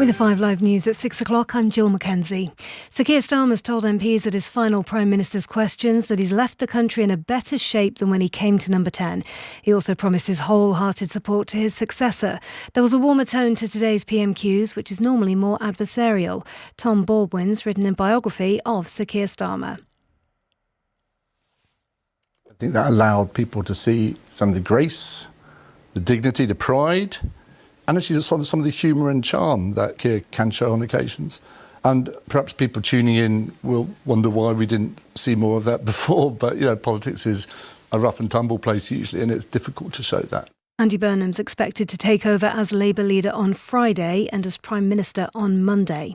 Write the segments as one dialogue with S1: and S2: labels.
S1: With the 5 Live News at 6 o'clock, I'm Jill Mackenzie. Sir Keir Starmer's told MPs at his final Prime Minister's questions that he's left the country in a better shape than when he came to number 10. He also promised his wholehearted support to his successor. There was a warmer tone to today's PMQs, which is normally more adversarial. Tom Baldwin's written a biography of Sir Keir Starmer.
S2: I think that allowed people to see some of the grace, the dignity, the pride, and actually some of the humour and charm that Keir can show on occasions. And perhaps people tuning in will wonder why we didn't see more of that before. But, you know, politics is a rough and tumble place usually, and it's difficult to show that.
S1: Andy Burnham's expected to take over as Labour leader on Friday and as Prime Minister on Monday.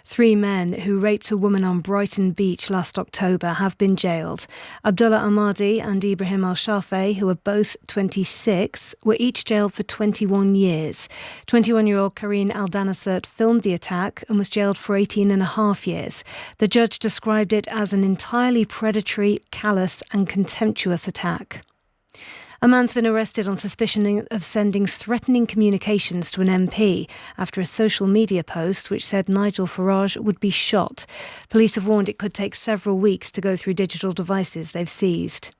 S1: 3 men who raped a woman on Brighton Beach last October have been jailed. Abdullah Ahmadi and Ibrahim Al-Shafei, who are both 26, were each jailed for 21 years. 21-year-old Karine Al-Danasert filmed the attack and was jailed for 18 and a half years. The judge described it as an entirely predatory, callous and contemptuous attack. A man's been arrested on suspicion of sending threatening communications to an MP after a social media post which said Nigel Farage would be shot. Police have warned it could take several weeks to go through digital devices they've seized.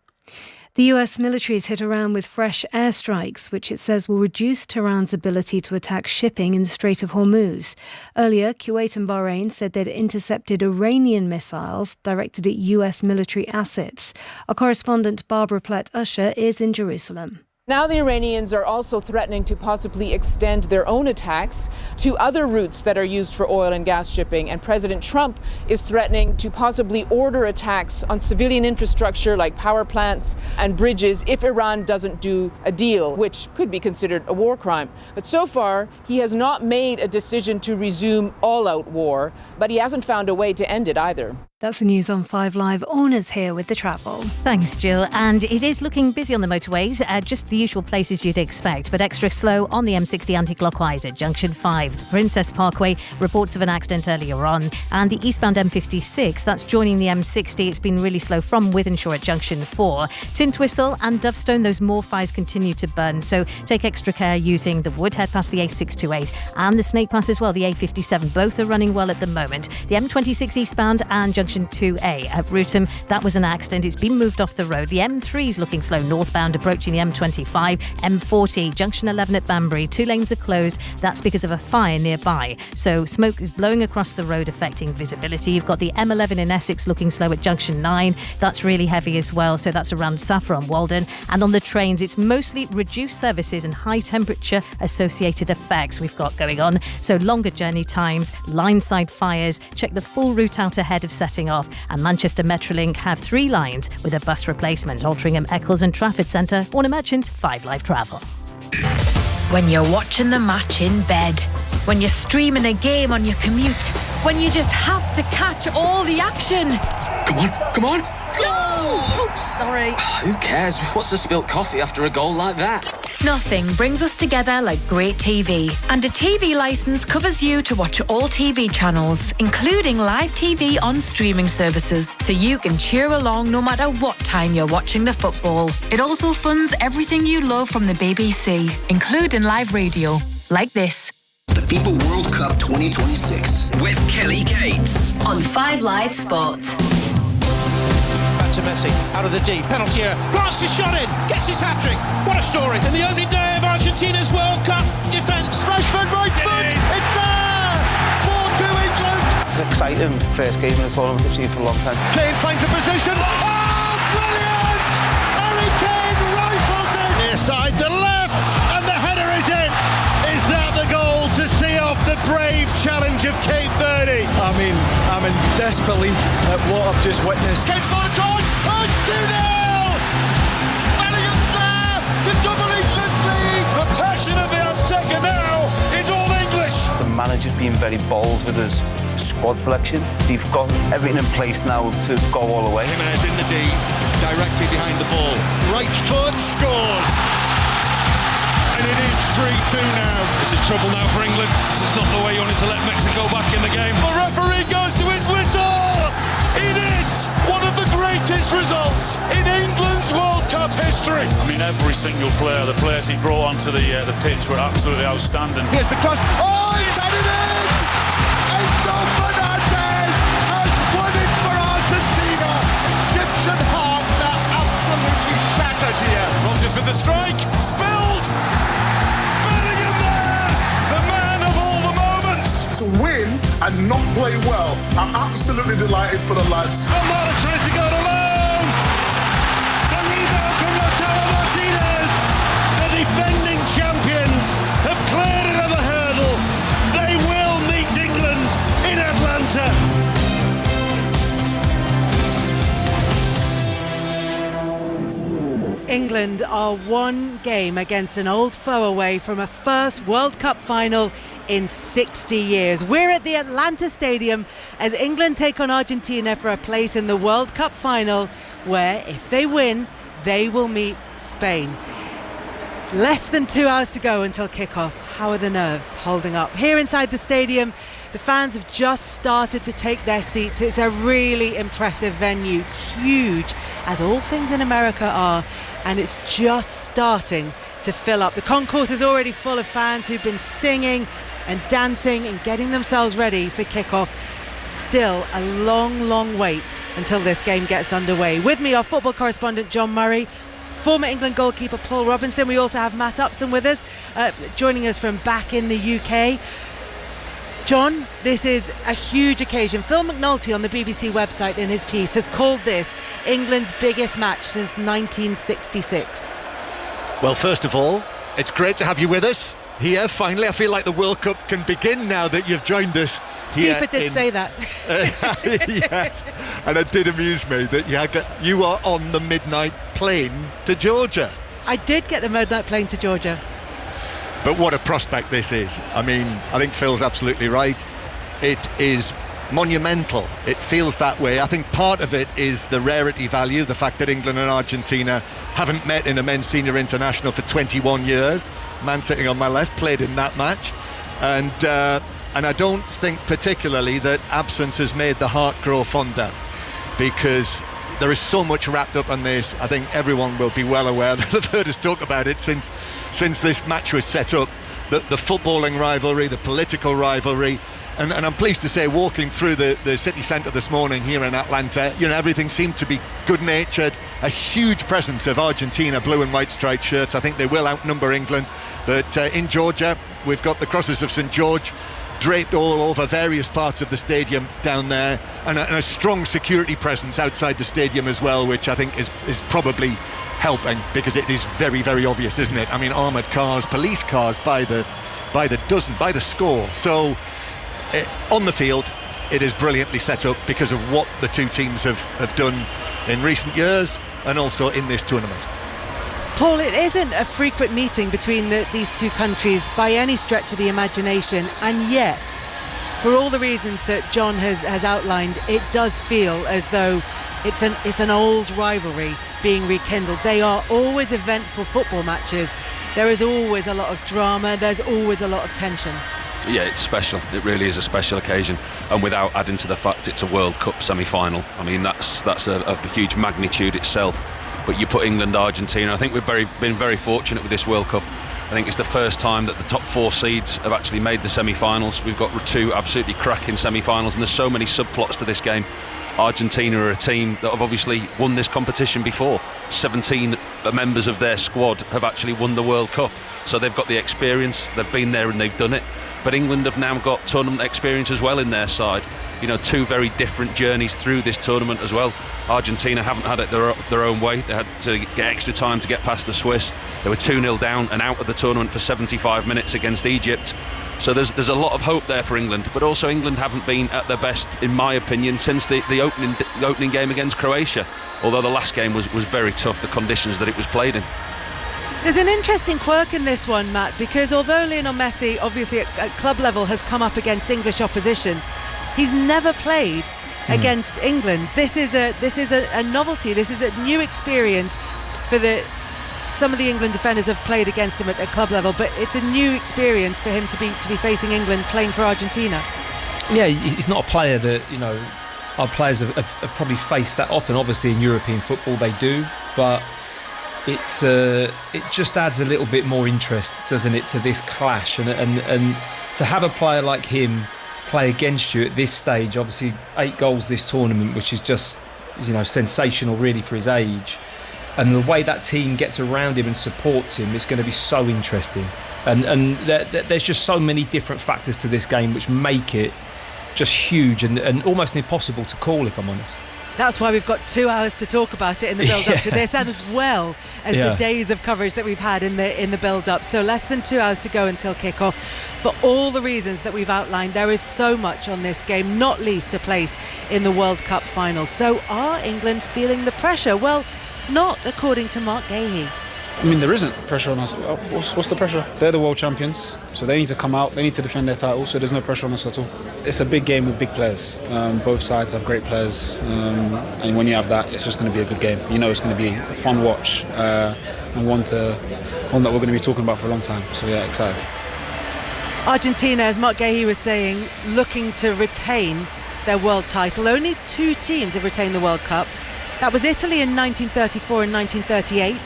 S1: The US military has hit Iran with fresh airstrikes, which it says will reduce Tehran's ability to attack shipping in the Strait of Hormuz. Earlier, Kuwait and Bahrain said they'd intercepted Iranian missiles directed at US military assets. Our correspondent Barbara Plett-Usher is in Jerusalem.
S3: Now the Iranians are also threatening to possibly extend their own attacks to other routes that are used for oil and gas shipping. And President Trump is threatening to possibly order attacks on civilian infrastructure like power plants and bridges if Iran doesn't do a deal, which could be considered a war crime. But so far, he has not made a decision to resume all-out war, but he hasn't found a way to end it either.
S1: That's the news on 5 Live. Orna's here with the travel.
S4: Thanks, Jill. And it is looking busy on the motorways, just the usual places you'd expect, but extra slow on the M60 anti-clockwise at Junction 5. The Princess Parkway, reports of an accident earlier on. And the eastbound M56, that's joining the M60. It's been really slow from Wythenshawe at Junction 4. Tintwistle and Dovestone, those more fires continue to burn. So take extra care using the Woodhead past the A628 and the Snake Pass as well, the A57. Both are running well at the moment. The M26 eastbound and Junction 2A at Rootham, that was an accident. It's been moved off the road. The M3 is looking slow northbound approaching the M25. M40, Junction 11 at Banbury. 2 lanes are closed. That's because of a fire nearby. So smoke is blowing across the road, affecting visibility. You've got the M11 in Essex looking slow at Junction 9. That's really heavy as well. So that's around Saffron Walden. And on the trains, it's mostly reduced services and high temperature associated effects we've got going on. So longer journey times, line-side fires. Check the full route out ahead of setting off. And Manchester Metrolink have 3 lines with a bus replacement. Altrincham, Eccles and Trafford Centre. Warner Merchant, 5 Live Travel.
S5: When you're watching the match in bed, when you're streaming a game on your commute, when you just have to catch all the action.
S6: Come on! Go!
S5: Oops, sorry.
S6: Who cares? What's a spilt coffee after a goal like that?
S5: Nothing brings us together like great TV. And a TV licence covers you to watch all TV channels, including live TV on streaming services, so you can cheer along no matter what time you're watching the football. It also funds everything you love from the BBC, including live radio, like this.
S7: The FIFA World Cup 2026
S6: With Kelly Gates
S8: on 5 Live Sports.
S9: To Messi, out of the D, penalty area, plants his shot in, gets his hat-trick. What a story. In the opening day of Argentina's World Cup defence. Rashford, right foot, it's there! 4-2 England.
S10: It's an exciting first game in the tournament I've seen for a long time.
S9: Kane finds a position. Oh, brilliant! Harry Kane rifles it. Near side, the left, and the header is in. Is that the goal to see off the brave challenge of Cape Verde?
S11: I'm in disbelief at what I've just witnessed.
S9: Cape Verde, 2-0! Manningham's there! The double England lead! The passion of the Azteca now is all English!
S10: The manager's been very bold with his squad selection. They've got everything in place now to go all the way.
S9: Jimenez in the D, directly behind the ball. Right foot scores! And it is 3-2 now.
S12: This is trouble now for England. This is not the way you wanted to let Mexico back in the game.
S9: The referee goes to his whistle! It is one of the greatest results in England's World Cup history.
S12: I mean, every single player, the players he brought onto the pitch were absolutely outstanding.
S9: Here's the cross. Oh, he's had it in!
S13: and not play well. I'm absolutely delighted for the lads.
S9: And Marlon tries to go it alone. The rebound from Lautaro Martinez. The defending champions have cleared another hurdle. They will meet England in Atlanta.
S14: England are one game against an old foe away from a first World Cup final in 60 years. We're at the Atlanta Stadium as England take on Argentina for a place in the World Cup final where, if they win, they will meet Spain. Less than 2 hours to go until kickoff. How are the nerves holding up? Here inside the stadium, the fans have just started to take their seats. It's a really impressive venue, huge, as all things in America are, and it's just starting to fill up. The concourse is already full of fans who've been singing and dancing and getting themselves ready for kickoff. Still a long wait until this game gets underway. With me, our football correspondent John Murray, former England goalkeeper Paul Robinson. We also have Matt Upson with us, joining us from back in the UK. John, this is a huge occasion. Phil McNulty on the BBC website in his piece has called this England's biggest match since 1966.
S9: Well, first of all, it's great to have you with us here. Finally, I feel like the World Cup can begin now that you've joined us here.
S14: FIFA did say that.
S9: Yes, and it did amuse me that you are on the midnight plane to Georgia.
S14: I did get the midnight plane to Georgia.
S9: But what a prospect this is. I mean, I think Phil's absolutely right. It is monumental. It feels that way. I think part of it is the rarity value, the fact that England and Argentina haven't met in a men's senior international for 21 years. Man sitting on my left played in that match. And I don't think particularly that absence has made the heart grow fonder, because there is so much wrapped up on this. I think everyone will be well aware that I've heard us talk about it since this match was set up, the footballing rivalry, the political rivalry, and I'm pleased to say, walking through the city centre this morning here in Atlanta, everything seemed to be good-natured. A huge presence of Argentina blue and white striped shirts. I think they will outnumber England, but in Georgia we've got the crosses of St George draped all over various parts of the stadium down there, and a strong security presence outside the stadium as well, which I think is probably helping, because it is very, very obvious, isn't it? I mean, armoured cars, police cars by the dozen, by the score. So on the field it is brilliantly set up because of what the two teams have done in recent years and also in this tournament.
S14: Paul, it isn't a frequent meeting between these two countries by any stretch of the imagination, and yet, for all the reasons that John has outlined, it does feel as though it's an old rivalry being rekindled. They are always eventful football matches. There is always a lot of drama, there's always a lot of tension.
S15: Yeah, it's special. It really is a special occasion, and without adding to the fact it's a World Cup semi-final. I mean, that's a huge magnitude itself. But you put England, Argentina. I think we've been very fortunate with this World Cup. I think it's the first time that the top four seeds have actually made the semi-finals. We've got two absolutely cracking semi-finals, and there's so many subplots to this game. Argentina are a team that have obviously won this competition before. 17 members of their squad have actually won the World Cup, so they've got the experience. They've been there and they've done it. But England have now got tournament experience as well in their side. Two very different journeys through this tournament as well. Argentina haven't had it their own way. They had to get extra time to get past the Swiss. They were 2-0 down and out of the tournament for 75 minutes against Egypt. So there's a lot of hope there for England. But also England haven't been at their best, in my opinion, since the opening game against Croatia. Although the last game was very tough, the conditions that it was played in.
S14: There's an interesting quirk in this one, Matt, because although Lionel Messi obviously at club level has come up against English opposition, he's never played against England. This is a novelty. This is a new experience for some of the England defenders have played against him at club level, but it's a new experience for him to be facing England playing for Argentina.
S16: Yeah, he's not a player that our players have probably faced that often. Obviously in European football they do, but it just adds a little bit more interest, doesn't it, to this clash, and to have a player like him play against you at this stage. Obviously 8 goals this tournament, which is just sensational really for his age, and the way that team gets around him and supports him is going to be so interesting, and there's just so many different factors to this game which make it just huge and almost impossible to call, if I'm honest.
S14: That's why we've got 2 hours to talk about it in the build-up to this, and as well as the days of coverage that we've had in the build-up. So less than 2 hours to go until kick-off. For all the reasons that we've outlined, there is so much on this game, not least a place in the World Cup final. So are England feeling the pressure? Well, not according to Mark Gahey.
S17: I mean, there isn't pressure on us. What's the pressure? They're the world champions, so they need to come out, they need to defend their title, so there's no pressure on us at all. It's a big game with big players. Both sides have great players, and when you have that, it's just going to be a good game. You know, it's going to be a fun watch, and one that we're going to be talking about for a long time. So yeah, excited.
S14: Argentina, as Mark Gahey was saying, looking to retain their world title. Only 2 teams have retained the World Cup. That was Italy in 1934 and 1938.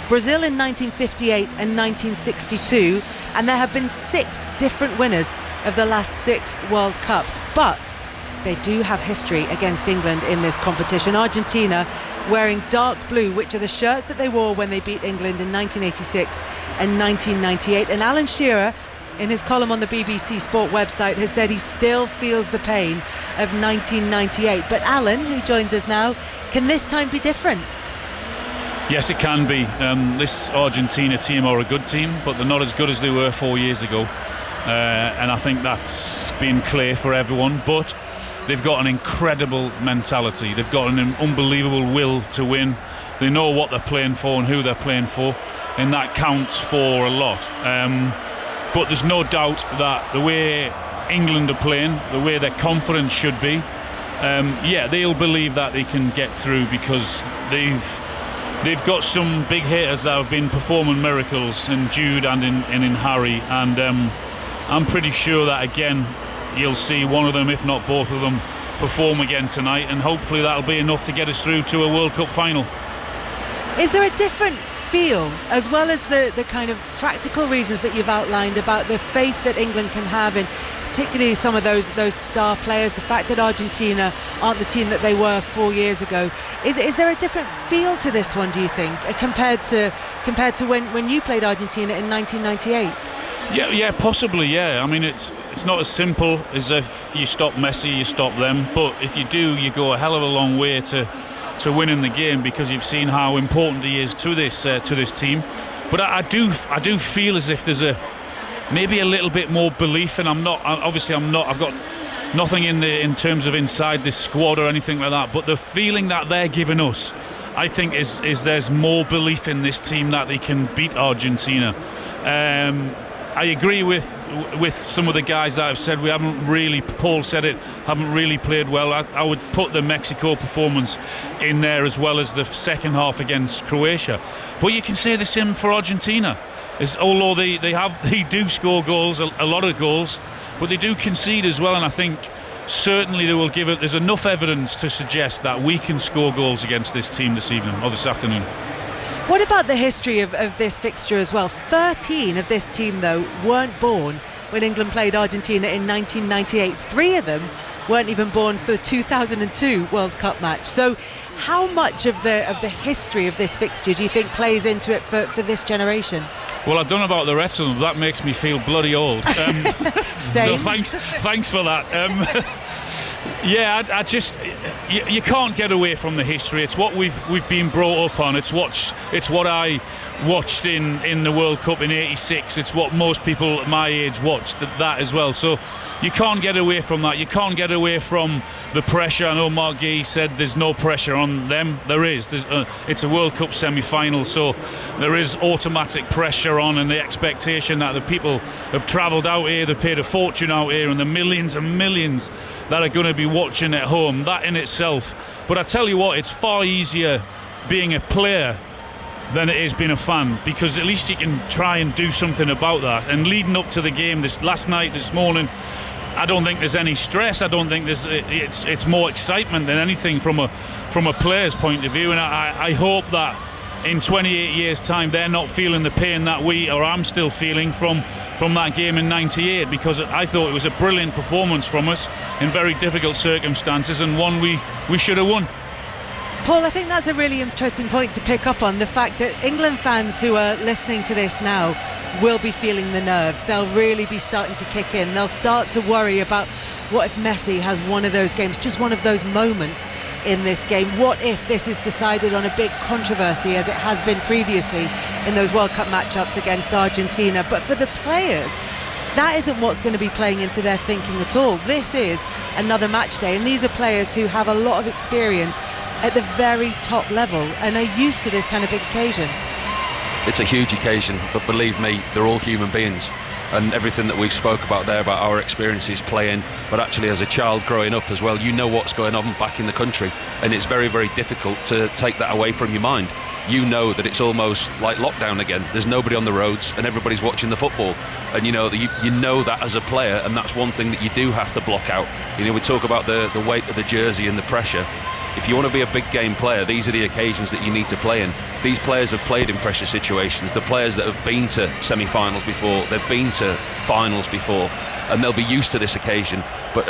S14: Brazil in 1958 and 1962, and there have been 6 different winners of the last 6 World Cups, but they do have history against England in this competition. Argentina wearing dark blue, which are the shirts that they wore when they beat England in 1986 and 1998, and Alan Shearer, in his column on the BBC Sport website, has said he still feels the pain of 1998. But Alan, who joins us now, can this time be different?
S12: Yes, it can be. This Argentina team are a good team, but they're not as good as they were 4 years ago. And I think that's been clear for everyone. But they've got an incredible mentality. They've got an unbelievable will to win. They know what they're playing for and who they're playing for, and that counts for a lot. But there's no doubt that the way England are playing, the way their confidence should be, they'll believe that they can get through, because they've got some big hitters that have been performing miracles in Jude and in Harry, and I'm pretty sure that again you'll see one of them, if not both of them, perform again tonight, and hopefully that'll be enough to get us through to a World Cup final. Is there a different
S14: feel, as well as the kind of practical reasons that you've outlined about the faith that England can have in particularly some of those star players, the fact that Argentina aren't the team that they were 4 years ago? Is there a different feel to this one, do you think, compared to when you played Argentina in 1998?
S12: Yeah, possibly, yeah. I mean, it's not as simple as if you stop Messi, you stop them, but if you do, you go a hell of a long way to winning the game, because you've seen how important he is to this team. But I do feel as if there's maybe a little bit more belief, and I've got nothing in terms of inside this squad or anything like that, but the feeling that they're giving us, I think is there's more belief in this team that they can beat Argentina. I agree with some of the guys that have said we haven't really, Paul said it, haven't really played well. I would put the Mexico performance in there, as well as the second half against Croatia. But you can say the same for Argentina. Although they do score goals, a lot of goals, but they do concede as well, and I think certainly they will give it. There's enough evidence to suggest that we can score goals against this team this evening or this afternoon.
S14: What about the history of this fixture as well? 13 of this team, though, weren't born when England played Argentina in 1998. 3 of them weren't even born for the 2002 World Cup match. So how much of the history of this fixture do you think plays into it for this generation?
S12: Well, I don't know about the rest of them. That makes me feel bloody old.
S14: Same.
S12: So thanks for that. Yeah, I just you can't get away from the history. It's what we've been brought up on. It's what I watched in the World Cup in '86. It's what most people at my age watched that as well. So you can't get away from that. You can't get away from the pressure. I know Mark Gahey said there's no pressure on them. There is. It's a World Cup semi-final, so there is automatic pressure on, and the expectation that the people have travelled out here, they've paid a fortune out here, and the millions and millions that are going to be watching at home. That in itself. But I tell you what, it's far easier being a player than it is being a fan, because at least you can try and do something about that. And leading up to the game this morning, I don't think there's any stress. I don't think it's more excitement than anything from a player's point of view. And I hope that in 28 years' time they're not feeling the pain that I'm still feeling from that game in '98, because I thought it was a brilliant performance from us in very difficult circumstances, and one we should have won.
S14: Paul, I think that's a really interesting point to pick up on, the fact that England fans who are listening to this now will be feeling the nerves. They'll really be starting to kick in. They'll start to worry about What if Messi has one of those games, just one of those moments in this game? What if this is decided on a big controversy, as it has been previously in those World Cup matchups against Argentina? But for the players, that isn't what's going to be playing into their thinking at all. This is another match day, and these are players who have a lot of experience at the very top level and are used to this kind of big occasion.
S15: It's a huge occasion, but believe me, they're all human beings. And everything that we've spoke about there, about our experiences playing, but actually as a child growing up as well, you know what's going on back in the country, and it's very, very difficult to take that away from your mind. You know that it's almost like lockdown again. There's nobody on the roads and everybody's watching the football, and you know that as a player, and that's one thing that you do have to block out. You know, we talk about the weight of the jersey and the pressure. If you want to be a big game player, these are the occasions that you need to play in. These players have played in pressure situations. The players that have been to semi-finals before, they've been to finals before, and they'll be used to this occasion. But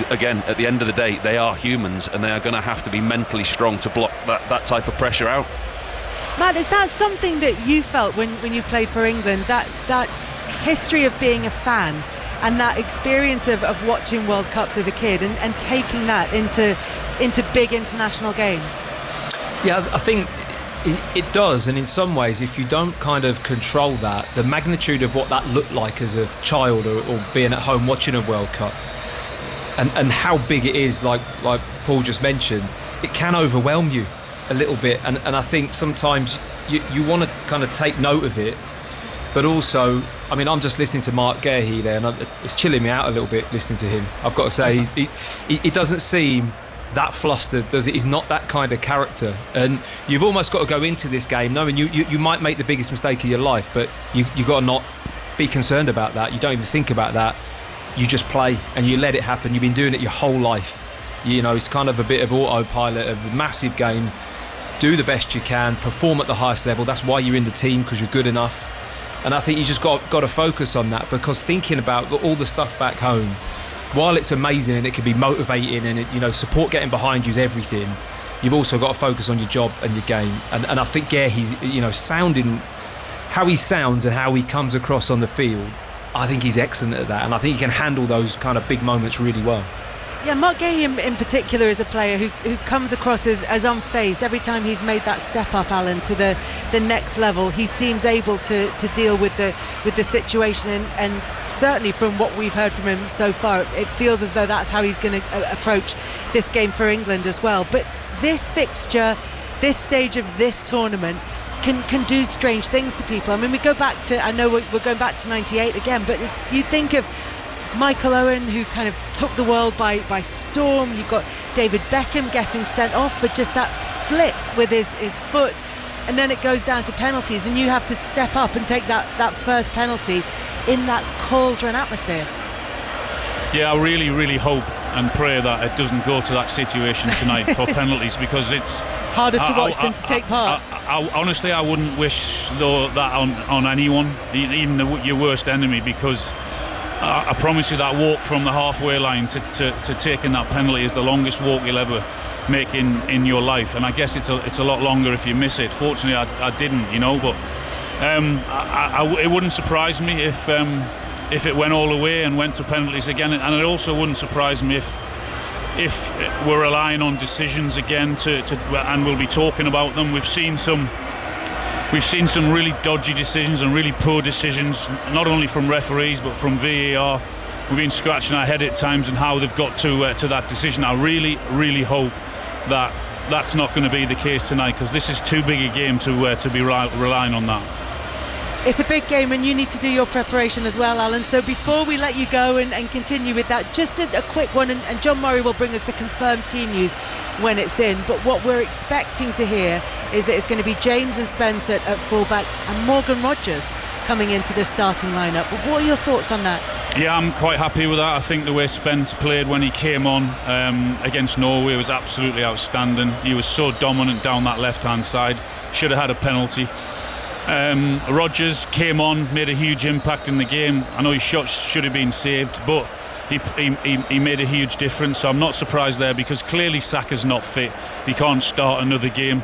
S15: again, at the end of the day, they are humans, and they are going to have to be mentally strong to block that type of pressure out.
S14: Matt, is that something that you felt when you played for England, that history of being a fan and that experience of watching World Cups as a kid and taking that into big international games?
S16: Yeah, I think it does, and in some ways, if you don't kind of control that, the magnitude of what that looked like as a child or being at home watching a World Cup, and how big it is, like Paul just mentioned, it can overwhelm you a little bit, and I think sometimes you want to kind of take note of it, but also, I mean, I'm just listening to Mark Gehi there, and it's chilling me out a little bit listening to him. I've got to say, he doesn't seem that flustered, does it? He's not that kind of character, and you've almost got to go into this game knowing you might make the biggest mistake of your life, but you got to not be concerned about that. You don't even think about that. You just play and you let it happen. You've been doing it your whole life. You know, it's kind of a bit of autopilot of a massive game. Do the best you can, perform at the highest level. That's why you're in the team, because you're good enough. And I think you just got to focus on that, because thinking about all the stuff back home, while it's amazing and it can be motivating and it, you know, support getting behind you is everything, you've also got to focus on your job and your game. And I think he's, you know, sounding how he sounds and how he comes across on the field, I think he's excellent at that, and I think he can handle those kind of big moments really well.
S14: Yeah, Mark Gehi in particular is a player who comes across as unfazed. Every time he's made that step up, Alan, to the next level, he seems able to deal with the situation, and certainly from what we've heard from him so far, it feels as though that's how he's going to approach this game for England as well. But this fixture, this stage of this tournament, can do strange things to people. I mean, we go back to, I know we're going back to 98 again, but you think of Michael Owen, who kind of took the world by storm. You've got David Beckham getting sent off for just that flick with his foot, and then it goes down to penalties, and you have to step up and take that first penalty in that cauldron atmosphere.
S12: Yeah, I really, really hope and pray that it doesn't go to that situation tonight for penalties, because it's
S14: harder to watch than to take part.
S12: Honestly, I wouldn't wish that on anyone, even your worst enemy, because I promise you that walk from the halfway line to taking that penalty is the longest walk you'll ever make in your life, and I guess it's a lot longer if you miss it. Fortunately, I didn't, you know, but it wouldn't surprise me if it went all the way and went to penalties again, and it also wouldn't surprise me if we're relying on decisions again and we'll be talking about them. We've seen some really dodgy decisions and really poor decisions, not only from referees but from VAR. We've been scratching our head at times on how they've got to that decision. I really, really hope that that's not going to be the case tonight, because this is too big a game to be relying on that.
S14: It's a big game, and you need to do your preparation as well, Alan. So before we let you go and continue with that, just a quick one, and John Murray will bring us the confirmed team news when it's in. But what we're expecting to hear is that it's going to be James and Spence at fullback and Morgan Rogers coming into the starting lineup. What are your thoughts on that?
S12: Yeah, I'm quite happy with that. I think the way Spence played when he came on against Norway was absolutely outstanding. He was so dominant down that left-hand side. Should have had a penalty. Rogers came on, made a huge impact in the game. I know his shots should have been saved, but he made a huge difference. So I'm not surprised there, because clearly Saka's not fit. He can't start another game.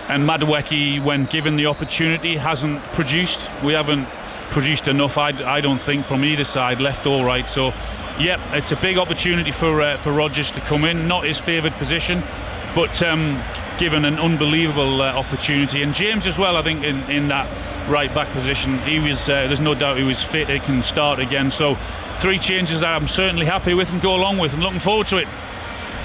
S12: And Madueke, when given the opportunity, hasn't produced. We haven't produced enough, I don't think, from either side, left or right. So Yep, it's a big opportunity for Rodgers to come in, not his favoured position, but given an unbelievable opportunity. And James as well, I think, in that right back position, he was. There's no doubt he was fit. He can start again. So 3 changes that I'm certainly happy with and go along with, and looking forward to it.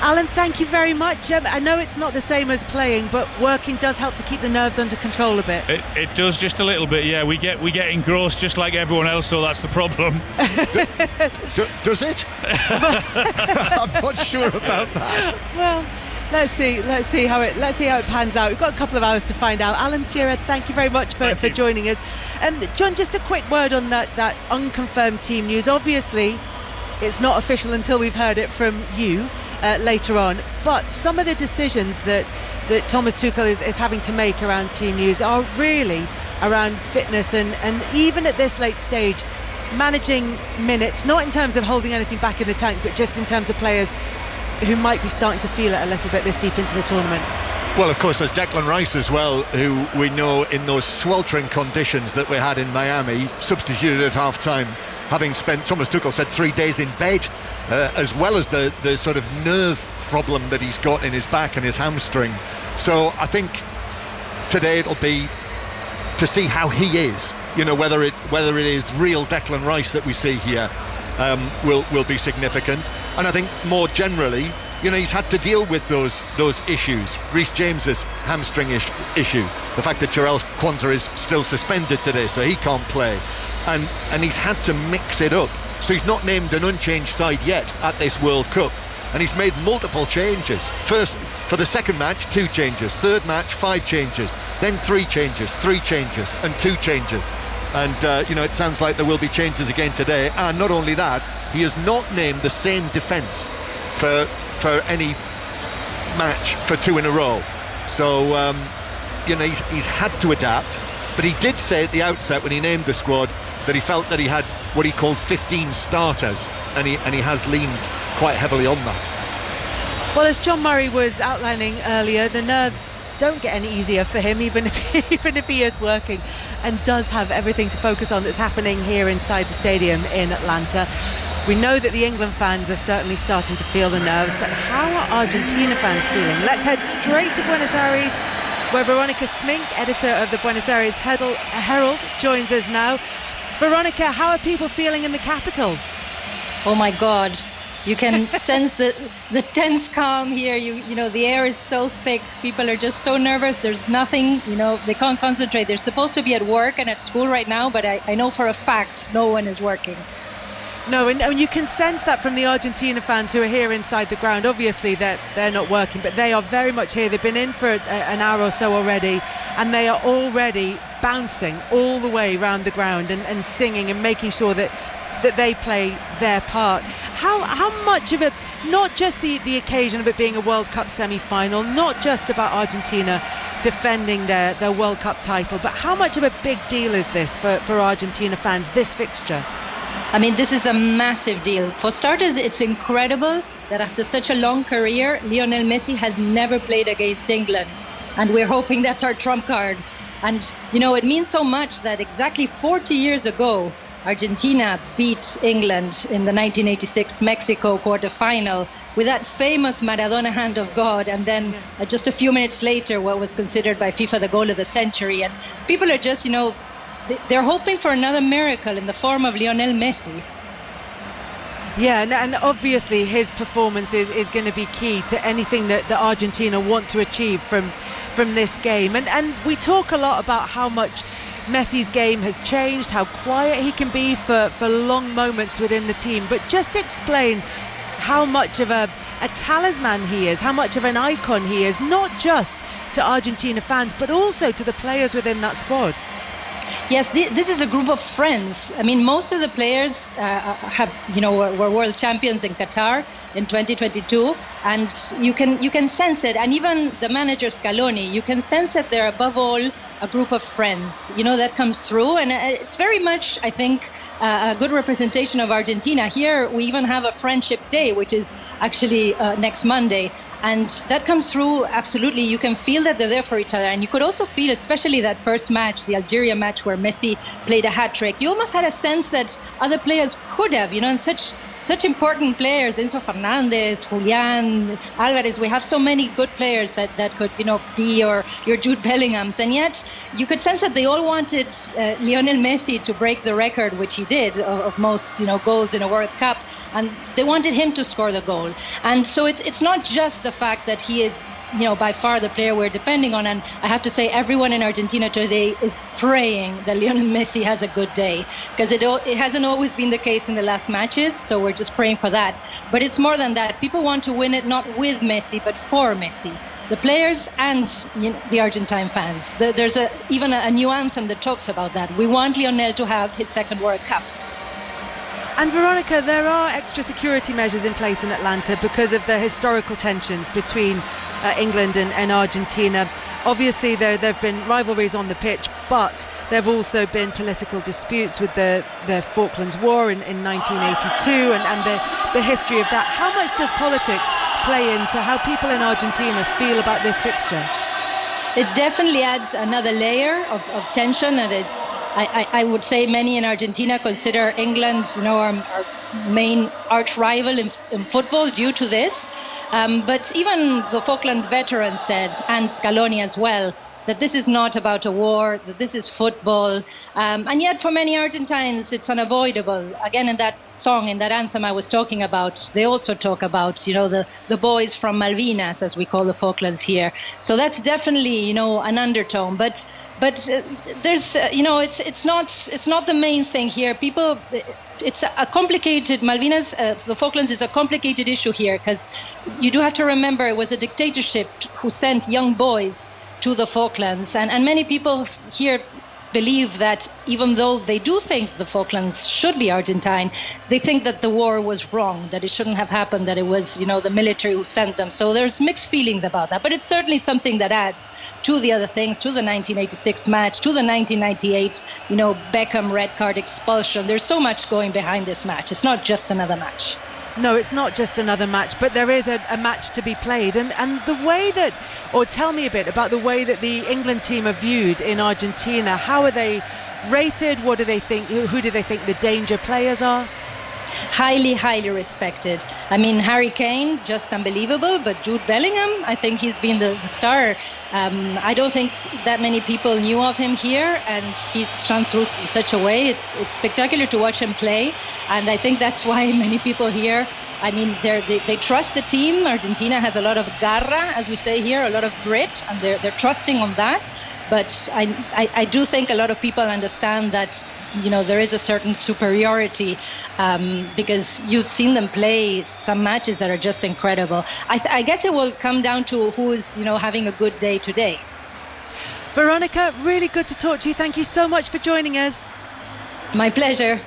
S14: Alan, thank you very much. I know it's not the same as playing, but working does help to keep the nerves under control a bit.
S12: It does, just a little bit, yeah. We get engrossed just like everyone else, so that's the problem.
S18: Does it? I'm not sure about that.
S14: Well, let's see how it pans out. We've got a couple of hours to find out. Alan Shearer, thank you very much for joining us. John, just a quick word on that unconfirmed team news. Obviously, it's not official until we've heard it from you later on. But some of the decisions that Thomas Tuchel is having to make around team news are really around fitness and even at this late stage, managing minutes, not in terms of holding anything back in the tank, but just in terms of players who might be starting to feel it a little bit this deep into the tournament.
S18: Well, of course, there's Declan Rice as well, who we know in those sweltering conditions that we had in Miami, substituted at half-time, having spent, Thomas Tuchel said, 3 days in bed, as well as the sort of nerve problem that he's got in his back and his hamstring. So I think today it'll be to see how he is, you know, whether it is real Declan Rice that we see here will be significant. And I think more generally, you know, he's had to deal with those issues. Reece James's hamstring issue, the fact that Jarell Quansah is still suspended today, so he can't play, and he's had to mix it up. So he's not named an unchanged side yet at this World Cup, and he's made multiple changes. First, for the second match, 2 changes. Third match, 5 changes. Then 3 changes, 3 changes, and 2 changes. And you know, it sounds like there will be changes again today. And not only that, he has not named the same defence for any match for 2 in a row. So you know, he's had to adapt. But he did say at the outset when he named the squad that he felt that he had what he called 15 starters, and he has leaned quite heavily on that.
S14: Well, as John Murray was outlining earlier, the nerves don't get any easier for him, even if he is working and does have everything to focus on that's happening here inside the stadium in Atlanta. We know that the England fans are certainly starting to feel the nerves, but how are Argentina fans feeling? Let's head straight to Buenos Aires, where Veronica Smink, editor of the Buenos Aires Herald, joins us now. Veronica, how are people feeling in the capital?
S19: Oh my God, you can sense the tense calm here. You know, the air is so thick. People are just so nervous. There's nothing, you know, they can't concentrate. They're supposed to be at work and at school right now, but I know for a fact no one is working.
S14: No, and you can sense that from the Argentina fans who are here inside the ground. Obviously, they're not working, but they are very much here. They've been in for an hour or so already, and they are already bouncing all the way around the ground and singing and making sure that they play their part. How much of it, not just the occasion of it being a World Cup semi-final, not just about Argentina defending their World Cup title, but how much of a big deal is this for Argentina fans, this fixture?
S19: I mean, this is a massive deal. For starters, it's incredible that after such a long career, Lionel Messi has never played against England. And we're hoping that's our trump card. And, you know, it means so much that exactly 40 years ago, Argentina beat England in the 1986 Mexico quarterfinal with that famous Maradona hand of God, and then just a few minutes later, what was considered by FIFA the goal of the century. And people are just, you know, they're hoping for another miracle in the form of Lionel Messi.
S14: Yeah, and obviously his performance is going to be key to anything that Argentina want to achieve from this game. And we talk a lot about how much Messi's game has changed, how quiet he can be for long moments within the team. But just explain how much of a talisman he is, how much of an icon he is, not just to Argentina fans, but also to the players within that squad.
S19: Yes, this is a group of friends. I mean, most of the players were world champions in Qatar in 2022, and you can sense it. And even the manager Scaloni, you can sense that they're above all a group of friends. You know, that comes through, and it's very much, I think, a good representation of Argentina. Here, we even have a Friendship Day, which is actually next Monday. And that comes through, absolutely. You can feel that they're there for each other. And you could also feel, especially that first match, the Algeria match where Messi played a hat-trick, you almost had a sense that other players could have, you know, in such such important players, Enzo Fernandez, Julian, Alvarez. We have so many good players that could, be your Jude Bellinghams. And yet you could sense that they all wanted Lionel Messi to break the record, which he did, of most, goals in a World Cup. And they wanted him to score the goal. And so it's not just the fact that he is by far the player we're depending on. And I have to say, everyone in Argentina today is praying that Lionel Messi has a good day, because it hasn't always been the case in the last matches. So we're just praying for that. But it's more than that. People want to win it not with Messi, but for Messi. The players and the Argentine fans. There's even a new anthem that talks about that. We want Lionel to have his second World Cup.
S14: And Veronica, there are extra security measures in place in Atlanta because of the historical tensions between England and Argentina. Obviously, there have been rivalries on the pitch, but there have also been political disputes with the Falklands War in 1982 and the history of that. How much does politics play into how people in Argentina feel about this fixture?
S19: It definitely adds another layer of tension, and I would say many in Argentina consider England, our main arch rival in football due to this. But even the Falkland veterans said, and Scaloni as well, that this is not about a war, that this is football. And yet for many Argentines, it's unavoidable. Again, in that song, in that anthem I was talking about, they also talk about, the boys from Malvinas, as we call the Falklands here. So that's definitely, an undertone. But there's, it's not the main thing here. People, it's a complicated, Malvinas, the Falklands is a complicated issue here, because you do have to remember it was a dictatorship who sent young boys to the Falklands, and many people here believe that even though they do think the Falklands should be Argentine, they think that the war was wrong, that it shouldn't have happened, that it was, the military who sent them. So there's mixed feelings about that. But it's certainly something that adds to the other things, to the 1986 match, to the 1998, Beckham red card expulsion. There's so much going behind this match. It's not just another match.
S14: No, it's not just another match, but there is a match to be played. And the way that, or tell me a bit about the way that the England team are viewed in Argentina. How are they rated? What do they think? Who do they think the danger players are?
S19: Highly, highly respected. I mean, Harry Kane, just unbelievable, but Jude Bellingham, I think he's been the star. I don't think that many people knew of him here, and he's shone through in such a way. It's spectacular to watch him play, and I think that's why many people here, I mean, they trust the team. Argentina has a lot of garra, as we say here, a lot of grit, and they're trusting on that. But I do think a lot of people understand that there is a certain superiority because you've seen them play some matches that are just incredible. I guess it will come down to who is having a good day today.
S14: Veronica, really good to talk to you. Thank you so much for joining us.
S19: My pleasure.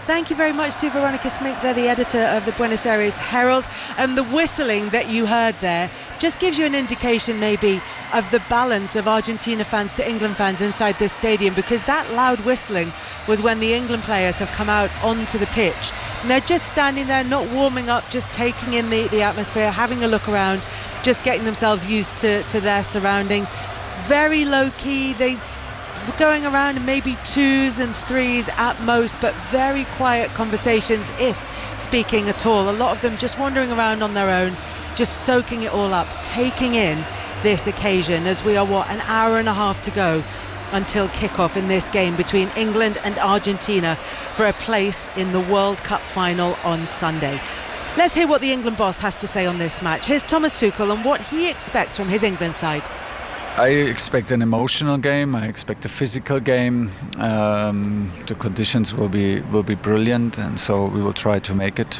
S14: Thank you very much to Veronica Smink, there, the editor of the Buenos Aires Herald. And the whistling that you heard there just gives you an indication maybe of the balance of Argentina fans to England fans inside this stadium, because that loud whistling was when the England players have come out onto the pitch. And they're just standing there, not warming up, just taking in the atmosphere, having a look around, just getting themselves used to their surroundings. Very low key. They were going around in maybe 2s and 3s at most, but very quiet conversations, if speaking at all. A lot of them just wandering around on their own, just soaking it all up, taking in this occasion, as we are, an hour and a half to go until kickoff in this game between England and Argentina for a place in the World Cup final on Sunday. Let's hear what the England boss has to say on this match. Here's Thomas Tuchel and what he expects from his England side.
S20: I expect an emotional game. I expect a physical game. The conditions will be brilliant, and so we will try to make it,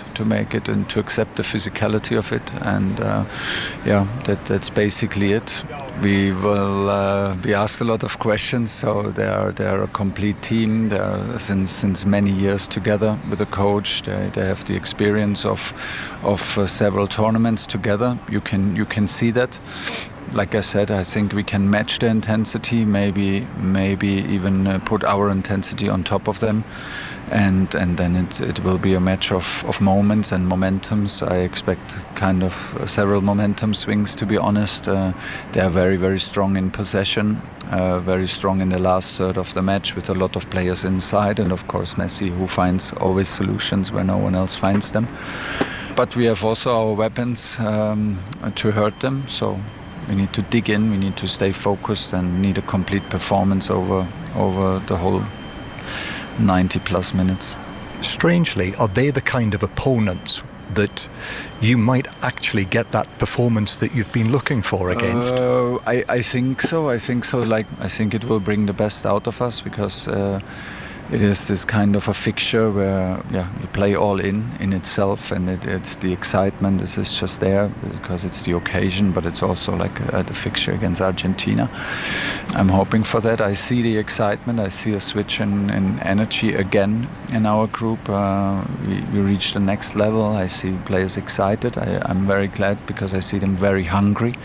S20: and to accept the physicality of it. And that's basically it. We will be asked a lot of questions. So they are a complete team. They are since many years together with a coach. They have the experience of several tournaments together. You can see that. Like I said, I think we can match the intensity, maybe even put our intensity on top of them. and then it will be a match of moments and momentums. I expect kind of several momentum swings, to be honest. They are very, very strong in possession, very strong in the last third of the match with a lot of players inside, and of course Messi, who finds always solutions where no one else finds them. But we have also our weapons to hurt them, so we need to dig in, we need to stay focused, and need a complete performance over the whole 90 plus minutes.
S18: Strangely, are they the kind of opponents that you might actually get that performance that you've been looking for against?
S20: I think so. I think it will bring the best out of us, because it is this kind of a fixture where you play all in itself, and it's the excitement. This is just there because it's the occasion, but it's also like the fixture against Argentina. I'm hoping for that. I see the excitement. I see a switch in energy again in our group. We reached the next level. I see players excited. I'm very glad because I see them very hungry.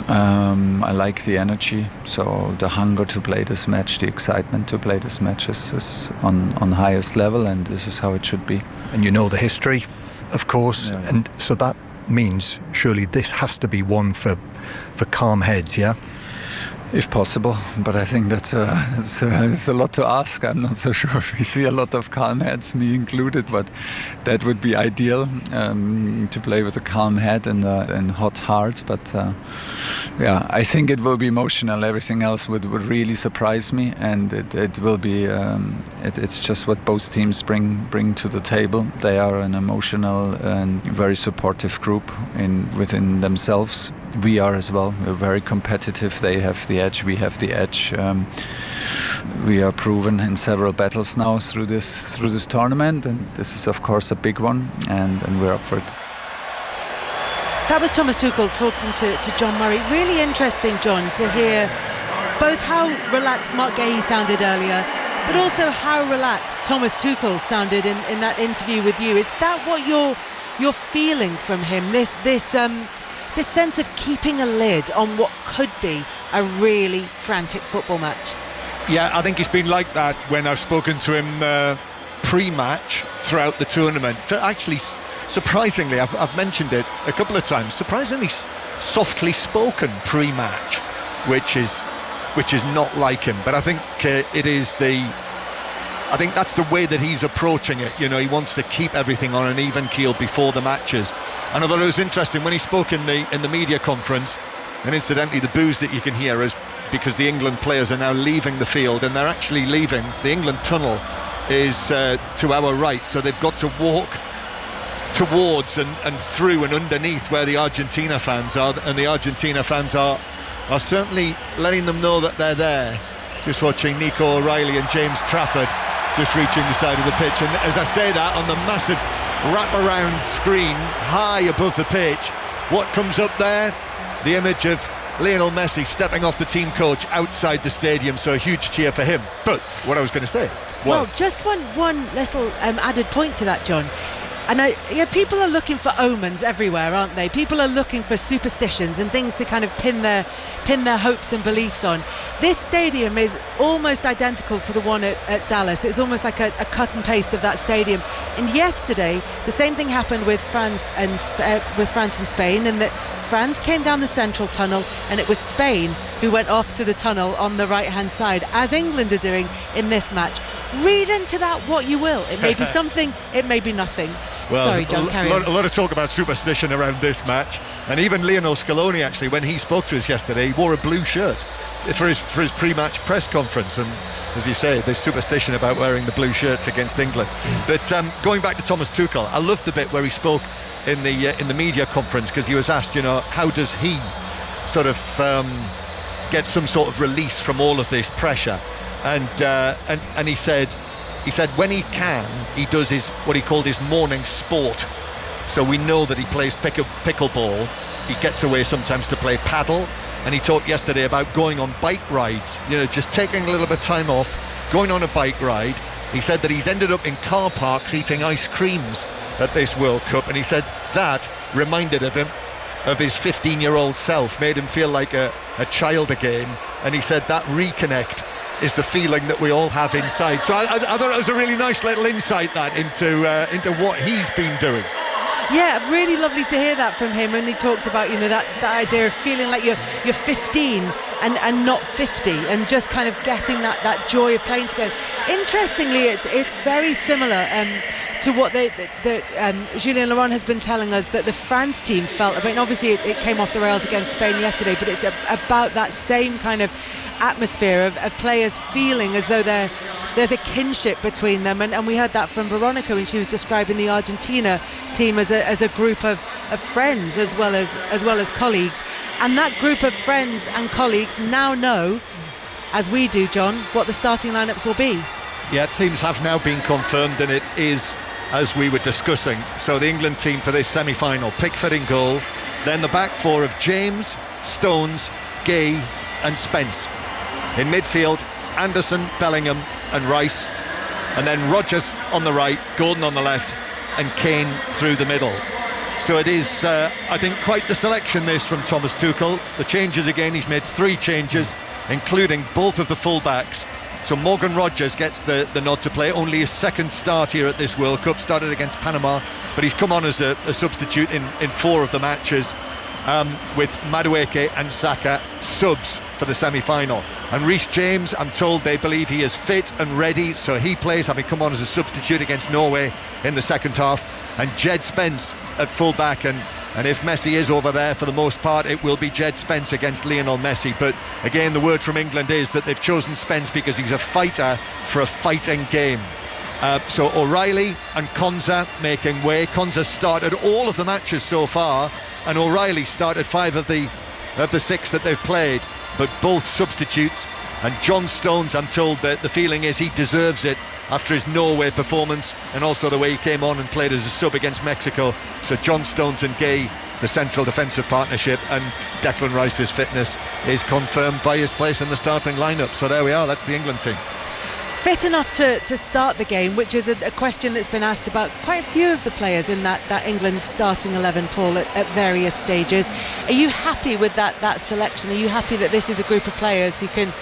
S20: I like the energy, so the hunger to play this match, the excitement to play this match is on highest level, and this is how it should be.
S18: And you know the history, of course, and so that means surely this has to be one for calm heads, yeah?
S20: If possible, but I think it's a lot to ask. I'm not so sure if we see a lot of calm heads, me included, but that would be ideal, to play with a calm head and hot heart. But I think it will be emotional. Everything else would really surprise me, and it will be. It's just what both teams bring to the table. They are an emotional and very supportive group within themselves. We are as well. We're very competitive. They have the edge. We have the edge. We are proven in several battles now through this tournament, and this is of course a big one, and we're up for it.
S14: That was Thomas Tuchel talking to John Murray. Really interesting, John, to hear both how relaxed Mark Gahey sounded earlier, but also how relaxed Thomas Tuchel sounded in that interview with you. Is that what you're feeling from him? This sense of keeping a lid on what could be a really frantic football match?
S18: Yeah, I think he's been like that when I've spoken to him pre-match throughout the tournament. Actually, surprisingly, I've mentioned it a couple of times, surprisingly softly spoken pre-match, which is not like him. But I think I think that's the way that he's approaching it. You know, he wants to keep everything on an even keel before the matches. And I thought it was interesting when he spoke in the media conference, and incidentally the boos that you can hear is because the England players are now leaving the field, and they're actually leaving. The England tunnel is to our right, so they've got to walk towards and through and underneath where the Argentina fans are, and the Argentina fans are certainly letting them know that they're there. Just watching Nico O'Reilly and James Trafford just reaching the side of the pitch, and as I say that, on the massive wrap-around screen high above the pitch, what comes up there? The image of Lionel Messi stepping off the team coach outside the stadium, so a huge cheer for him. But what I was going to say was...
S14: Well, just one little added point to that, John. And people are looking for omens everywhere, aren't they? People are looking for superstitions and things to kind of pin their hopes and beliefs on. This stadium is almost identical to the one at Dallas. It's almost like a cut and paste of that stadium. And yesterday, the same thing happened with France and Spain, in that France came down the central tunnel, and it was Spain who went off to the tunnel on the right-hand side, as England are doing in this match. Read into that what you will. It may be something, it may be nothing.
S18: Well,
S14: sorry, John, carry on.
S18: A lot of talk about superstition around this match, and even Lionel Scaloni, actually, when he spoke to us yesterday, he wore a blue shirt for his pre-match press conference, and as you say, there's superstition about wearing the blue shirts against England. But going back to Thomas Tuchel, I loved the bit where he spoke in the media conference, because he was asked, how does he sort of get some sort of release from all of this pressure, and he said when he can, he does what he called his morning sport. So we know that he plays pickleball. He gets away sometimes to play paddle, and he talked yesterday about going on bike rides, just taking a little bit of time off, going on a bike ride. He said that he's ended up in car parks eating ice creams at this World Cup, and he said that reminded him of his 15-year-old self, made him feel like a child again, and he said that reconnect is the feeling that we all have inside. So I thought it was a really nice little insight that into what he's been doing.
S14: Yeah, really lovely to hear that from him when he talked about, that idea of feeling like you're 15 and not 50, and just kind of getting that joy of playing together. Interestingly, it's very similar to what Julien Laurent has been telling us that the France team felt. I mean, obviously it came off the rails against Spain yesterday, but it's about that same kind of atmosphere of players feeling as though there's a kinship between them, and we heard that from Veronica when she was describing the Argentina team as a group of friends as well as colleagues. And that group of friends and colleagues now know, as we do, John, what the starting lineups will be.
S18: Yeah, teams have now been confirmed, and it is as we were discussing. So the England team for this semi-final: Pickford in goal, then the back four of James, Stones, Gay and Spence. In midfield, Anderson, Bellingham and Rice, and then Rodgers on the right, Gordon on the left and Kane through the middle. So it is, I think, quite the selection this from Thomas Tuchel. The changes again, he's made 3 changes, including both of the full-backs. So Morgan Rodgers gets the nod to play, only his second start here at this World Cup, started against Panama, but he's come on as a substitute in 4 of the matches, with Madueke and Saka subs for the semi-final. And Reece James, I'm told they believe he is fit and ready, so he plays, having come on as a substitute against Norway in the second half. And Jed Spence at full-back, and if Messi is over there for the most part, it will be Jed Spence against Lionel Messi. But again, the word from England is that they've chosen Spence because he's a fighter for a fighting game. So O'Reilly and Konza making way. Konza started all of the matches so far, and O'Reilly started 5 of the 6 that they've played, but both substitutes. And John Stones, I'm told that the feeling is he deserves it after his Norway performance, and also the way he came on and played as a sub against Mexico. So John Stones and Gay, the central defensive partnership, and Declan Rice's fitness is confirmed by his place in the starting lineup. So there we are, that's the England team.
S14: Fit enough to start the game, which is a question that's been asked about quite a few of the players in that England starting 11, Paul, at various stages. Are you happy with that selection? Are you happy that this is a group of players who can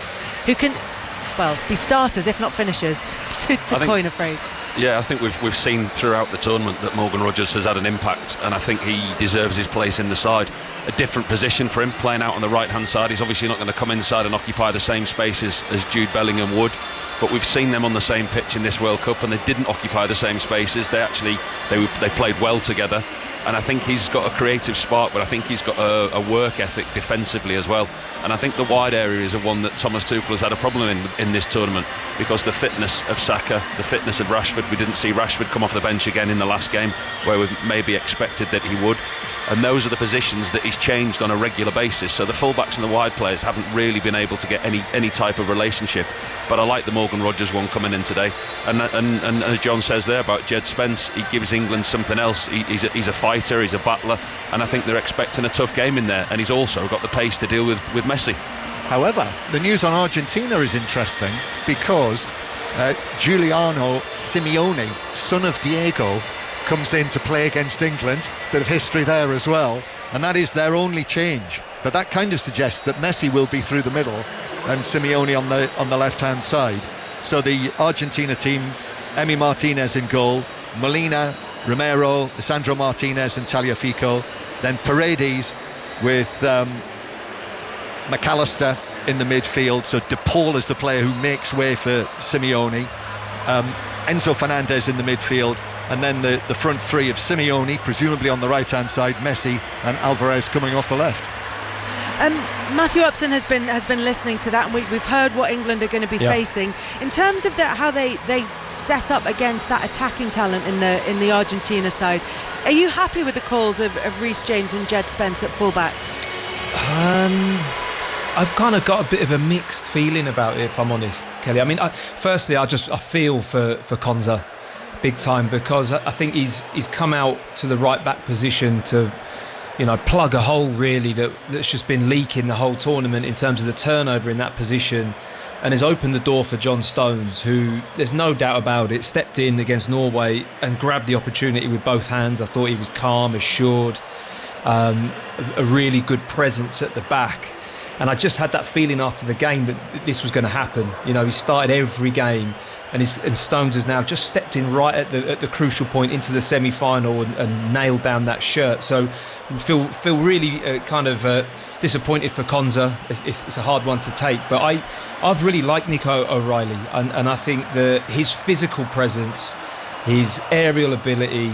S14: well, be starters if not finishers, to coin a phrase?
S15: Yeah, I think we've seen throughout the tournament that Morgan Rodgers has had an impact, and I think he deserves his place in the side. A different position for him, playing out on the right hand side. He's obviously not going to come inside and occupy the same spaces as Jude Bellingham would, but we've seen them on the same pitch in this World Cup, and they didn't occupy the same spaces. They played well together, and I think he's got a creative spark, but I think he's got a work ethic defensively as well. And I think the wide area is one that Thomas Tuchel has had a problem in this tournament, because the fitness of Saka, the fitness of Rashford, we didn't see Rashford come off the bench again in the last game, where we maybe expected that he would. And those are the positions that he's changed on a regular basis. So the fullbacks and the wide players haven't really been able to get any type of relationship. But I like the Morgan Rodgers one coming in today. And as John says there about Jed Spence, he gives England something else. He's a fighter, he's a battler, and I think they're expecting a tough game in there. And he's also got the pace to deal with Messi.
S18: However, the news on Argentina is interesting, because Giuliano Simeone, son of Diego, comes in to play against England. It's a bit of history there as well, and that is their only change. But that kind of suggests that Messi will be through the middle and Simeone on the left-hand side. So the Argentina team: Emi Martinez in goal, Molina, Romero, Lisandro Martinez and Tagliafico. Then Paredes with McAllister in the midfield. So De Paul is the player who makes way for Simeone. Enzo Fernandez in the midfield. And then the front three of Simeone, presumably on the right-hand side, Messi and Alvarez coming off the left.
S14: Matthew Upson has been listening to that, and we've heard what England are going to be facing. In terms of how they set up against that attacking talent in the Argentina side, are you happy with the calls of Reece James and Jed Spence at fullbacks?
S16: I've kind of got a bit of a mixed feeling about it, if I'm honest, Kelly. I mean, firstly, I feel for Konza big time, because I think he's come out to the right back position to, plug a hole really that's just been leaking the whole tournament in terms of the turnover in that position, and has opened the door for John Stones, who, there's no doubt about it, stepped in against Norway and grabbed the opportunity with both hands. I thought he was calm, assured, a really good presence at the back. And I just had that feeling after the game that this was going to happen. You know, he started every game, and Stones has now just stepped in right at the crucial point into the semi-final and nailed down that shirt. So feel really disappointed for Konza. It's a hard one to take, but I've really liked Nico O'Reilly, and I think that his physical presence, his aerial ability,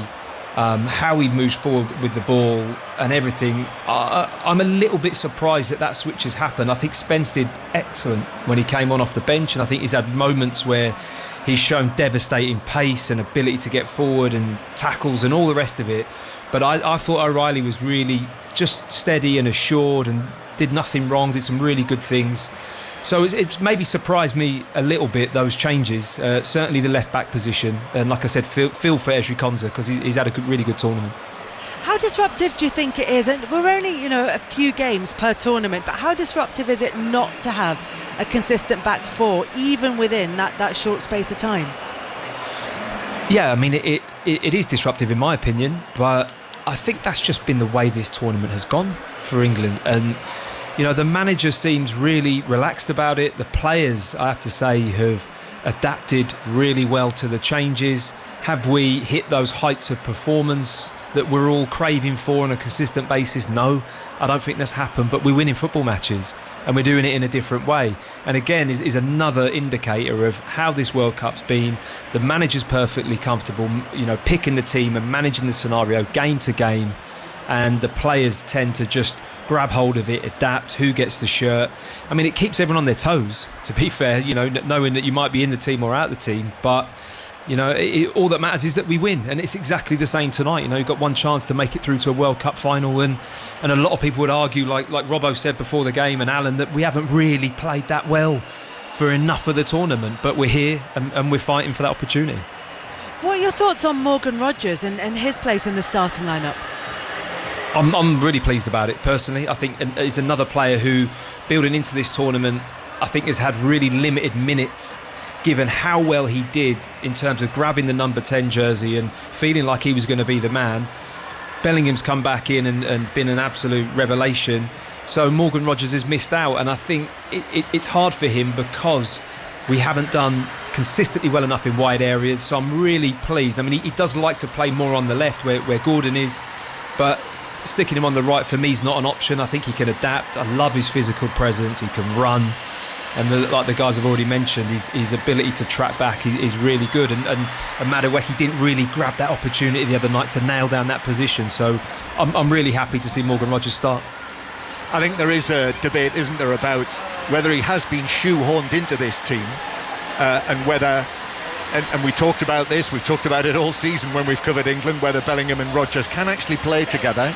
S16: how he moves forward with the ball and everything, I'm a little bit surprised that switch has happened. I think Spence did excellent when he came on off the bench, and I think he's had moments where he's shown devastating pace and ability to get forward and tackles and all the rest of it. But I thought O'Reilly was really just steady and assured and did nothing wrong, did some really good things. So it maybe surprised me a little bit, those changes. Certainly the left-back position. And like I said, feel for Ezri Konsa, because he's had a really good tournament.
S14: How disruptive do you think it is? And we're only, a few games per tournament, but how disruptive is it not to have a consistent back four, even within that short space of time?
S16: Yeah, I mean, it is disruptive in my opinion, but I think that's just been the way this tournament has gone for England. And the manager seems really relaxed about it. The players, I have to say, have adapted really well to the changes. Have we hit those heights of performance that we're all craving for on a consistent basis? No, I don't think that's happened, but we're winning football matches and we're doing it in a different way. And again, is another indicator of how this World Cup's been. The manager's perfectly comfortable, picking the team and managing the scenario game to game, and the players tend to just grab hold of it, adapt, who gets the shirt. I mean, it keeps everyone on their toes, to be fair, knowing that you might be in the team or out the team, but all that matters is that we win, and it's exactly the same tonight. You've got one chance to make it through to a World Cup final, and a lot of people would argue, like Robbo said before the game, and Alan, that we haven't really played that well for enough of the tournament, but we're here and we're fighting for that opportunity.
S14: What are your thoughts on Morgan Rogers and his place in the starting lineup?
S16: I'm really pleased about it personally. I think he's another player who, building into this tournament, I think has had really limited minutes, given how well he did in terms of grabbing the number 10 jersey and feeling like he was going to be the man. Bellingham's come back in and been an absolute revelation. So Morgan Rogers has missed out, and I think it's hard for him because we haven't done consistently well enough in wide areas. So I'm really pleased. I mean, he does like to play more on the left where Gordon is, but sticking him on the right for me is not an option. I think he can adapt. I love his physical presence. He can run. And like the guys have already mentioned, his ability to track back is really good. And Madueke didn't really grab that opportunity the other night to nail down that position. So I'm really happy to see Morgan Rogers start.
S18: I think there is a debate, isn't there, about whether he has been shoehorned into this team and whether... And we talked about this, we've talked about it all season when we've covered England, whether Bellingham and Rodgers can actually play together.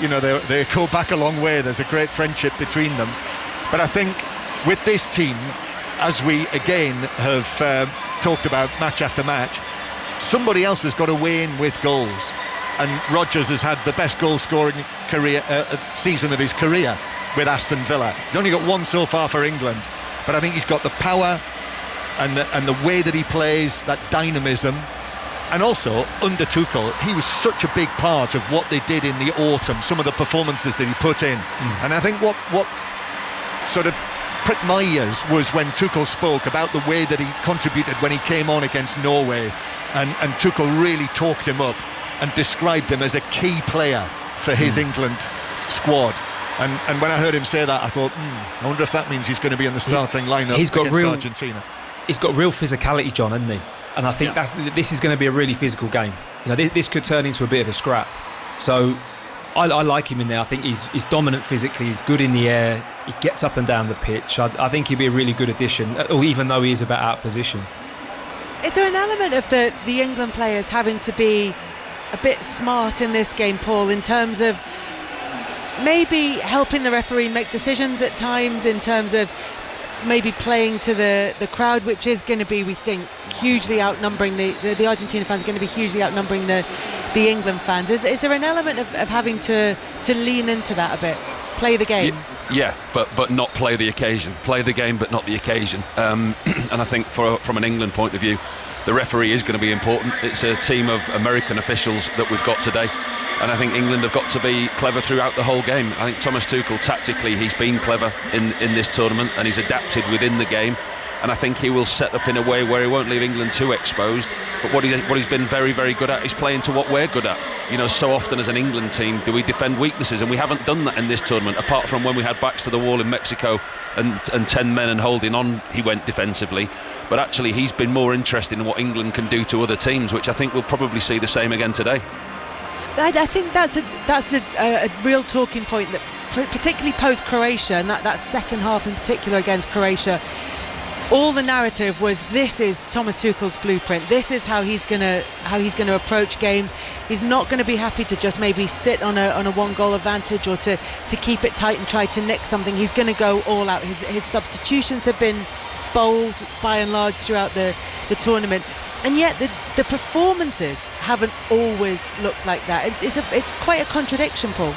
S18: They go back a long way, there's a great friendship between them. But I think with this team, as we again have talked about match after match, somebody else has got to weigh in with goals. And Rodgers has had the best goal-scoring season of his career with Aston Villa. He's only got one so far for England, but I think he's got the power and the way that he plays, that dynamism. And also, under Tuchel, he was such a big part of what they did in the autumn, some of the performances that he put in. And I think what sort of pricked my ears was when Tuchel spoke about the way that he contributed when he came on against Norway, and Tuchel really talked him up and described him as a key player for his England squad. And when I heard him say that, I thought, I wonder if that means he's going to be in the starting lineup against Argentina.
S16: He's got real physicality, John, hasn't he? And I think this is going to be a really physical game. This could turn into a bit of a scrap. So I like him in there. I think he's dominant physically. He's good in the air. He gets up and down the pitch. I think he'd be a really good addition, even though he is a bit out of position.
S14: Is there an element of the England players having to be a bit smart in this game, Paul, in terms of maybe helping the referee make decisions at times, in terms of maybe playing to the crowd, which is going to be, we think, hugely outnumbering the Argentina fans are going to be hugely outnumbering the England fans. Is there an element of having to lean into that a bit, play the game?
S15: Yeah, but not play the occasion. Play the game, but not the occasion. And I think from an England point of view, the referee is going to be important. It's a team of American officials that we've got today. And I think England have got to be clever throughout the whole game. I think Thomas Tuchel, tactically, he's been clever in this tournament, and he's adapted within the game. And I think he will set up in a way where he won't leave England too exposed. But what he's been very, very good at is playing to what we're good at. You know, so often as an England team do we defend weaknesses, and we haven't done that in this tournament, apart from when we had backs to the wall in Mexico and 10 men and holding on, he went defensively. But actually he's been more interested in what England can do to other teams, which I think we'll probably see the same again today.
S14: I think that's a real talking point, that particularly post Croatia, and that second half in particular against Croatia, all the narrative was, this is Thomas Tuchel's blueprint. This is how he's going to approach games. He's not going to be happy to just maybe sit on a one-goal advantage, or to keep it tight and try to nick something. He's going to go all out. His substitutions have been bold by and large throughout the tournament, and yet the performances haven't always looked like that. It's quite a contradiction, Paul.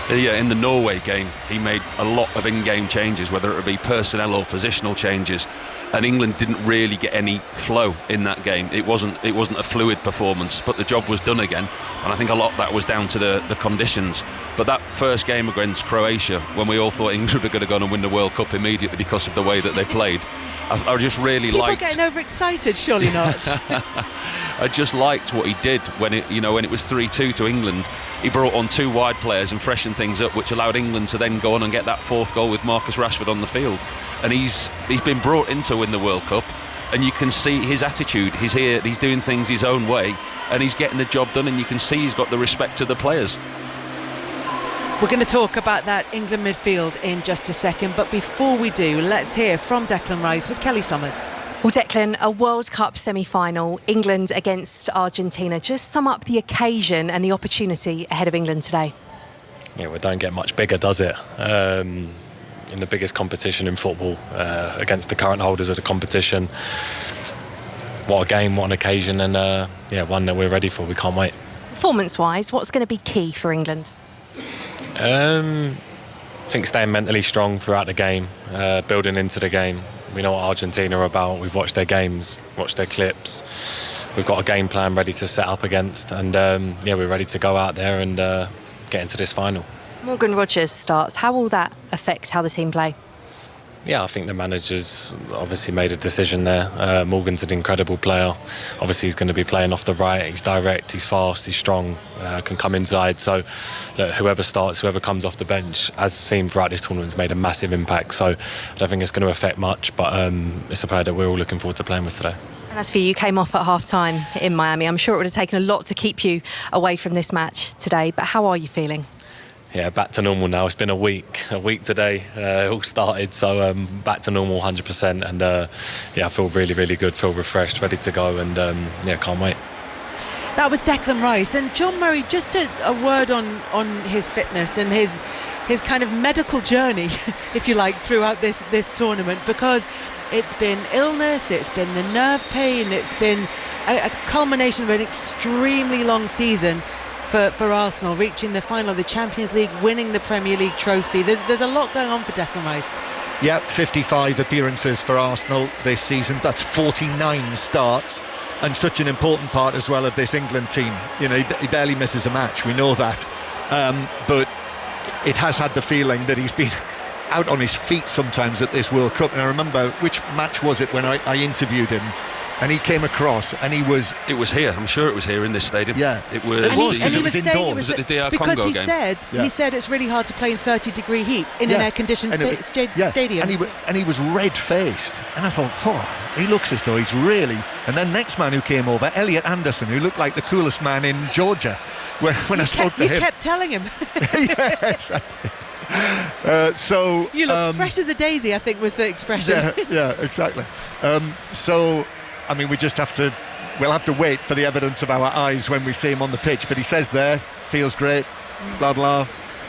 S15: Yeah, in the Norway game, he made a lot of in-game changes, whether it be personnel or positional changes, and England didn't really get any flow in that game. It wasn't a fluid performance, but the job was done again, and I think a lot of that was down to the conditions. But that first game against Croatia, when we all thought England were going to go on and win the World Cup immediately because of the way that they played, I just really liked.
S14: People getting overexcited, surely not.
S15: I just liked what he did when it was 3-2 to England. He brought on two wide players and freshened things up, which allowed England to then go on and get that fourth goal with Marcus Rashford on the field. And he's been brought in to win the World Cup, and you can see his attitude. He's here, he's doing things his own way, and he's getting the job done, and you can see he's got the respect of the players.
S14: We're going to talk about that England midfield in just a second, but before we do, let's hear from Declan Rice with Kelly Summers.
S21: Well, Declan, a World Cup semi-final, England against Argentina. Just sum up the occasion and the opportunity ahead of England today.
S22: Yeah, well, it don't get much bigger, does it? In the biggest competition in football, against the current holders of the competition. What a game, what an occasion, and one that we're ready for. We can't wait.
S21: Performance-wise, what's going to be key for England?
S22: I think staying mentally strong throughout the game, building into the game. We know what Argentina are about. We've watched their games, watched their clips. We've got a game plan ready to set up against, and we're ready to go out there and get into this final.
S21: Morgan Rogers starts. How will that affect how the team play?
S22: Yeah, I think the manager's obviously made a decision there. Morgan's an incredible player. Obviously, he's going to be playing off the right. He's direct, he's fast, he's strong, can come inside. So, look, whoever starts, whoever comes off the bench, as seen throughout this tournament, has made a massive impact. So, I don't think it's going to affect much, but it's a player that we're all looking forward to playing with today.
S21: And as for you, came off at half-time in Miami. I'm sure it would have taken a lot to keep you away from this match today, but how are you feeling?
S22: Yeah, back to normal now. It's been a week today. It all started, so back to normal 100%. And I feel really, really good, feel refreshed, ready to go, and can't wait.
S14: That was Declan Rice. And John Murray, just a word on his fitness and his kind of medical journey, if you like, throughout this tournament, because it's been illness, it's been the nerve pain, it's been a culmination of an extremely long season for Arsenal, reaching the final of the Champions League, winning the Premier League trophy. There's a lot going on for Declan Rice.
S18: Yeah, 55 appearances for Arsenal this season. That's 49 starts, and such an important part as well of this England team. You know, he barely misses a match, we know that. But it has had the feeling that he's been out on his feet sometimes at this World Cup. And I remember, which match was it when I interviewed him, and he came across and he was...
S15: It was here, I'm sure it was here in this stadium.
S18: Yeah.
S15: It was.
S14: And he was saying it was
S15: the DR
S14: because
S15: Congo
S14: he
S15: game.
S14: He said it's really hard to play in 30-degree heat in an air-conditioned stadium.
S18: And he was red-faced. And I thought, he looks as though he's really... And then next man who came over, Elliot Anderson, who looked like the coolest man in Georgia when I spoke to him.
S14: You kept telling him.
S18: Yes, I did. So
S14: you look fresh as a daisy, I think was the expression.
S18: Yeah, exactly. I mean, we'll have to wait for the evidence of our eyes when we see him on the pitch. But he says there, feels great, blah, blah.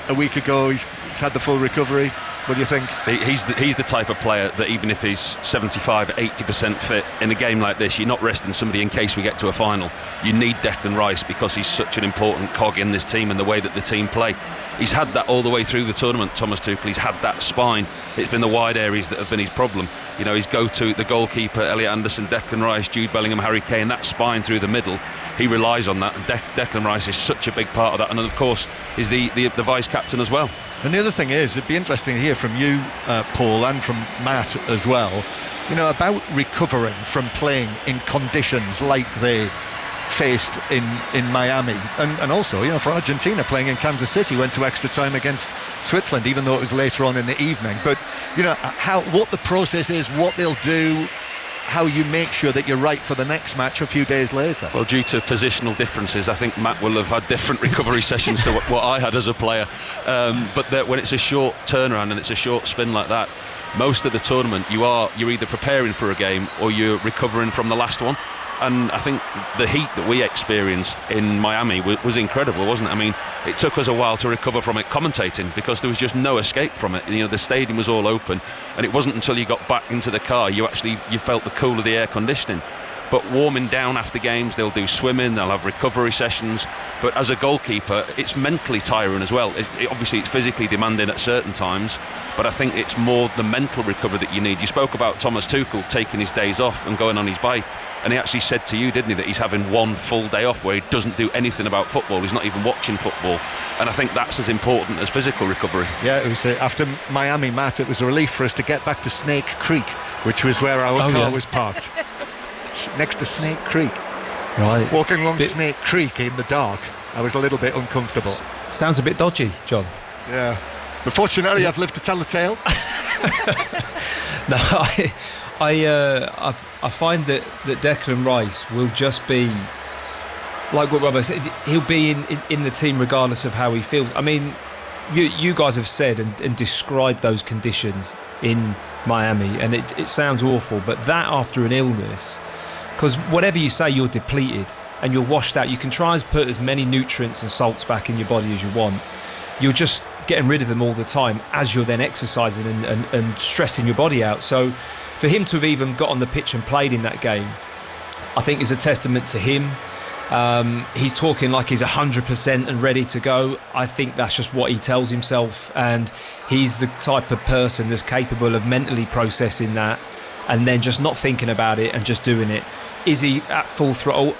S18: A week ago, he's had the full recovery. What do you think?
S15: He's the type of player that even if he's 75, 80% fit, in a game like this, you're not resting somebody in case we get to a final. You need Declan Rice because he's such an important cog in this team and the way that the team play. He's had that all the way through the tournament, Thomas Tuchel. He's had that spine. It's been the wide areas that have been his problem. You know, his go-to, the goalkeeper, Elliot Anderson, Declan Rice, Jude Bellingham, Harry Kane, that spine through the middle, he relies on that. And Declan Rice is such a big part of that, and of course is the vice-captain as well.
S18: And the other thing is, it'd be interesting to hear from you, Paul, and from Matt as well, you know, about recovering from playing in conditions like they faced in Miami, and also, you know, for Argentina playing in Kansas City, went to extra time against Switzerland, even though it was later on in the evening. But, you know, what the process is, what they'll do, how you make sure that you're right for the next match a few days later.
S15: Well, due to positional differences, I think Matt will have had different recovery sessions to what I had as a player. But when it's a short turnaround and it's a short spin like that, most of the tournament you're either preparing for a game or you're recovering from the last one. And I think the heat that we experienced in Miami was incredible, wasn't it? I mean, it took us a while to recover from it commentating, because there was just no escape from it. You know, the stadium was all open, and it wasn't until you got back into the car you felt the cool of the air conditioning. But warming down after games, they'll do swimming, they'll have recovery sessions. But as a goalkeeper, it's mentally tiring as well. Obviously, it's physically demanding at certain times, but I think it's more the mental recovery that you need. You spoke about Thomas Tuchel taking his days off and going on his bike, and he actually said to you, didn't he, that he's having one full day off where he doesn't do anything about football. He's not even watching football, and I think that's as important as physical recovery.
S18: Yeah, it was after Miami, Matt, it was a relief for us to get back to Snake Creek, which was where our car was parked. Next to Snake Creek.
S16: Right.
S18: Walking along Snake Creek in the dark, I was a little bit uncomfortable.
S16: Sounds a bit dodgy, John.
S18: Yeah. But fortunately, I've lived to tell the tale.
S16: No, I find that Declan Rice will just be, like what Robert said, he'll be in the team regardless of how he feels. I mean, you guys have said and described those conditions in Miami, and it sounds awful, but that after an illness, because whatever you say, you're depleted and you're washed out. You can try and put as many nutrients and salts back in your body as you want. You're just getting rid of them all the time as you're then exercising and stressing your body out. So for him to have even got on the pitch and played in that game, I think is a testament to him. He's talking like he's 100% and ready to go. I think that's just what he tells himself, and he's the type of person that's capable of mentally processing that and then just not thinking about it and just doing it. Is he at full throttle?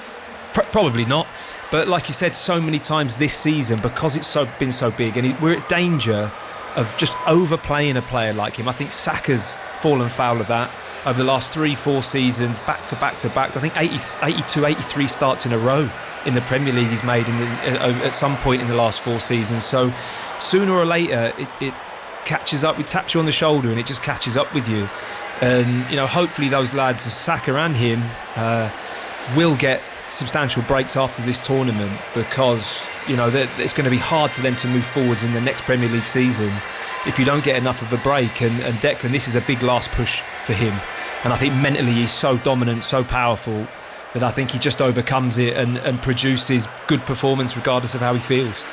S16: Probably not. But like you said so many times this season, because it's been so big, and we're at danger of just overplaying a player like him. I think Saka's fallen foul of that over the last 3-4 seasons, back to back. I think 82, 83 starts in a row in the Premier League he's made at some point in the last 4 seasons. So sooner or later it catches up. It taps you on the shoulder and it just catches up with you. And you know, hopefully those lads, Saka and him, will get substantial breaks after this tournament, because you know it's going to be hard for them to move forwards in the next Premier League season if you don't get enough of a break. And Declan, this is a big last push for him, and I think mentally he's so dominant, so powerful, that I think he just overcomes it and produces good performance regardless of how he feels.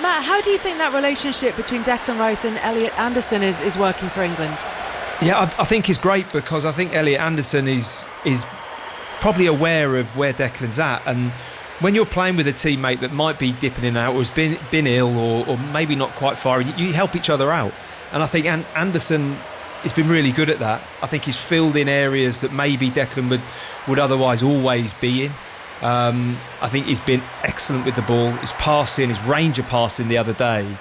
S14: Matt, how do you think that relationship between Declan Rice and Elliot Anderson is working for England?
S16: Yeah, I think it's great, because I think Elliot Anderson is probably aware of where Declan's at, and when you're playing with a teammate that might be dipping in and out or has been ill or maybe not quite firing, you help each other out. And I think Anderson has been really good at that. I think he's filled in areas that maybe Declan would otherwise always be in. I think he's been excellent with the ball. His passing, his range of passing the other day,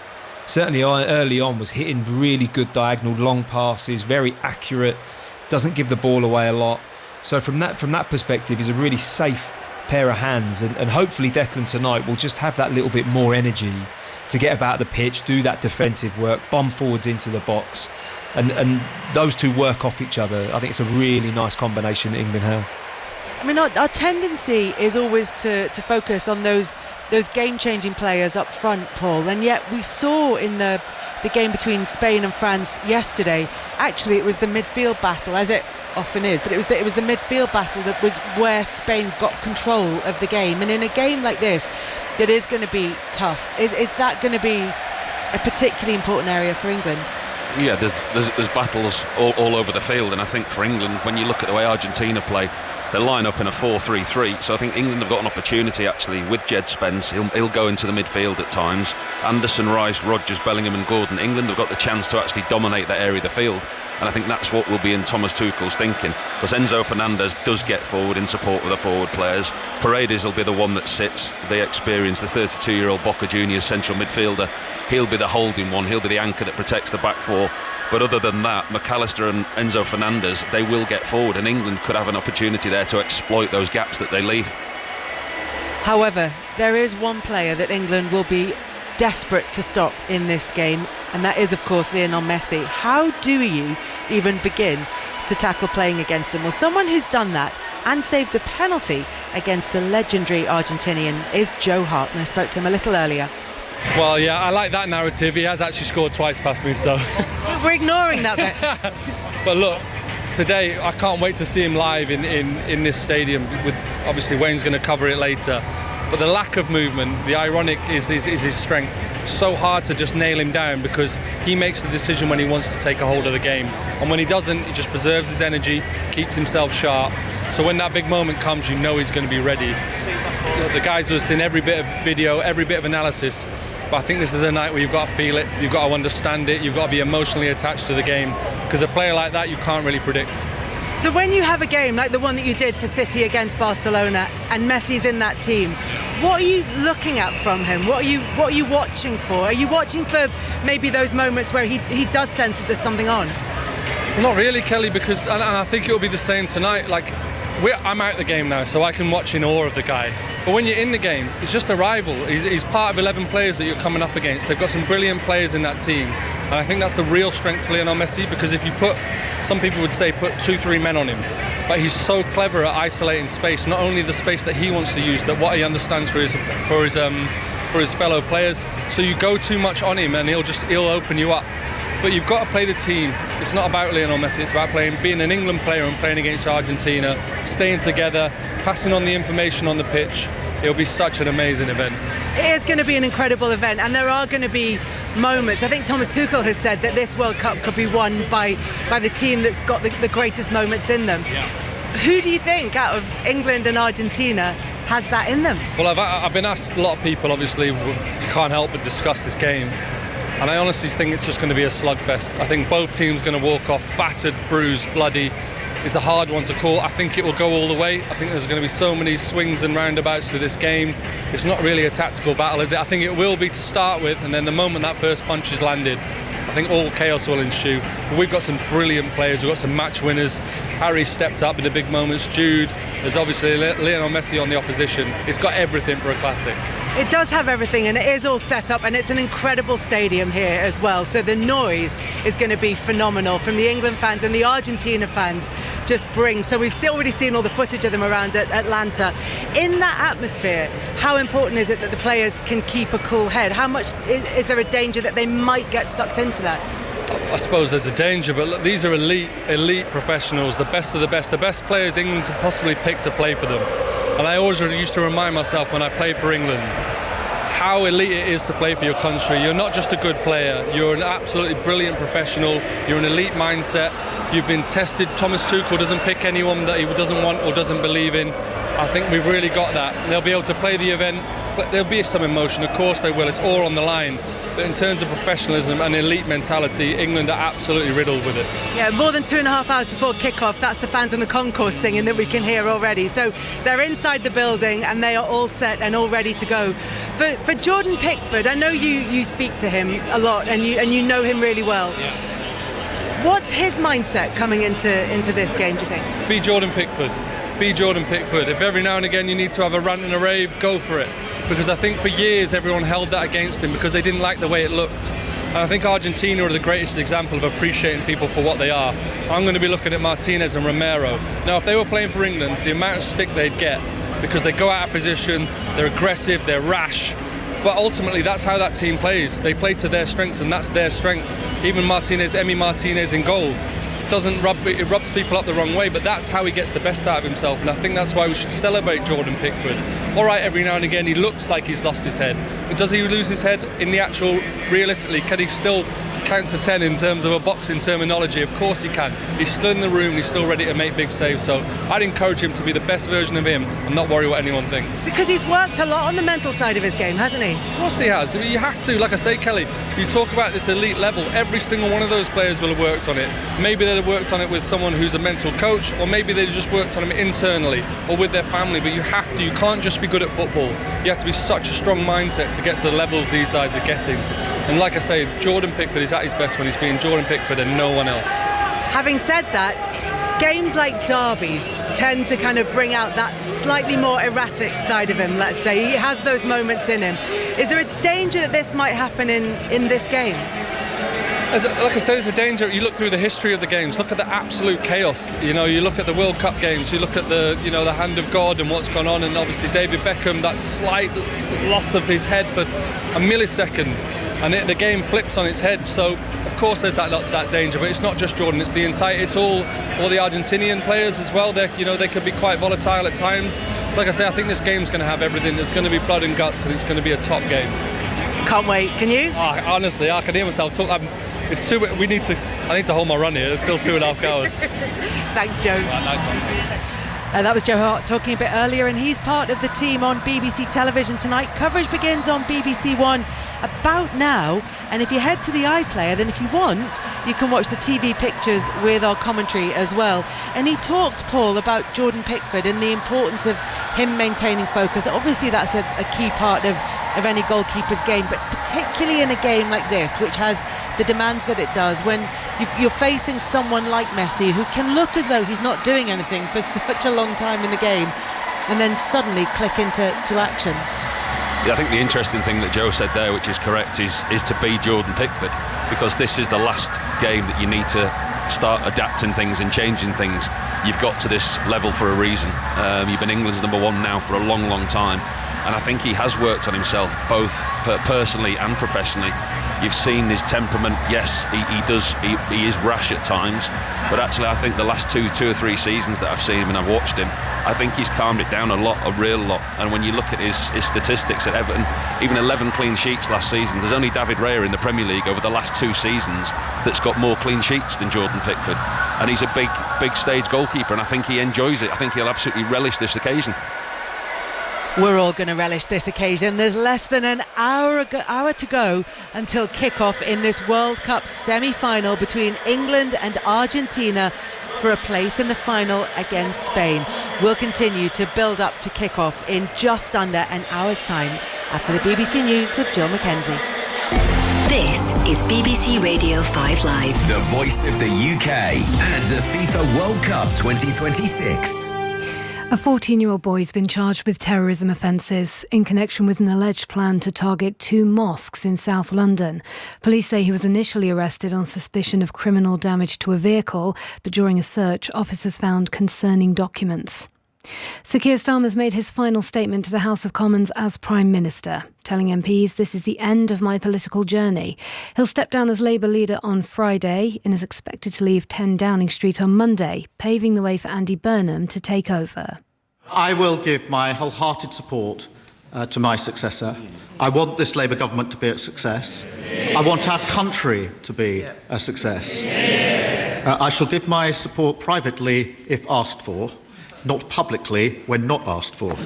S16: certainly early on, was hitting really good diagonal long passes, very accurate, doesn't give the ball away a lot. So from that perspective, he's a really safe pair of hands, and hopefully Declan tonight will just have that little bit more energy to get about the pitch, do that defensive work, bomb forwards into the box, and those two work off each other. I think it's a really nice combination that England have.
S14: I mean, our tendency is always to focus on those game-changing players up front, Paul, and yet we saw in the game between Spain and France yesterday, actually it was the midfield battle, as it often is, but it was the midfield battle that was where Spain got control of the game. And in a game like this that is going to be tough, is that going to be a particularly important area for England?
S15: Yeah, there's battles all over the field, and I think for England, when you look at the way Argentina play, they line up in a 4-3-3, so I think England have got an opportunity actually with Jed Spence. He'll go into the midfield at times. Anderson, Rice, Rodgers, Bellingham and Gordon. England have got the chance to actually dominate that area of the field, and I think that's what will be in Thomas Tuchel's thinking, because Enzo Fernandez does get forward in support of the forward players. Paredes will be the one that sits, the experienced, the 32-year-old Boca Juniors central midfielder. He'll be the holding one, he'll be the anchor that protects the back four. But other than that, McAllister and Enzo Fernandez, they will get forward, and England could have an opportunity there to exploit those gaps that they leave.
S14: However, there is one player that England will be desperate to stop in this game, and that is, of course, Lionel Messi. How do you even begin to tackle playing against him? Well, someone who's done that and saved a penalty against the legendary Argentinian is Joe Hart, and I spoke to him a little earlier.
S2: Well, yeah, I like that narrative. He has actually scored twice past me, so...
S14: We're ignoring that bit.
S2: But look, today, I can't wait to see him live in this stadium. With obviously, Wayne's going to cover it later. But the lack of movement, the ironic is his strength. It's so hard to just nail him down because he makes the decision when he wants to take a hold of the game. And when he doesn't, he just preserves his energy, keeps himself sharp. So when that big moment comes, you know he's going to be ready. Look, the guys who have seen every bit of video, every bit of analysis, but I think this is a night where you've got to feel it, you've got to understand it, you've got to be emotionally attached to the game, because a player like that you can't really predict.
S14: So when you have a game like the one that you did for City against Barcelona and Messi's in that team, what are you looking at from him? What are you watching for? Are you watching for maybe those moments where he does sense that there's something on?
S2: Well, not really, Kelly, because and I think it'll be the same tonight. Like, I'm out the game now, so I can watch in awe of the guy. But when you're in the game, he's just a rival. He's part of 11 players that you're coming up against. They've got some brilliant players in that team. And I think that's the real strength for Lionel Messi, because if you some people would say put 2-3 men on him, but he's so clever at isolating space, not only the space that he wants to use, but what he understands for his fellow players. So you go too much on him and he'll open you up. But you've got to play the team. It's not about Lionel Messi, it's about being an England player and playing against Argentina, staying together, passing on the information on the pitch. It'll be such an amazing event.
S14: It is going to be an incredible event, and there are going to be moments. I think Thomas Tuchel has said that this World Cup could be won by the team that's got the greatest moments in them. Yeah. Who do you think out of England and Argentina has that in them?
S2: Well, I've been asked a lot of people, obviously, you can't help but discuss this game. And I honestly think it's just going to be a slugfest. I think both teams are going to walk off battered, bruised, bloody. It's a hard one to call. I think it will go all the way. I think there's going to be so many swings and roundabouts to this game. It's not really a tactical battle, is it? I think it will be to start with, and then the moment that first punch is landed, I think all chaos will ensue. But we've got some brilliant players. We've got some match winners. Harry stepped up in the big moments. Jude. There's obviously Lionel Messi on the opposition. It's got everything for a classic.
S14: It does have everything, and it is all set up, and it's an incredible stadium here as well. So the noise is going to be phenomenal from the England fans, and the Argentina fans just bring. So we've already seen all the footage of them around at Atlanta. In that atmosphere, how important is it that the players can keep a cool head? How much is there a danger that they might get sucked into that?
S2: I suppose there's a danger, but look, these are elite professionals, the best of the best players England could possibly pick to play for them. And I always used to remind myself when I played for England how elite it is to play for your country. You're not just a good player, you're an absolutely brilliant professional, you're an elite mindset, you've been tested. Thomas Tuchel doesn't pick anyone that he doesn't want or doesn't believe in. I think we've really got that. They'll be able to play the event, but there'll be some emotion, of course they will, it's all on the line. But in terms of professionalism and elite mentality, England are absolutely riddled with it.
S14: Yeah, more than 2.5 hours before kick-off, that's the fans on the concourse singing that we can hear already. So they're inside the building and they are all set and all ready to go. For Jordan Pickford, I know you speak to him a lot and you know him really well. Yeah. What's his mindset coming into this game, do you think?
S2: Be Jordan Pickford. Be Jordan Pickford. If every now and again you need to have a rant and a rave, go for it. Because I think for years everyone held that against him because they didn't like the way it looked. And I think Argentina are the greatest example of appreciating people for what they are. I'm going to be looking at Martinez and Romero. Now, if they were playing for England, the amount of stick they'd get, because they go out of position, they're aggressive, they're rash. But ultimately, that's how that team plays. They play to their strengths, and that's their strengths. Even Emi Martinez in goal. It rubs people up the wrong way, but that's how he gets the best out of himself, and I think that's why we should celebrate Jordan Pickford. All right, every now and again he looks like he's lost his head, but does he lose his head in the actual, realistically, can he still count to 10 in terms of a boxing terminology. Of course he can. He's still in the room, he's still ready to make big saves. So I'd encourage him to be the best version of him and not worry what anyone thinks.
S14: Because he's worked a lot on the mental side of his game, hasn't he?
S2: Of course he has. I mean, you have to, like I say, Kelly, you talk about this elite level, every single one of those players will have worked on it. Maybe they'll have worked on it with someone who's a mental coach, or maybe they've just worked on it internally or with their family, but you can't just be good at football. You have to be such a strong mindset to get to the levels these guys are getting. And like I say, Jordan Pickford is at his best when he's being Jordan Pickford and no one else.
S14: Having said that, games like derbies tend to kind of bring out that slightly more erratic side of him, let's say. He has those moments in him. Is there a danger that this might happen in this game?
S2: Like I said, there's a danger. You look through the history of the games, look at the absolute chaos. You know, you look at the World Cup games, you look at the hand of God and what's gone on, and obviously David Beckham, that slight loss of his head for a millisecond, and the game flips on its head. So of course there's that danger, but it's not just Jordan, it's all the Argentinian players as well. They could be quite volatile at times. Like I say, I think this game's going to have everything. There's going to be blood and guts, and it's going to be a top game.
S14: Can't wait. Can you?
S2: Honestly, I can hear myself talk. I need to hold my run here. It's still 2.5 hours.
S14: Thanks, Joe.
S2: Right, nice one.
S14: That was Joe Hart talking a bit earlier, and he's part of the team on BBC television tonight. Coverage begins on BBC One about now, and if you head to the iPlayer, then if you want, you can watch the TV pictures with our commentary as well. And he talked, Paul, about Jordan Pickford and the importance of him maintaining focus. Obviously that's a key part of any goalkeeper's game, but particularly in a game like this, which has the demands that it does, when you're facing someone like Messi, who can look as though he's not doing anything for such a long time in the game, and then suddenly click into action.
S15: Yeah, I think the interesting thing that Joe said there, which is correct, is to be Jordan Pickford, because this is the last game that you need to start adapting things and changing things. You've got to this level for a reason. You've been England's number one now for a long, long time. And I think he has worked on himself, both personally and professionally. You've seen his temperament. Yes, he is rash at times, but actually I think the last two or three seasons that I've seen him and I've watched him, I think he's calmed it down a real lot. And when you look at his statistics at Everton, even 11 clean sheets last season, there's only David Raya in the Premier League over the last 2 seasons that's got more clean sheets than Jordan Pickford. And he's a big stage goalkeeper, and I think he enjoys it. I think he'll absolutely relish this occasion.
S14: We're all going to relish this occasion. There's less than an hour to go until kick-off in this World Cup semi-final between England and Argentina for a place in the final against Spain. We'll continue to build up to kick-off in just under an hour's time after the BBC News with Jill Mackenzie.
S8: This is BBC Radio 5 Live.
S7: The voice of the UK and the FIFA World Cup 2026.
S1: A 14-year-old boy has been charged with terrorism offences in connection with an alleged plan to target 2 mosques in South London. Police say he was initially arrested on suspicion of criminal damage to a vehicle, but during a search, officers found concerning documents. Sir Keir Starmer's made his final statement to the House of Commons as Prime Minister, telling MPs, "This is the end of my political journey." He'll step down as Labour leader on Friday and is expected to leave 10 Downing Street on Monday, paving the way for Andy Burnham to take over.
S3: I will give my wholehearted support to my successor. I want this Labour government to be a success. I want our country to be a success. I shall give my support privately if asked for, not publicly when not asked for.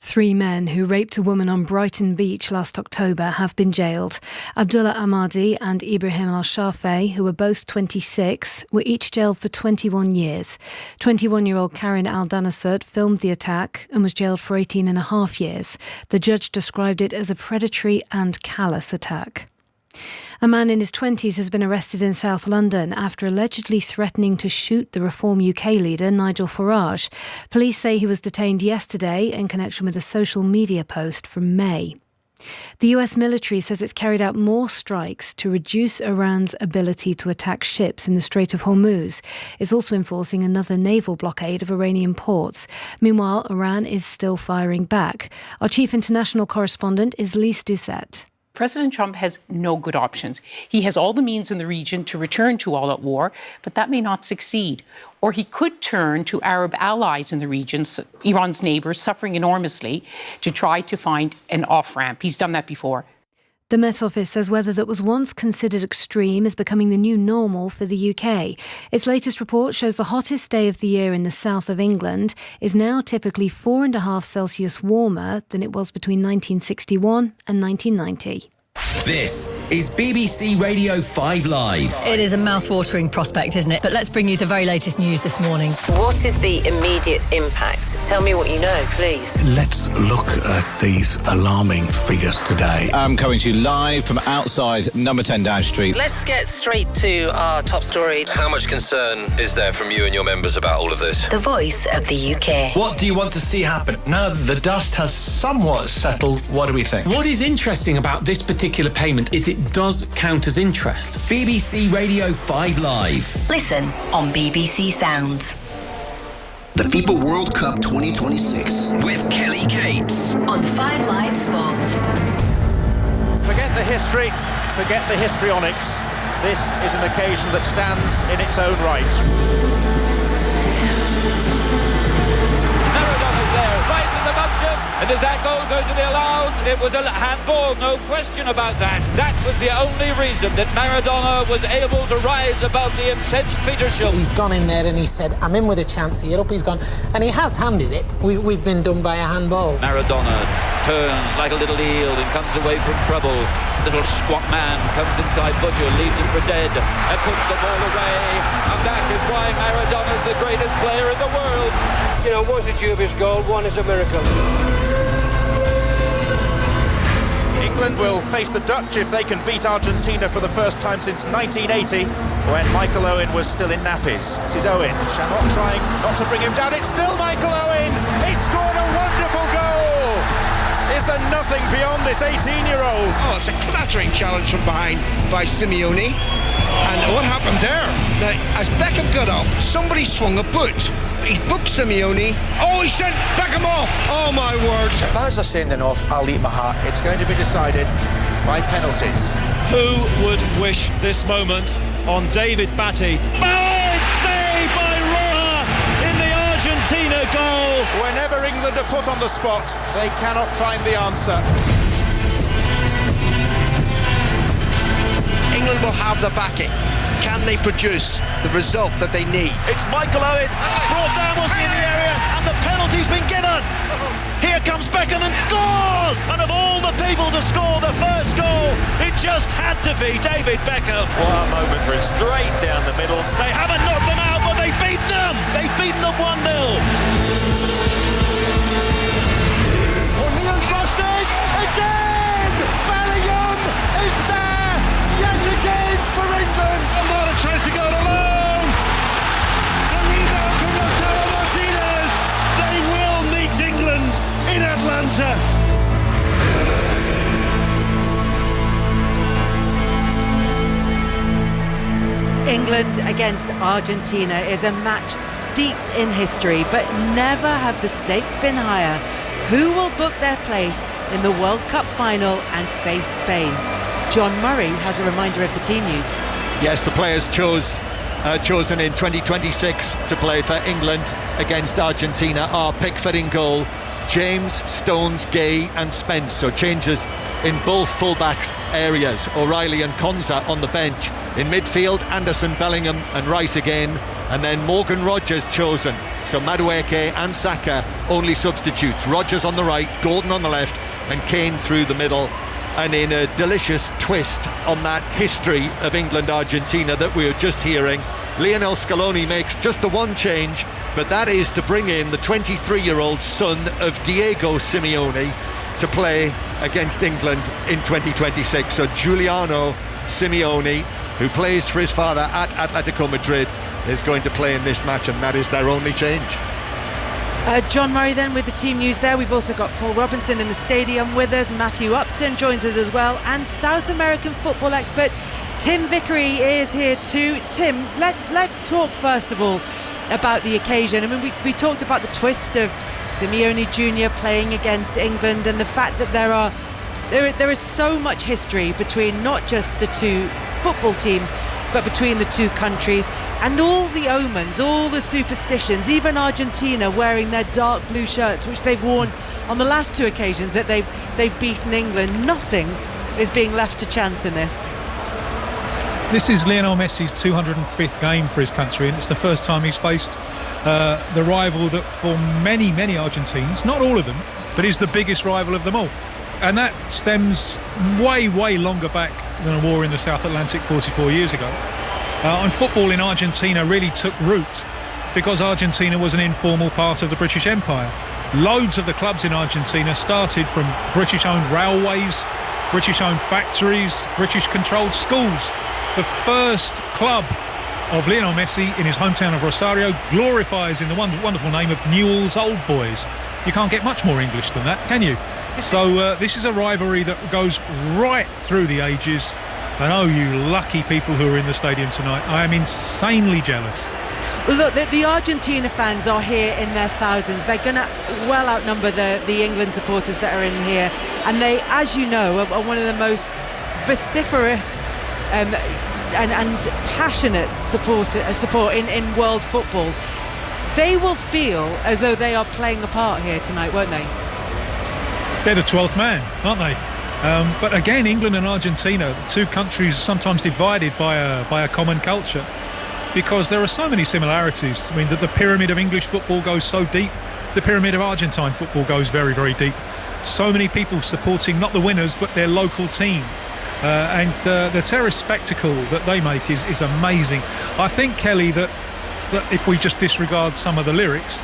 S1: 3 men who raped a woman on Brighton Beach last October have been jailed. Abdullah Ahmadi and Ibrahim Al-Shafei, who were both 26, were each jailed for 21 years. 21-year-old Karin Al-Danasert filmed the attack and was jailed for 18.5 years. The judge described it as a predatory and callous attack. A man in his 20s has been arrested in South London after allegedly threatening to shoot the Reform UK leader Nigel Farage. Police say he was detained yesterday in connection with a social media post from May. The US military says it's carried out more strikes to reduce Iran's ability to attack ships in the Strait of Hormuz. It's also enforcing another naval blockade of Iranian ports. Meanwhile, Iran is still firing back. Our chief international correspondent is Lise Doucette.
S23: President Trump has no good options. He has all the means in the region to return to all-out war, but that may not succeed. Or he could turn to Arab allies in the region, Iran's neighbours, suffering enormously, to try to find an off-ramp. He's done that before.
S1: The Met Office says weather that was once considered extreme is becoming the new normal for the UK. Its latest report shows the hottest day of the year in the south of England is now typically 4.5 Celsius warmer than it was between 1961 and 1990.
S7: This is BBC Radio 5 Live.
S4: It is a mouth-watering prospect, isn't it? But let's bring you the very latest news this morning.
S5: What is the immediate impact? Tell me what you know, please.
S6: Let's look at these alarming figures today.
S24: I'm coming to you live from outside number 10 Down Street.
S5: Let's get straight to our top story.
S25: How much concern is there from you and your members about all of this?
S8: The voice of the UK.
S26: What do you want to see happen? Now that the dust has somewhat settled, what do we think?
S27: What is interesting about this particular payment is it does count as interest.
S7: BBC Radio 5 Live.
S8: Listen on BBC Sounds.
S28: The FIFA World Cup 2026.
S7: With Kelly Cates.
S8: On 5 Live Sports.
S9: Forget the history, forget the histrionics. This is an occasion that stands in its own right.
S29: And does that goal go to be allowed? It was a handball, no question about that. That was the only reason that Maradona was able to rise above the incensed Peter Schultz.
S30: He's gone in there and he said, I'm in with a chance here. Up he's gone. And he has handed it. We've been done by a handball.
S29: Maradona turns like a little eel and comes away from trouble. Little squat man comes inside Butcher, leaves him for dead and puts the ball away. And that is why Maradona's the greatest player in the world.
S31: You know, one's a dubious goal, one is a miracle.
S9: England will face the Dutch if they can beat Argentina for the first time since 1980, when Michael Owen was still in nappies. This is Owen. Chanot trying not to bring him down. It's still Michael Owen. He scored a wonderful goal. Is there nothing beyond this 18-year-old?
S32: Oh, it's a clattering challenge from behind by Simeone. And what happened there? Now, as Beckham got up, somebody swung a boot. He booked Simeone. Oh, he sent Beckham off. Oh, my word.
S31: If those are sending off, I'll eat my heart.
S9: It's going to be decided by penalties.
S33: Who would wish this moment on David Batty? Bad save by Roja in the Argentina goal.
S9: Whenever England are put on the spot, they cannot find the answer.
S32: England will have the backing. Can they produce the result that they need?
S29: It's Michael Owen, brought down, wasn't in the area, and the penalty's been given. Here comes Beckham and scores! And of all the people to score the first goal, it just had to be David Beckham. What a moment for it, straight down the middle. They haven't knocked them out, but they've beaten them. They've beaten them 1-0.
S9: O'Neill's lost it. It's in. Bellingham is there yet again for England.
S32: Amara tries to go it alone.
S9: The rebound from Lautaro Martinez.
S32: They will meet England in Atlanta.
S14: England against Argentina is a match steeped in history, but never have the stakes been higher. Who will book their place in the World Cup final and face Spain? John Murray has a reminder of the team news.
S18: Yes, the players chosen in 2026 to play for England against Argentina are Pickford in goal, James, Stones, Gay and Spence. So changes in both fullbacks areas. O'Reilly and Konsa on the bench. In midfield, Anderson, Bellingham and Rice again. And then Morgan Rogers chosen. So Madueke and Saka only substitutes. Rogers on the right, Gordon on the left and Kane through the middle. And in a delicious twist on that history of England-Argentina that we were just hearing, Lionel Scaloni makes just the one change, but that is to bring in the 23-year-old son of Diego Simeone to play against England in 2026. So Giuliano Simeone, who plays for his father at Atletico Madrid, is going to play in this match, and that is their only change.
S14: John Murray then with the team news there. We've also got Paul Robinson in the stadium with us. Matthew Upson joins us as well, and South American football expert Tim Vickery is here too. Tim, let's talk first of all about the occasion. I mean, we talked about the twist of Simeone Jr. playing against England and the fact that there is so much history between not just the two football teams but between the two countries, and all the omens, all the superstitions, even Argentina wearing their dark blue shirts, which they've worn on the last two occasions that they've beaten England. Nothing is being left to chance in this?
S2: This is Lionel Messi's 205th game for his country, and it's the first time he's faced the rival that for many, many Argentines, not all of them, but is the biggest rival of them all. And that stems way, way longer back than a war in the South Atlantic 44 years ago. And football in Argentina really took root because Argentina was an informal part of the British Empire. Loads of the clubs in Argentina started from British-owned railways, British-owned factories, British-controlled schools. The first club of Lionel Messi in his hometown of Rosario glorifies in the wonderful name of Newell's Old Boys. You can't get much more English than that, can you? So this is a rivalry that goes right through the ages. And oh, you lucky people who are in the stadium tonight. I am insanely jealous.
S14: Well, look, the Argentina fans are here in their thousands. They're going to well outnumber the England supporters that are in here. And they, as you know, are one of the most vociferous and passionate support in world football. They will feel as though they are playing a part here tonight, won't they?
S2: They're the 12th man, aren't they? But again, England and Argentina, the two countries sometimes divided by a common culture, because there are so many similarities. I mean, the pyramid of English football goes so deep. The pyramid of Argentine football goes very, very deep. So many people supporting not the winners, but their local team. And the terrorist spectacle that they make is amazing. I think, Kelly, that if we just disregard some of the lyrics,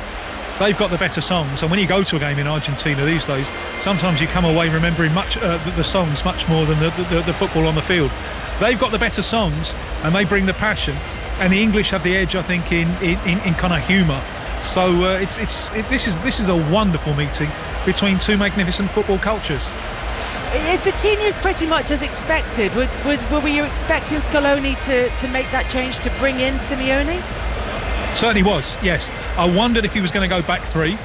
S2: they've got the better songs. And when you go to a game in Argentina these days, sometimes you come away remembering the songs much more than the football on the field. They've got the better songs, and they bring the passion. And the English have the edge, I think, in kind of humour. So this is a wonderful meeting between two magnificent football cultures.
S14: Is the team used pretty much as expected? Were you expecting Scaloni to make that change to bring in Simeone?
S2: Certainly was, yes. I wondered if he was going to go back three.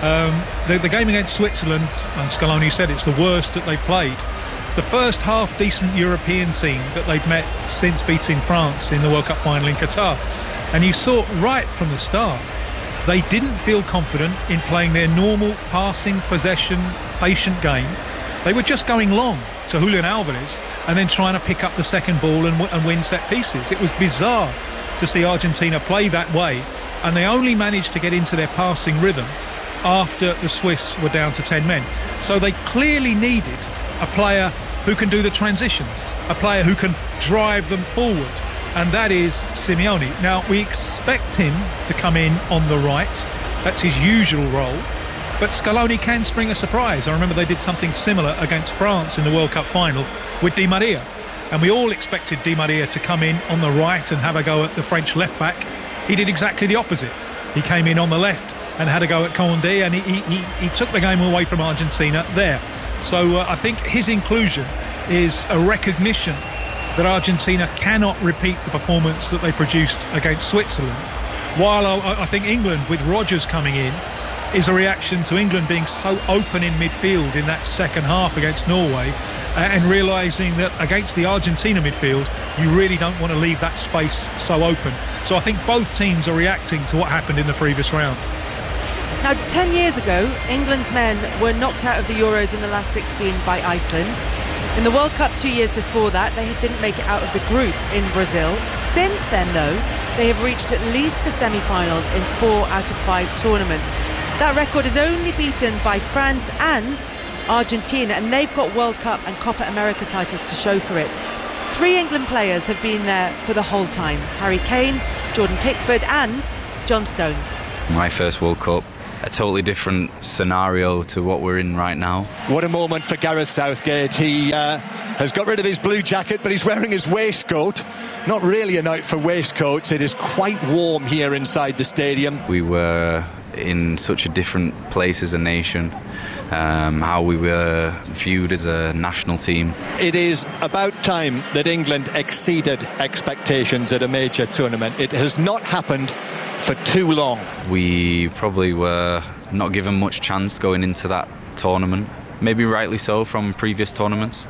S2: The game against Switzerland, and Scaloni said it's the worst that they've played. It's the first half-decent European team that they've met since beating France in the World Cup final in Qatar. And you saw right from the start, they didn't feel confident in playing their normal passing, possession, patient game. They were just going long to Julian Alvarez and then trying to pick up the second ball and win set pieces. It was bizarre to see Argentina play that way, and they only managed to get into their passing rhythm after the Swiss were down to 10 men. So they clearly needed a player who can do the transitions, a player who can drive them forward, and that is Simeone. Now, we expect him to come in on the right. That's his usual role. But Scaloni can spring a surprise. I remember they did something similar against France in the World Cup final with Di Maria. And we all expected Di Maria to come in on the right and have a go at the French left-back. He did exactly the opposite. He came in on the left and had a go at Condé, and he took the game away from Argentina there. So I think his inclusion is a recognition that Argentina cannot repeat the performance that they produced against Switzerland. While I think England, with Rodgers coming in, is a reaction to England being so open in midfield in that second half against Norway, and realising that against the Argentina midfield, you really don't want to leave that space so open. So I think both teams are reacting to what happened in the previous round.
S14: Now, 10 years ago, England's men were knocked out of the Euros in the last 16 by Iceland. In the World Cup 2 years before that, they didn't make it out of the group in Brazil. Since then, though, they have reached at least the semi-finals in 4 out of 5 tournaments. That record is only beaten by France and Argentina, and they've got World Cup and Copa America titles to show for it. 3 England players have been there for the whole time: Harry Kane, Jordan Pickford and John Stones.
S3: My first World Cup, a totally different scenario to what we're in right now.
S18: What a moment for Gareth Southgate. He has got rid of his blue jacket, but he's wearing his waistcoat. Not really a night for waistcoats. It is quite warm here inside the stadium.
S3: We were in such a different place as a nation, how we were viewed as a national team.
S18: It is about time that England exceeded expectations at a major tournament. It has not happened for too long.
S3: We probably were not given much chance going into that tournament, maybe rightly so from previous tournaments.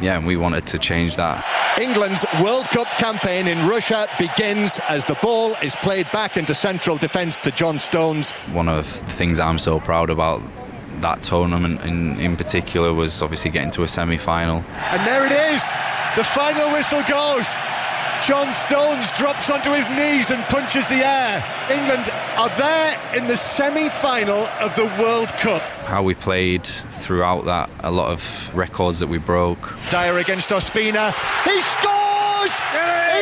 S3: Yeah, we wanted to change that.
S18: England's World Cup campaign in Russia begins as the ball is played back into central defence to John Stones.
S3: One of the things I'm so proud about that tournament in particular was obviously getting to a semi-final.
S18: And there it is. The final whistle goes. John Stones drops onto his knees and punches the air. England are there in the semi-final of the World Cup.
S3: How we played throughout that, a lot of records that we broke.
S18: Dyer against Ospina. He scores!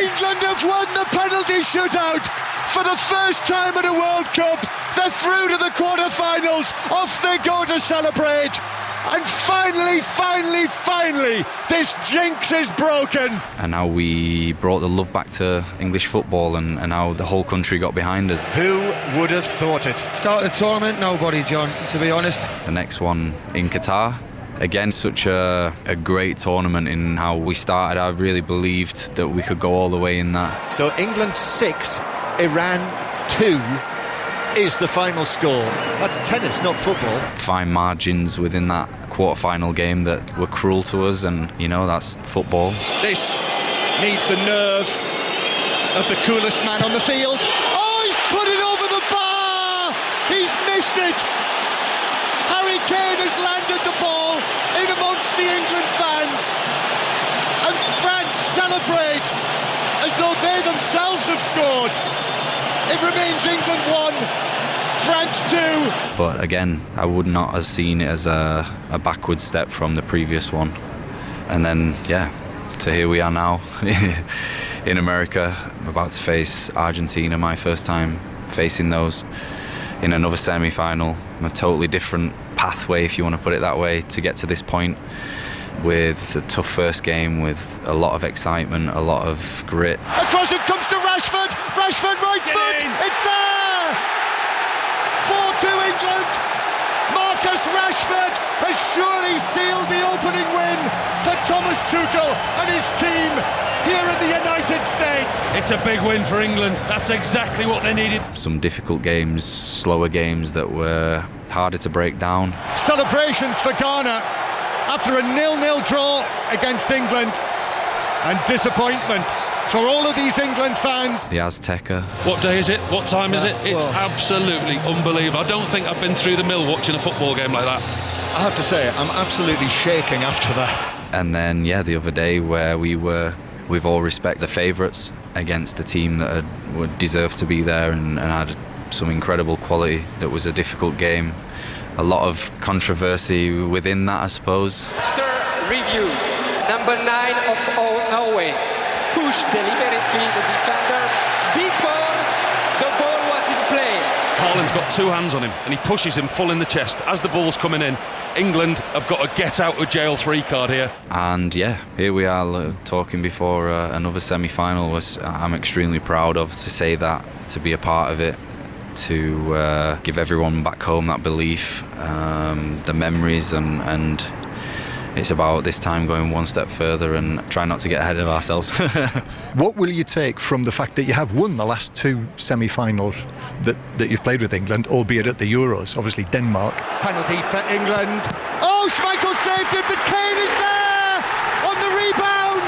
S18: England have won the penalty shootout. For the first time in a World Cup, they're through to the quarter-finals. Off they go to celebrate. And finally, this jinx is broken.
S3: And how we brought the love back to English football and how the whole country got behind us.
S18: Who would have thought it?
S31: Start the tournament, nobody, John, to be honest.
S3: The next one in Qatar. Again, such a great tournament in how we started. I really believed that we could go all the way in that.
S18: So England 6, Iran 2 is the final score. That's tennis, not football.
S3: Fine margins within that quarter-final game that were cruel to us, and that's football.
S18: This needs the nerve of the coolest man on the field. Oh, he's put it over the bar! He's missed it! Harry Kane has landed the ball in amongst the England fans, and France celebrate as though they themselves have scored. It remains England 1, France 2.
S3: But again, I would not have seen it as a backward step from the previous one. And then, to here we are now in America, about to face Argentina, my first time facing those in another semi-final. A totally different pathway, if you want to put it that way, to get to this point, with a tough first game, with a lot of excitement, a lot of grit.
S18: Across it comes to Rashford. Rashford, right foot. It's there. 4-2 England. Marcus Rashford has surely sealed the opening win for Thomas Tuchel and his team here in the United States.
S33: It's a big win for England. That's exactly what they needed.
S3: Some difficult games, slower games that were harder to break down.
S18: Celebrations for Ghana after a 0-0 draw against England, and disappointment for all of these England fans.
S3: The Azteca.
S33: What day is it? What time is it? It's absolutely unbelievable. I don't think I've been through the mill watching a football game like that.
S18: I have to say, I'm absolutely shaking after that.
S3: And then, the other day where we were, with all respect, the favourites against a team that would deserve to be there and had some incredible quality. That was a difficult game. A lot of controversy within that, I suppose.
S1: After review, number 9 of Norway pushed deliberately the defender before the ball was in play.
S33: Haaland's got two hands on him and he pushes him full in the chest. As the ball's coming in, England have got a get out of jail free card here.
S3: And here we are talking before another semi-final. I'm extremely proud of, to say that, to be a part of it, to give everyone back home that belief, the memories, and it's about this time going one step further and try not to get ahead of ourselves.
S10: What will you take from the fact that you have won the last two semi-finals that you've played with England, albeit at the Euros, obviously Denmark?
S18: Penalty for England. Oh, Schmeichel saved it, but Kane is there on the rebound,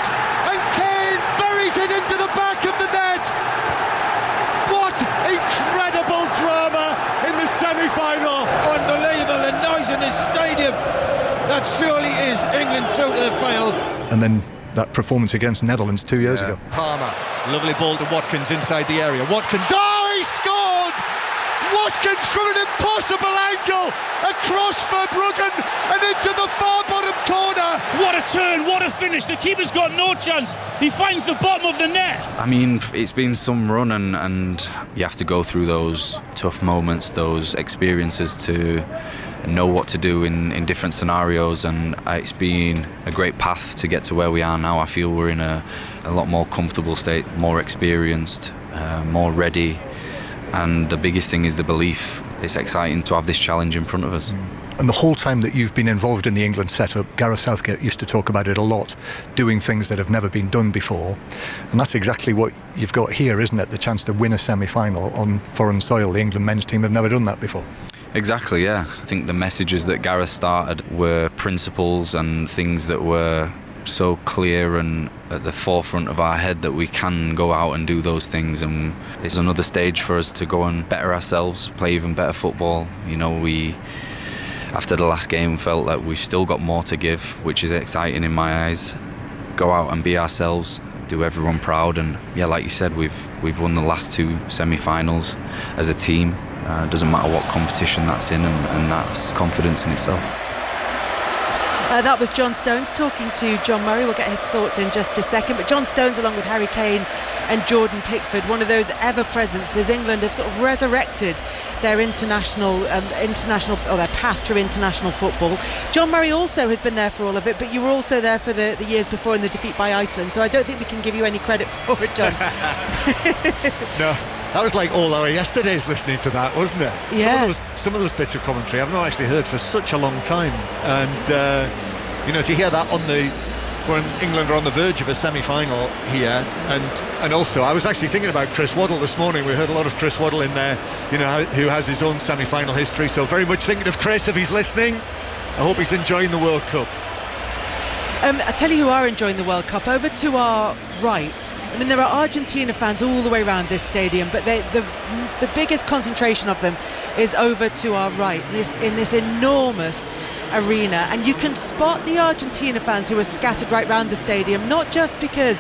S18: and Kane buries it into the back of the net. What incredible drama in the semi-final.
S31: Unbelievable, and noise in this stadium. That surely is England through to the final.
S10: And then that performance against Netherlands 2 years ago.
S18: Palmer, lovely ball to Watkins inside the area. Watkins, he scored! Watkins from an impossible angle across Verbruggen and into the far bottom corner.
S33: What a turn, what a finish. The keeper's got no chance. He finds the bottom of the net.
S3: I mean, it's been some run, and you have to go through those tough moments, those experiences to know what to do in different scenarios, and it's been a great path to get to where we are now. I feel we're in a lot more comfortable state, more experienced, more ready, and the biggest thing is the belief. It's exciting to have this challenge in front of us.
S10: And the whole time that you've been involved in the England setup, Gareth Southgate used to talk about it a lot, doing things that have never been done before. And that's exactly what you've got here, isn't it? The chance to win a semi-final on foreign soil. The England men's team have never done that before.
S3: Exactly, yeah. I think the messages that Gareth started were principles and things that were so clear and at the forefront of our head that we can go out and do those things, and it's another stage for us to go and better ourselves, play even better football. after the last game, felt that we've still got more to give, which is exciting in my eyes. Go out and be ourselves, do everyone proud, and yeah, like you said, we've won the last 2 semi-finals as a team. Doesn't matter what competition that's in, and that's confidence in itself.
S14: That was John Stones talking to John Murray. We'll get his thoughts in just a second. But John Stones, along with Harry Kane and Jordan Pickford, one of those ever-presents as England have sort of resurrected their international or their path through international football. John Murray also has been there for all of it, but you were also there for the years before in the defeat by Iceland, so I don't think we can give you any credit for it, John.
S18: No. That was like all our yesterdays listening to that, wasn't it?
S14: Yeah.
S18: Some of those bits of commentary I've not actually heard for such a long time. And, to hear that when England are on the verge of a semi-final here, and also I was actually thinking about Chris Waddle this morning. We heard a lot of Chris Waddle in there, who has his own semi-final history. So very much thinking of Chris if he's listening. I hope he's enjoying the World Cup.
S14: I tell you who are enjoying the World Cup. Over to our right, I mean, there are Argentina fans all the way around this stadium, but the biggest concentration of them is over to our right, in this enormous arena. And you can spot the Argentina fans who are scattered right around the stadium, not just because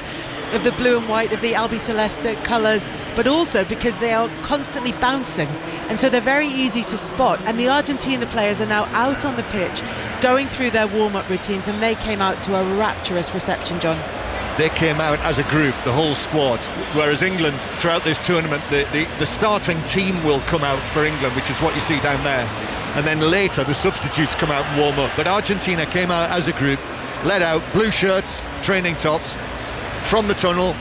S14: of the blue and white of the Albiceleste colours, but also because they are constantly bouncing, and so they're very easy to spot. And the Argentina players are now out on the pitch going through their warm-up routines, and they came out to a rapturous reception, John.
S18: They came out as a group, the whole squad, whereas England throughout this tournament, the starting team will come out for England, which is what you see down there, and then later the substitutes come out and warm up. But Argentina came out as a group, led out, blue shirts, training tops, from the tunnel.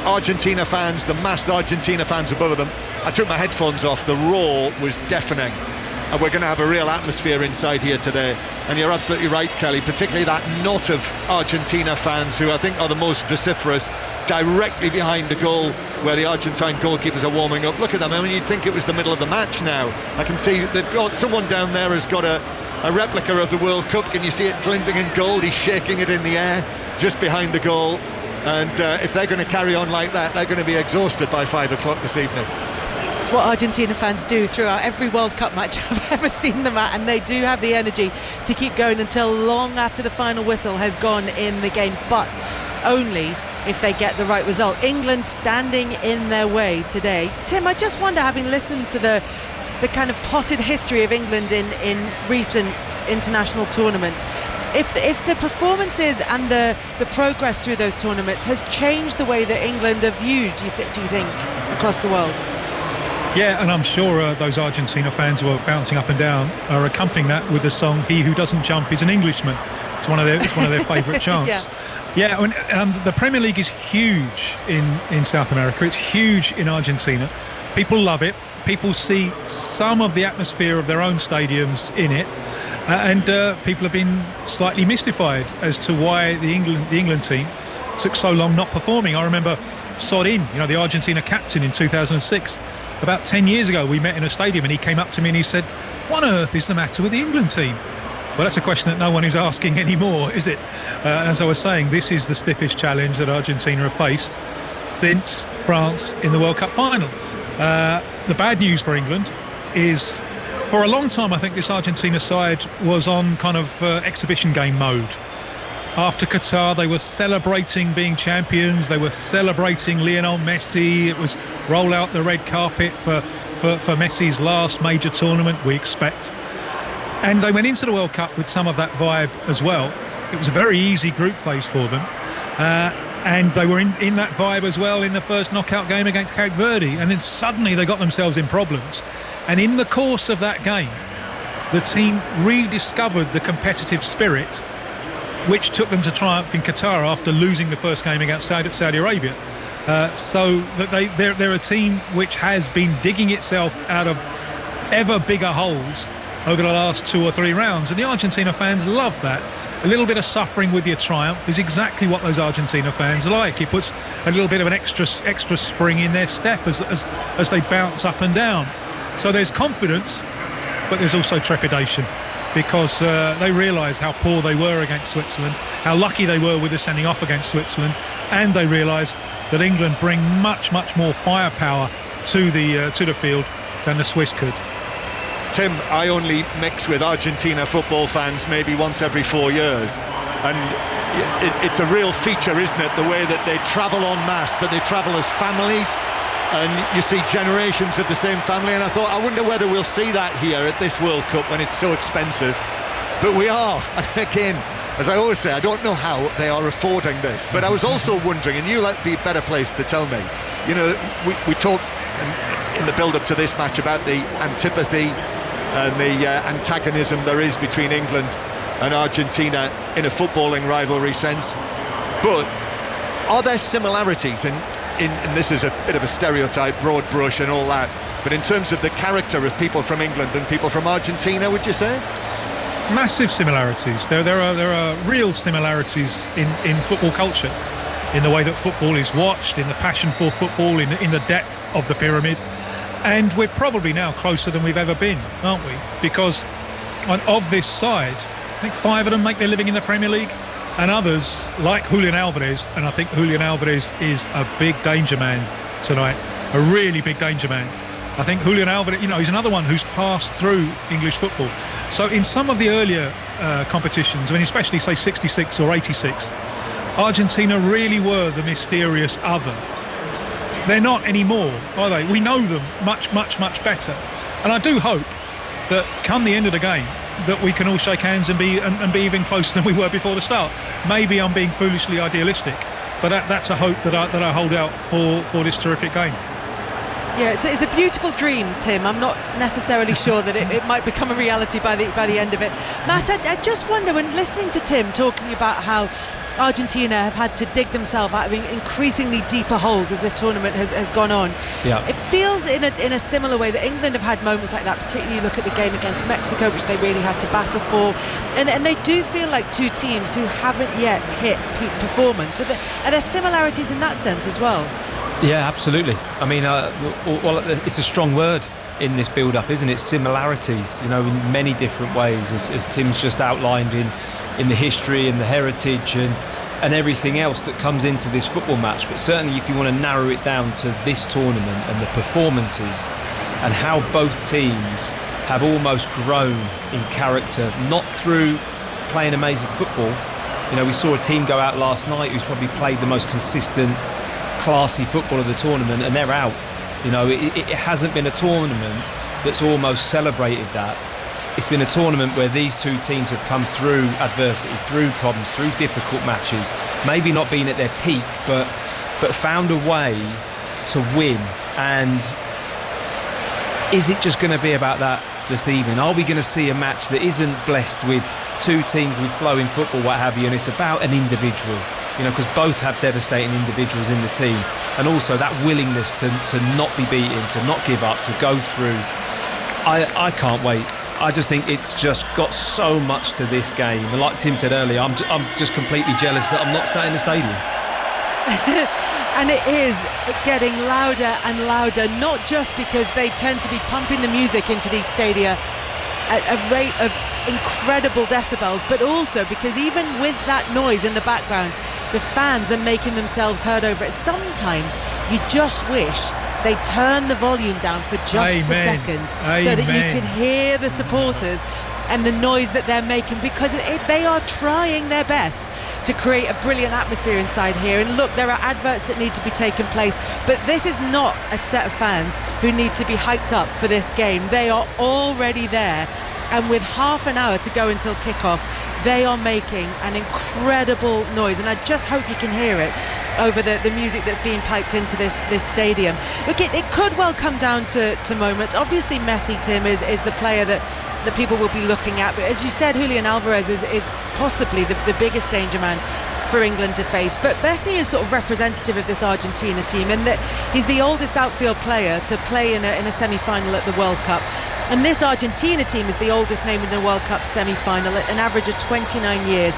S18: Argentina fans, the massed Argentina fans above them. I took my headphones off, the roar was deafening, and we're going to have a real atmosphere inside here today. And you're absolutely right, Kelly, particularly that knot of Argentina fans who I think are the most vociferous, directly behind the goal where the Argentine goalkeepers are warming up. Look at them. I mean, you'd think it was the middle of the match now. I can see they've got someone down there has got a replica of the World Cup. Can you see it glinting in gold? He's shaking it in the air just behind the goal. And if they're going to carry on like that, they're going to be exhausted by 5 o'clock this evening.
S14: It's what Argentina fans do throughout every World Cup match I've ever seen them at, and they do have the energy to keep going until long after the final whistle has gone in the game, but only if they get the right result. England standing in their way today. Tim, I just wonder, having listened to the kind of potted history of England in recent international tournaments, if the performances and the progress through those tournaments has changed the way that England are viewed, do you think, across the world?
S2: Yeah, and I'm sure those Argentina fans who are bouncing up and down are accompanying that with the song "He Who Doesn't Jump Is an Englishman." It's one of their favourite chants. Yeah, the Premier League is huge in South America. It's huge in Argentina. People love it. People see some of the atmosphere of their own stadiums in it, and people have been slightly mystified as to why the England team took so long not performing. I remember Sorin, the Argentina captain in 2006. About 10 years ago, we met in a stadium and he came up to me and he said, "What on earth is the matter with the England team?" Well, that's a question that no one is asking anymore, is it? As I was saying, this is the stiffest challenge that Argentina have faced since France in the World Cup final. The bad news for England is, for a long time, I think this Argentina side was on kind of exhibition game mode. After Qatar, they were celebrating being champions. They were celebrating Lionel Messi. It was roll out the red carpet for Messi's last major tournament, we expect. And they went into the World Cup with some of that vibe as well. It was a very easy group phase for them. And they were in that vibe as well in the first knockout game against Cape Verde. And then suddenly they got themselves in problems. And in the course of that game, the team rediscovered the competitive spirit which took them to triumph in Qatar after losing the first game against Saudi Arabia. So that they're a team which has been digging itself out of ever bigger holes over the last 2 or 3 rounds, and the Argentina fans love that. A little bit of suffering with your triumph is exactly what those Argentina fans like. It puts a little bit of an extra spring in their step as they bounce up and down. So there's confidence, but there's also trepidation, because they realise how poor they were against Switzerland, how lucky they were with the sending off against Switzerland, and they realise that England bring much more firepower to the field than the Swiss could.
S18: Tim, I only mix with Argentina football fans maybe once every 4 years, and it's a real feature, isn't it, the way that they travel en masse, but they travel as families, and you see generations of the same family. And I thought, I wonder whether we'll see that here at this World Cup when it's so expensive, but we are. And again, as I always say, I don't know how they are affording this, but I was also wondering, and you'll be a better place to tell me, you know, we talked in the build-up to this match about the antipathy and the antagonism there is between England and Argentina in a footballing rivalry sense, but are there similarities in this is a bit of a stereotype, broad brush and all that, but in terms of the character of people from England and people from Argentina, would you say?
S2: Massive similarities. There are real similarities in football culture, in the way that football is watched, in the passion for football, in the depth of the pyramid. And we're probably now closer than we've ever been, aren't we? Because of this side, I think 5 of them make their living in the Premier League, and others, like Julian Alvarez, and I think Julian Alvarez is a big danger man tonight, a really big danger man. I think Julian Alvarez, you know, he's another one who's passed through English football. So in some of the earlier competitions, I mean, especially, say, 66 or 86, Argentina really were the mysterious other. They're not anymore, are they? We know them much, much, much better. And I do hope that come the end of the game, that we can all shake hands and be even closer than we were before the start. Maybe I'm being foolishly idealistic, but that's a hope that I hold out for this terrific game.
S14: Yeah, it's a beautiful dream, Tim. I'm not necessarily sure that it might become a reality by the end of it. Matt, I just wonder, when listening to Tim talking about how Argentina have had to dig themselves out of increasingly deeper holes as this tournament has gone on. Yeah. It feels in a similar way that England have had moments like that, particularly look at the game against Mexico, which they really had to battle for. And they do feel like two teams who haven't yet hit peak performance. Are there similarities in that sense as well?
S4: Yeah, absolutely. I mean, well, it's a strong word in this build-up, isn't it? Similarities, you know, in many different ways, as Tim's just outlined in the history and the heritage and everything else that comes into this football match. But certainly if you want to narrow it down to this tournament and the performances and how both teams have almost grown in character, not through playing amazing football. You know, we saw a team go out last night who's probably played the most consistent, classy football of the tournament, and they're out. You know, it hasn't been a tournament that's almost celebrated that. It's been a tournament where these two teams have come through adversity, through problems, through difficult matches, maybe not been at their peak, but found a way to win. And is it just going to be about that this evening? Are we going to see a match that isn't blessed with two teams with flowing football, what have you, and it's about an individual? You know, because both have devastating individuals in the team, and also that willingness to not be beaten, to not give up, to go through. I can't wait. I just think it's just got so much to this game, and like Tim said earlier, I'm just completely jealous that I'm not sat in the stadium.
S14: And it is getting louder and louder, not just because they tend to be pumping the music into these stadia at a rate of incredible decibels, but also because even with that noise in the background, the fans are making themselves heard over it. Sometimes you just wish they turn the volume down for just a second, so that you can hear the supporters and the noise that they're making, because they are trying their best to create a brilliant atmosphere inside here. And look, there are adverts that need to be taken place, but this is not a set of fans who need to be hyped up for this game. They are already there, and with half an hour to go until kickoff, they are making an incredible noise, and I just hope you can hear it over the music that's being piped into this stadium. Look, it could well come down to moments. Obviously Messi, Tim, is the player that people will be looking at, but as you said, Julian Alvarez is possibly the biggest danger man for England to face. But Messi is sort of representative of this Argentina team, and that he's the oldest outfield player to play in a semi-final at the World Cup. And this Argentina team is the oldest name in the World Cup semi-final at an average of 29 years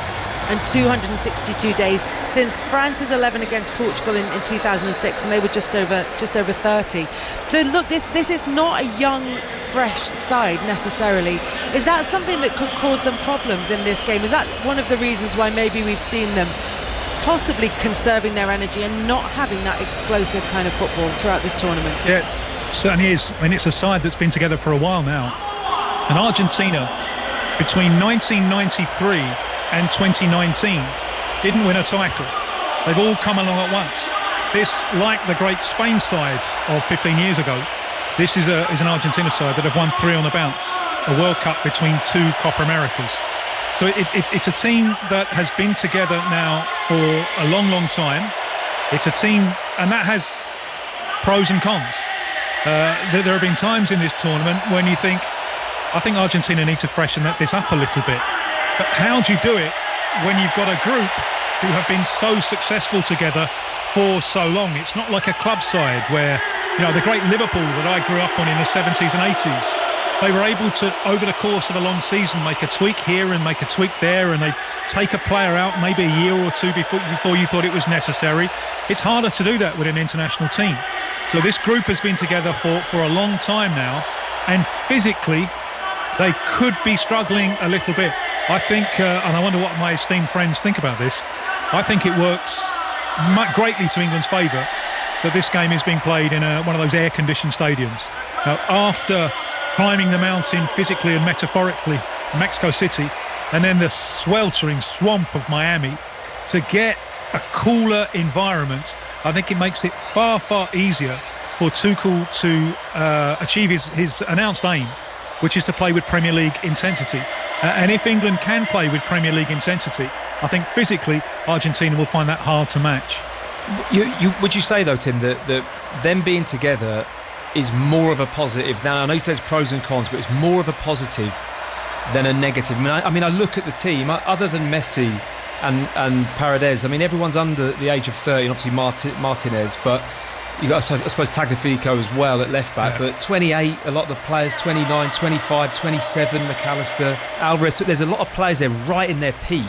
S14: and 262 days since France's 11 against Portugal in 2006, and they were just over 30. So look, this is not a young, fresh side necessarily. Is that something that could cause them problems in this game? Is that one of the reasons why maybe we've seen them possibly conserving their energy and not having that explosive kind of football throughout this tournament?
S2: Yeah, certainly is. I mean, it's a side that's been together for a while now. And Argentina, between 1993 and 2019, didn't win a title. They've all come along at once. This, like the great Spain side of 15 years ago, this is an Argentina side that have won 3 on the bounce, a World Cup between 2 Copa Americas. So it's a team that has been together now for a long, long time. It's a team, and that has pros and cons. There have been times in this tournament when you think, I think Argentina need to freshen this up a little bit. But how do you do it when you've got a group who have been so successful together for so long? It's not like a club side where, the great Liverpool that I grew up on in the 70s and 80s, they were able to, over the course of a long season, make a tweak here and make a tweak there, and they take a player out maybe a year or two before you thought it was necessary. It's harder to do that with an international team. So this group has been together for a long time now, and physically they could be struggling a little bit. I think, and I wonder what my esteemed friends think about this, I think it works greatly to England's favour that this game is being played in one of those air-conditioned stadiums. Now, after climbing the mountain physically and metaphorically in Mexico City, and then the sweltering swamp of Miami, to get a cooler environment, I think it makes it far, far easier for Tuchel to achieve his announced aim, which is to play with Premier League intensity. And if England can play with Premier League intensity, I think physically Argentina will find that hard to match.
S4: Would you say, though, Tim, that them being together is more of a positive than, I know you said there's pros and cons, but it's more of a positive than a negative? I mean, I look at the team, other than Messi and Paredes, I mean, everyone's under the age of 30, and obviously Martinez, but you got, I suppose, Tagliafico as well at left back, but 28, a lot of the players, 29, 25, 27, McAllister, Alvarez. There's a lot of players there right in their peak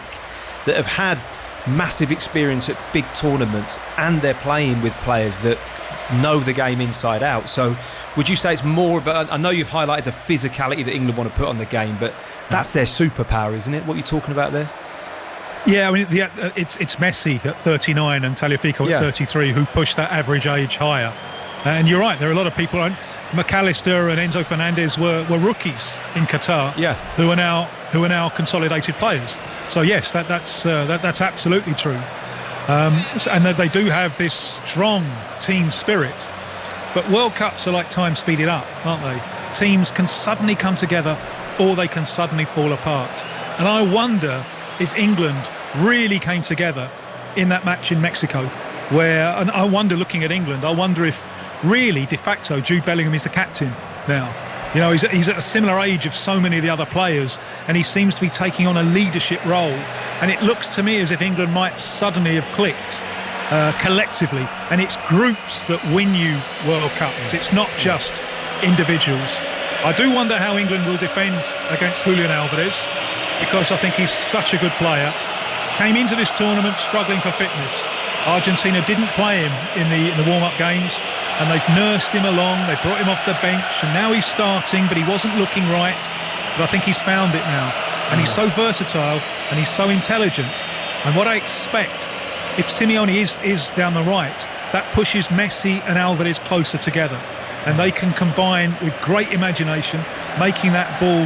S4: that have had massive experience at big tournaments, and they're playing with players that know the game inside out. So would you say it's more of a, I know you've highlighted the physicality that England want to put on the game, but that's their superpower, isn't it, what you're talking about there?
S2: Yeah, I mean, it's Messi at 39 and Tagliafico at 33 who pushed that average age higher. And you're right, there are a lot of people. McAllister and Enzo Fernandez were rookies in Qatar, who are now consolidated players. So yes, that's absolutely true. And they do have this strong team spirit. But World Cups are like time speeded up, aren't they? Teams can suddenly come together, or they can suddenly fall apart. And I wonder if England really came together in that match in Mexico, and I wonder, looking at England, I wonder if really de facto Jude Bellingham is the captain now. He's at a similar age of so many of the other players, and he seems to be taking on a leadership role. And it looks to me as if England might suddenly have clicked collectively. And it's groups that win you World Cups. It's not just individuals. I do wonder how England will defend against Julian Alvarez, because I think he's such a good player. Came into this tournament struggling for fitness. Argentina didn't play him in the warm-up games, and they've nursed him along. They brought him off the bench, and now he's starting, but he wasn't looking right. But I think he's found it now. And he's so versatile, and he's so intelligent. And what I expect, if Simeone is down the right, that pushes Messi and Alvarez closer together. And they can combine with great imagination, making that ball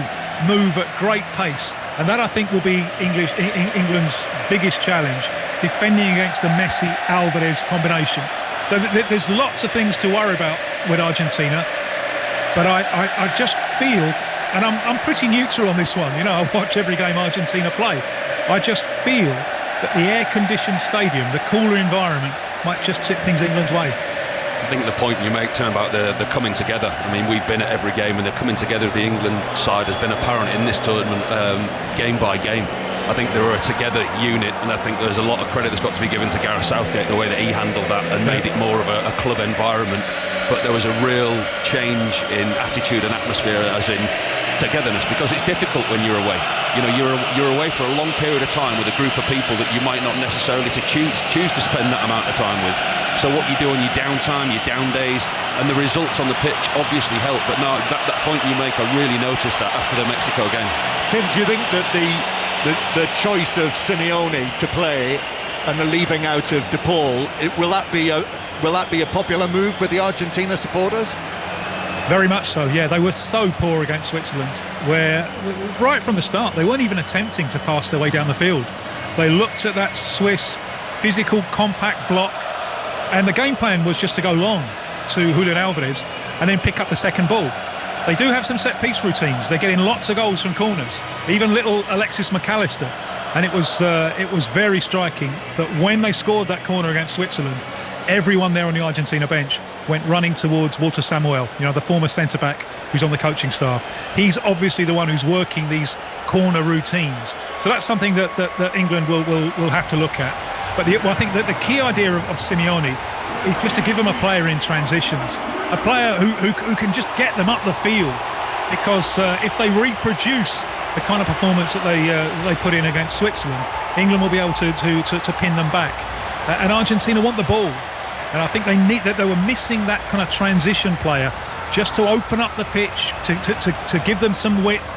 S2: move at great pace. And that, I think, will be England's biggest challenge, defending against the Messi-Alvarez combination. So there's lots of things to worry about with Argentina, but I just feel, and I'm pretty neutral on this one, I watch every game Argentina play. I just feel that the air-conditioned stadium, the cooler environment, might just tip things England's way.
S6: I think the point you make, Tim, about the coming together. I mean, we've been at every game, and the coming together of the England side has been apparent in this tournament, game by game. I think they were a together unit, and I think there's a lot of credit that's got to be given to Gareth Southgate, the way that he handled that and made it more of a club environment. But there was a real change in attitude and atmosphere, as in togetherness, because it's difficult when you're away. You're away for a long period of time with a group of people that you might not necessarily choose to spend that amount of time with. So what you do on your downtime, your down days, and the results on the pitch obviously help. But no, that point you make, I really noticed that after the Mexico game.
S18: Tim, do you think that the choice of Simeone to play and the leaving out of De Paul, will that be a popular move with the Argentina supporters?
S2: Very much so, yeah. They were so poor against Switzerland, where right from the start, they weren't even attempting to pass their way down the field. They looked at that Swiss physical, compact block, and the game plan was just to go long to Julian Alvarez and then pick up the second ball. They do have some set-piece routines. They're getting lots of goals from corners, even little Alexis McAllister. And it was very striking that when they scored that corner against Switzerland, everyone there on the Argentina bench went running towards Walter Samuel, the former centre-back who's on the coaching staff. He's obviously the one who's working these corner routines. So that's something that England will have to look at. But I think that the key idea of Simeone is just to give them a player in transitions, a player who can just get them up the field, because if they reproduce the kind of performance that they put in against Switzerland, England will be able to pin them back. And Argentina want the ball, and I think they were missing that kind of transition player just to open up the pitch, to give them some width,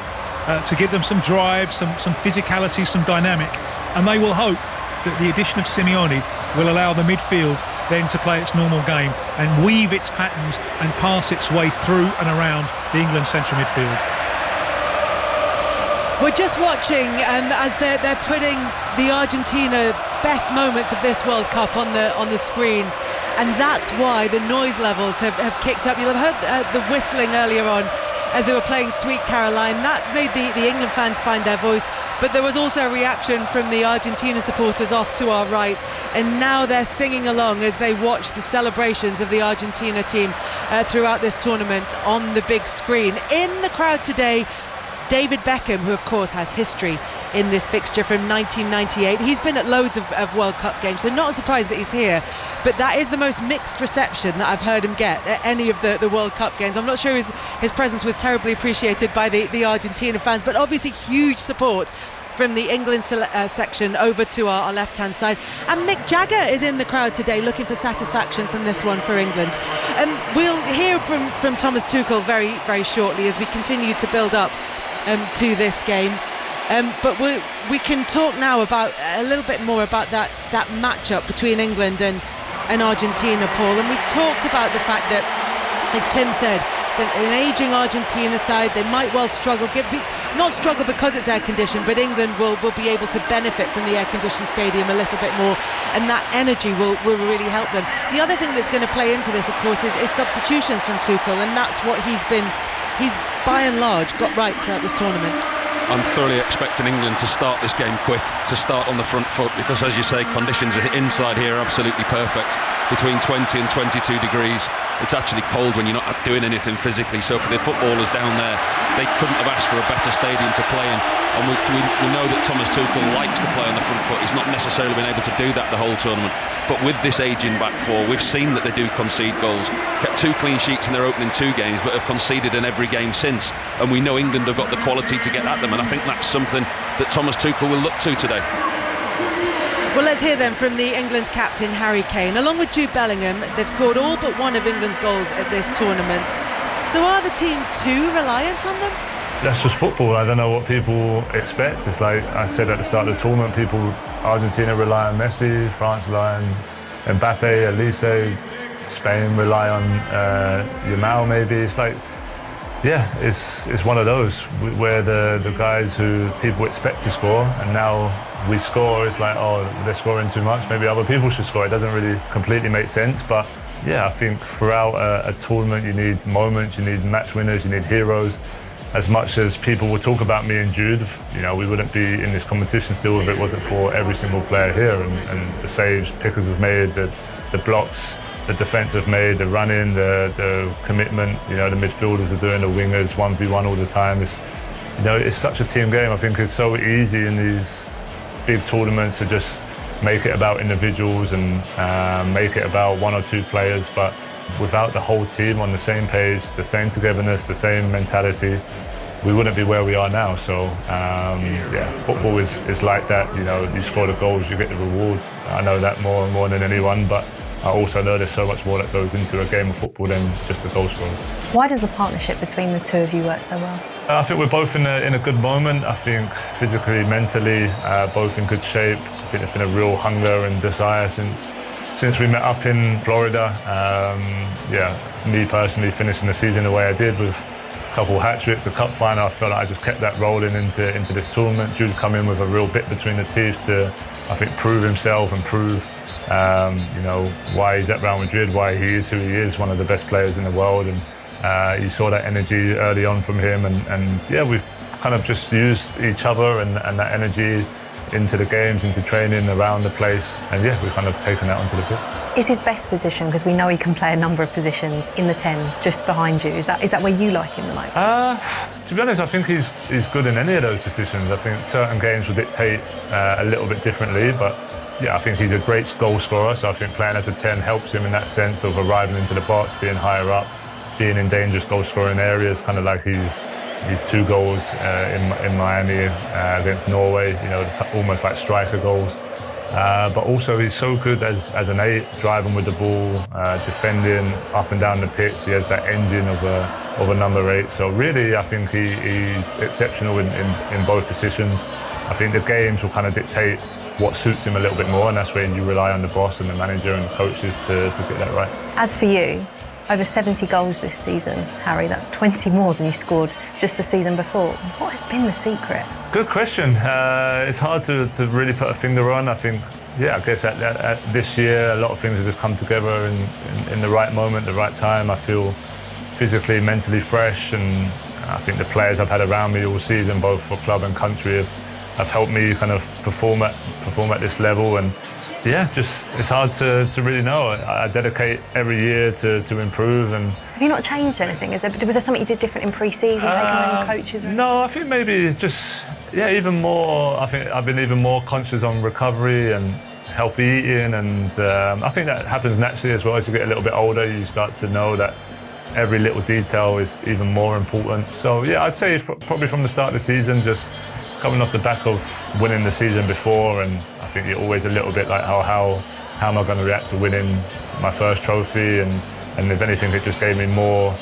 S2: to give them some drive, some physicality, some dynamic, and they will hope that the addition of Simeone will allow the midfield then to play its normal game and weave its patterns and pass its way through and around the England central midfield.
S14: We're just watching as they're putting the Argentina best moments of this World Cup on the screen, and that's why the noise levels have kicked up. You'll have heard the whistling earlier on as they were playing Sweet Caroline. That made the England fans find their voice, but there was also a reaction from the Argentina supporters off to our right, and now they're singing along as they watch the celebrations of the Argentina team throughout this tournament on the big screen. In the crowd today, David Beckham, who of course has history in this fixture from 1998. He's been at loads of World Cup games, so not surprised that he's here, but that is the most mixed reception that I've heard him get at any of the World Cup games. I'm not sure his presence was terribly appreciated by the Argentina fans, but obviously huge support from the England section over to our left-hand side. And Mick Jagger is in the crowd today looking for satisfaction from this one for England. We'll hear from Thomas Tuchel very, very shortly as we continue to build up to this game. But we can talk now about a little bit more about that matchup between England and Argentina, Paul. And we've talked about the fact that, as Tim said, it's an aging Argentina side. They might well struggle, not struggle because it's air-conditioned, but England will be able to benefit from the air-conditioned stadium a little bit more, and that energy will really help them. The other thing that's going to play into this, of course, is substitutions from Tuchel, and that's what he's by and large got right throughout this tournament.
S6: I'm thoroughly expecting England to start this game quick, to start on the front foot, because as you say, conditions inside here are absolutely perfect. Between 20 and 22 degrees. It's actually cold when you're not doing anything physically, so for the footballers down there, they couldn't have asked for a better stadium to play in. And we know that Thomas Tuchel likes to play on the front foot. He's not necessarily been able to do that the whole tournament, but with this ageing back four, we've seen that they do concede goals. Kept 2 clean sheets in their opening 2 games, but have conceded in every game since, and we know England have got the quality to get at them, and I think that's something that Thomas Tuchel will look to today.
S14: Well, let's hear then from the England captain Harry Kane. Along with Jude Bellingham, they've scored all but one of England's goals at this tournament. So are the team too reliant on them?
S5: That's just football. I don't know what people expect. It's like I said at the start of the tournament, Argentina rely on Messi, France rely on Mbappe, Elise, Spain rely on Yamal maybe. It's like, yeah, it's one of those where the guys who people expect to score, and now we score, it's like, oh, they're scoring too much, maybe other people should score. It doesn't really completely make sense, but yeah, I think throughout a tournament you need moments, you need match winners, you need heroes. As much as people will talk about me and Jude, we wouldn't be in this competition still if it wasn't for every single player here, and the saves Pickers has made, the blocks the defence have made, the running, the commitment, the midfielders are doing, the wingers 1v1 all the time. It's such a team game. I think it's so easy in these big tournaments to just make it about individuals and make it about 1 or 2 players, but without the whole team on the same page, the same togetherness, the same mentality, we wouldn't be where we are now. So football is like that. You score the goals, you get the rewards. I know that more and more than anyone, but I also know there's so much more that goes into a game of football than just the goal scoring.
S11: Why does the partnership between the two of you work so well?
S5: I think we're both in a good moment. I think physically, mentally, both in good shape. I think there's been a real hunger and desire since since we met up in Florida. Me personally finishing the season the way I did with a couple hat-tricks, the cup final, I felt like I just kept that rolling into this tournament. Jude come in with a real bit between the teeth to, I think, prove himself and prove why he's at Real Madrid, why he is who he is, one of the best players in the world. And you saw that energy early on from him, and we've kind of just used each other and that energy into the games, into training around the place, and we've kind of taken that onto the pitch.
S11: Is his best position, because we know he can play a number of positions, in the 10 just behind you? Is that where you like him the most?
S5: To be honest, I think he's good in any of those positions. I think certain games will dictate a little bit differently, but I think he's a great goal scorer, so I think playing as a 10 helps him in that sense of arriving into the box, being higher up, being in dangerous goal scoring areas, kind of like his 2 goals in Miami against Norway, almost like striker goals. But also he's so good as an 8, driving with the ball, defending up and down the pitch. He has that engine of a number 8. So really, I think he's exceptional in both positions. I think the games will kind of dictate what suits him a little bit more, and that's where you rely on the boss and the manager and the coaches to get that right.
S11: As for you, over 70 goals this season, Harry. That's 20 more than you scored just the season before. What has been the secret?
S5: Good question. It's hard to really put a finger on. I think, I guess at this year, a lot of things have just come together in the right moment, the right time. I feel physically, mentally fresh, and I think the players I've had around me all season, both for club and country, have helped me kind of perform at this level. And it's hard to really know. I dedicate every year to improve. And
S11: have you not changed anything? Was there something you did different in pre-season, taking on coaches?
S5: No, I think maybe just even more. I think I've been even more conscious on recovery and healthy eating, and I think that happens naturally as well. As you get a little bit older, you start to know that every little detail is even more important. So I'd say probably from the start of the season, just coming off the back of winning the season before, and I think you're always a little bit like, how am I going to react to winning my first trophy? And if anything, it just gave me more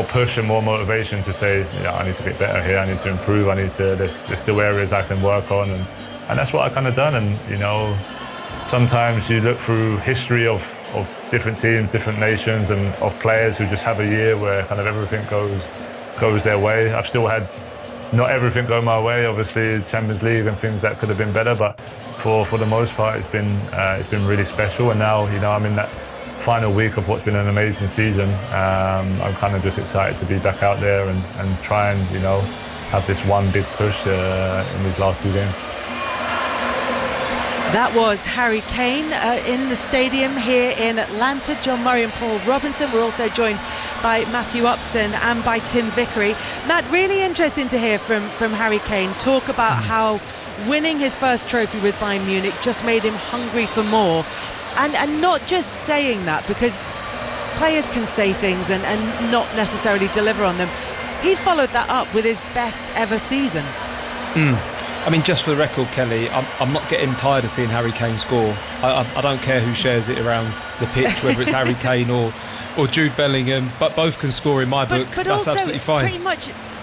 S5: push and more motivation to say, I need to get better here. I need to improve. There's still areas I can work on, and that's what I kind of done. And sometimes you look through history of different teams, different nations, and of players who just have a year where kind of everything goes their way. I've still had not everything go my way, obviously Champions League and things that could have been better, but for the most part it's been really special. And now I'm in that final week of what's been an amazing season. I'm kind of just excited to be back out there and try and have this one big push in these last 2 games.
S14: That was Harry Kane in the stadium here in Atlanta. John Murray and Paul Robinson. We're also joined by Matthew Upson and by Tim Vickery. Matt, really interesting to hear from Harry Kane talk about how winning his first trophy with Bayern Munich just made him hungry for more. And not just saying that, because players can say things and not necessarily deliver on them. He followed that up with his best ever season.
S4: I mean, just for the record, Kelly, I'm not getting tired of seeing Harry Kane score. I don't care who shares it around the pitch, whether it's Harry Kane or Jude Bellingham, but both can score in my book.
S14: But
S4: that's
S14: also,
S4: absolutely fine.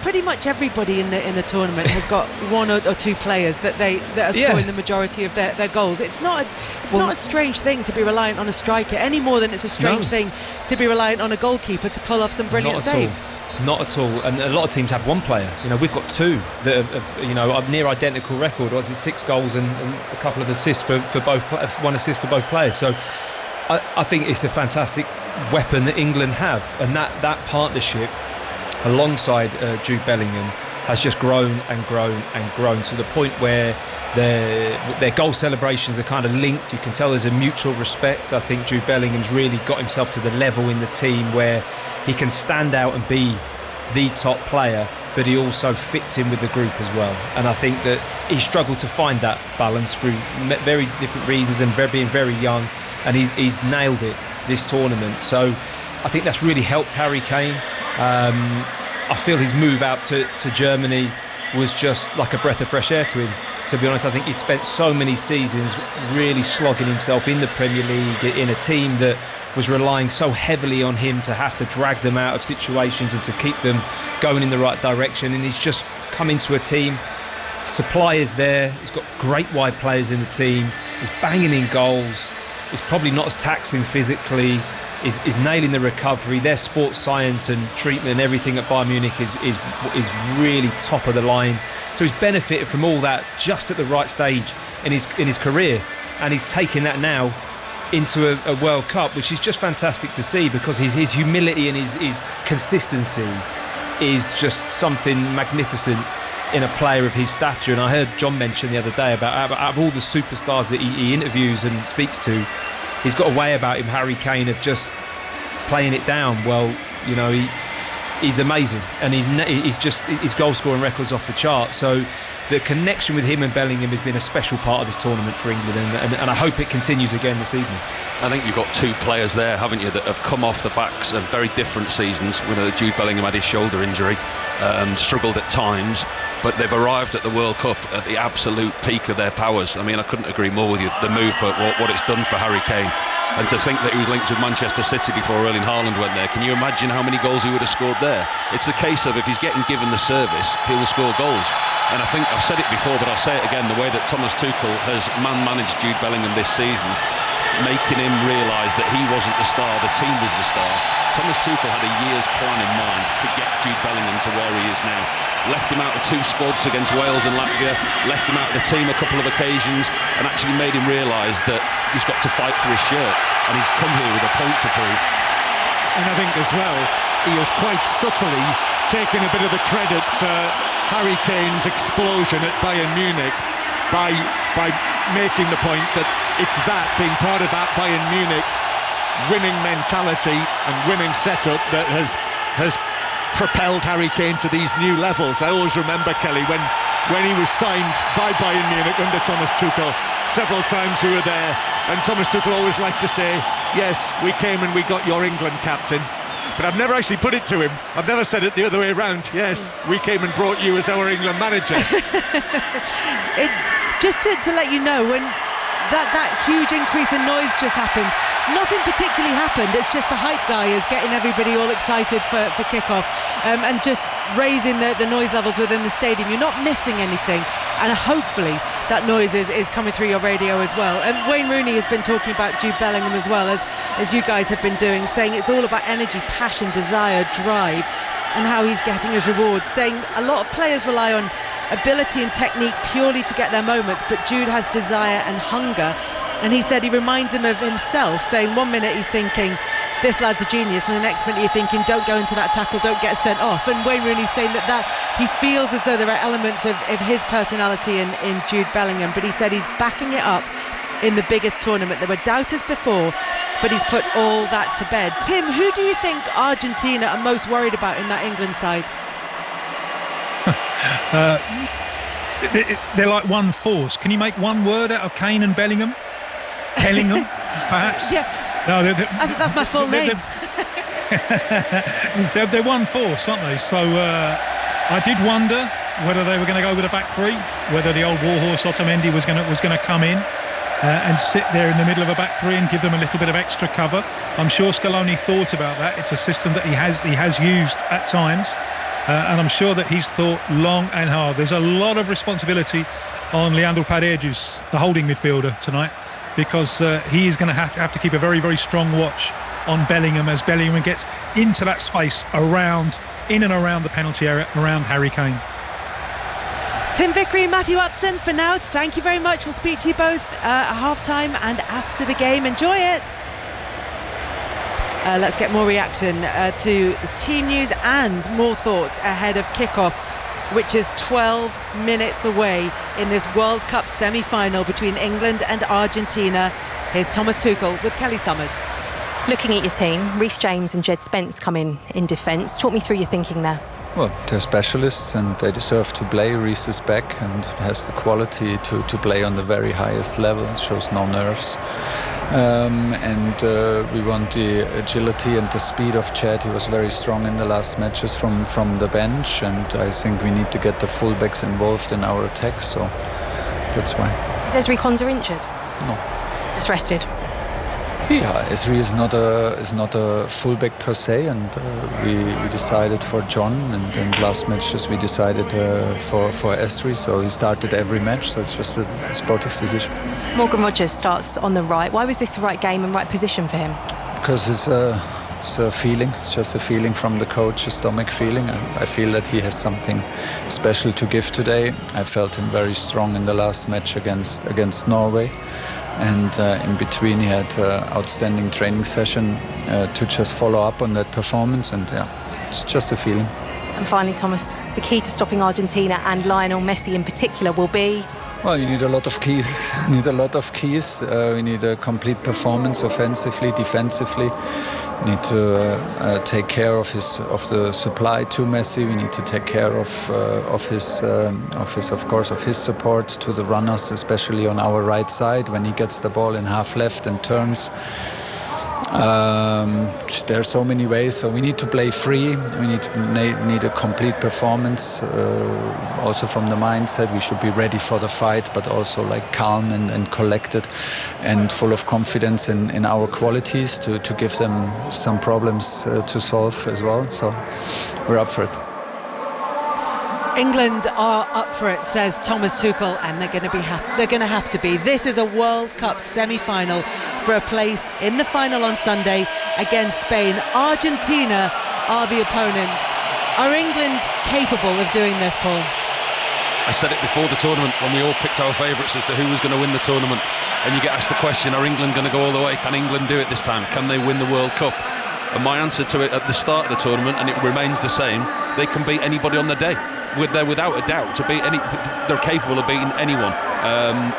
S14: Pretty much everybody in the tournament has got 1 or 2 players that are scoring the majority of their goals. It's not a strange thing to be reliant on a striker any more than it's a strange thing to be reliant on a goalkeeper to pull off some brilliant saves.
S4: Not at all. And a lot of teams have 1 player. We've got 2 that are a near identical record. Was it 6 goals and a couple of assists for both? 1 assist for both players. So I think it's a fantastic weapon that England have, and that partnership alongside Jude Bellingham has just grown and grown and grown to the point where their goal celebrations are kind of linked. You can tell there's a mutual respect. I think Jude Bellingham's really got himself to the level in the team where he can stand out and be the top player, but he also fits in with the group as well. And I think that he struggled to find that balance through very different reasons and being very young, and he's nailed it this tournament. So I think that's really helped Harry Kane. I feel his move out to Germany was just like a breath of fresh air to him. To be honest, I think he'd spent so many seasons really slogging himself in the Premier League, in a team that was relying so heavily on him to have to drag them out of situations and to keep them going in the right direction. And he's just come into a team, supply is there, he's got great wide players in the team, he's banging in goals. It's probably not as taxing physically. Is nailing the recovery. Their sports science and treatment and everything at Bayern Munich is really top of the line. So he's benefited from all that just at the right stage in his career, and he's taking that now into a World Cup, which is just fantastic to see, because his humility and his consistency is just something magnificent in a player of his stature. And I heard John mention the other day about out of all the superstars that he interviews and speaks to, he's got a way about him, Harry Kane, of just playing it down. Well, you know, he's amazing, and he's just, his goal scoring record's off the chart. So the connection with him and Bellingham has been a special part of this tournament for England, and I hope it continues again this evening.
S6: I think you've got two players there, haven't you, that have come off the backs of very different seasons. We know that Jude Bellingham had his shoulder injury, struggled at times, but they've arrived at the World Cup at the absolute peak of their powers. I mean, I couldn't agree more with you. The move for what it's done for Harry Kane, and to think that he was linked with Manchester City before Erling Haaland went there. Can you imagine how many goals he would have scored there? It's a case of, if he's getting given the service, he will score goals. And I think I've said it before, but I'll say it again, the way that Thomas Tuchel has man-managed Jude Bellingham this season, making him realise that he wasn't the star, the team was the star. Thomas Tuchel had a year's plan in mind to get Jude Bellingham to where he is now. Left him out of two squads against Wales and Latvia, left him out of the team a couple of occasions, and actually made him realise that he's got to fight for his shirt, and he's come here with a point to prove.
S18: And I think as well, he has quite subtly taken a bit of the credit for Harry Kane's explosion at Bayern Munich by making the point that it's that, being part of that Bayern Munich winning mentality and winning setup, that has propelled Harry Kane to these new levels. I always remember, Kelly, when he was signed by Bayern Munich under Thomas Tuchel, several times we were there, and Thomas Tuchel always liked to say, yes, we came and we got your England captain. But I've never actually put it to him. I've never said it the other way around. Yes, we came and brought you as our England manager.
S14: Just to let you know, when that huge increase in noise just happened, nothing particularly happened. It's just the hype guy is getting everybody all excited for kickoff, and just raising the noise levels within the stadium. You're not missing anything, and hopefully that noise is coming through your radio as well. And Wayne Rooney has been talking about Jude Bellingham as well, as you guys have been doing, saying it's all about energy, passion, desire, drive, and how he's getting his rewards, saying a lot of players rely on ability and technique purely to get their moments, but Jude has desire and hunger. And he said he reminds him of himself, saying 1 minute he's thinking, this lad's a genius, and the next minute you're thinking, don't go into that tackle, don't get sent off. And Wayne Rooney's saying that he feels as though there are elements of his personality in Jude Bellingham, but he said he's backing it up in the biggest tournament. There were doubters before, but he's put all that to bed. Tim, who do you think Argentina are most worried about in that England side?
S2: They're like one force. Can you make one word out of Kane and Bellingham? Bellingham, perhaps?
S14: Yeah.
S2: No,
S14: that's my full name.
S2: They're one force, aren't they? So I did wonder whether they were going to go with a back three, whether the old warhorse Otamendi was going to come in and sit there in the middle of a back three and give them a little bit of extra cover. I'm sure Scaloni thought about that. It's a system that he has used at times, and I'm sure that he's thought long and hard. There's a lot of responsibility on Leandro Paredes, the holding midfielder, tonight, because he is going to have to keep a very, very strong watch on Bellingham as Bellingham gets into that space in and around the penalty area, around Harry Kane.
S14: Tim Vickery, Matthew Upson, for now, thank you very much. We'll speak to you both at half-time and after the game. Enjoy it. Let's get more reaction to the team news and more thoughts ahead of kickoff, which is 12 minutes away in this World Cup semi-final between England and Argentina. Here's Thomas Tuchel with Kelly Summers.
S11: Looking at your team, Reece James and Jed Spence come in defence. Talk me through your thinking there.
S12: Well, they're specialists and they deserve to play. Reece is back and has the quality to play on the very highest level. Shows no nerves. We want the agility and the speed of Chad. He was very strong in the last matches from the bench, and I think we need to get the fullbacks involved in our attack, so that's why.
S11: Is Ezri Konsa injured?
S12: No.
S11: Just rested?
S12: Yeah, Esri is not a fullback per se, and we decided for John, and last matches we decided for Esri, so he started every match, so it's just a sportive decision.
S11: Morgan Rogers starts on the right. Why was this the right game and right position for him?
S12: Because it's a feeling. It's just a feeling from the coach, a stomach feeling. And I feel that he has something special to give today. I felt him very strong in the last match against Norway. And in between he had an outstanding training session to just follow up on that performance. And yeah, it's just a feeling.
S11: And finally, Thomas, the key to stopping Argentina and Lionel Messi in particular will be?
S12: Well, you need a lot of keys. We need a complete performance offensively, defensively. We need to take care of the supply to Messi. We need to take care of his support to the runners, especially on our right side when he gets the ball in half left and turns. There are so many ways, so we need to play free. We need a complete performance. Also from the mindset, we should be ready for the fight, but also like calm and collected and full of confidence in our qualities to give them some problems to solve as well. So we're up for it.
S14: England are up for it, says Thomas Tuchel, and they're going to have to be. This is a World Cup semi-final for a place in the final on Sunday against Spain. Argentina are the opponents. Are England capable of doing this, Paul?
S6: I said it before the tournament when we all picked our favourites as to who was going to win the tournament, and you get asked the question, are England going to go all the way? Can England do it this time? Can they win the World Cup? And my answer to it at the start of the tournament, and it remains the same, they can beat anybody on the day. They're without a doubt they're capable of beating anyone.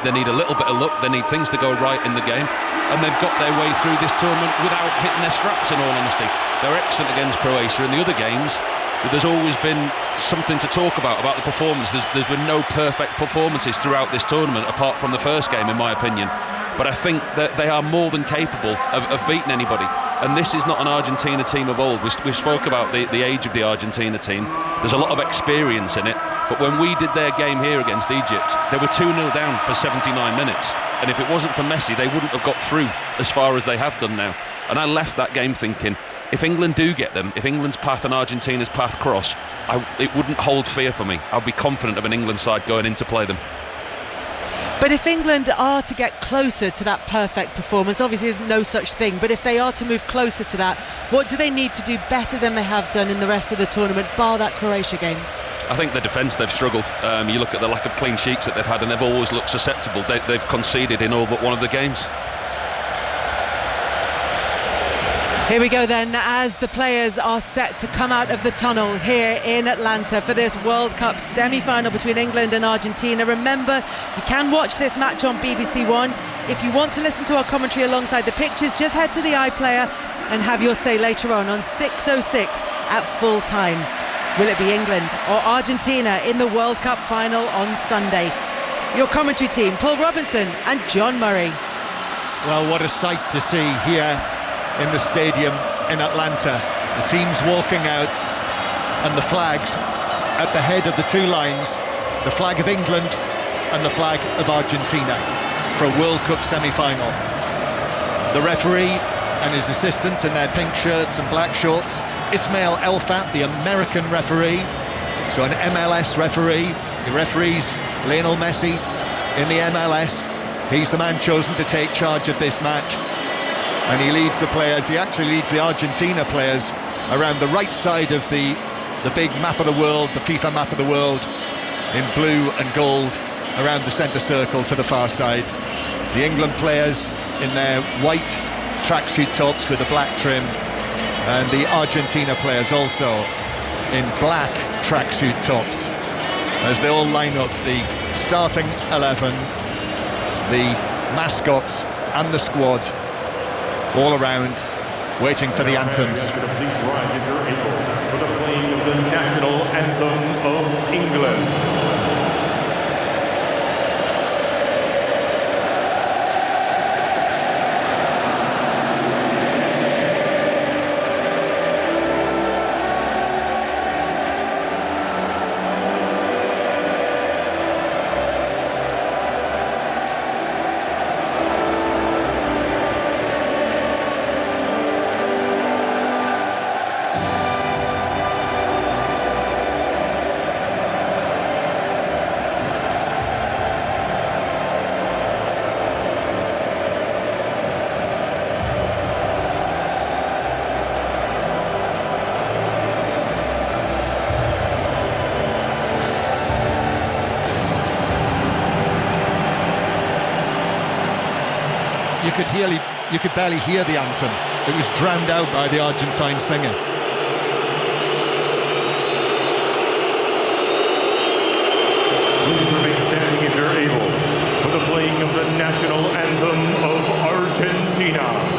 S6: They need a little bit of luck, they need things to go right in the game, and they've got their way through this tournament without hitting their straps, in all honesty. They're excellent against Croatia. In the other games, there's always been something to talk about the performance. There's been no perfect performances throughout this tournament apart from the first game, in my opinion. But I think that they are more than capable of beating anybody. And this is not an Argentina team of old. We've spoke about the age of the Argentina team. There's a lot of experience in it. But when we did their game here against Egypt, they were 2-0 down for 79 minutes. And if it wasn't for Messi, they wouldn't have got through as far as they have done now. And I left that game thinking, if England do get them, if England's path and Argentina's path cross, it wouldn't hold fear for me. I'll be confident of an England side going in to play them.
S14: But if England are to get closer to that perfect performance, obviously no such thing, but if they are to move closer to that, what do they need to do better than they have done in the rest of the tournament, bar that Croatia game?
S6: I think the defence, they've struggled. You look at the lack of clean sheets that they've had, and they've always looked susceptible. They've conceded in all but one of the games.
S14: Here we go then, as the players are set to come out of the tunnel here in Atlanta for this World Cup semi-final between England and Argentina. Remember, you can watch this match on BBC One. If you want to listen to our commentary alongside the pictures, just head to the iPlayer and have your say later on 6:06 at full time. Will it be England or Argentina in the World Cup final on Sunday? Your commentary team, Paul Robinson and John Murray.
S18: Well, what a sight to see here in the stadium in Atlanta. The teams walking out and the flags at the head of the two lines, the flag of England and the flag of Argentina for a World Cup semi-final. The referee and his assistants in their pink shirts and black shorts. Ismail Elfat, the American referee, so an MLS referee. He referees Lionel Messi in the MLS. He's the man chosen to take charge of this match. And he leads the players, he actually leads the Argentina players around the right side of the big map of the world, the FIFA map of the world, in blue and gold, around the centre circle to the far side. The England players in their white tracksuit tops with a black trim, and the Argentina players also in black tracksuit tops, as they all line up, the starting 11, the mascots and the squad, all around, waiting for the anthems.
S13: Please rise if you're able for the playing of the national anthem of England.
S18: you could barely hear the anthem. It was drowned out by the Argentine singer.
S13: Please remain standing if you're able for the playing of the national anthem of Argentina.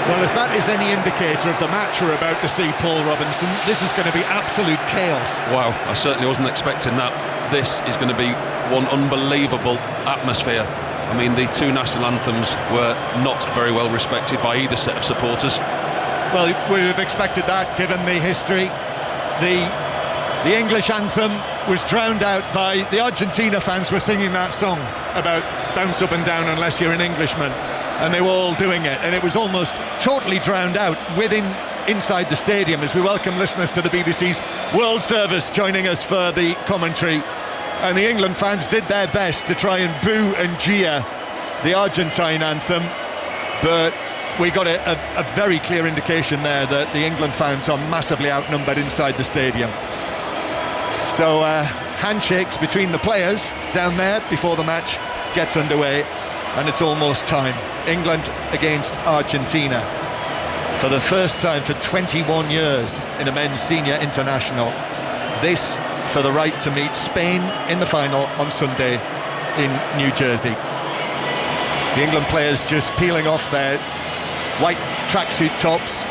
S18: Well, if that is any indicator of the match we're about to see, Paul Robinson, this is going to be absolute chaos.
S6: Wow, I certainly wasn't expecting that. This is going to be one unbelievable atmosphere. I mean, the two national anthems were not very well respected by either set of supporters.
S18: Well, we would have expected that, given the history. The English anthem was drowned out by the Argentina fans were singing that song about bounce up and down unless you're an Englishman. And they were all doing it, and it was almost totally drowned out inside the stadium as we welcome listeners to the BBC's World Service joining us for the commentary. And the England fans did their best to try and boo and jeer the Argentine anthem, but we got a very clear indication there that the England fans are massively outnumbered inside the stadium. So handshakes between the players down there before the match gets underway, and it's almost time. England against Argentina for the first time for 21 years in a men's senior international. This for the right to meet Spain in the final on Sunday in New Jersey. The England players just peeling off their white tracksuit tops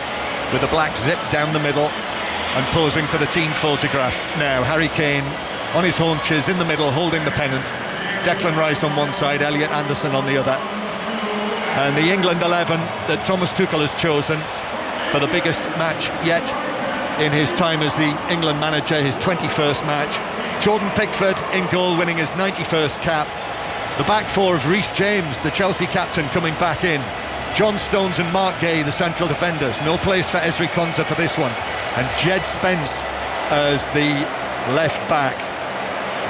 S18: with a black zip down the middle and posing for the team photograph. Now Harry Kane on his haunches in the middle holding the pennant. Declan Rice on one side, Elliot Anderson on the other. And the England 11 that Thomas Tuchel has chosen for the biggest match yet in his time as the England manager, his 21st match. Jordan Pickford in goal, winning his 91st cap. The back four of Reece James, the Chelsea captain, coming back in. John Stones and Mark Gay, the central defenders. No place for Ezri Konsa for this one. And Jed Spence as the left back.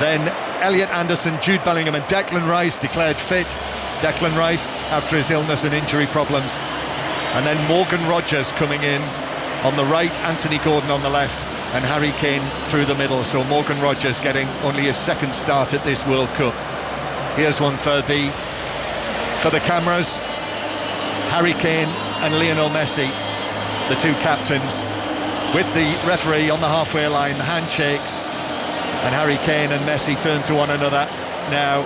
S18: Then Elliot Anderson, Jude Bellingham and Declan Rice declared fit. Declan Rice after his illness and injury problems. And then Morgan Rogers coming in on the right, Anthony Gordon on the left, and Harry Kane through the middle. So Morgan Rogers getting only his second start at this World Cup. Here's one for the cameras. Harry Kane and Lionel Messi, the two captains, with the referee on the halfway line, the handshakes, and Harry Kane and Messi turn to one another now,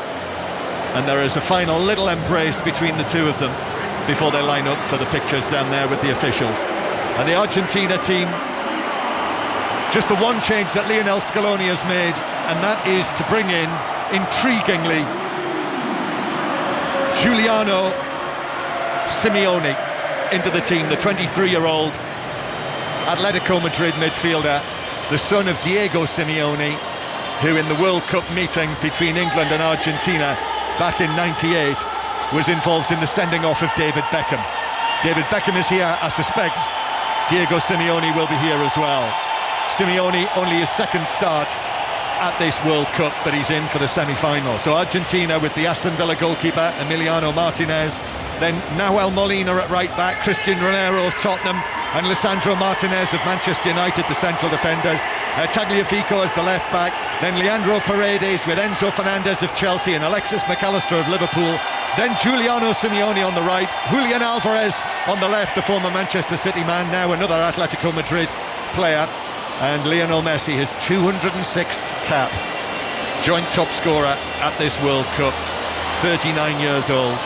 S18: and there is a final little embrace between the two of them before they line up for the pictures down there with the officials. And the Argentina team, just the one change that Lionel Scaloni has made, and that is to bring in, intriguingly, Giuliano Simeone into the team, the 23-year-old Atletico Madrid midfielder, the son of Diego Simeone, who in the World Cup meeting between England and Argentina back in '98 was involved in the sending off of David Beckham. David Beckham is here, I suspect Diego Simeone will be here as well. Simeone only his second start at this World Cup, but he's in for the semi-final. So Argentina with the Aston Villa goalkeeper Emiliano Martinez, then Nahuel Molina at right back, Christian Romero of Tottenham, and Lisandro Martinez of Manchester United, the central defenders. Tagliafico as the left back, then Leandro Paredes with Enzo Fernandez of Chelsea and Alexis McAllister of Liverpool, then Giuliano Simeone on the right, Julian Alvarez on the left, the former Manchester City man, now another Atletico Madrid player, and Lionel Messi, his 206th cap, joint top scorer at this World Cup, 39 years old,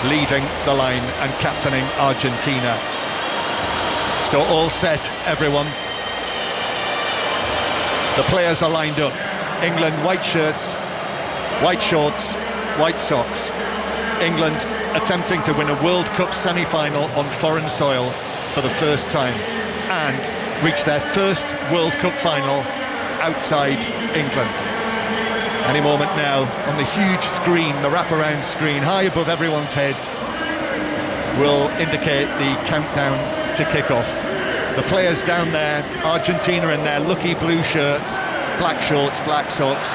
S18: leading the line and captaining Argentina. So all set, everyone. The players are lined up. England, white shirts, white shorts, white socks. England attempting to win a World Cup semi-final on foreign soil for the first time and reach their first World Cup final outside England. Any moment now, on the huge screen, the wraparound screen, high above everyone's heads, will indicate the countdown to kick-off. The players down there, Argentina in their lucky blue shirts, black shorts, black socks.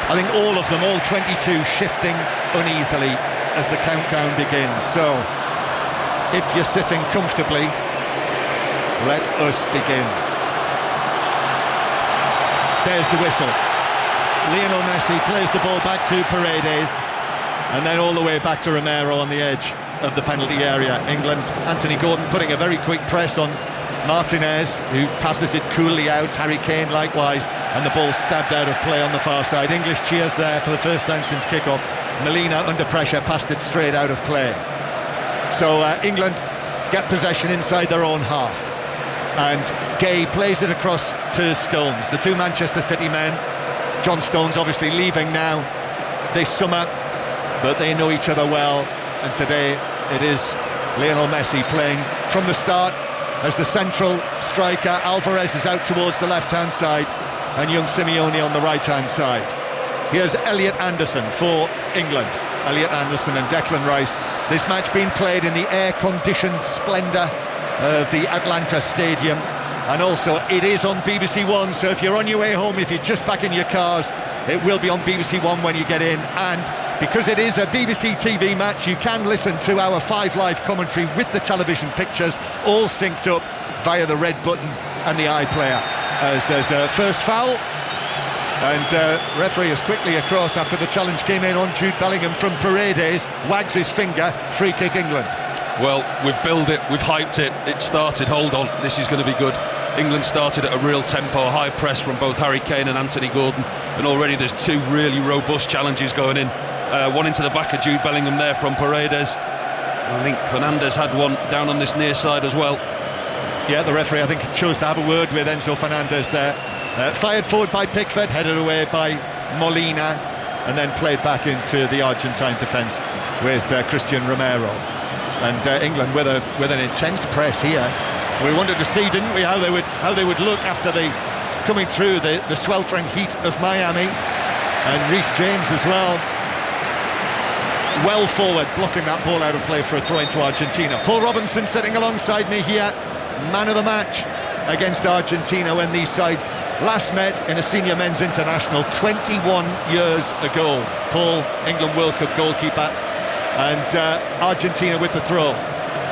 S18: I think all of them, all 22, shifting uneasily as the countdown begins. So, if you're sitting comfortably, let us begin. There's the whistle. Lionel Messi plays the ball back to Paredes, and then all the way back to Romero on the edge of the penalty area. England, Anthony Gordon putting a very quick press on Martinez, who passes it coolly out. Harry Kane likewise, and the ball stabbed out of play on the far side. English cheers there for the first time since kick-off. Molina under pressure, passed it straight out of play. So England get possession inside their own half, and Gay plays it across to Stones, the two Manchester City men. John Stones obviously leaving now this summer, but they know each other well, and today it is Lionel Messi playing from the start as the central striker. Alvarez is out towards the left-hand side, and young Simeone on the right-hand side. Here's Elliot Anderson for England. Elliot Anderson and Declan Rice. This match being played in the air-conditioned splendour of the Atlanta Stadium, and also it is on BBC One, so if you're on your way home, if you're just back in your cars, it will be on BBC One when you get in. And because it is a BBC TV match, you can listen to our 5 Live commentary with the television pictures all synced up via the red button and the iPlayer. As there's a first foul, and referee is quickly across after the challenge came in on Jude Bellingham from Paredes, wags his finger, free kick England.
S6: Well, we've built it, we've hyped it, it started, hold on, this is going to be good. England started at a real tempo, high press from both Harry Kane and Anthony Gordon, and already there's 2 really robust challenges going in. One into the back of Jude Bellingham there from Paredes. I think Fernandes had one down on this near side as well.
S18: Yeah, the referee I think chose to have a word with Enzo Fernandes there. Fired forward by Pickford, headed away by Molina, and then played back into the Argentine defence with Christian Romero. And England with an intense press here. We wanted to see, didn't we, how they would look after coming through the sweltering heat of Miami. And Reece James as well, well forward, blocking that ball out of play for a throw into Argentina. Paul Robinson sitting alongside me here, man of the match against Argentina when these sides last met in a senior men's international 21 years ago. Paul, England World Cup goalkeeper, and Argentina with the throw,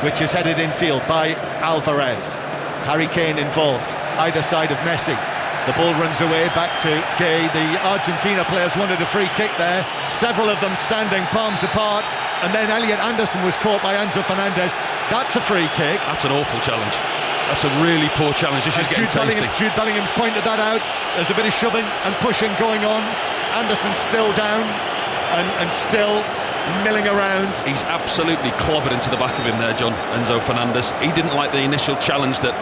S18: which is headed infield by Alvarez. Harry Kane involved, either side of Messi. The ball runs away back to Gay. The Argentina players wanted a free kick there, several of them standing palms apart, and then Elliot Anderson was caught by Enzo Fernandez. That's a free kick.
S6: That's an awful challenge. That's a really poor challenge. This is getting tasty.
S18: Jude Bellingham's pointed that out. There's a bit of shoving and pushing going on. Anderson's still down and still milling around.
S6: He's absolutely clobbered into the back of him there, John, Enzo Fernandes. He didn't like the initial challenge that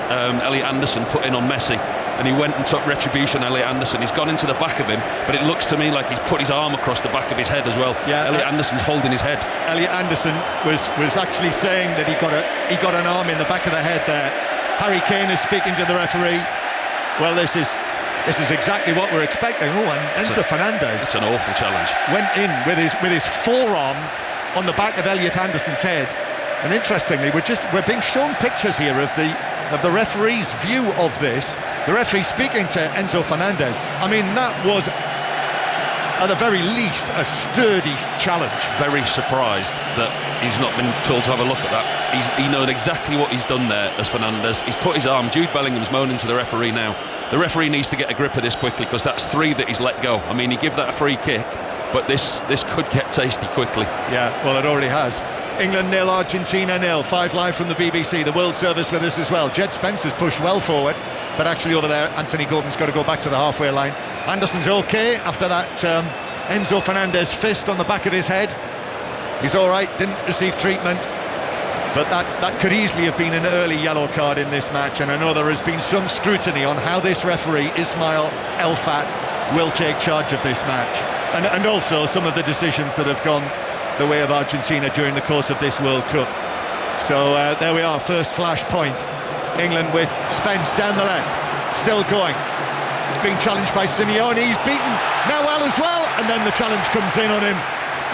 S6: Elliot Anderson put in on Messi, and he went and took retribution. Elliot Anderson, he's gone into the back of him, but it looks to me like he's put his arm across the back of his head as well. Yeah, Elliot Anderson's holding his head. Elliot
S18: Anderson was actually saying that he got an arm in the back of the head there. Harry Kane is speaking to the referee. Well, this is exactly what we're expecting. Oh, and Enzo Fernandez.
S6: It's an awful challenge.
S18: Went in with his forearm on the back of Elliot Anderson's head. And interestingly, we're being shown pictures here of the referee's view of this. The referee speaking to Enzo Fernandez. I mean, that was, at the very least, a sturdy challenge.
S6: Very surprised that he's not been told to have a look at that. He knows exactly what he's done there as Fernandes. He's put his arm. Jude Bellingham's moaning to the referee now. The referee needs to get a grip of this quickly, because that's 3 that he's let go. I mean, he give that a free kick, but this could get tasty quickly.
S18: Yeah, well, it already has. England 0, Argentina 0. 5 Live from the BBC. The World Service with us as well. Jed Spencer's pushed well forward. but actually over there, Anthony Gordon's got to go back to the halfway line. Anderson's okay after that Enzo Fernandez fist on the back of his head. He's all right, didn't receive treatment, but that could easily have been an early yellow card in this match, and I know there has been some scrutiny on how this referee, Ismail El-Fat, will take charge of this match, and also some of the decisions that have gone the way of Argentina during the course of this World Cup. So there we are, first flash point. England with Spence down the left, still going. He's being challenged by Simeone, he's beaten Nawal as well, and then the challenge comes in on him.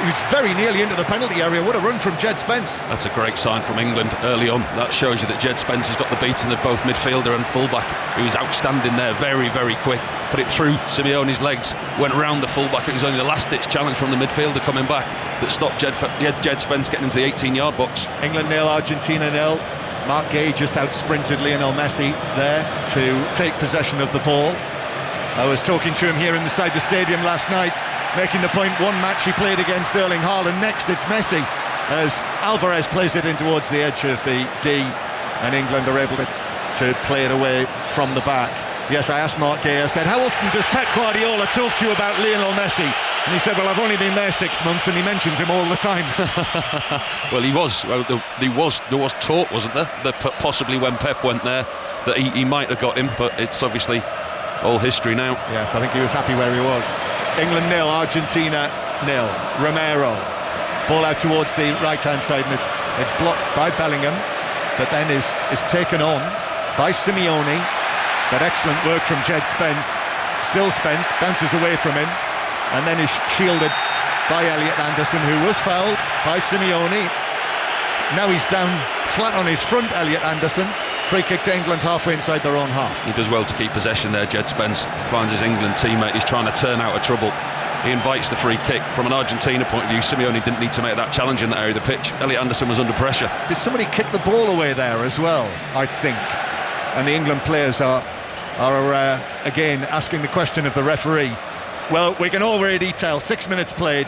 S18: He was very nearly into the penalty area. What a run from Jed Spence.
S6: That's a great sign from England early on. That shows you that Jed Spence has got the beating of both midfielder and fullback. He was outstanding there, very, very quick. Put it through Simeone's legs, went round the fullback. It was only the last-ditch challenge from the midfielder coming back that stopped Jed Spence getting into the 18-yard box.
S18: England 0, Argentina 0. Mark Gay just out-sprinted Lionel Messi there to take possession of the ball. I was talking to him here inside the stadium last night, making the point, one match he played against Erling Haaland, next it's Messi, as Alvarez plays it in towards the edge of the D, and England are able to play it away from the back. Yes, I asked Mark Gay, I said, how often does Pep Guardiola talk to you about Lionel Messi? And he said, well, I've only been there 6 months, and he mentions him all the time.
S6: Well, there was talk, wasn't there, that possibly when Pep went there, that he might have got him, but it's obviously all history now.
S18: Yes, I think he was happy where he was. England 0, Argentina 0. Romero, ball out towards the right-hand side, and it's blocked by Bellingham, but then is taken on by Simeone. But excellent work from Jed Spence. Still Spence, bounces away from him, and then is shielded by Elliot Anderson, who was fouled by Simeone. Now he's down flat on his front, Elliot Anderson. Free kick to England halfway inside their own half.
S6: He does well to keep possession there, Jed Spence. Finds his England teammate, he's trying to turn out of trouble. He invites the free kick. From an Argentina point of view, Simeone didn't need to make that challenge in that area of the pitch. Elliot Anderson was under pressure.
S18: Did somebody kick the ball away there as well, I think? And the England players are again asking the question of the referee. Well, we can already tell, 6 minutes played,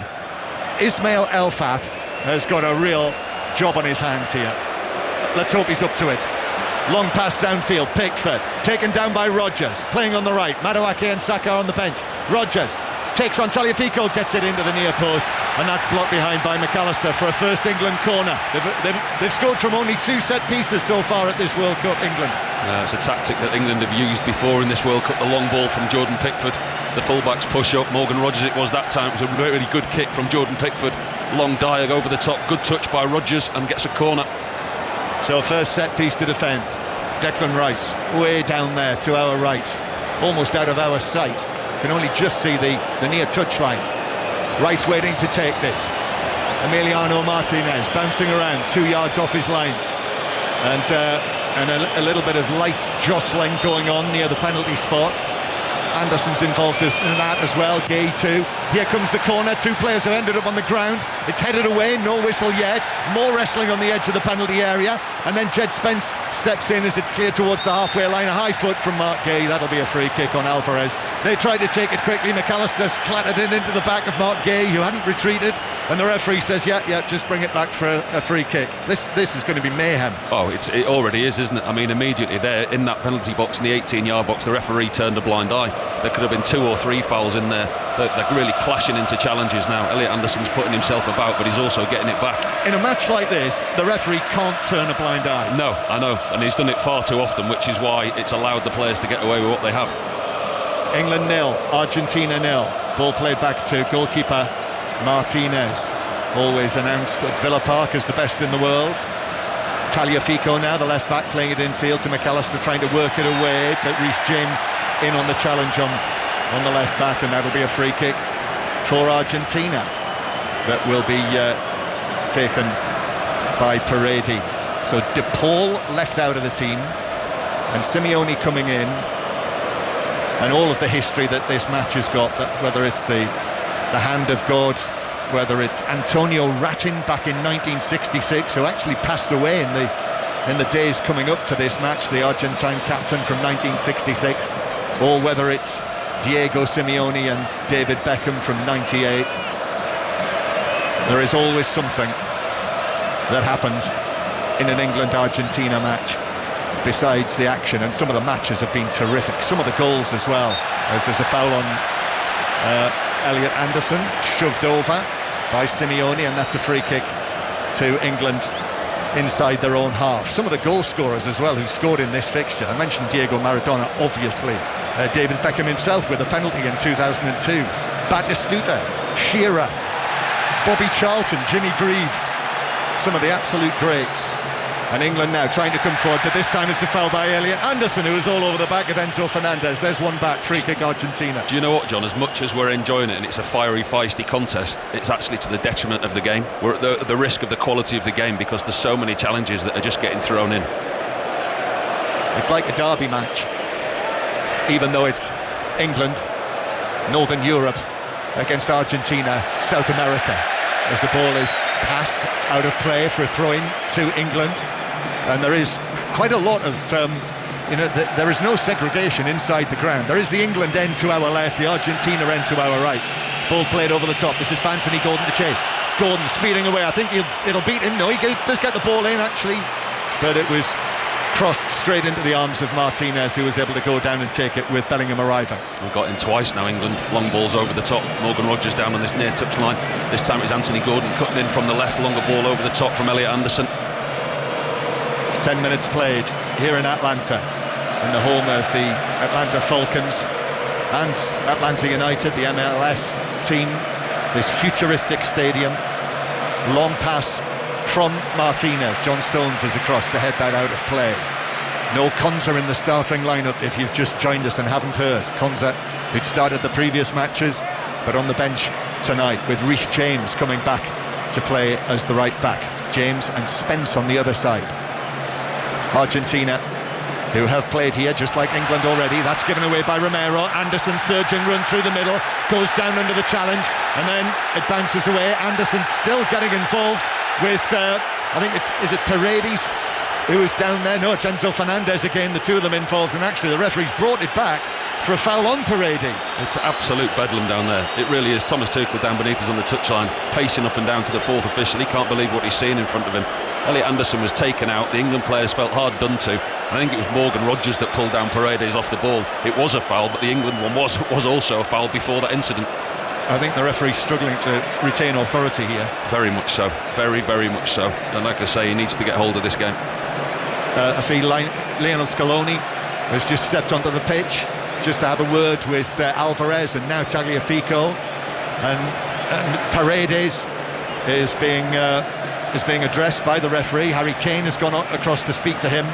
S18: Ismail El-Fat has got a real job on his hands here. Let's hope he's up to it. Long pass downfield, Pickford, taken down by Rodgers, playing on the right, Madueke and Saka on the bench. Rodgers takes on Tagliafico, gets it into the near post, and that's blocked behind by McAllister for a first England corner. They've scored from only 2 set pieces so far at this World Cup, England.
S6: It's a tactic that England have used before in this World Cup, the long ball from Jordan Pickford. The fullbacks push up, Morgan Rodgers it was that time. It was a really good kick from Jordan Pickford. Long diag over the top, good touch by Rodgers, and gets a corner.
S18: So first set piece to defend. Declan Rice way down there to our right, almost out of our sight. Can only just see the near touchline. Rice waiting to take this. Emiliano Martinez bouncing around 2 yards off his line, and a little bit of light jostling going on near the penalty spot. Anderson's involved in that as well, Gay too. Here comes the corner, 2 players have ended up on the ground. It's headed away, no whistle yet. More wrestling on the edge of the penalty area, and then Jed Spence steps in as it's cleared towards the halfway line. A high foot from Mark Gay, that'll be a free kick on Alvarez. They tried to take it quickly, McAllister's clattered it into the back of Mark Gay, who hadn't retreated, and the referee says, yeah, just bring it back for a free kick. This is going to be mayhem.
S6: Oh, it already is, isn't it? I mean, immediately there, in that penalty box, in the 18-yard box, the referee turned a blind eye. There could have been 2 or 3 fouls in there. They're really clashing into challenges now. Elliot Anderson's putting himself about, but he's also getting it back.
S18: In a match like this, the referee can't turn a blind eye.
S6: No, I know, and he's done it far too often, which is why it's allowed the players to get away with what they have.
S18: England 0, Argentina 0. Ball played back to goalkeeper Martinez. Always announced at Villa Park as the best in the world. Tagliafico now, the left back, playing it infield to McAllister, trying to work it away, but Reece James in on the challenge on the left back, and that'll be a free kick for Argentina that will be taken by Paredes. So De Paul left out of the team, and Simeone coming in, and all of the history that this match has got, that whether it's the hand of God, whether it's Antonio Ratin back in 1966, who actually passed away in the days coming up to this match, the Argentine captain from 1966, or whether it's Diego Simeone and David Beckham from 98. There is always something that happens in an England-Argentina match. besides the action, and some of the matches have been terrific. Some of the goals as well, as there's a foul on Elliot Anderson, shoved over by Simeone, and that's a free kick to England inside their own half. Some of the goal scorers as well who scored in this fixture. I mentioned Diego Maradona, obviously. David Beckham himself with a penalty in 2002. Batistuta, Shearer, Bobby Charlton, Jimmy Greaves. Some of the absolute greats. And England now trying to come forward, but this time it's a foul by Elliot Anderson, who was all over the back of Enzo Fernandez. There's one back, free kick Argentina.
S6: Do you know what, John? As much as we're enjoying it and it's a fiery, feisty contest, it's actually to the detriment of the game. We're at the risk of the quality of the game because there's so many challenges that are just getting thrown in.
S18: It's like a derby match, even though it's England, Northern Europe against Argentina, South America, as the ball is passed out of play for a throw-in to England. And there is quite a lot of, there is no segregation inside the ground. There is the England end to our left, the Argentina end to our right. Ball played over the top. This is Anthony Gordon to chase. Gordon speeding away. I think it'll beat him. No, he does get the ball in, actually. But it was crossed straight into the arms of Martinez, who was able to go down and take it with Bellingham arriving.
S6: We've got him twice now, England. Long balls over the top. Morgan Rogers down on this near touch line. This time it's Anthony Gordon cutting in from the left. Longer ball over the top from Elliot Anderson.
S18: 10 minutes played here in Atlanta, in the home of the Atlanta Falcons and Atlanta United, the MLS team. This futuristic stadium. Long pass from Martinez. John Stones is across to head that out of play. No Konza in the starting lineup if you've just joined us and haven't heard. Konza, who'd started the previous matches, but on the bench tonight with Reece James coming back to play as the right back. James and Spence on the other side. Argentina, who have played here just like England already. That's given away by Romero. Anderson surging run through the middle, goes down under the challenge, and then it bounces away. Anderson still getting involved with, I think is it Paredes who is down there? No, it's Enzo Fernandez again, the two of them involved, and actually the referee's brought it back for a foul on Paredes.
S6: It's absolute bedlam down there. It really is. Thomas Tuchel, Dan Benitez on the touchline, pacing up and down to the fourth official. He can't believe what he's seeing in front of him. Elliot Anderson was taken out. The England players felt hard done to. I think it was Morgan Rogers that pulled down Paredes off the ball. It was a foul, but the England one was also a foul before that incident.
S18: I think the referee's struggling to retain authority here.
S6: Very much so. Very, very much so. And like I say, he needs to get hold of this game.
S18: I see Lionel Scaloni has just stepped onto the pitch just to have a word with Alvarez and now Tagliafico. And Paredes is being addressed by the referee. Harry Kane has gone across to speak to him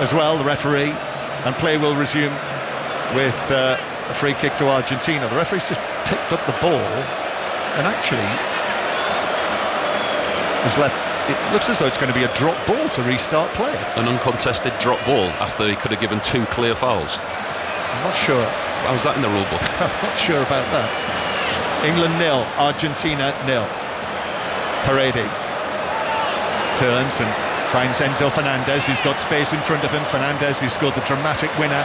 S18: as well, the referee. And play will resume with a free kick to Argentina. The referee's just picked up the ball and actually has left. It looks as though it's going to be a drop ball to restart play.
S6: An uncontested drop ball after he could have given two clear fouls.
S18: I'm not sure.
S6: How's that in the rule book?
S18: I'm not sure about that. England 0, Argentina 0. Paredes turns and finds Enzo Fernandez, who's got space in front of him. Fernandez, who scored the dramatic winner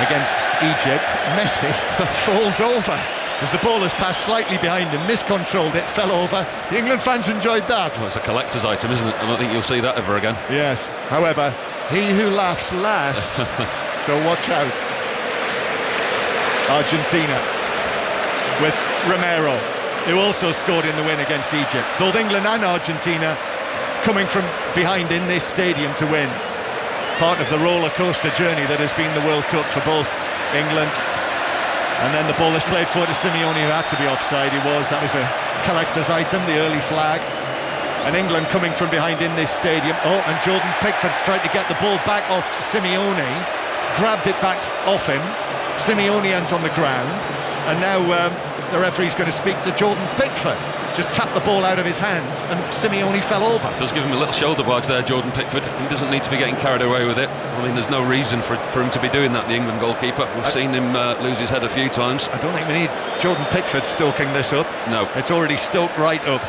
S18: against Egypt. Messi falls over as the ball has passed slightly behind him, miscontrolled it, fell over. The England fans enjoyed that.
S6: Well, it's a collector's item, isn't it? I don't think you'll see that ever again.
S18: Yes, however, he who laughs last, so watch out. Argentina with Romero, who also scored in the win against Egypt. Both England and Argentina coming from behind in this stadium to win. Part of the roller coaster journey that has been the World Cup for both England. And then the ball is played forward to Simeone, who had to be offside. He was. That was a collector's item, the early flag. And England coming from behind in this stadium. Oh, and Jordan Pickford's tried to get the ball back off Simeone, grabbed it back off him. Simeone ends on the ground, and now the referee's going to speak to Jordan Pickford. Just tapped the ball out of his hands, and Simeone fell over.
S6: Does give him a little shoulder barge there, Jordan Pickford. He doesn't need to be getting carried away with it. I mean, there's no reason for him to be doing that, the England goalkeeper. We've seen him lose his head a few times.
S18: I don't think we need Jordan Pickford stoking this up.
S6: No.
S18: It's already stoked right up.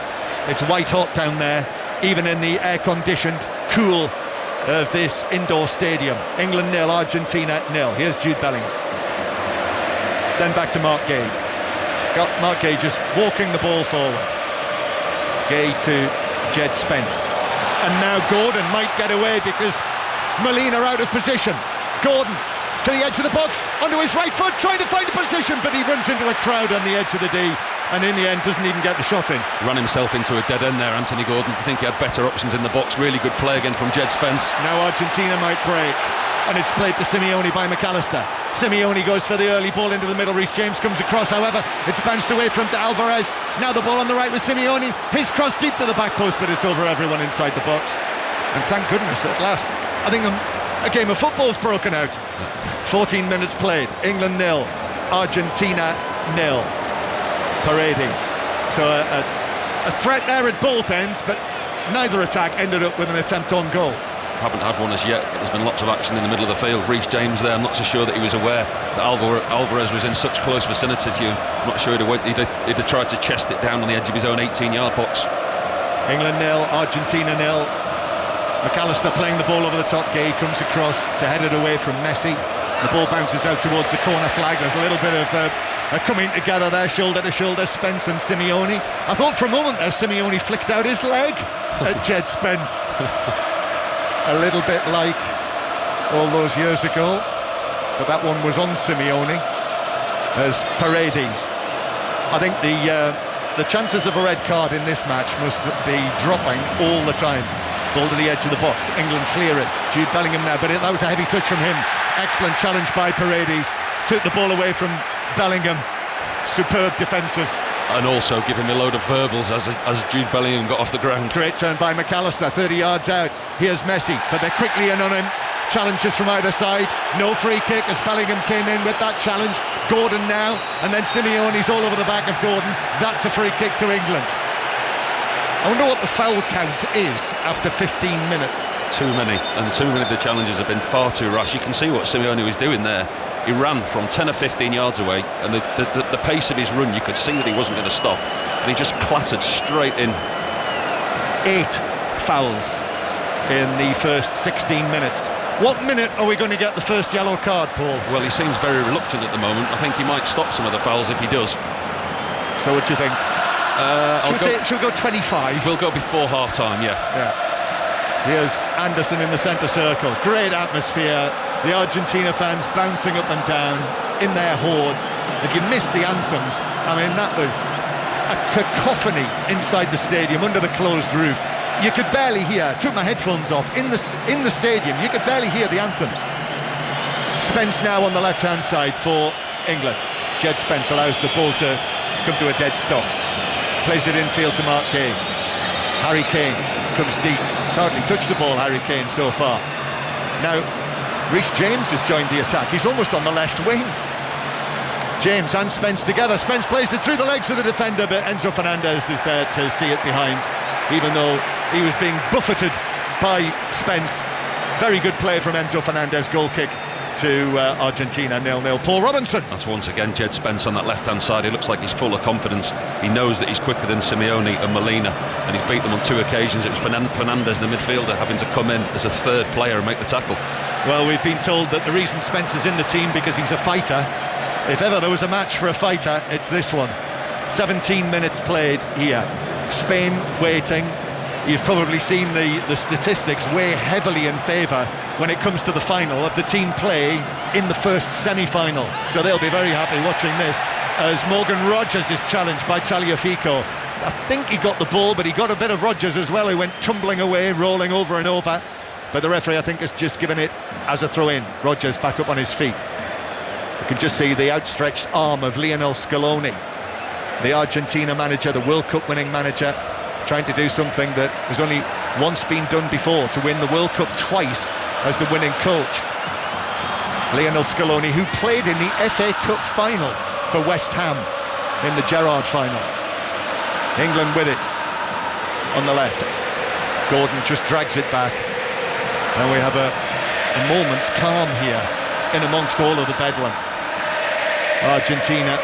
S18: It's white hot down there, even in the air-conditioned cool of this indoor stadium. England 0, Argentina 0. Here's Jude Bellingham. Then back to Mark Gay. Got Mark Gay just walking the ball forward. Gay to Jed Spence. And now Gordon might get away because Molina out of position. Gordon to the edge of the box, onto his right foot, trying to find a position, but he runs into a crowd on the edge of the D, and in the end doesn't even get the shot in.
S6: Ran himself into a dead end there, Anthony Gordon. I think he had better options in the box. Really good play again from Jed Spence.
S18: Now Argentina might break, and it's played to Simeone by McAllister. Simeone goes for the early ball into the middle. Reece James comes across, however it's bounced away from to Alvarez. Now the ball on the right with Simeone, his cross deep to the back post, but it's over everyone inside the box. And thank goodness at last, I think a game of football's broken out. 14 minutes played, England 0, Argentina 0. Paredes. So a threat there at both ends, but neither attack ended up with an attempt on goal.
S6: Haven't had one as yet, but there's been lots of action in the middle of the field. Reece James there, I'm not so sure that he was aware that Alvarez was in such close vicinity to him. I'm not sure he'd have tried to chest it down on the edge of his own 18-yard box.
S18: England 0, Argentina 0. McAllister playing the ball over the top. Gay comes across to head it away from Messi. The ball bounces out towards the corner flag. There's a little bit of coming together there, shoulder to shoulder, Spence and Simeone. I thought for a moment there Simeone flicked out his leg at Jed Spence. A little bit like all those years ago, but that one was on Simeone as Paredes. I think the chances of a red card in this match must be dropping all the time. Ball to the edge of the box, England clear it. Jude Bellingham now, but that was a heavy touch from him. Excellent challenge by Paredes. Took the ball away from Bellingham. Superb defensive.
S6: And also give him a load of verbals as Jude Bellingham got off the ground.
S18: Great turn by McAllister, 30 yards out. Here's Messi, but they're quickly in on him. Challenges from either side. No free kick as Bellingham came in with that challenge. Gordon now, and then Simeone's all over the back of Gordon. That's a free kick to England. I wonder what the foul count is after 15 minutes.
S6: Too many, and too many of the challenges have been far too rash. You can see what Simeone was doing there. He ran from 10 or 15 yards away, and the pace of his run, you could see that he wasn't going to stop. And he just clattered straight in.
S18: 8 fouls in the first 16 minutes. What minute are we going to get the first yellow card, Paul?
S6: Well, he seems very reluctant at the moment. I think he might stop some of the fouls if he does.
S18: So what do you think? Should we go 25?
S6: We'll go before half-time, yeah.
S18: Here's Anderson in the centre circle. Great atmosphere. The Argentina fans bouncing up and down in their hordes. If you missed the anthems, I mean, that was a cacophony inside the stadium under the closed roof. You could barely hear. Took my headphones off in the stadium. You could barely hear the anthems. Spence now on the left-hand side for England. Jed Spence allows the ball to come to a dead stop. Plays it infield to Mark Gay. Harry Kane comes deep. He's hardly touched the ball, Harry Kane, so far. Now, Reece James has joined the attack. He's almost on the left wing. James and Spence together. Spence plays it through the legs of the defender, but Enzo Fernandez is there to see it behind, even though he was being buffeted by Spence. Very good play from Enzo Fernandez. Goal kick to Argentina, 0-0. Paul Robinson.
S6: That's once again Jed Spence on that left-hand side. He looks like he's full of confidence. He knows that he's quicker than Simeone and Molina, and he's beat them on 2 occasions. It was Fernandez, the midfielder, having to come in as a third player and make the tackle.
S18: Well, we've been told that the reason Spence is in the team because he's a fighter. If ever there was a match for a fighter, it's this one. 17 minutes played here. Spain waiting. You've probably seen the statistics weigh heavily in favour when it comes to the final of the team play in the first semi-final. So they'll be very happy watching this as Morgan Rogers is challenged by Tagliafico. I think he got the ball, but he got a bit of Rogers as well. He went tumbling away, rolling over and over. But the referee, I think, has just given it as a throw-in. Rogers back up on his feet. You can just see the outstretched arm of Lionel Scaloni, the Argentina manager, the World Cup winning manager, trying to do something that has only once been done before, to win the World Cup twice as the winning coach. Lionel Scaloni, who played in the FA Cup final for West Ham in the Gerrard final. England with it on the left. Gordon just drags it back, and we have a moment's calm here in amongst all of the bedlam. Argentina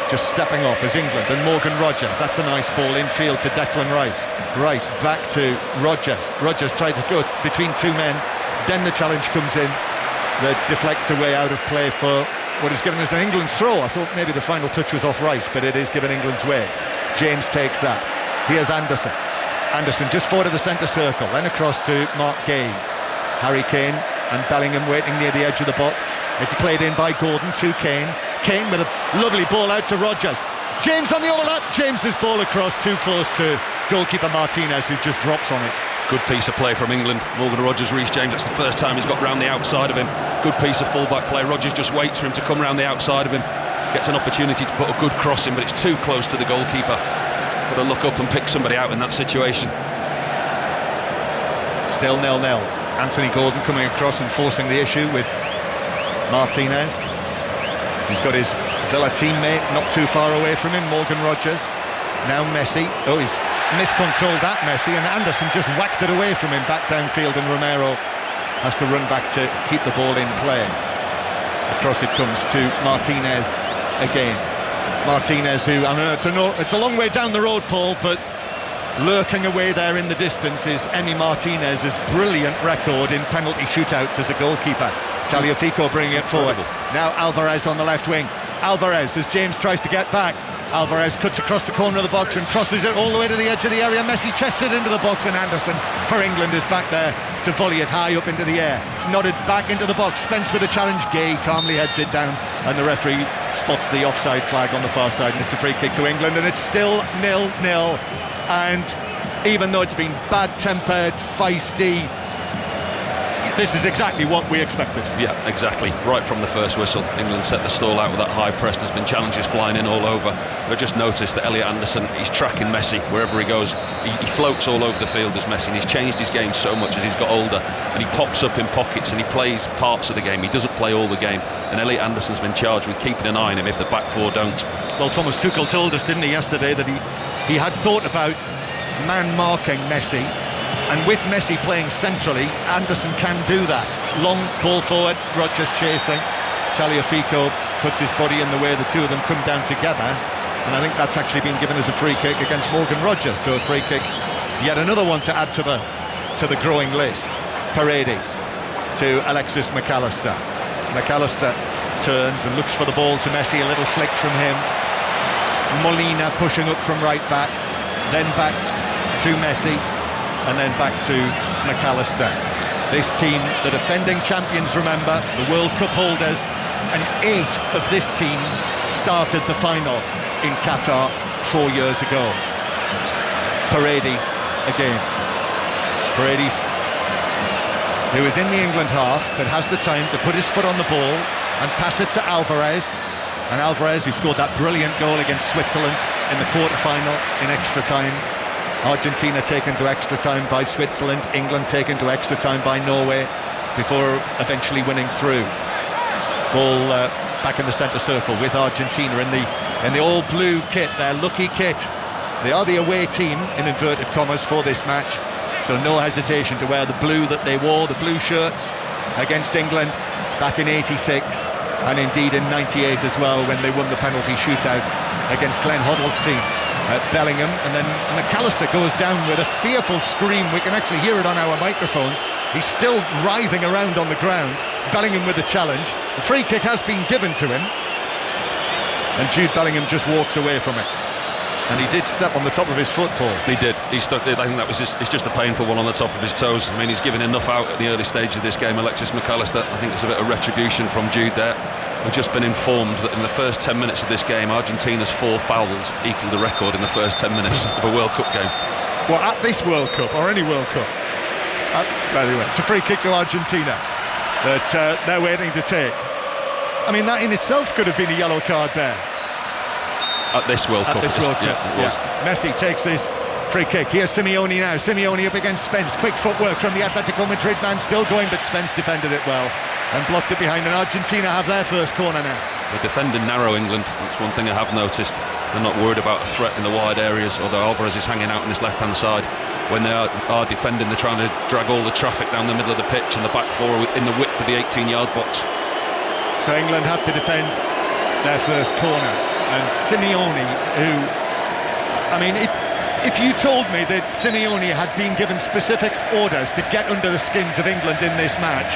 S18: just stepping off as England, and Morgan Rogers, that's a nice ball infield to Declan Rice. Rice back to Rogers. Rogers tried to go between 2 men, then the challenge comes in that deflects away out of play for what is given as an England throw. I thought maybe the final touch was off Rice, but it is given England's way. James takes that. Here's Anderson. Anderson just forward of the centre circle, then across to Mark Gay. Harry Kane and Bellingham waiting near the edge of the box. It's played in by Gordon to Kane. Kane with a lovely ball out to Rodgers. James on the overlap. James's ball across, too close to goalkeeper Martinez, who just drops on it.
S6: Good piece of play from England. Morgan Rodgers, Reece James, that's the first time he's got round the outside of him. Good piece of full-back play. Rodgers just waits for him to come round the outside of him. Gets an opportunity to put a good cross in, but it's too close to the goalkeeper. Got to look up and pick somebody out in that situation.
S18: Still 0-0. Anthony Gordon coming across and forcing the issue with Martinez. He's got his Villa teammate not too far away from him, Morgan Rodgers. Now Messi. Oh, he's miscontrolled that, Messi, and Anderson just whacked it away from him back downfield, and Romero has to run back to keep the ball in play. Across it comes to Martinez again. Martinez, who, I know it's a long way down the road, Paul, but lurking away there in the distance is Emi Martinez's brilliant record in penalty shootouts as a goalkeeper. Tagliafico bringing it forward. Now Alvarez on the left wing. Alvarez, as James tries to get back. Alvarez cuts across the corner of the box and crosses it all the way to the edge of the area. Messi chests it into the box, and Anderson for England is back there to volley it high up into the air. It's nodded back into the box. Spence with a challenge. Gay calmly heads it down, and the referee spots the offside flag on the far side, and it's a free kick to England, and it's still 0-0. And even though it's been bad-tempered, feisty, this is exactly what we expected.
S6: Yeah, exactly. Right from the first whistle, England set the stall out with that high press. There's been challenges flying in all over. I just noticed that Elliot Anderson, he's tracking Messi wherever he goes. He floats all over the field as Messi, and he's changed his game so much as he's got older, and he pops up in pockets and he plays parts of the game. He doesn't play all the game, and Elliot Anderson's been charged with keeping an eye on him if the back four don't.
S18: Well, Thomas Tuchel told us, didn't he, yesterday, that he had thought about man-marking Messi, and with Messi playing centrally, Anderson can do that. Long ball forward, Rodgers chasing. Tagliafico puts his body in the way, the two of them come down together, and I think that's actually been given as a free kick against Morgan Rodgers. So a free kick, yet another one to add to the growing list. Paredes to Alexis McAllister. McAllister turns and looks for the ball to Messi, a little flick from him. Molina pushing up from right back, then back to Messi, and then back to McAllister. This team, the defending champions, remember, the World Cup holders, and 8 of this team started the final in Qatar 4 years ago. Paredes again. Paredes, who is in the England half, but has the time to put his foot on the ball and pass it to Alvarez. And Alvarez, who scored that brilliant goal against Switzerland in the quarter-final in extra time. Argentina taken to extra time by Switzerland, England taken to extra time by Norway, before eventually winning through. Ball back in the centre circle with Argentina in the all-blue kit, their lucky kit. They are the away team, in inverted commas, for this match, so no hesitation to wear the blue that they wore, the blue shirts, against England back in '86, and indeed in '98 as well, when they won the penalty shootout against Glenn Hoddle's team. Bellingham, and then McAllister goes down with a fearful scream. We can actually hear it on our microphones. He's still writhing around on the ground. Bellingham with the challenge. The free kick has been given to him, and Jude Bellingham just walks away from it. And he did step on the top of his foot, Paul.
S6: He did. He stuck it. I think that was it's just a painful one on the top of his toes. I mean, he's given enough out at the early stage of this game, Alexis McAllister. I think it's a bit of retribution from Jude there. We've just been informed that in the first 10 minutes of this game, Argentina's 4 fouls equalled the record in the first 10 minutes of a World Cup game.
S18: Well, at this World Cup, or any World Cup. Anyway, it's a free kick to Argentina that they're waiting to take. I mean, that in itself could have been a yellow card there.
S6: At this World Cup.
S18: At this World Cup,
S6: yeah, it was.
S18: Messi takes this free kick. Here's Simeone now. Simeone up against Spence. Quick footwork from the Atletico Madrid man, still going, but Spence defended it well and blocked it behind, and Argentina have their first corner now.
S6: They're defending narrow, England. That's one thing I have noticed. They're not worried about a threat in the wide areas, although Alvarez is hanging out on this left-hand side. When they are defending, they're trying to drag all the traffic down the middle of the pitch, and the back four in the width of the 18-yard box.
S18: So England have to defend their first corner, and Simeone, who, I mean, if you told me that Simeone had been given specific orders to get under the skins of England in this match,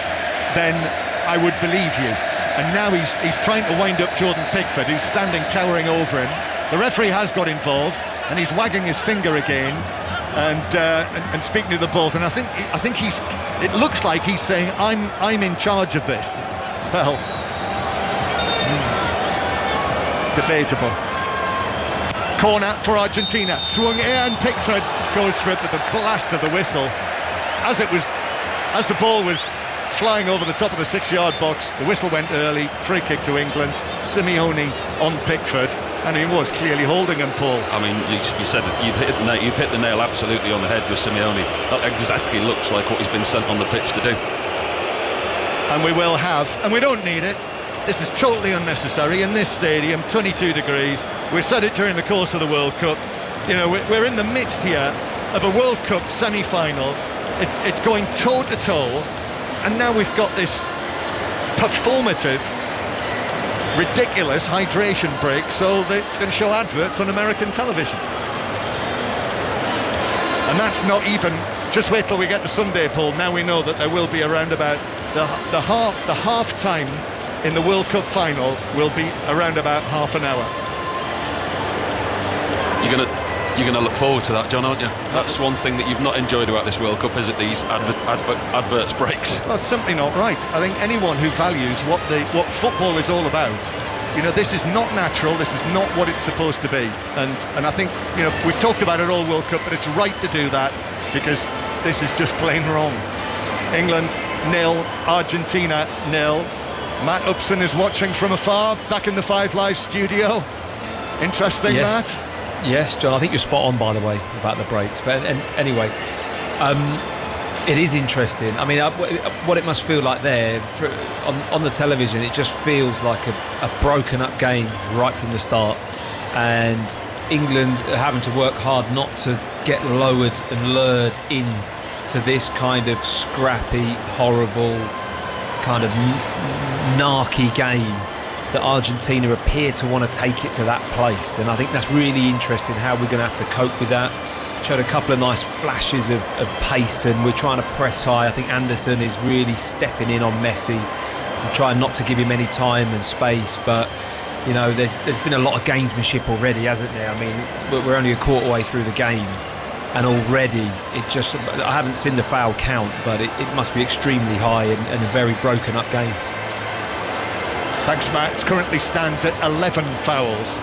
S18: then I would believe you. And now he's trying to wind up Jordan Pickford, who's standing towering over him. The referee has got involved, and he's wagging his finger again. and speaking to the both, and I think it looks like he's saying I'm in charge of this. Well, debatable. Corner for Argentina, swung in, and Pickford goes for it with the blast of the whistle. As the ball was flying over the top of the 6-yard box, the whistle went early, free kick to England. Simeone on Pickford, and he was clearly holding him, Paul.
S6: I mean, you said you've hit the nail absolutely on the head with Simeone. That exactly looks like what he's been sent on the pitch to do.
S18: And we will have, and we don't need it. This is totally unnecessary in this stadium, 22 degrees. We've said it during the course of the World Cup. You know, we're in the midst here of a World Cup semi-final. It's going toe-to-toe, and now we've got this performative, ridiculous hydration break so they can show adverts on American television. And that's not even, just wait till we get to Sunday, Paul. Now we know that there will be around about the half time in the World Cup final will be around about half an hour.
S6: You're gonna look forward to that, John, aren't you? That's one thing that you've not enjoyed about this World Cup, is it? These adverts breaks.
S18: Well, it's simply not right. I think anyone who values what football is all about, you know, this is not natural. This is not what it's supposed to be. And I think, you know, we've talked about it all World Cup, but it's right to do that because this is just plain wrong. England 0, Argentina 0. Matt Upson is watching from afar, back in the 5 Live studio. Interesting,
S4: yes.
S18: Matt?
S4: Yes, John, I think you're spot on, by the way, about the breaks. But anyway, it is interesting. I mean, what it must feel like there, on the television, it just feels like a broken up game right from the start. And England are having to work hard not to get lowered and lured into this kind of scrappy, horrible, kind of narky game that Argentina appear to want to take it to that place, and I think that's really interesting how we're going to have to cope with that. Showed a couple of nice flashes of pace, and we're trying to press high. I think Anderson is really stepping in on Messi and trying not to give him any time and space, but you know, there's been a lot of gamesmanship already, hasn't there? I mean, we're only a quarter way through the game, and already I haven't seen the foul count, but it must be extremely high and a very broken up game.
S18: Thanks, Matt. It currently stands at 11 fouls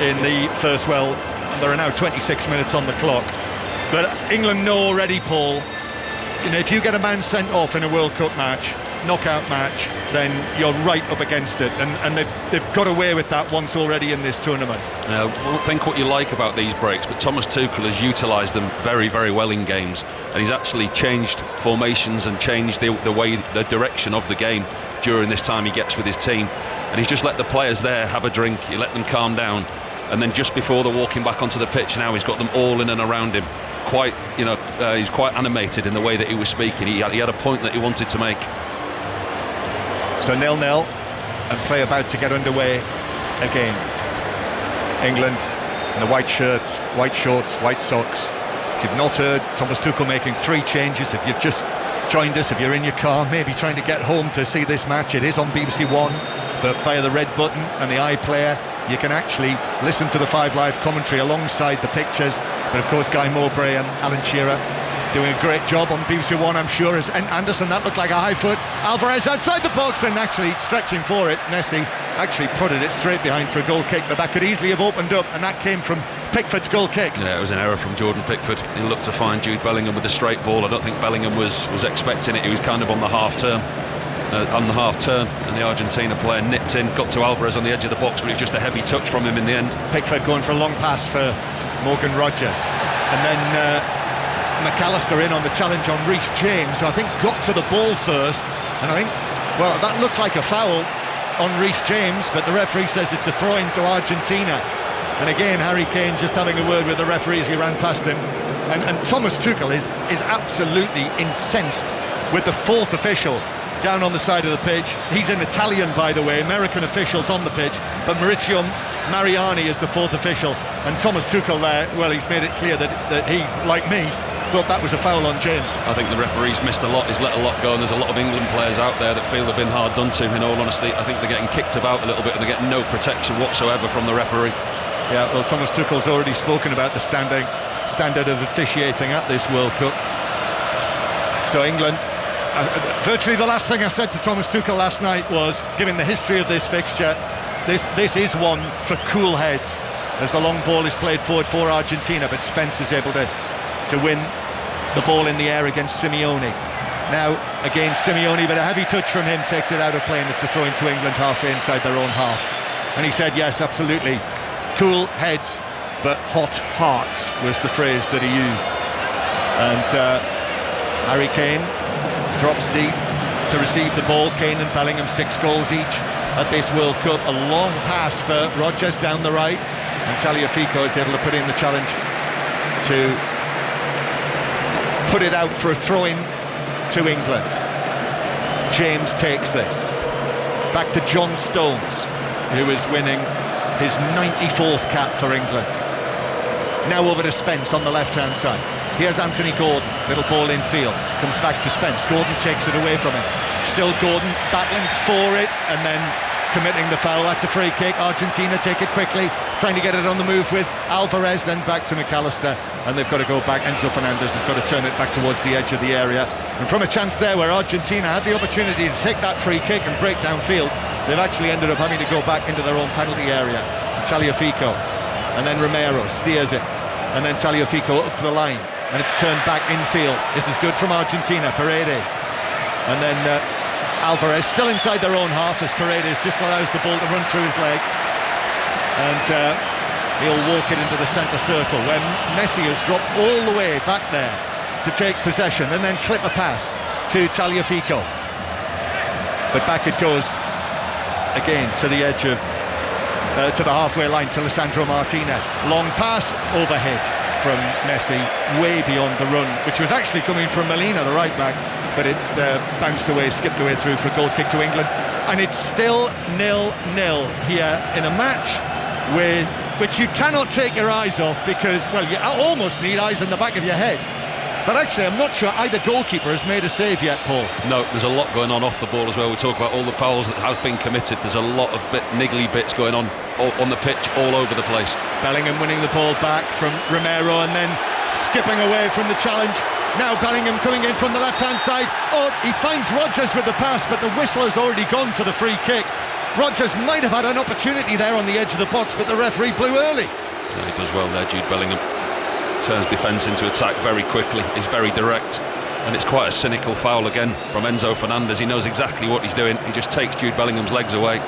S18: in the first. Well, there are now 26 minutes on the clock. But England know already, Paul, you know, if you get a man sent off in a World Cup match, knockout match, then you're right up against it. And they've got away with that once already in this tournament.
S6: Now, think what you like about these breaks, but Thomas Tuchel has utilised them very, very well in games. And he's actually changed formations and changed the direction of the game during this time he gets with his team, and he's just let the players there have a drink. He let them calm down, and then just before they're walking back onto the pitch, now he's got them all in and around him. Quite, you know, he's quite animated in the way that he was speaking. He had a point that he wanted to make.
S18: So 0-0, and play about to get underway again. England in the white shirts, white shorts, white socks. If you've not heard, Thomas Tuchel making 3 changes. If you've just joined us, if you're in your car, maybe trying to get home to see this match, it is on BBC One, but via the red button and the iPlayer, you can actually listen to the 5 Live commentary alongside the pictures. But of course, Guy Mowbray and Alan Shearer doing a great job on BBC One, I'm sure. And Anderson, that looked like a high foot. Alvarez outside the box and actually stretching for it. Messi actually prodded it straight behind for a goal kick, but that could easily have opened up, and that came from Pickford's goal kick.
S6: Yeah, it was an error from Jordan Pickford. He looked to find Jude Bellingham with a straight ball. I don't think Bellingham was expecting it. He was kind of on the half turn, and the Argentina player nipped in, got to Alvarez on the edge of the box, but it was just a heavy touch from him in the end.
S18: Pickford going for a long pass for Morgan Rogers, and then McAllister in on the challenge on Reece James, who I think got to the ball first, and I think, well, that looked like a foul on Reece James, but the referee says it's a throw-in to Argentina. And again, Harry Kane just having a word with the referee as he ran past him. And Thomas Tuchel is absolutely incensed with the 4th official down on the side of the pitch. He's an Italian, by the way, American officials on the pitch, but Maurizio Mariani is the 4th official. And Thomas Tuchel there, well, he's made it clear that he, like me, thought that was a foul on James.
S6: I think the referee's missed a lot. He's let a lot go, and there's a lot of England players out there that feel they've been hard done to. In all honesty, I think they're getting kicked about a little bit, and they're getting no protection whatsoever from the referee.
S18: Yeah, well, Thomas Tuchel's already spoken about the standing. standard of officiating at this World Cup. So England, virtually the last thing I said to Thomas Tuchel last night was, given the history of this fixture, this is one for cool heads, as the long ball is played forward for Argentina, but Spence is able to win the ball in the air against Simeone. Now, again, Simeone, but a heavy touch from him takes it out of play, and it's a throw into England halfway inside their own half. And he said, yes, absolutely, cool heads, but hot hearts was the phrase that he used. And Harry Kane drops deep to receive the ball. Kane and Bellingham, 6 goals each at this World Cup. A long pass for Rodgers down the right, and Tagliafico is able to put in the challenge to put it out for a throw-in to England. James takes this. Back to John Stones, who is winning his 94th cap for England. Now over to Spence on the left-hand side. Here's Anthony Gordon, little ball in field. Comes back to Spence. Gordon takes it away from him. Still Gordon battling for it and then committing the foul. That's a free kick. Argentina take it quickly, trying to get it on the move with Alvarez, then back to McAllister, and they've got to go back. Enzo Fernandez has got to turn it back towards the edge of the area. And from a chance there where Argentina had the opportunity to take that free kick and break downfield, they've actually ended up having to go back into their own penalty area. Tagliafico, and then Romero steers it, and then Tagliafico up to the line, and it's turned back infield. This is good from Argentina. Paredes, and then Alvarez still inside their own half as Paredes just allows the ball to run through his legs, and he'll walk it into the centre circle where Messi has dropped all the way back there to take possession and then clip a pass to Tagliafico, but back it goes again to the edge of to the halfway line to Lisandro Martinez. Long pass overhead from Messi, way beyond the run, which was actually coming from Molina, the right back, but it bounced away, skipped away through for a goal kick to England. And it's still 0-0 here in a match which you cannot take your eyes off, because, well, you almost need eyes in the back of your head. But actually, I'm not sure either goalkeeper has made a save yet, Paul.
S6: No, there's a lot going on off the ball as well. We talk about all the fouls that have been committed. There's a lot of niggly bits going on the pitch, all over the place.
S18: Bellingham winning the ball back from Romero and then skipping away from the challenge. Now Bellingham coming in from the left-hand side. Oh, he finds Rodgers with the pass, but the whistle has already gone for the free kick. Rodgers might have had an opportunity there on the edge of the box, but the referee blew early.
S6: Yeah, he does well there, Jude Bellingham. Turns defence into attack very quickly, is very direct, and it's quite a cynical foul again from Enzo Fernandez. He knows exactly what he's doing. He just takes Jude Bellingham's legs away.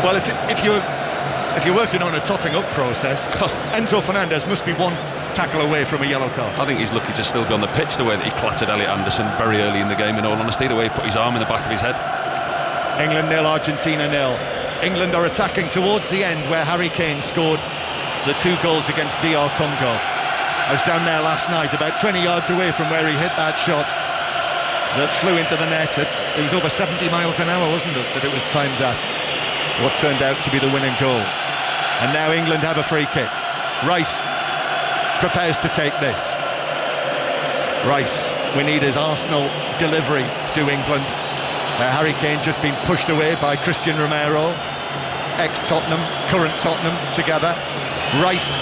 S18: Well, if you're working on a totting up process, Enzo Fernandez must be one tackle away from a yellow card.
S6: I think he's lucky to still be on the pitch, the way that he clattered Elliot Anderson very early in the game, in all honesty, the way he put his arm in the back of his head.
S18: England 0, Argentina 0. England are attacking towards the end, where Harry Kane scored the 2 goals against DR Congo. I was down there last night, about 20 yards away from where he hit that shot that flew into the net. It was over 70 miles an hour, wasn't it, that it was timed at? What turned out to be the winning goal. And now England have a free kick. Rice prepares to take this. Rice, we need his Arsenal delivery to England. Harry Kane just been pushed away by Christian Romero, ex-Tottenham, current Tottenham together. Rice,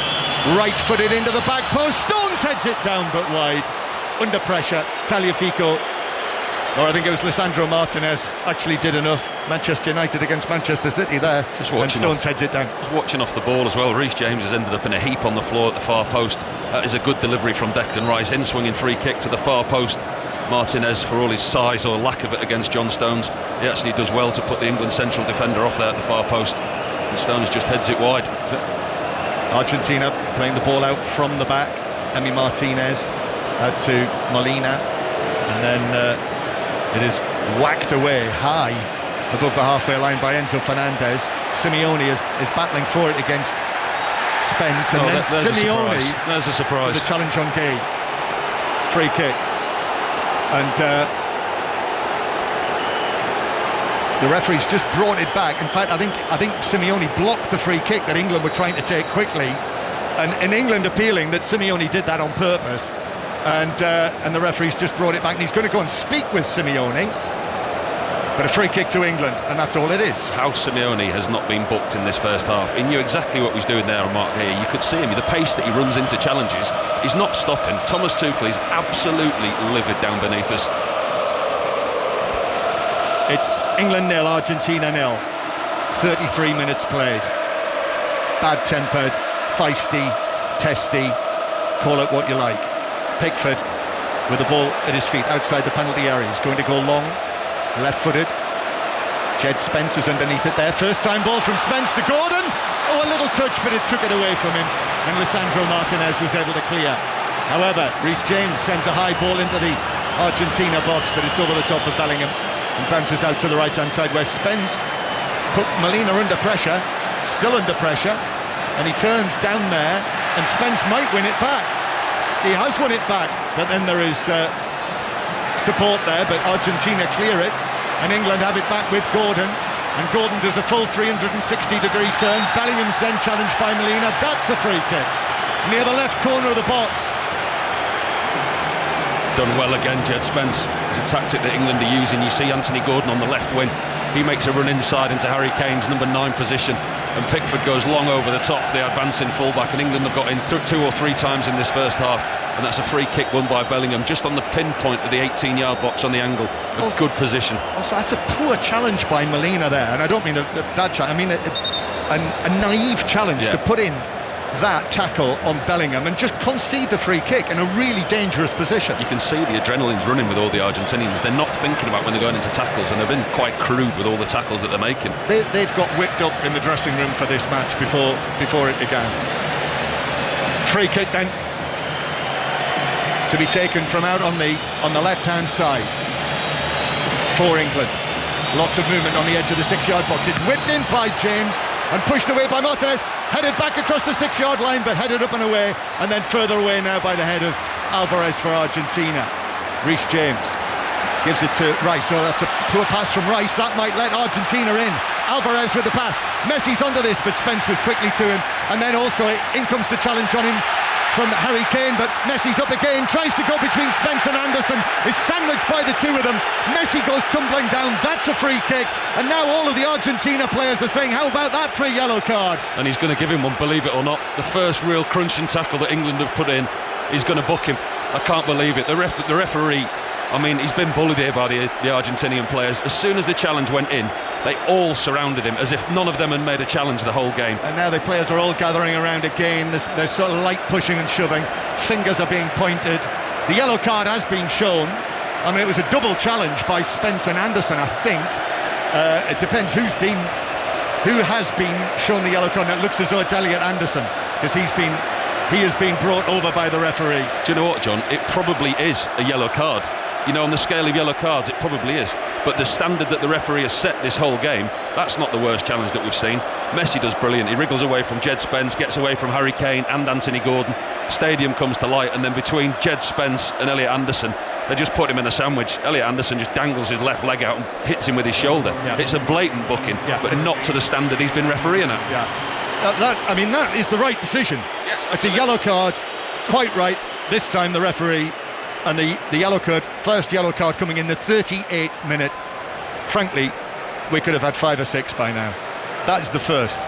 S18: right-footed into the back post. Stones heads it down, but wide. Under pressure, Tagliafico, or I think it was Lisandro Martinez, actually did enough. Manchester United against Manchester City there, and Stones heads it down.
S6: Just watching off the ball as well, Reece James has ended up in a heap on the floor at the far post. That is a good delivery from Declan Rice, in-swinging free kick to the far post. Martinez, for all his size or lack of it against John Stones, he actually does well to put the England central defender off there at the far post. And Stones just heads it wide.
S18: Argentina playing the ball out from the back. Emi Martinez out to Molina, and then it is whacked away high above the halfway line by Enzo Fernandez. Simeone is battling for it against Spence, and then Simeone,
S6: there's a surprise.
S18: The challenge on Gay, free kick, and the referee's just brought it back. In fact, I think Simeone blocked the free kick that England were trying to take quickly, and England appealing that Simeone did that on purpose, and the referee's just brought it back, and he's going to go and speak with Simeone. But a free kick to England, and that's all it is.
S6: How Simeone has not been booked in this first half. He knew exactly what he was doing there on Mark here. You could see him, the pace that he runs into challenges. He's not stopping. Thomas Tuchel is absolutely livid down beneath us.
S18: It's England 0, Argentina 0. 33 minutes played. Bad-tempered, feisty, testy, call it what you like. Pickford with the ball at his feet outside the penalty area. He's going to go long, left-footed. Jed Spence is underneath it there. First-time ball from Spence to Gordon. Oh, a little touch, but it took it away from him. And Lisandro Martinez was able to clear. However, Reece James sends a high ball into the Argentina box, but it's over the top of Bellingham and bounces out to the right-hand side where Spence put Molina under pressure, still under pressure, and he turns down there, and Spence might win it back. He has won it back, but then there is support there, but Argentina clear it, and England have it back with Gordon, and Gordon does a full 360-degree turn. Bellingham's then challenged by Molina. That's a free kick near the left corner of the box.
S6: Done well again, Jed Spence. It's a tactic that England are using. You see Anthony Gordon on the left wing. He makes a run inside into Harry Kane's number 9 position, and Pickford goes long over the top, the advancing fullback, and England have got in 2 or 3 times in this first half, and that's a free kick won by Bellingham, just on the pinpoint of the 18-yard box on the angle. A good position.
S18: Also, that's a poor challenge by Molina there, and I don't mean a bad challenge, I mean a naive challenge to put in that tackle on Bellingham and just concede the free kick in a really dangerous position.
S6: You can see the adrenaline's running with all the Argentinians. They're not thinking about when they're going into tackles, and they've been quite crude with all the tackles that they're making.
S18: They've got whipped up in the dressing room for this match before it began. Free kick then to be taken from out on the left-hand side for England. Lots of movement on the edge of the 6-yard box. It's whipped in by James and pushed away by Martinez, headed back across the 6-yard line, but headed up and away, and then further away now by the head of Alvarez for Argentina. Reece James gives it to Rice, so that's a poor pass from Rice. That might let Argentina in. Alvarez with the pass. Messi's under this, but Spence was quickly to him, and then also in comes the challenge on him from Harry Kane, but Messi's up again, tries to go between Spence and Anderson, is sandwiched by the two of them. Messi goes tumbling down. That's a free kick, and now all of the Argentina players are saying, how about that for a yellow card?
S6: And he's going to give him one, believe it or not. The first real crunching tackle that England have put in, he's going to book him. I can't believe it. The referee, I mean, he's been bullied here by the Argentinian players. As soon as the challenge went in, they all surrounded him as if none of them had made a challenge the whole game.
S18: And now the players are all gathering around again. There's sort of light pushing and shoving. Fingers are being pointed. The yellow card has been shown. I mean, it was a double challenge by Spence and Anderson, I think. It depends who has been shown the yellow card. And it looks as though it's Elliot Anderson, because he has been brought over by the referee.
S6: Do you know what, John? It probably is a yellow card. You know, on the scale of yellow cards, it probably is. But the standard that the referee has set this whole game, that's not the worst challenge that we've seen. Messi does brilliant. He wriggles away from Jed Spence, gets away from Harry Kane and Anthony Gordon. Stadium comes to light, and then between Jed Spence and Elliot Anderson, they just put him in a sandwich. Elliot Anderson just dangles his left leg out and hits him with his shoulder. Yeah. It's a blatant booking, but not to the standard he's been refereeing at.
S18: Yeah, that is the right decision.
S6: Yes,
S18: it's a yellow card, quite right. This time the referee. And the yellow card, first yellow card coming in the 38th minute. Frankly, we could have had 5 or 6 by now. That's the first.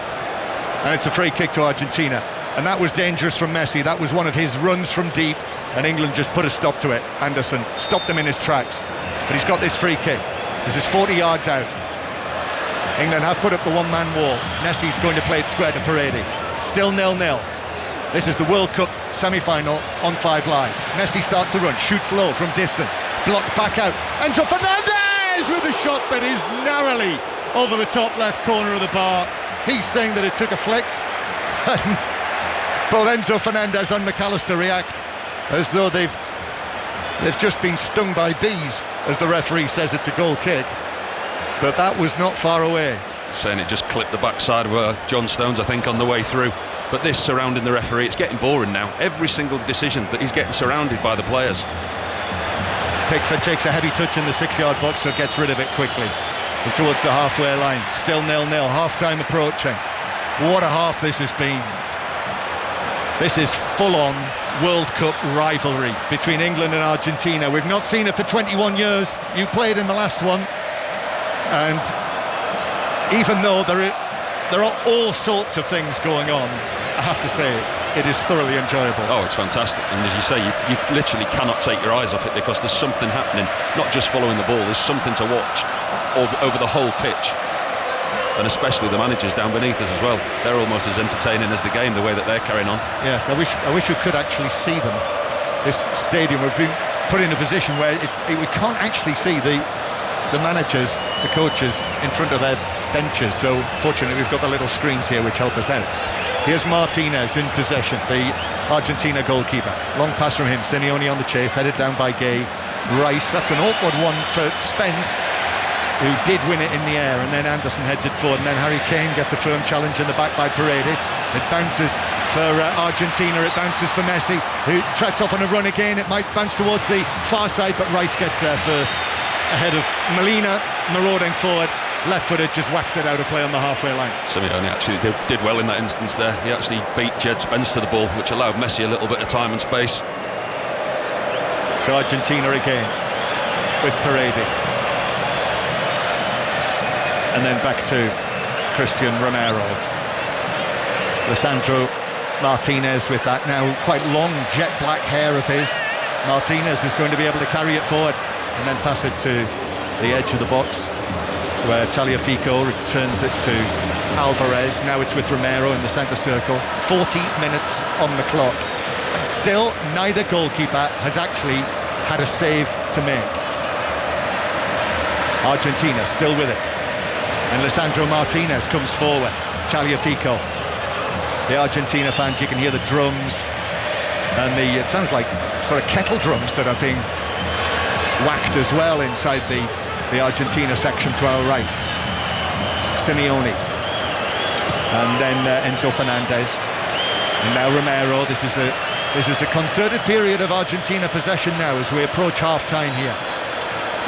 S18: And it's a free kick to Argentina. And that was dangerous from Messi. That was one of his runs from deep. And England just put a stop to it. Anderson stopped him in his tracks. But he's got this free kick. This is 40 yards out. England have put up the one-man wall. Messi's going to play it square to Paredes. Still 0-0. This is the World Cup semi-final on 5 Live. Messi starts the run, shoots low from distance, blocked back out. Enzo Fernandez with a shot that is narrowly over the top left corner of the bar. He's saying that it took a flick, and both Enzo Fernandez and McAllister react as though they've just been stung by bees, as the referee says it's a goal kick. But that was not far away.
S6: Saying it just clipped the backside of John Stones, I think, on the way through. But this surrounding the referee, it's getting boring now. Every single decision that he's getting surrounded by the players.
S18: Pickford takes a heavy touch in the 6-yard box, so gets rid of it quickly. And towards the halfway line, still 0-0, half-time approaching. What a half this has been. This is full-on World Cup rivalry between England and Argentina. We've not seen it for 21 years. You played in the last one. And even though there are all sorts of things going on, I have to say it is thoroughly enjoyable.
S6: Oh, it's fantastic. And as you say, you literally cannot take your eyes off it, because there's something happening, not just following the ball, there's something to watch over the whole pitch. And especially the managers down beneath us as well. They're almost as entertaining as the game, the way that they're carrying on.
S18: Yes, I wish we could actually see them. This stadium, we've been put in a position where we can't actually see the managers, the coaches in front of their benches. So fortunately we've got the little screens here which help us out. Here's Martinez in possession, the Argentina goalkeeper. Long pass from him, Simeone on the chase, headed down by Gay. Rice, that's an awkward one for Spence, who did win it in the air, and then Anderson heads it forward, and then Harry Kane gets a firm challenge in the back by Paredes. It bounces for Argentina, it bounces for Messi, who tracks off on a run again. It might bounce towards the far side, but Rice gets there first, ahead of Molina, marauding forward. Left-footed, just whacks it out of play on the halfway line.
S6: Simeone actually did well in that instance there. He actually beat Jed Spence to the ball, which allowed Messi a little bit of time and space.
S18: So Argentina again, with Paredes. And then back to Christian Romero. Lisandro Martinez with that now quite long jet black hair of his. Martinez is going to be able to carry it forward and then pass it to the edge of the box, where Tagliafico returns it to Alvarez. Now it's with Romero in the centre circle. 40 minutes on the clock. And still, neither goalkeeper has actually had a save to make. Argentina still with it. And Lisandro Martinez comes forward. Tagliafico. The Argentina fans, you can hear the drums. And it sounds like sort of kettle drums that are being whacked as well inside the Argentina section to our right. Simeone. And then Enzo Fernandez. And now Romero. This is a concerted period of Argentina possession now as we approach half-time here.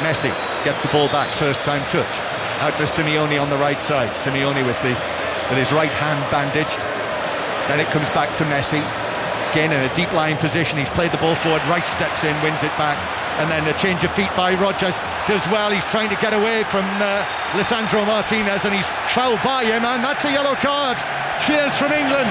S18: Messi gets the ball back, first time touch. Out to Simeone on the right side. Simeone with his right hand bandaged. Then it comes back to Messi. Again in a deep lying position. He's played the ball forward. Rice steps in, wins it back. And then a change of feet by Rodgers does well. He's trying to get away from Lisandro Martinez, and he's fouled by him, and that's a yellow card. Cheers from England.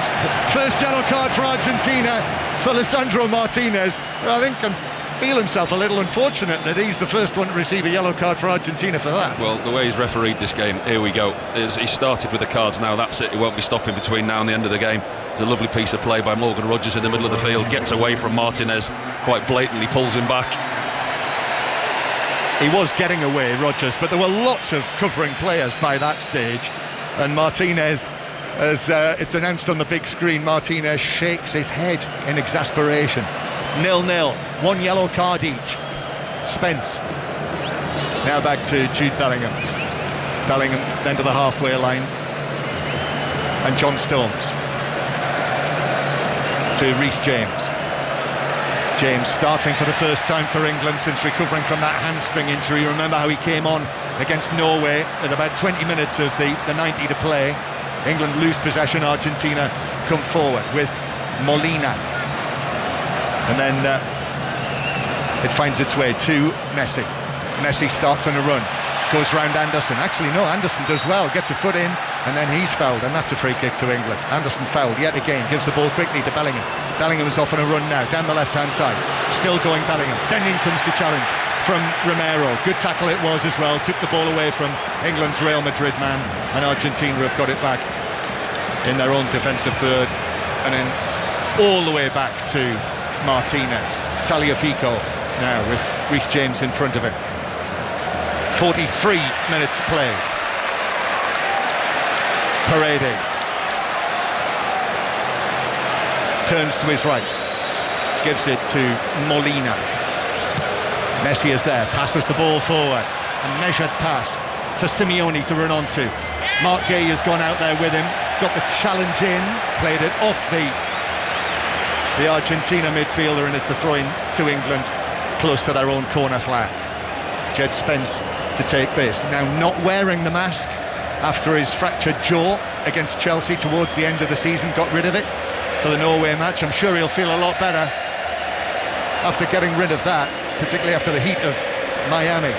S18: First yellow card for Argentina for Lisandro Martinez, who I think can feel himself a little unfortunate that he's the first one to receive a yellow card for Argentina for that.
S6: Well, the way he's refereed this game, here we go. He started with the cards, now that's it. He won't be stopping between now and the end of the game. It's a lovely piece of play by Morgan Rodgers in the middle of the field, gets away from Martinez, quite blatantly pulls him back.
S18: He was getting away, Rodgers, but there were lots of covering players by that stage. And Martinez, as it's announced on the big screen, Martinez shakes his head in exasperation. It's 0-0, one yellow card each. Spence. Now back to Jude Bellingham. Bellingham then to the halfway line. And John Stones. To Reece James. James starting for the first time for England since recovering from that hamstring injury. Remember how he came on against Norway at about 20 minutes of the 90 to play. England lose possession, Argentina come forward with Molina. And then it finds its way to Messi. Messi starts on a run, goes round Anderson. Actually, no, Anderson does well, gets a foot in, and then he's fouled, and that's a free kick to England. Anderson fouled yet again, gives the ball quickly to Bellingham. Bellingham is off on a run now, down the left-hand side. Still going Bellingham. Then in comes the challenge from Romero. Good tackle it was as well. Took the ball away from England's Real Madrid man, and Argentina have got it back in their own defensive third. And then all the way back to Martinez. Tagliafico now with Reece James in front of him. 43 minutes played. Paredes turns to his right, gives it to Molina. Messi is there, passes the ball forward. A measured pass for Simeone to run onto. Mark Gay has gone out there with him, got the challenge in, played it off the Argentina midfielder, and it's a throw-in to England close to their own corner flag. Jed Spence to take this, now not wearing the mask after his fractured jaw against Chelsea towards the end of the season, got rid of it for the Norway match. I'm sure he'll feel a lot better after getting rid of that, particularly after the heat of Miami.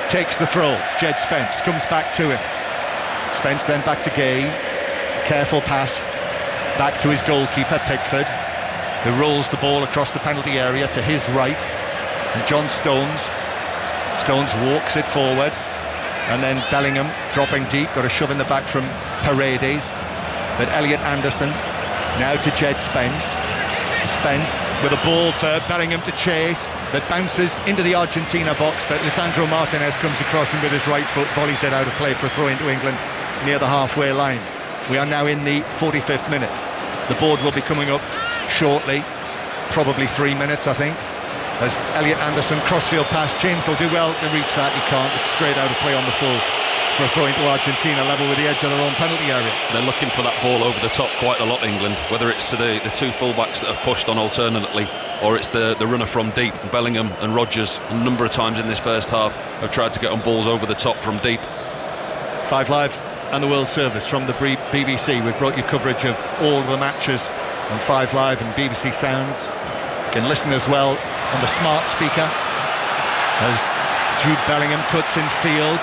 S18: takes the throw. Jed Spence comes back to him. Spence then back to Gay. Careful pass back to his goalkeeper, Pickford, who rolls the ball across the penalty area to his right. And John Stones walks it forward. And then Bellingham dropping deep, got a shove in the back from Paredes. But Elliot Anderson now to Jed Spence. Spence with a ball for Bellingham to chase that bounces into the Argentina box, but Lisandro Martinez comes across and with his right foot volleys it out of play for a throw into England near the halfway line. We are now in the 45th minute. The board will be coming up shortly, probably 3 minutes I think, as Elliot Anderson crossfield pass. James will do well to reach that, he can't. It's straight out of play on the full for a throw into Argentina, level with the edge of their own penalty area.
S6: They're looking for that ball over the top quite a lot, England, whether it's to the two fullbacks that have pushed on alternately, or it's the runner from deep. Bellingham and Rodgers a number of times in this first half have tried to get on balls over the top from deep.
S18: 5 Live and the World Service from the BBC. We've brought you coverage of all the matches on 5 Live and BBC Sounds. You can listen as well on the smart speaker as Jude Bellingham cuts in field.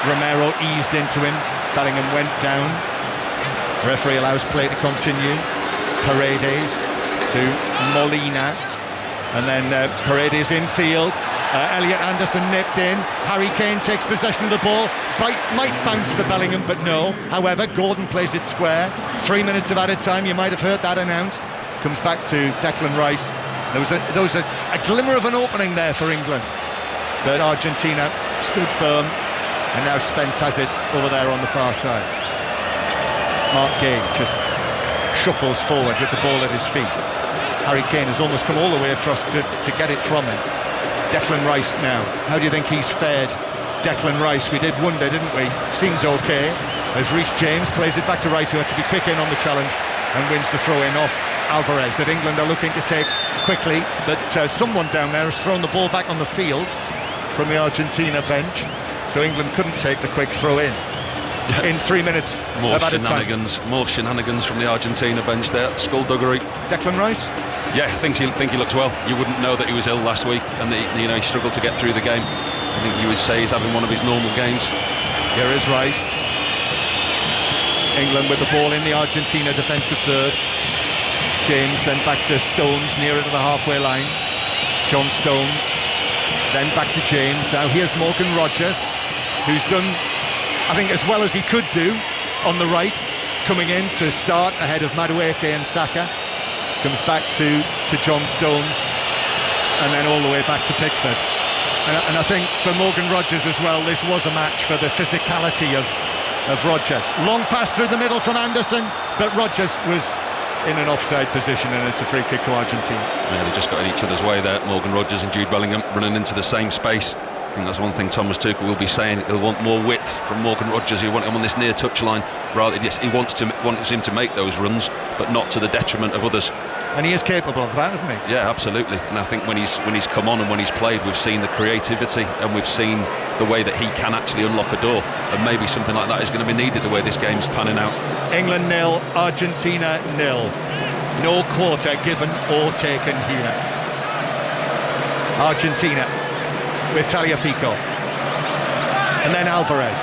S18: Romero eased into him. Bellingham went down. Referee allows play to continue. Paredes to Molina, and then Paredes in field. Elliot Anderson nipped in. Harry Kane takes possession of the ball. Might bounce for Bellingham, but no. However, Gordon plays it square. 3 minutes of added time. You might have heard that announced. Comes back to Declan Rice. There was a glimmer of an opening there for England, but Argentina stood firm. And now Spence has it over there on the far side. Mark Gay just shuffles forward with the ball at his feet. Harry Kane has almost come all the way across to get it from him. Declan Rice now. How do you think he's fared? Declan Rice, we did wonder, didn't we? Seems okay. As Reece James plays it back to Rice, who had to be quick in on the challenge and wins the throw-in off Alvarez, that England are looking to take quickly. But someone down there has thrown the ball back on the field from the Argentina bench. So England couldn't take the quick throw in 3 minutes.
S6: More shenanigans from the Argentina bench there. Skullduggery.
S18: Declan Rice?
S6: Yeah, I think he looks well. You wouldn't know that he was ill last week and that he struggled to get through the game. I think you would say he's having one of his normal games.
S18: Here is Rice. England with the ball in the Argentina defensive third. James then back to Stones nearer to the halfway line. John Stones. Then back to James. Now here's Morgan Rodgers, who's done, I think, as well as he could do on the right, coming in to start ahead of Madueke and Saka. Comes back to John Stones, and then all the way back to Pickford. And I think for Morgan Rodgers as well, this was a match for the physicality of Rodgers. Long pass through the middle from Anderson, but Rodgers was in an offside position, and it's a free kick to Argentina.
S6: Yeah, they just got in each other's way there. Morgan Rodgers and Jude Bellingham running into the same space. I think that's one thing Thomas Tuchel will be saying. He'll want more width from Morgan Rodgers. He'll want him on this near touch line. Rather, yes, he wants him to make those runs, but not to the detriment of others.
S18: And he is capable of that, isn't he?
S6: Yeah, absolutely. And I think when he's come on and when he's played, we've seen the creativity and we've seen the way that he can actually unlock a door. And maybe something like that is going to be needed the way this game's panning out.
S18: England 0, Argentina 0. No quarter given or taken here. Argentina with Tagliafico, and then Alvarez,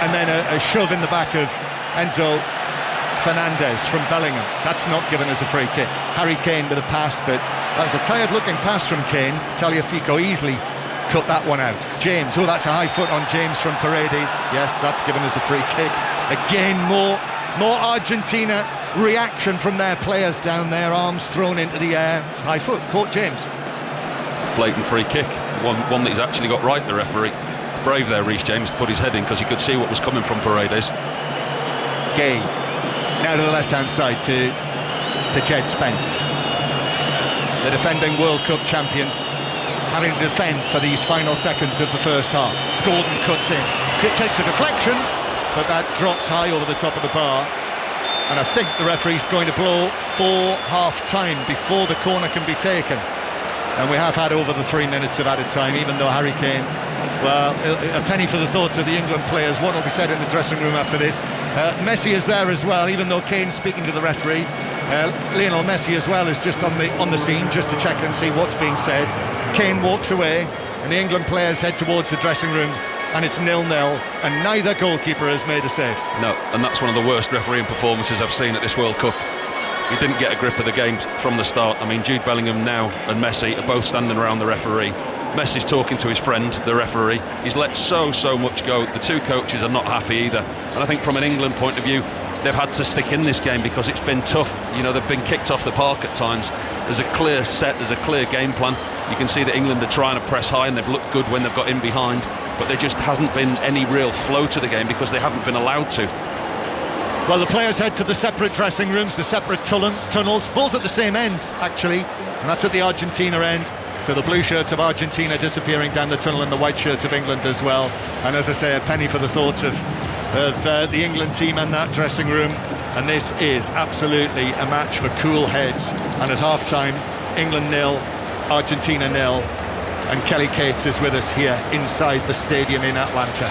S18: and then a shove in the back of Enzo Fernandez from Bellingham. That's not given as a free kick. Harry Kane with a pass, but that was a tired looking pass from Kane. Tagliafico easily cut that one out. James, oh, that's a high foot on James from Paredes. Yes, that's given as a free kick. Again, more Argentina reaction from their players down there, arms thrown into the air. It's high foot, caught James.
S6: Blatant free kick, one that he's actually got right, the referee. Brave there, Reece James, to put his head in because he could see what was coming from Paredes.
S18: Gay, now to the left-hand side to Jed Spence. The defending World Cup champions having to defend for these final seconds of the first half. Gordon cuts in, it takes a deflection, but that drops high over the top of the bar. And I think the referee's going to blow for half-time before the corner can be taken. And we have had over the 3 minutes of added time, even though Harry Kane, well, a penny for the thoughts of the England players. What will be said in the dressing room after this? Messi is there as well, even though Kane's speaking to the referee. Lionel Messi as well is just on the scene, just to check and see what's being said. Kane walks away, and the England players head towards the dressing room, and it's 0-0, and neither goalkeeper has made a save.
S6: No, and that's one of the worst refereeing performances I've seen at this World Cup. He didn't get a grip of the game from the start. I mean, Jude Bellingham now and Messi are both standing around the referee. Messi's talking to his friend, the referee. He's let so much go. The two coaches are not happy either. And I think from an England point of view, they've had to stick in this game because it's been tough. You know, they've been kicked off the park at times. There's a clear set, there's a clear game plan. You can see that England are trying to press high, and they've looked good when they've got in behind, but there just hasn't been any real flow to the game because they haven't been allowed to.
S18: Well, the players head to the separate dressing rooms, the separate tunnels, both at the same end, actually, and that's at the Argentina end. So the blue shirts of Argentina disappearing down the tunnel, and the white shirts of England as well. And as I say, a penny for the thoughts of the England team in that dressing room. And this is absolutely a match for cool heads. And at half-time, England 0, Argentina 0. And Kelly Cates is with us here inside the stadium in Atlanta.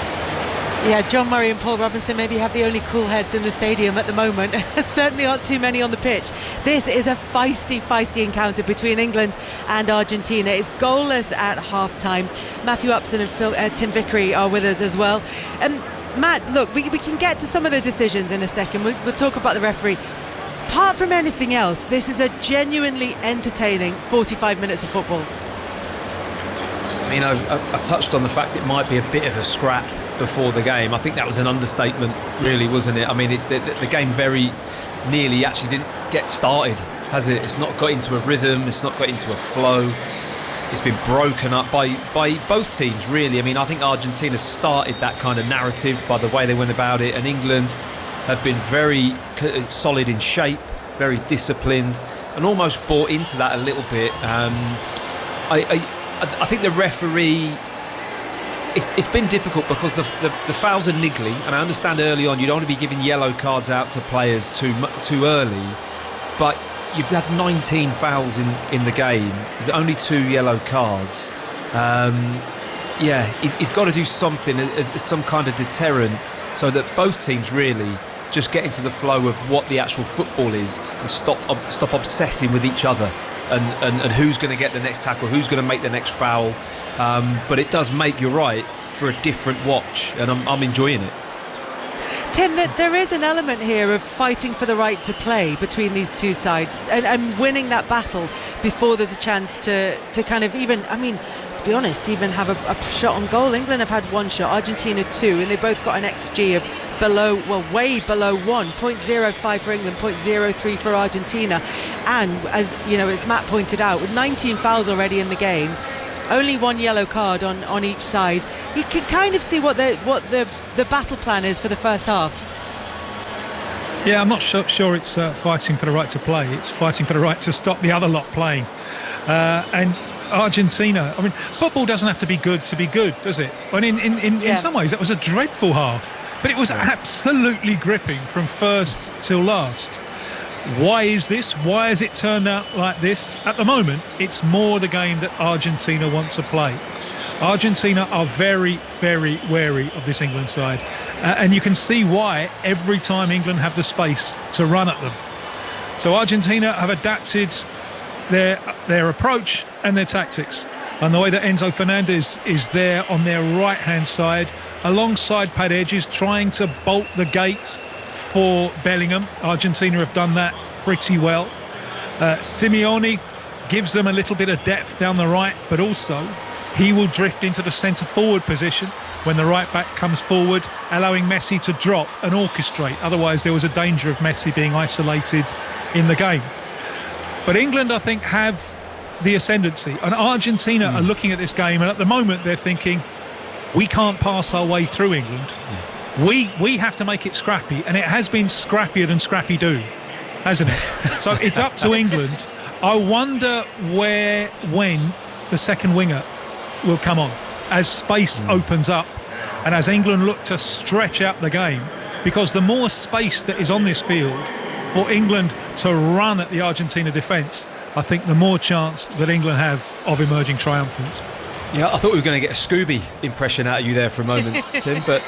S14: Yeah, John Murray and Paul Robinson maybe have the only cool heads in the stadium at the moment. Certainly aren't too many on the pitch. This is a feisty encounter between England and Argentina. It's goalless at half-time. Matthew Upson and Tim Vickery are with us as well. And Matt, look, we can get to some of the decisions in a second. We'll talk about the referee. Apart from anything else, this is a genuinely entertaining 45 minutes of football.
S4: I mean, I touched on the fact it might be a bit of a scrap before the game. I think that was an understatement, really, wasn't it? I mean, the game very nearly actually didn't get started, has it? It's not got into a rhythm, it's not got into a flow. It's been broken up by both teams, really. I mean, I think Argentina started that kind of narrative by the way they went about it, and England have been very solid in shape, very disciplined, and almost bought into that a little bit. I think the referee, it's been difficult because the fouls are niggly, and I understand early on you don't want to be giving yellow cards out to players too early, but you've had 19 fouls in the game, only 2 yellow cards. He's got to do something as some kind of deterrent so that both teams really just get into the flow of what the actual football is and stop obsessing with each other. And who's going to get the next tackle, who's going to make the next foul. But it does make, you're right, for a different watch, and I'm enjoying it.
S14: Tim, there is an element here of fighting for the right to play between these two sides and winning that battle before there's a chance to kind of even, I mean, to be honest, even have a shot on goal. England have had 1 shot, Argentina 2, and they both got an XG of way below 1, 0.05 for England, 0.03 for Argentina. And as Matt pointed out, with 19 fouls already in the game, only 1 yellow card on each side, you can kind of see what the battle plan is for the first half.
S2: Yeah, I'm not sure it's fighting for the right to play. It's fighting for the right to stop the other lot playing. And Argentina, I mean, football doesn't have to be good, does it? And in some ways, that was a dreadful half. But it was absolutely gripping from first till last. Why is this? Why has it turned out like this? At the moment, it's more the game that Argentina want to play. Argentina are very, very wary of this England side. And you can see why every time England have the space to run at them. So Argentina have adapted their approach and their tactics. And the way that Enzo Fernandez is there on their right-hand side, alongside pad edges, trying to bolt the gate for Bellingham. Argentina have done that pretty well. Simeone gives them a little bit of depth down the right, but also he will drift into the centre-forward position when the right-back comes forward, allowing Messi to drop and orchestrate. Otherwise, there was a danger of Messi being isolated in the game. But England, I think, have the ascendancy. And Argentina are looking at this game, and at the moment they're thinking, we can't pass our way through England. We have to make it scrappy, and it has been scrappier than Scrappy Doo, hasn't it? So it's up to England. I wonder when the second winger will come on as space opens up and as England look to stretch out the game, because the more space that is on this field for England to run at the Argentina defence, I think the more chance that England have of emerging triumphants.
S4: Yeah, I thought we were going to get a Scooby impression out of you there for a moment, Tim, but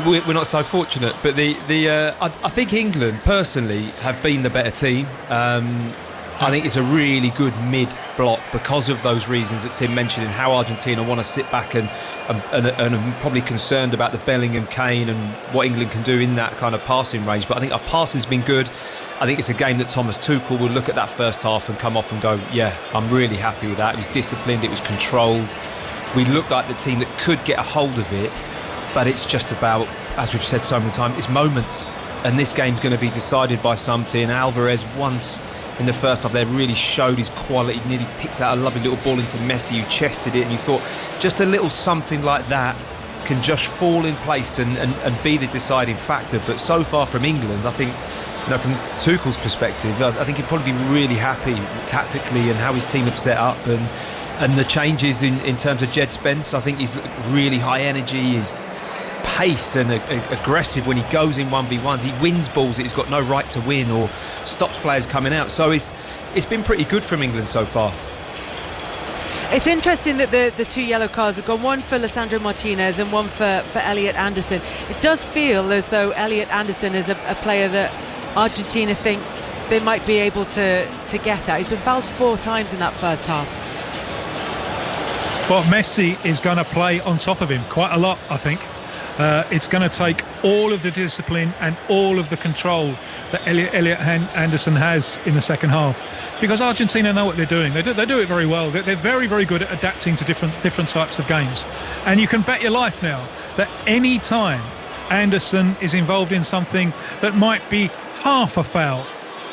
S4: we're not so fortunate. But I think England, personally, have been the better team. I think it's a really good mid-block because of those reasons that Tim mentioned, and how Argentina want to sit back and are probably concerned about the Bellingham, Kane and what England can do in that kind of passing range. But I think our passing's been good. I think it's a game that Thomas Tuchel will look at that first half and come off and go, yeah, I'm really happy with that. It was disciplined, it was controlled. We looked like the team that could get a hold of it, but it's just about, as we've said so many times, it's moments. And this game's going to be decided by something. Alvarez, once in the first half there, really showed his quality, nearly picked out a lovely little ball into Messi, who chested it, and you thought just a little something like that can just fall in place and be the deciding factor. But so far from England, I think, from Tuchel's perspective, I think he'd probably be really happy tactically and how his team have set up, and the changes in terms of Jed Spence. I think he's really high energy, he's pace and aggressive when he goes in 1v1s. He wins balls that he's got no right to win, or stops players coming out. So it's been pretty good from England so far.
S14: It's interesting that the 2 yellow cards have gone, one for Lisandro Martinez and one for Elliot Anderson. It does feel as though Elliot Anderson is a player that Argentina think they might be able to get at. He's been fouled 4 times in that first half.
S2: Well, Messi is going to play on top of him quite a lot, I think. It's going to take all of the discipline and all of the control that Elliot Anderson has in the second half, because Argentina know what they're doing. They do it very well. They're very, very good at adapting to different types of games. And you can bet your life now that any time Anderson is involved in something that might be half a foul,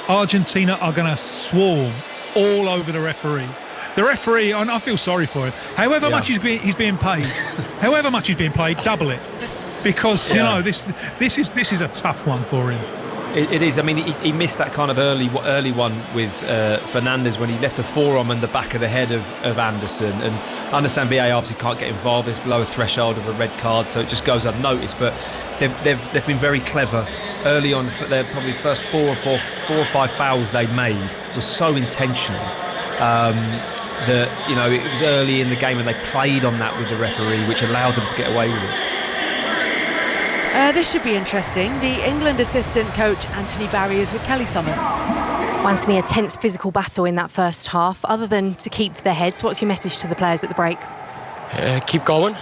S2: Argentina are going to swarm all over the referee. The referee, I feel sorry for him. However much he's being paid, double it, because this is a tough one for him.
S4: It is. I mean, he missed that kind of early one with Fernandes when he left a forearm in the back of the head of Anderson. And I understand VAR obviously can't get involved. It's below a threshold of a red card, so it just goes unnoticed. But they've been very clever early on. Their probably first four or five fouls they made was so intentional. That it was early in the game and they played on that with the referee, which allowed them to get away with it.
S14: This should be interesting. The England assistant coach Anthony Barry is with Kelly Summers.
S11: Anthony, a tense physical battle in that first half. Other than to keep their heads, what's your message to the players at the break?
S15: Keep going.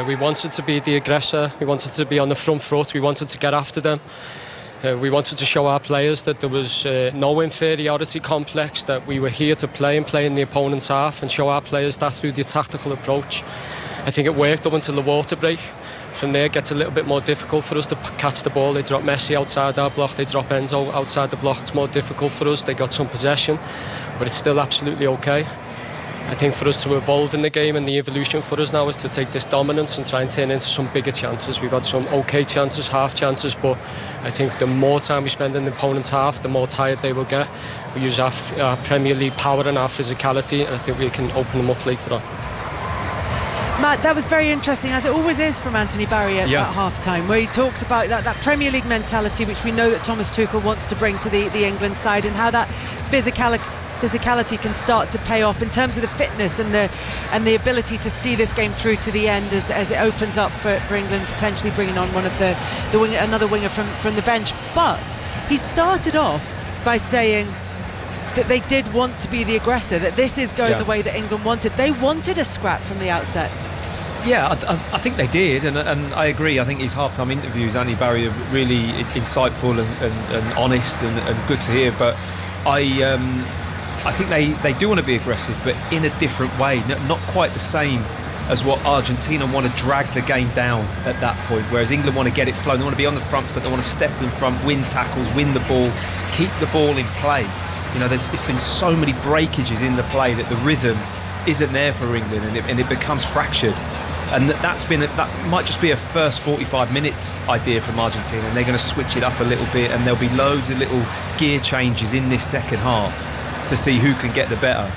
S15: We wanted to be the aggressor. We wanted to be on the front foot. We wanted to get after them. We wanted to show our players that there was no inferiority complex, that we were here to play and play in the opponent's half, and show our players that through the tactical approach. I think it worked up until the water break. From there it gets a little bit more difficult for us to catch the ball. They drop Messi outside our block, they drop Enzo outside the block. It's more difficult for us. They got some possession, but it's still absolutely okay. I think for us to evolve in the game, and the evolution for us now is to take this dominance and try and turn into some bigger chances. We've had some okay chances, half chances, but I think the more time we spend in the opponent's half, the more tired they will get. We use our Premier League power and our physicality, and I think we can open them up later on.
S14: Matt, that was very interesting, as it always is from Anthony Barry at half-time, where he talks about that Premier League mentality, which we know that Thomas Tuchel wants to bring to the England side, and how that physicality can start to pay off in terms of the fitness and the ability to see this game through to the end as it opens up for England potentially bringing on one of another winger from the bench. But he started off by saying that they did want to be the aggressor, that this is going the way that England wanted. They wanted a scrap from the outset.
S4: Yeah, I think they did, and I agree. I think his half-time interviews, Anthony Barry, are really insightful and honest and good to hear. But I think they do want to be aggressive, but in a different way, not quite the same as what Argentina want to drag the game down at that point, whereas England want to get it flowing. They want to be on the front foot, they want to step in front, win tackles, win the ball, keep the ball in play. It's been so many breakages in the play that the rhythm isn't there for England, and it becomes fractured. And that might just be a first 45 minutes idea from Argentina, and they're going to switch it up a little bit, and there'll be loads of little gear changes in this second half to see who can get the better.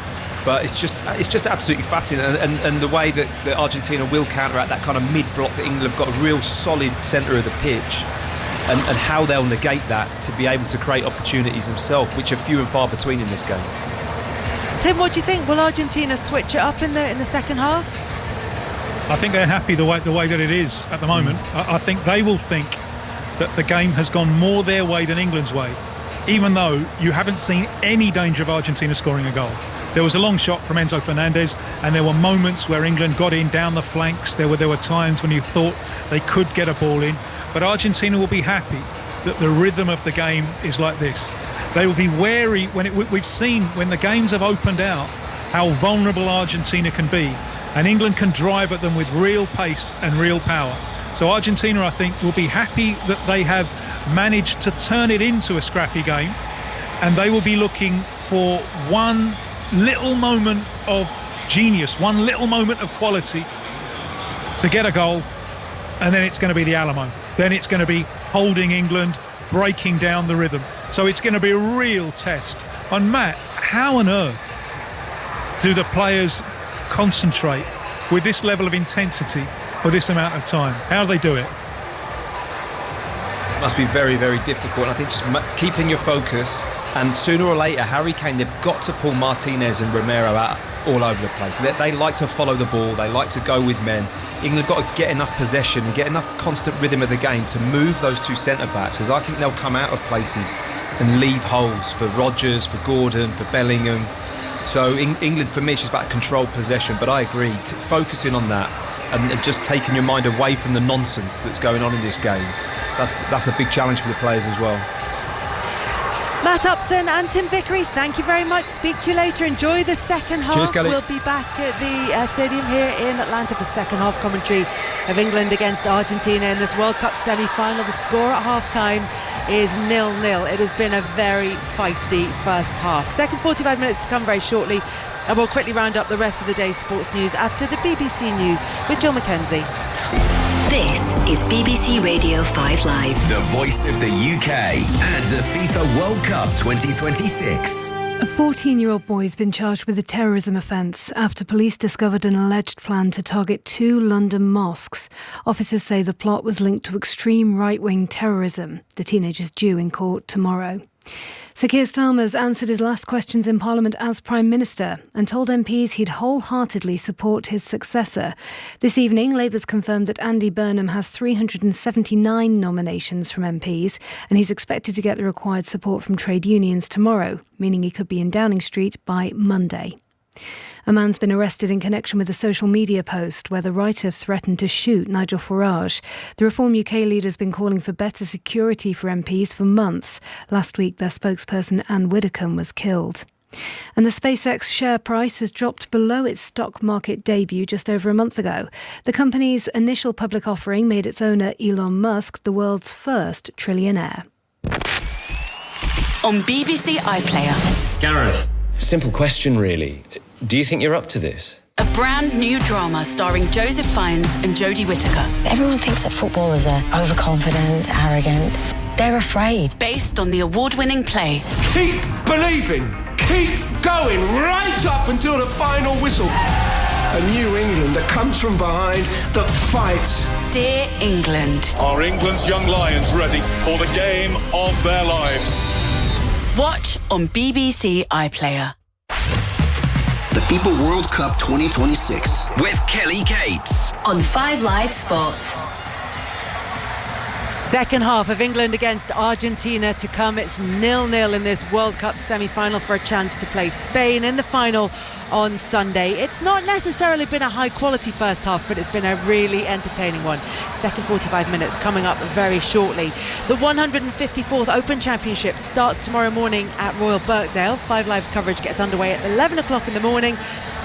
S4: But it's just absolutely fascinating, and the way that Argentina will counteract that kind of mid-block that England have got a real solid centre of the pitch, and how they'll negate that to be able to create opportunities themselves, which are few and far between in this game.
S14: Tim, what do you think? Will Argentina switch it up in the second half?
S2: I think they're happy the way that it is at the moment. I think they will think that the game has gone more their way than England's way. even though you haven't seen any danger of Argentina scoring a goal. There was a long shot from Enzo Fernandez, and there were moments where England got in down the flanks. There were times when you thought they could get a ball in, but Argentina will be happy that the rhythm of the game is like this. They will be wary we've seen when the games have opened out how vulnerable Argentina can be, and England can drive at them with real pace and real power. So Argentina, I think, will be happy that they have managed to turn it into a scrappy game, and they will be looking for one little moment of genius, one little moment of quality to get a goal, and then it's going to be the Alamo. Then it's going to be holding England, breaking down the rhythm. So it's going to be a real test. And Matt, how on earth do the players concentrate with this level of intensity for this amount of time? How do they do it?
S4: Must be very, very difficult. And I think just keeping your focus, and sooner or later, Harry Kane, they've got to pull Martinez and Romero out all over the place. They like to follow the ball, they like to go with men. England have got to get enough possession and get enough constant rhythm of the game to move those two centre-backs, because I think they'll come out of places and leave holes for Rodgers, for Gordon, for Bellingham. So England, for me, is just about controlled possession, but I agree, focusing on that and just taking your mind away from the nonsense that's going on in this game. That's a big challenge for the players as well.
S14: Matt Upson and Tim Vickery, thank you very much. Speak to you later. Enjoy the second half.
S4: Cheers, Kelly.
S14: We'll be back at the stadium here in Atlanta for second half commentary of England against Argentina in this World Cup semi-final. The score at half-time is 0-0. It has been a very feisty first half. Second 45 minutes to come very shortly, and we'll quickly round up the rest of the day's sports news after the BBC News with Jill Mackenzie.
S8: This is BBC Radio 5 Live.
S7: The voice of the UK and the FIFA World Cup 2026.
S16: A 14-year-old boy has been charged with a terrorism offence after police discovered an alleged plan to target 2 London mosques. Officers say the plot was linked to extreme right-wing terrorism. The teenager is due in court tomorrow. Sir Keir Starmer's answered his last questions in Parliament as Prime Minister and told MPs he'd wholeheartedly support his successor. This evening, Labour's confirmed that Andy Burnham has 379 nominations from MPs, and he's expected to get the required support from trade unions tomorrow, meaning he could be in Downing Street by Monday. A man's been arrested in connection with a social media post where the writer threatened to shoot Nigel Farage. The Reform UK leader's been calling for better security for MPs for months. Last week, their spokesperson Anne Widdecombe was killed. And the SpaceX share price has dropped below its stock market debut just over a month ago. The company's initial public offering made its owner Elon Musk the world's first trillionaire.
S8: On BBC iPlayer.
S17: Gareth, simple question really. Do you think you're up to this?
S8: A brand new drama starring Joseph Fiennes and Jodie Whittaker.
S19: Everyone thinks that footballers are overconfident, arrogant. They're afraid.
S8: Based on the award-winning play.
S16: Keep believing. Keep going right up until the final whistle. A new England that comes from behind, that fights.
S8: Dear England.
S20: Are England's young lions ready for the game of their lives?
S8: Watch on BBC iPlayer.
S7: The FIFA World Cup 2026 with Kelly Cates
S8: on 5 Live Sports.
S14: Second half of England against Argentina to come. It's 0-0 in this World Cup semi-final for a chance to play Spain in the final on Sunday. It's not necessarily been a high-quality first half, but it's been a really entertaining one. Second 45 minutes coming up very shortly. The 154th Open Championship starts tomorrow morning at Royal Birkdale. 5 Live's coverage gets underway at 11 o'clock in the morning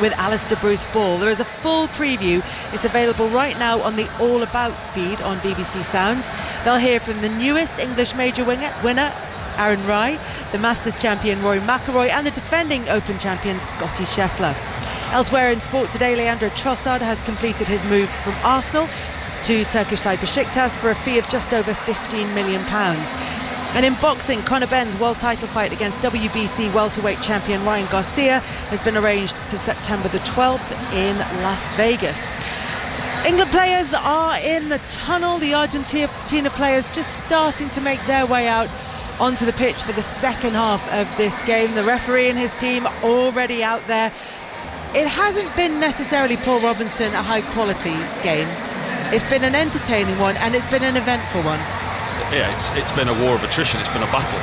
S14: with Alistair Bruce Ball. There is a full preview. It's available right now on the All About feed on BBC Sounds. They'll hear from the newest English major winner, Aaron Rai, the Masters champion Rory McIlroy, and the defending Open champion Scottie Scheffler. Elsewhere in sport today, Leandro Trossard has completed his move from Arsenal to Turkish side Besiktas for a fee of just over £15 million. And in boxing, Conor Benn's world title fight against WBC welterweight champion Ryan Garcia has been arranged for September the 12th in Las Vegas. England players are in the tunnel. The Argentina players just starting to make their way out onto the pitch for the second half of this game. The referee and his team already out there. It hasn't been necessarily, Paul Robinson, a high quality game. It's been an entertaining one, and it's been an eventful one.
S6: it's been a war of attrition. It's been a battle.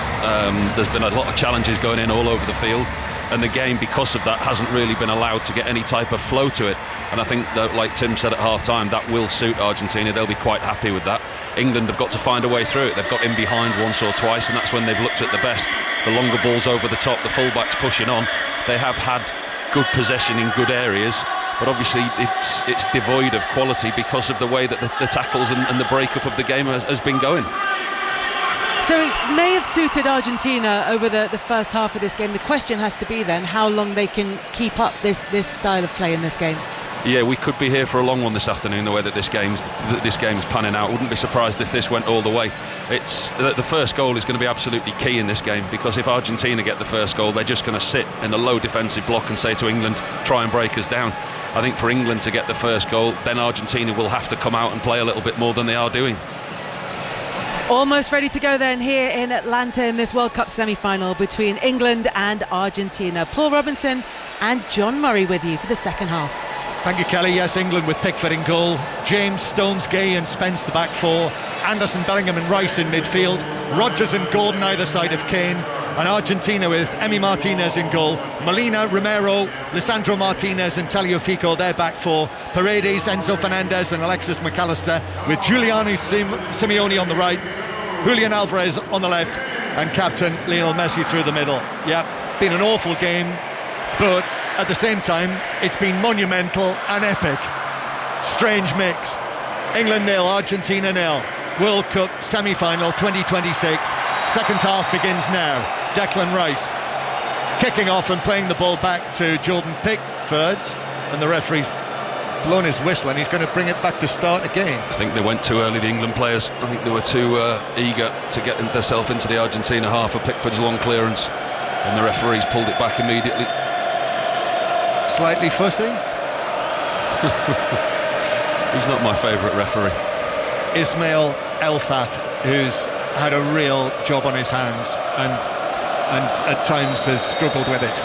S6: There's been a lot of challenges going in all over the field, and the game, because of that, hasn't really been allowed to get any type of flow to it. And I think that, like Tim said at half-time, that will suit Argentina. They'll be quite happy with that. England have got to find a way through it. They've got in behind once or twice, and that's when they've looked at the best. The longer balls over the top, the fullbacks pushing on. They have had good possession in good areas, but obviously it's devoid of quality because of the way that the tackles and the breakup of the game has been going.
S14: So it may have suited Argentina over the first half of this game. The question has to be then how long they can keep up this style of play in this game.
S6: Yeah, we could be here for a long one this afternoon, the way that this game's panning out. Wouldn't be surprised if this went all the way. It's the first goal is going to be absolutely key in this game, because if Argentina get the first goal, they're just going to sit in the low defensive block and say to England, try and break us down. I think for England to get the first goal, then Argentina will have to come out and play a little bit more than they are doing.
S14: Almost ready to go then here in Atlanta in this World Cup semi-final between England and Argentina. Paul Robinson and John Murray with you for the second half.
S18: Thank you, Kelly. Yes, England with Pickford in goal, James, Stones, Gay and Spence the back four, Anderson, Bellingham and Rice in midfield, Rodgers and Gordon either side of Kane, and Argentina with Emi Martinez in goal, Molina, Romero, Lisandro Martinez and Tagliafico their back four, Paredes, Enzo Fernandez and Alexis McAllister, with Giuliano Simeone on the right, Julian Alvarez on the left, and captain Lionel Messi through the middle. Yeah, been an awful game, but at the same time, it's been monumental and epic. Strange mix. England 0, Argentina 0. World Cup semi-final 2026. Second half begins now. Declan Rice kicking off and playing the ball back to Jordan Pickford, and the referee's blown his whistle and he's going to bring it back to start again.
S6: I think they went too early, the England players. I think they were too eager to get themselves into the Argentina half of Pickford's long clearance, and the referee's pulled it back immediately.
S18: Slightly fussy.
S6: He's not my favourite referee.
S18: Ismail Elfat, who's had a real job on his hands and at times has struggled with it.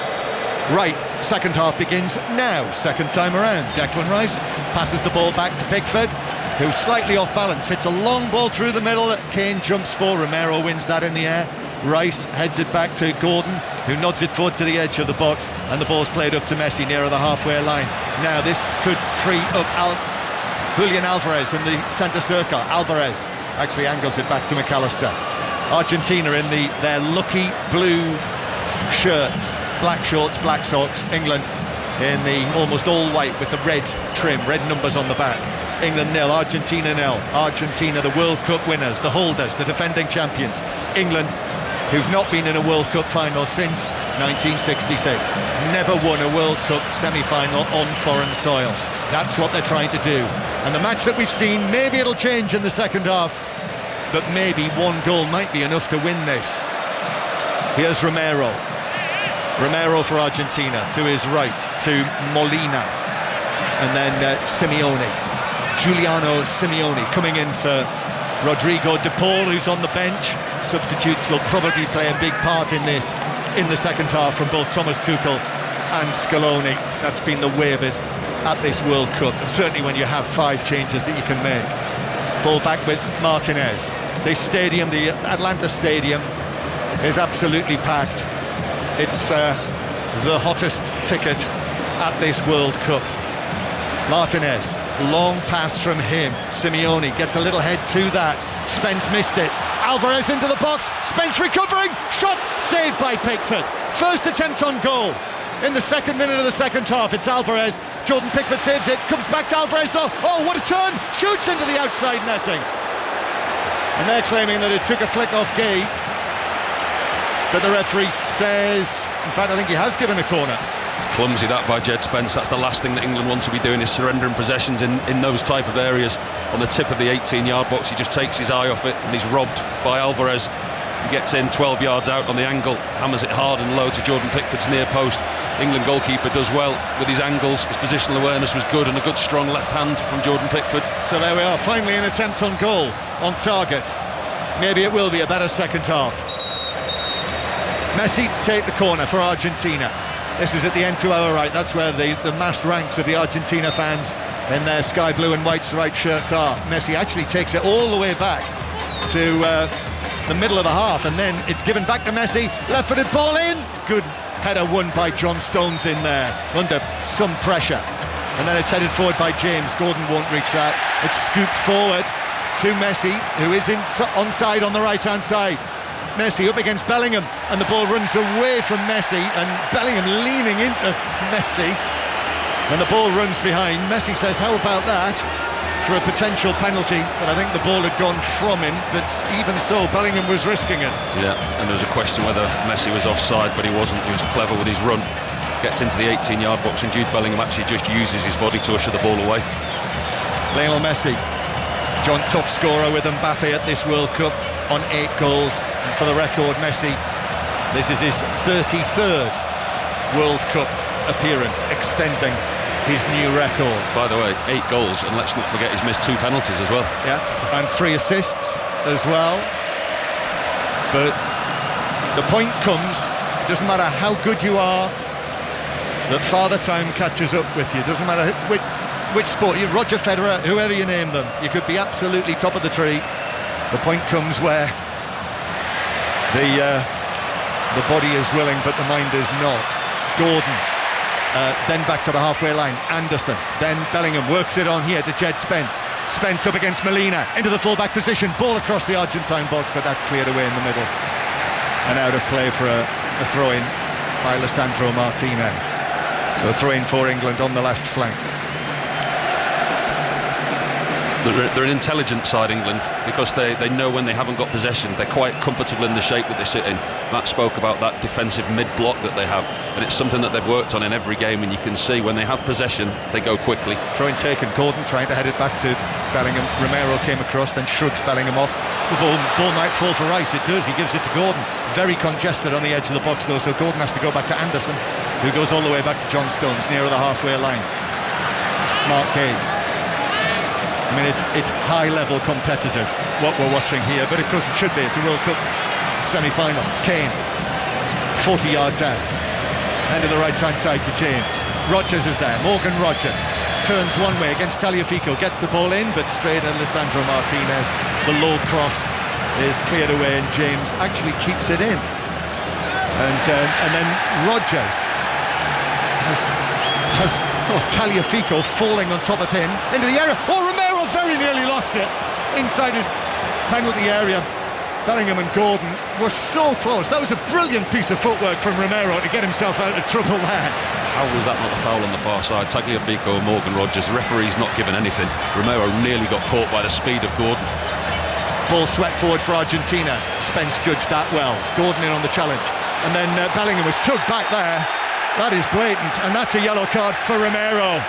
S18: Right, second half begins now, second time around. Declan Rice passes the ball back to Pickford, who's slightly off balance, hits a long ball through the middle that Kane jumps for. Romero wins that in the air. Rice heads it back to Gordon, who nods it forward to the edge of the box, and the ball's played up to Messi nearer the halfway line. Now this could free up Julian Alvarez in the centre circle. Alvarez actually angles it back to McAllister. Argentina in their lucky blue shirts, black shorts, black socks. England in the almost all white with the red trim, red numbers on the back. England 0, Argentina 0. Argentina, the World Cup winners, the holders, the defending champions. England, who've not been in a World Cup final since 1966. Never won a World Cup semi-final on foreign soil. That's what they're trying to do. And the match that we've seen, maybe it'll change in the second half, but maybe one goal might be enough to win this. Here's Romero. Romero for Argentina, to his right, to Molina. And then Simeone. Giuliano Simeone coming in for Rodrigo De Paul, who's on the bench. Substitutes will probably play a big part in this in the second half from both Thomas Tuchel and Scaloni. That's been the way of it at this World Cup, and certainly when you have 5 changes that you can make. Ball back with Martinez. This stadium, the Atlanta Stadium, is absolutely packed. It's the hottest ticket at this World Cup. Martinez, long pass from him. Simeone gets a little head to that. Spence missed it. Alvarez into the box. Spence recovering. Shot saved by Pickford. First attempt on goal in the second minute of the second half. It's Alvarez. Jordan Pickford saves it. Comes back to Alvarez though. Oh, what a turn! Shoots into the outside netting. And they're claiming that it took a flick off Gay. But the referee says, in fact, I think he has given a corner.
S6: Clumsy that by Jed Spence. That's the last thing that England want to be doing, is surrendering possessions in those type of areas. On the tip of the 18-yard box, he just takes his eye off it, and he's robbed by Alvarez. He gets in 12 yards out on the angle, hammers it hard and low to Jordan Pickford's near post. England goalkeeper does well with his angles. His positional awareness was good, and a good strong left hand from Jordan Pickford.
S18: So there we are, finally an attempt on goal, on target. Maybe it will be a better second half. Messi to take the corner for Argentina. This is at the end to our right. That's where the massed ranks of the Argentina fans in their sky blue and white striped shirts are. Messi actually takes it all the way back to the middle of the half, and then it's given back to Messi. Left-footed ball in. Good header won by John Stones in there under some pressure, and then it's headed forward by James. Gordon won't reach that. It's scooped forward to Messi, who is onside on the right-hand side. Messi up against Bellingham, and the ball runs away from Messi, and Bellingham leaning into Messi, and the ball runs behind. Messi says, how about that, for a potential penalty, but I think the ball had gone from him, but even so, Bellingham was risking it.
S6: Yeah, and there was a question whether Messi was offside, but he wasn't. He was clever with his run, gets into the 18-yard box, and Jude Bellingham actually just uses his body to usher the ball away.
S18: Lionel Messi, joint top scorer with Mbappe at this World Cup on 8 goals. And for the record, Messi, this is his 33rd World Cup appearance, extending his new record.
S6: By the way, 8 goals, and let's not forget he's missed 2 penalties as well.
S18: Yeah, and 3 assists as well. But the point comes, it doesn't matter how good you are, that Father Time catches up with you. It doesn't matter which sport, Roger Federer, whoever you name them, you could be absolutely top of the tree. The point comes where the body is willing but the mind is not. Gordon, then back to the halfway line. Anderson, then Bellingham works it on here to Jed Spence. Spence up against Molina, into the full-back position, ball across the Argentine box, but that's cleared away in the middle and out of play for a throw-in by Lisandro Martinez. So a throw-in for England on the left flank.
S6: They're an intelligent side, England, because they know when they haven't got possession. They're quite comfortable in the shape that they sit in. Matt spoke about that defensive mid-block that they have, and it's something that they've worked on in every game, and you can see when they have possession, they go quickly.
S18: Throw-in taken, Gordon trying to head it back to Bellingham. Romero came across, then shrugs Bellingham off. The ball might fall for Rice, it does, he gives it to Gordon. Very congested on the edge of the box though, so Gordon has to go back to Anderson, who goes all the way back to John Stones, nearer the halfway line. Mark Gay. I mean, it's high-level competitive, what we're watching here, but of course it should be. It's a World Cup semi-final. Kane, 40 yards out. End of the right-hand side to James. Rodgers is there. Morgan Rodgers turns one way against Tagliafico, gets the ball in, but straight at Lisandro Martinez. The low cross is cleared away, and James actually keeps it in. And then Rodgers has Tagliafico falling on top of him into the area. Oh, Romero very nearly lost it inside his penalty area. Bellingham and Gordon were so close. That was a brilliant piece of footwork from Romero to get himself out of trouble there.
S6: How was that not a foul on the far side? Tagliafico and Morgan Rodgers, the referee's not given anything. Romero nearly got caught by the speed of Gordon.
S18: Ball swept forward for Argentina. Spence judged that well. Gordon in on the challenge, and then Bellingham was tugged back there. That is blatant, and that's a yellow card for Romero.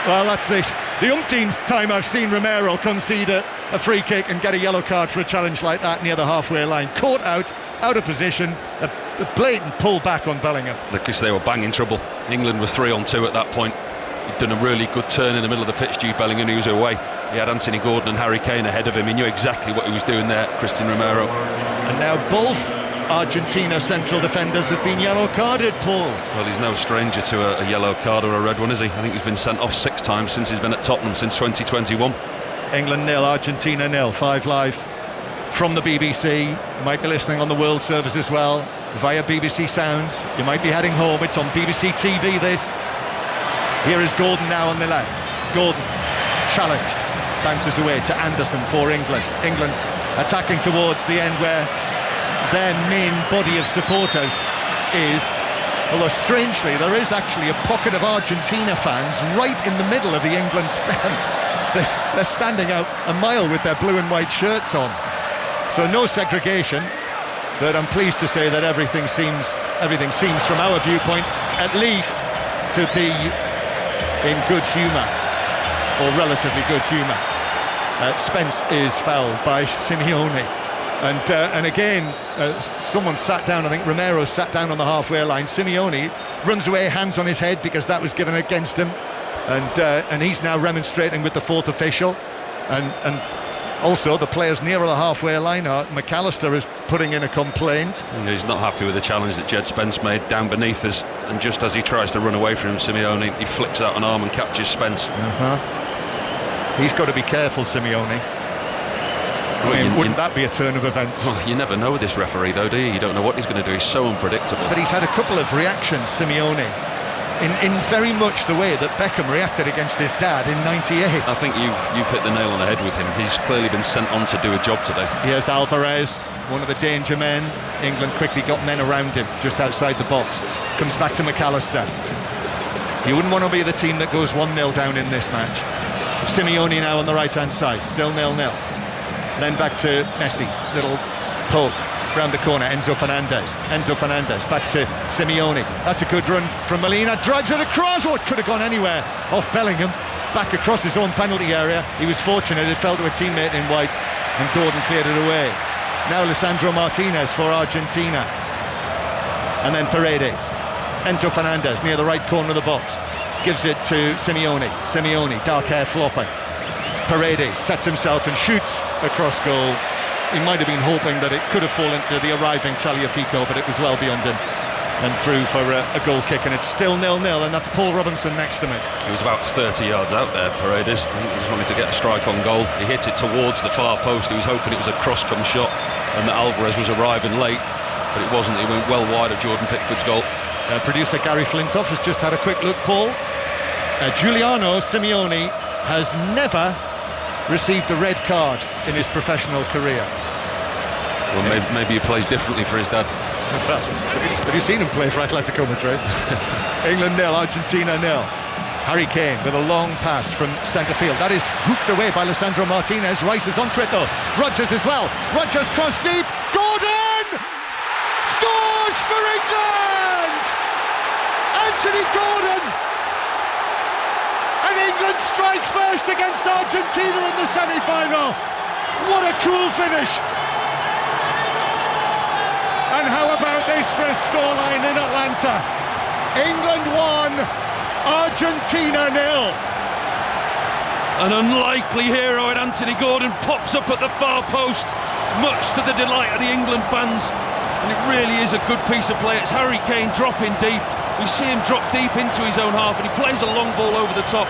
S18: Well, that's the umpteenth time I've seen Romero concede a free kick and get a yellow card for a challenge like that near the halfway line. Caught out of position, a blatant pull back on Bellingham.
S6: Because they were banging trouble. England were 3-on-2 at that point. He'd done a really good turn in the middle of the pitch, Jude Bellingham, who was away. He had Anthony Gordon and Harry Kane ahead of him. He knew exactly what he was doing there, Christian Romero.
S18: And now both Argentina central defenders have been yellow carded, Paul.
S6: Well, he's no stranger to a yellow card or a red one, is he? I think he's been sent off 6 times since he's been at Tottenham, since 2021.
S18: England 0, Argentina 0. 5 Live from the BBC. You might be listening on the World Service as well, via BBC Sounds. You might be heading home. It's on BBC TV, this. Here is Gordon now on the left. Gordon, challenged, bounces away to Anderson for England. England attacking towards the end where their main body of supporters is, although strangely there is actually a pocket of Argentina fans right in the middle of the England stand. They're standing out a mile with their blue and white shirts on, so no segregation, but I'm pleased to say that everything seems from our viewpoint at least to be in good humour, or relatively good humour. Spence is fouled by Simeone. And again, someone sat down, I think Romero sat down on the halfway line. Simeone runs away, hands on his head, because that was given against him. And he's now remonstrating with the 4th official. And also the players nearer the halfway line are. McAllister is putting in a complaint.
S6: He's not happy with the challenge that Jed Spence made down beneath us. And just as he tries to run away from him, Simeone, he flicks out an arm and captures Spence.
S18: He's got to be careful, Simeone. Wouldn't that be a turn of events?
S6: Well, you never know with this referee, though, do you? You don't know what he's going to do. He's so unpredictable.
S18: But he's had a couple of reactions, Simeone, in very much the way that Beckham reacted against his dad in '98.
S6: I think you've hit the nail on the head with him. He's clearly been sent on to do a job today.
S18: Here's Alvarez, one of the danger men. England quickly got men around him just outside the box. Comes back to McAllister. You wouldn't want to be the team that goes 1-0 down in this match. Simeone now on the right-hand side, still 0-0. Then back to Messi, little poke round the corner. Enzo Fernandez back to Simeone. That's a good run from Molina, drives it across. Oh, it could have gone anywhere off Bellingham, back across his own penalty area. He was fortunate, it fell to a teammate in white and Gordon cleared it away. Now Lisandro Martinez for Argentina, and then Paredes. Enzo Fernandez near the right corner of the box, gives it to Simeone, dark hair flopping. Paredes sets himself and shoots across goal. He might have been hoping that it could have fallen to the arriving Tagliafico, but it was well beyond him and through for a goal kick, and it's still 0-0, and that's Paul Robinson next to me.
S6: He was about 30 yards out there, Paredes. He just wanted to get a strike on goal. He hit it towards the far post. He was hoping it was a cross-come shot and that Alvarez was arriving late, but it wasn't. He went well wide of Jordan Pickford's goal.
S18: Producer Gary Flintoff has just had a quick look, Paul. Giuliano Simeone has never received a red card in his professional career.
S6: Well, maybe he plays differently for his dad.
S18: Have you seen him play for Atletico Madrid? England 0, Argentina 0. Harry Kane with a long pass from centre field. That is hooked away by Lisandro Martinez. Rice is onto it though. Rodgers as well. Rodgers cross deep. Gordon scores for England! Anthony Gordon! And England strike first against Argentina in the semi-final. What a cool finish! And how about this for a scoreline in Atlanta? England 1, Argentina 0.
S6: An unlikely hero in Anthony Gordon pops up at the far post, much to the delight of the England fans. And it really is a good piece of play. It's Harry Kane dropping deep. We see him drop deep into his own half, and he plays a long ball over the top.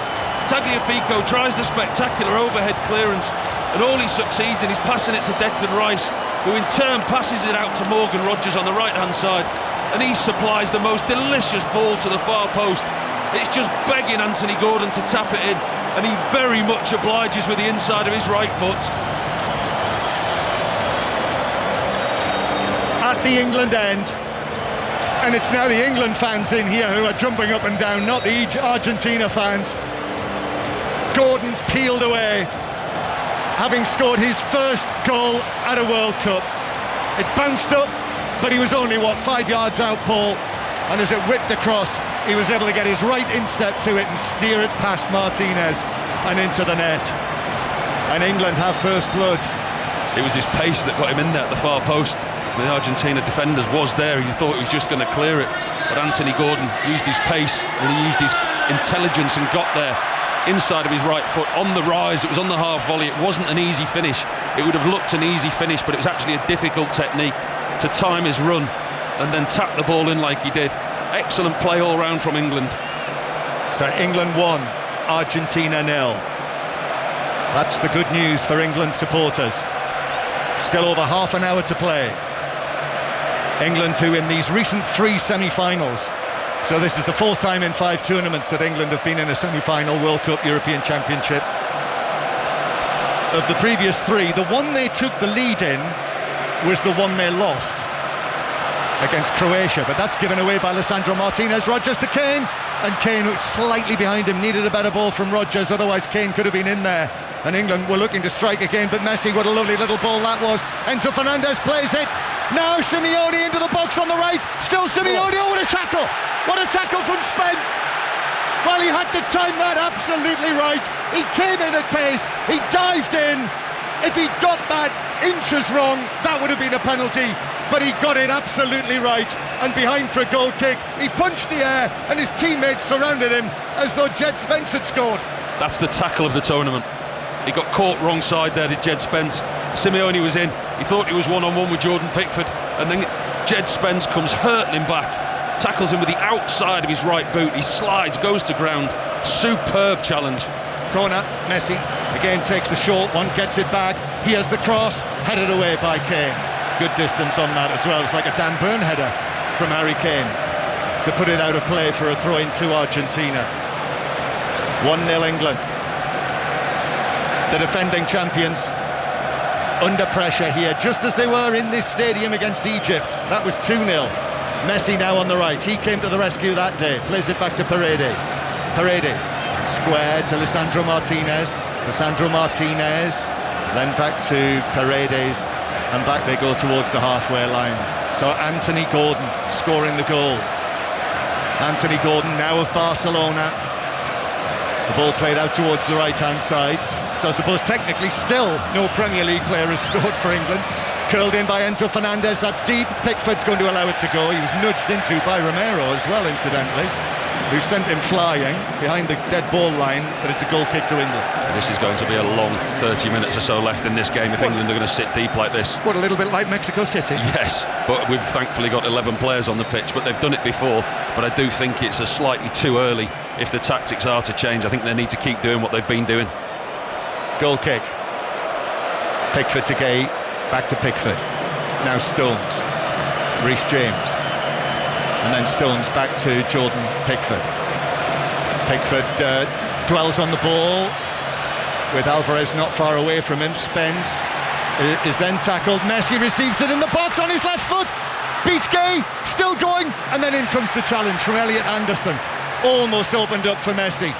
S6: Tagliafico tries the spectacular overhead clearance, and all he succeeds in is passing it to Declan Rice, who in turn passes it out to Morgan Rodgers on the right-hand side, and he supplies the most delicious ball to the far post. It's just begging Anthony Gordon to tap it in, and he very much obliges with the inside of his right foot.
S18: At the England end, and it's now the England fans in here who are jumping up and down, not the Argentina fans. Gordon peeled away, having scored his first goal at a World Cup. It bounced up, but he was only, 5 yards out, Paul, and as it whipped across, he was able to get his right instep to it and steer it past Martinez and into the net. And England have first blood.
S6: It was his pace that got him in there at the far post. The Argentina defenders was there. He thought he was just going to clear it, but Anthony Gordon used his pace and he used his intelligence and got there inside of his right foot on the rise. It was on the half volley. It wasn't an easy finish. It would have looked an easy finish, but it was actually a difficult technique to time his run and then tap the ball in like he did. Excellent play all round from England.
S18: So England 1, Argentina 0. That's the good news for England supporters. Still over half an hour to play. England, who in these recent 3 semi-finals, so this is the 4th time in 5 tournaments that England have been in a semi-final, World Cup, European Championship. Of the previous 3, the one they took the lead in was the one they lost against Croatia, but that's given away by Lisandro Martinez. Rodgers to Kane, and Kane, who's slightly behind him, needed a better ball from Rodgers, otherwise Kane could have been in there. And England were looking to strike again, but Messi, what a lovely little ball that was. Enzo Fernandez plays it. Now Simeone into the box on the right. Still Simeone. Oh, what a tackle! What a tackle from Spence! Well, he had to time that absolutely right. He came in at pace. He dived in. If he'd got that inches wrong, that would have been a penalty. But he got it absolutely right. And behind for a goal kick, he punched the air, and his teammates surrounded him as though Jed Spence had scored.
S6: That's the tackle of the tournament. He got caught wrong side there, did Jed Spence. Simeone was in. He thought he was one-on-one with Jordan Pickford, and then Jed Spence comes hurtling back, tackles him with the outside of his right boot. He slides, goes to ground. Superb challenge.
S18: Corner, Messi Again takes the short one, gets it back. He has the cross, headed away by Kane. Good distance on that as well. It's like a Dan Burn header from Harry Kane to put it out of play for a throw-in to Argentina. 1-0 England. The defending champions under pressure here, just as they were in this stadium against Egypt. That was 2-0. Messi now on the right. He came to the rescue that day. Plays it back to Paredes. Paredes, square to Lisandro Martinez. Lisandro Martinez, then back to Paredes, and back they go towards the halfway line. So Anthony Gordon scoring the goal. Anthony Gordon now of Barcelona. The ball played out towards the right-hand side. So I suppose technically still no Premier League player has scored for England. Curled in by Enzo Fernandez, that's deep. Pickford's going to allow it to go. He was nudged into by Romero as well, incidentally, who sent him flying behind the dead ball line, but it's a goal kick to England.
S6: This is going to be a long 30 minutes or so left in this game if England are going to sit deep like this.
S18: What, a little bit like Mexico City?
S6: Yes, but we've thankfully got 11 players on the pitch, but they've done it before. But I do think it's a slightly too early if the tactics are to change. I think they need to keep doing what they've been doing.
S18: Goal kick. Pickford to Gay, back to Pickford. Now Stones. Reece James. And then Stones back to Jordan Pickford. Pickford dwells on the ball with Alvarez not far away from him. Spence is then tackled. Messi receives it in the box on his left foot. Beats Gay, still going, and then in comes the challenge from Elliot Anderson. Almost opened up for Messi.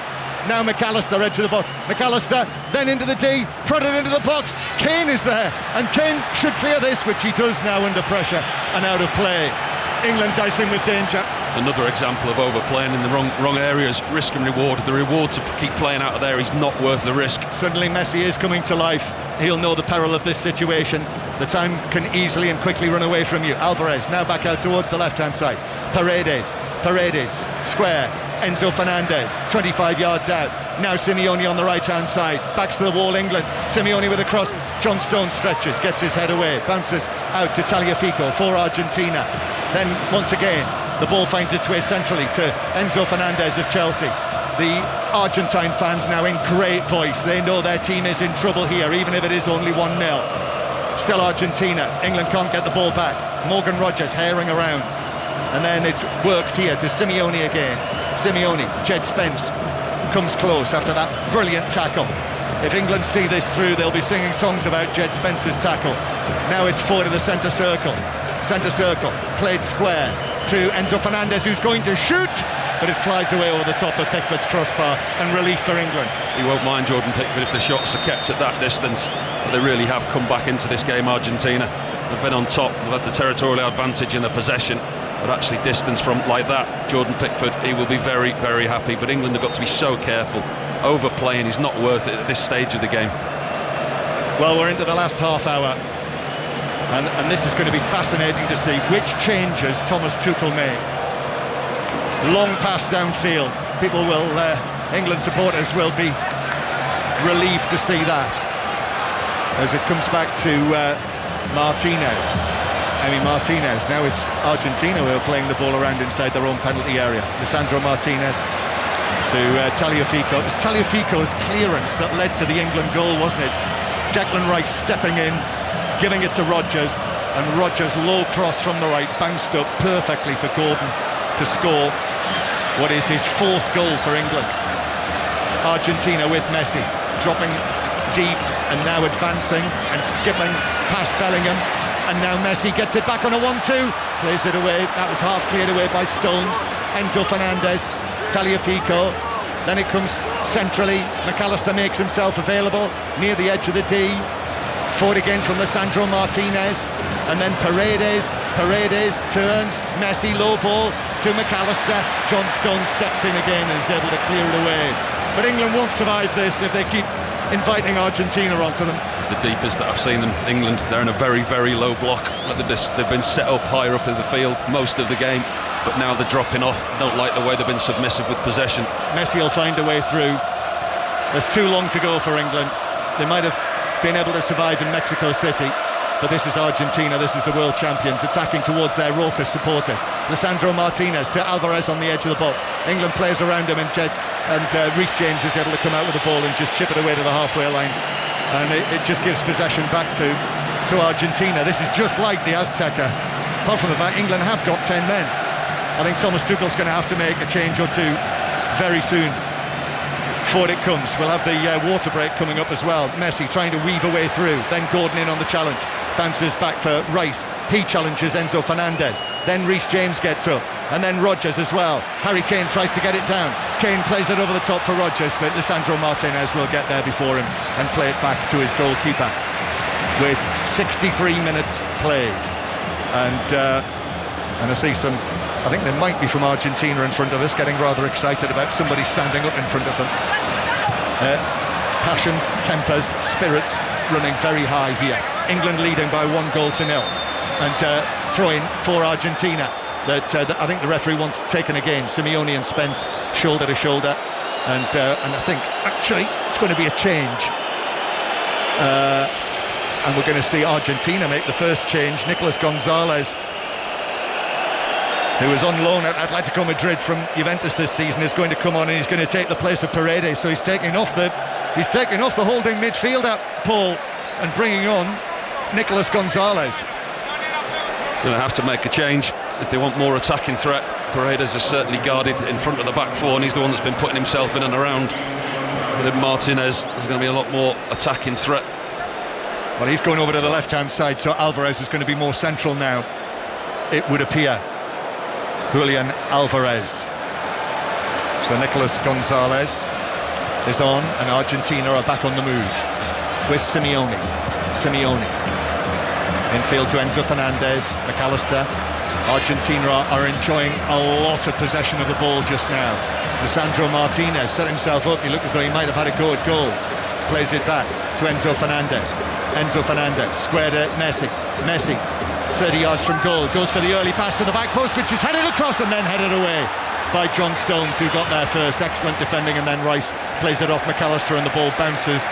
S18: Now McAllister, edge of the box. McAllister, then into the D, prodded into the box. Kane is there, and Kane should clear this, which he does now under pressure and out of play. England dicing with danger.
S6: Another example of overplaying in the wrong areas. Risk and reward. The reward to keep playing out of there is not worth the risk.
S18: Suddenly Messi is coming to life. He'll know the peril of this situation. The time can easily and quickly run away from you. Alvarez now back out towards the left-hand side. Paredes, square. Enzo Fernandez, 25 yards out. Now Simeone on the right-hand side. Backs to the wall, England. Simeone with a cross. John Stones stretches, gets his head away. Bounces out to Tagliafico for Argentina. Then, once again, the ball finds its way centrally to Enzo Fernandez of Chelsea. The Argentine fans now in great voice. They know their team is in trouble here, even if it is only 1-0. Still Argentina. England can't get the ball back. Morgan Rogers herring around. And then it's worked here to Simeone again. Simeone, Jed Spence comes close after that brilliant tackle. If England see this through, they'll be singing songs about Jed Spence's tackle. Now it's forward to the centre circle. Centre circle, played square to Enzo Fernandez, who's going to shoot, but it flies away over the top of Pickford's crossbar, and relief for England.
S6: You won't mind Jordan Pickford if the shots are kept at that distance, but they really have come back into this game, Argentina. They've been on top, they've had the territorial advantage in the possession, but actually distance from like that, Jordan Pickford, he will be very, very happy. But England have got to be so careful. Overplaying is not worth it at this stage of the game.
S18: Well, we're into the last half hour, and this is going to be fascinating to see which changes Thomas Tuchel makes. Long pass downfield. People will, England supporters will be relieved to see that. As it comes back to Martinez. Martinez. Now it's Argentina who are playing the ball around inside their own penalty area. Lisandro Martinez to Tagliafico. It was Tagliafico's clearance that led to the England goal, wasn't it? Declan Rice stepping in, giving it to Rogers, and Rogers' low cross from the right bounced up perfectly for Gordon to score what is his fourth goal for England. Argentina with Messi dropping deep and now advancing and skipping past Bellingham. And now Messi gets it back on a 1-2, plays it away. That was half cleared away by Stones. Enzo Fernandez, Tagliafico. Then it comes centrally. McAllister makes himself available near the edge of the D. Forward again from Lisandro Martinez. And then Paredes turns. Messi, low ball to McAllister. John Stones steps in again and is able to clear it away. But England won't survive this if they keep inviting Argentina onto them.
S6: It's the deepest that I've seen them. England, they're in a very, very low block. They've been set up higher up in the field most of the game, but now they're dropping off. Don't like the way they've been submissive with possession.
S18: Messi will find a way through. There's too long to go for England. They might have been able to survive in Mexico City. but this is Argentina, this is the world champions, attacking towards their raucous supporters. Lisandro Martinez to Alvarez on the edge of the box. England plays around him, and Reece James is able to come out with the ball and just chip it away to the halfway line, and it just gives possession back to Argentina. This is just like the Azteca, apart from the fact England have got 10 men. I think Thomas Tuchel's going to have to make a change or two very soon. Forward it comes. We'll have the water break coming up as well. Messi trying to weave a way through, then Gordon in on the challenge, bounces back for Rice, he challenges Enzo Fernandez, then Reece James gets up, and then Rodgers as well. Harry Kane tries to get it down, Kane plays it over the top for Rodgers, but Lisandro Martinez will get there before him and play it back to his goalkeeper with 63 minutes played. And I see some, I think they might be from Argentina in front of us, getting rather excited about somebody standing up in front of them. Passions, tempers, spirits running very high here. England leading by 1-0. And throw-in for Argentina that I think the referee wants taken again. Simeone and Spence shoulder to shoulder, and I think actually it's going to be a change. And we're going to see Argentina make the first change. Nicolas Gonzalez, who was on loan at Atletico Madrid from Juventus this season, is going to come on, and he's going to take the place of Paredes. So he's taking off the holding midfielder, Paul, and bringing on Nicolas Gonzalez.
S6: Going to have to make a change if they want more attacking threat. Paredes is certainly guarded in front of the back four, and he's the one that's been putting himself in and around. With Martinez, there's going to be a lot more attacking threat.
S18: Well, he's going over to the left-hand side, so Alvarez is going to be more central now, it would appear. Julian Alvarez. So Nicolas Gonzalez is on, and Argentina are back on the move with Simeone. Infield to Enzo Fernandez, McAllister. Argentina are enjoying a lot of possession of the ball just now. Lisandro Martinez set himself up, he looked as though he might have had a go at goal. Plays it back to Enzo Fernandez. Squared at Messi. 30 yards from goal, goes for the early pass to the back post, which is headed across and then headed away by John Stones, who got there first. Excellent defending, and then Rice plays it off McAllister, and the ball bounces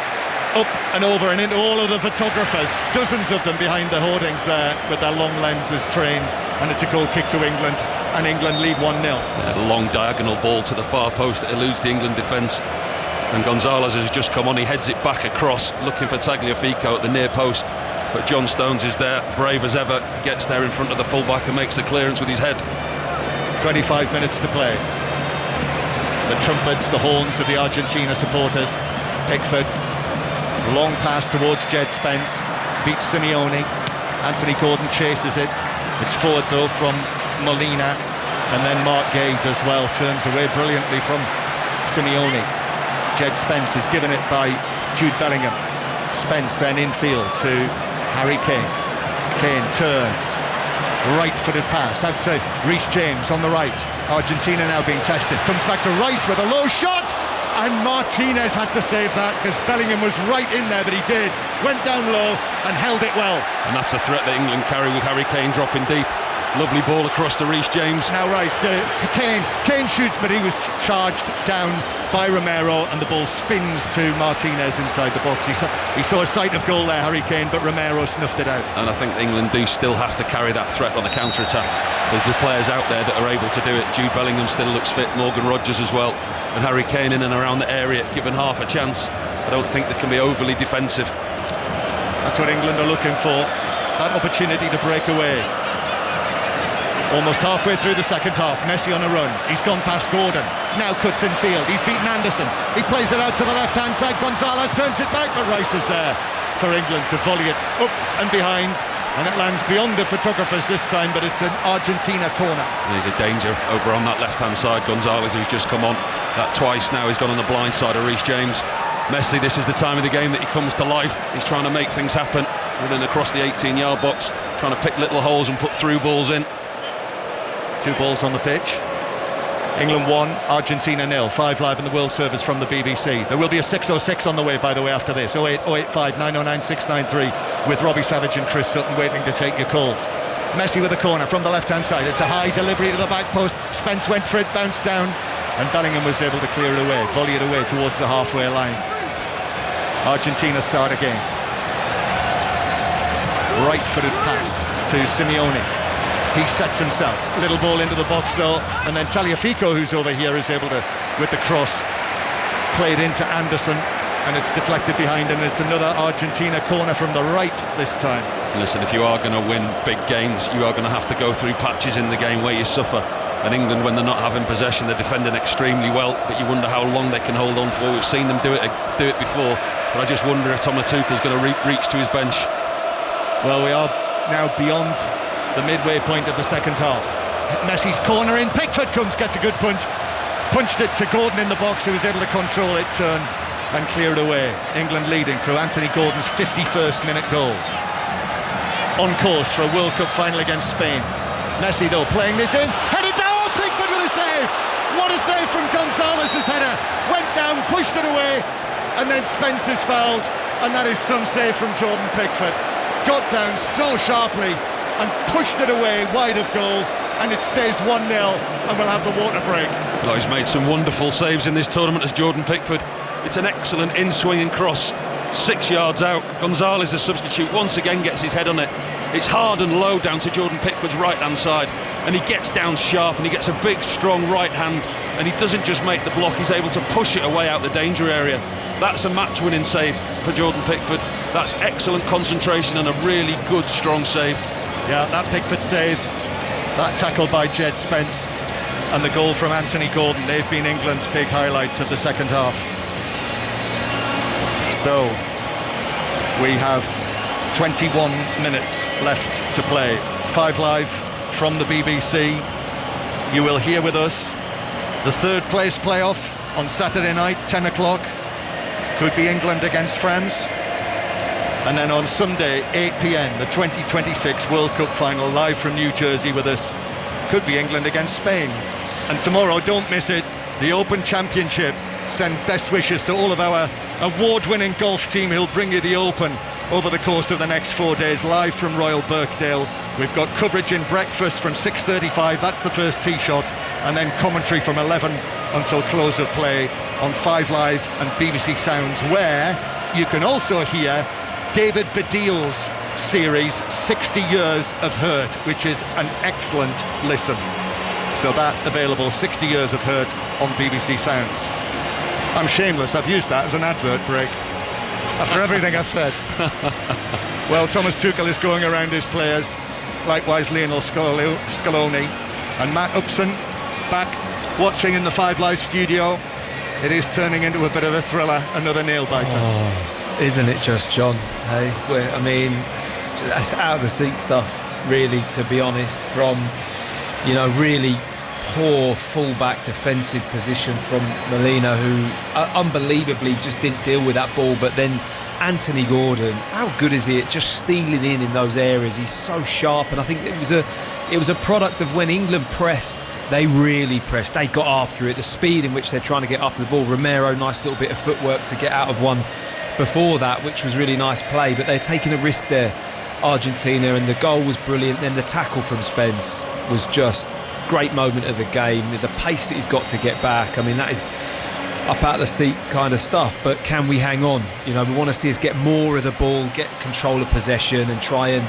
S18: up and over and into all of the photographers, dozens of them behind the hoardings there with their long lenses trained, and it's a goal kick to England, and England lead 1-0.
S6: A long diagonal ball to the far post that eludes the England defence, and Gonzalez has just come on, he heads it back across, looking for Tagliafico at the near post, but John Stones is there, brave as ever, gets there in front of the fullback and makes the clearance with his head.
S18: 25 minutes to play. The trumpets, the horns of the Argentina supporters. Pickford, long pass towards Jed Spence, beats Simeone. Anthony Gordon chases it. It's forward though from Molina, and then Mark Gay does well, turns away brilliantly from Simeone. Jed Spence is given it by Jude Bellingham. Spence then infield to Harry Kane. Kane turns, right-footed pass out to Reece James on the right. Argentina now being tested, comes back to Rice with a low shot, and Martinez had to save that because Bellingham was right in there, but he did, went down low and held it well.
S6: And that's a threat that England carry with Harry Kane dropping deep. Lovely ball across to Reece James.
S18: Now Rice to Kane. Kane shoots, but he was charged down by Romero, and the ball spins to Martinez inside the box. He saw a sight of goal there, Harry Kane, but Romero snuffed it out.
S6: And I think England do still have to carry that threat on the counter-attack. There's the players out there that are able to do it. Jude Bellingham still looks fit, Morgan Rodgers as well, and Harry Kane in and around the area, given half a chance. I don't think they can be overly defensive.
S18: That's what England are looking for, that opportunity to break away. Almost halfway through the second half, Messi on a run, he's gone past Gordon, now cuts in field, he's beaten Anderson, he plays it out to the left hand side, Gonzalez turns it back, but Rice is there for England to volley it up and behind, and it lands beyond the photographers this time, but it's an Argentina corner.
S6: There's a danger over on that left hand side. Gonzalez, who's just come on that twice now, he's gone on the blind side of Reece James. Messi, this is the time of the game that he comes to life, he's trying to make things happen, running across the 18-yard box, trying to pick little holes and put through balls in.
S18: 2 balls on the pitch. England 1, Argentina 0. 5 live in the World Service from the BBC. There will be a 606 on the way, by the way, after this. 08 085 909 693 with Robbie Savage and Chris Sutton waiting to take your calls. Messi with a corner from the left-hand side. It's a high delivery to the back post. Spence went for it, bounced down, and Bellingham was able to clear it away, volley it away towards the halfway line. Argentina start again. right-footed pass to Simeone. He sets himself. Little ball into the box though, and then Tagliafico, who's over here, is able to, with the cross, play it into Anderson, and it's deflected behind, and it's another Argentina corner from the right this time.
S6: Listen, if you are going to win big games, you are going to have to go through patches in the game where you suffer. And England, when they're not having possession, they're defending extremely well, but you wonder how long they can hold on for. We've seen them do it before, but I just wonder if Thomas Tuchel's going to reach to his bench.
S18: Well, we are now beyond the midway point of the second half. Messi's corner in, Pickford comes, gets a good punch, punched it to Gordon in the box, who was able to control it, turn and clear it away. England leading through Anthony Gordon's 51st minute goal. On course for a World Cup final against Spain. Messi though playing this in, headed down, Pickford with a save. What a save from Gonzalez's header. Went down, pushed it away, and then Spence is fouled, and that is some save from Jordan Pickford. Got down so sharply and pushed it away wide of goal, and it stays 1-0, and we'll have the water break.
S6: Well, he's made some wonderful saves in this tournament as Jordan Pickford. It's an excellent in-swinging cross, 6 yards out. Gonzalez, the substitute, once again gets his head on it. It's hard and low down to Jordan Pickford's right-hand side, and he gets down sharp, and he gets a big, strong right hand, and he doesn't just make the block, he's able to push it away out the danger area. That's a match-winning save for Jordan Pickford. That's excellent concentration and a really good, strong save.
S18: Yeah, that Pickford save, that tackle by Jed Spence, and the goal from Anthony Gordon, they've been England's big highlights of the second half. So, we have 21 minutes left to play. 5 Live from the BBC. You will hear with us the third place playoff on Saturday night, 10 o'clock. Could be England against France. And then on Sunday, 8 p.m, the 2026 World Cup final, live from New Jersey with us. Could be England against Spain. And tomorrow, don't miss it, the Open Championship. Send best wishes to all of our award-winning golf team who'll bring you the Open over the course of the next 4 days, live from Royal Birkdale. We've got coverage in breakfast from 6:35, that's the first tee shot, and then commentary from 11 until close of play on 5 Live and BBC Sounds, where you can also hear David Baddiel's series 60 Years of Hurt, which is an excellent listen. So that available, 60 Years of Hurt on BBC Sounds. I'm shameless, I've used that as an advert break after everything I've said. Well, Thomas Tuchel is going around his players, likewise Lionel Scaloni and Matt Upson back watching in the 5 Live studio. It is turning into a bit of a thriller, another nail-biter.
S4: Oh, isn't it just, John? Hey, I mean, that's out of the seat stuff, really, to be honest, from, you know, really poor full-back defensive position from Molina, who unbelievably just didn't deal with that ball. But then Anthony Gordon, how good is he at just stealing in those areas? He's so sharp, and I think it was a product of when England pressed. They really pressed, they got after it, the speed in which they're trying to get after the ball. Romero, nice little bit of footwork to get out of one before that, which was really nice play, but they're taking a risk there, Argentina, and the goal was brilliant. Then the tackle from Spence was just great moment of the game. The pace that he's got to get back, I mean, that is up out of the seat kind of stuff. But can we hang on? You know, we want to see us get more of the ball, get control of possession, and try and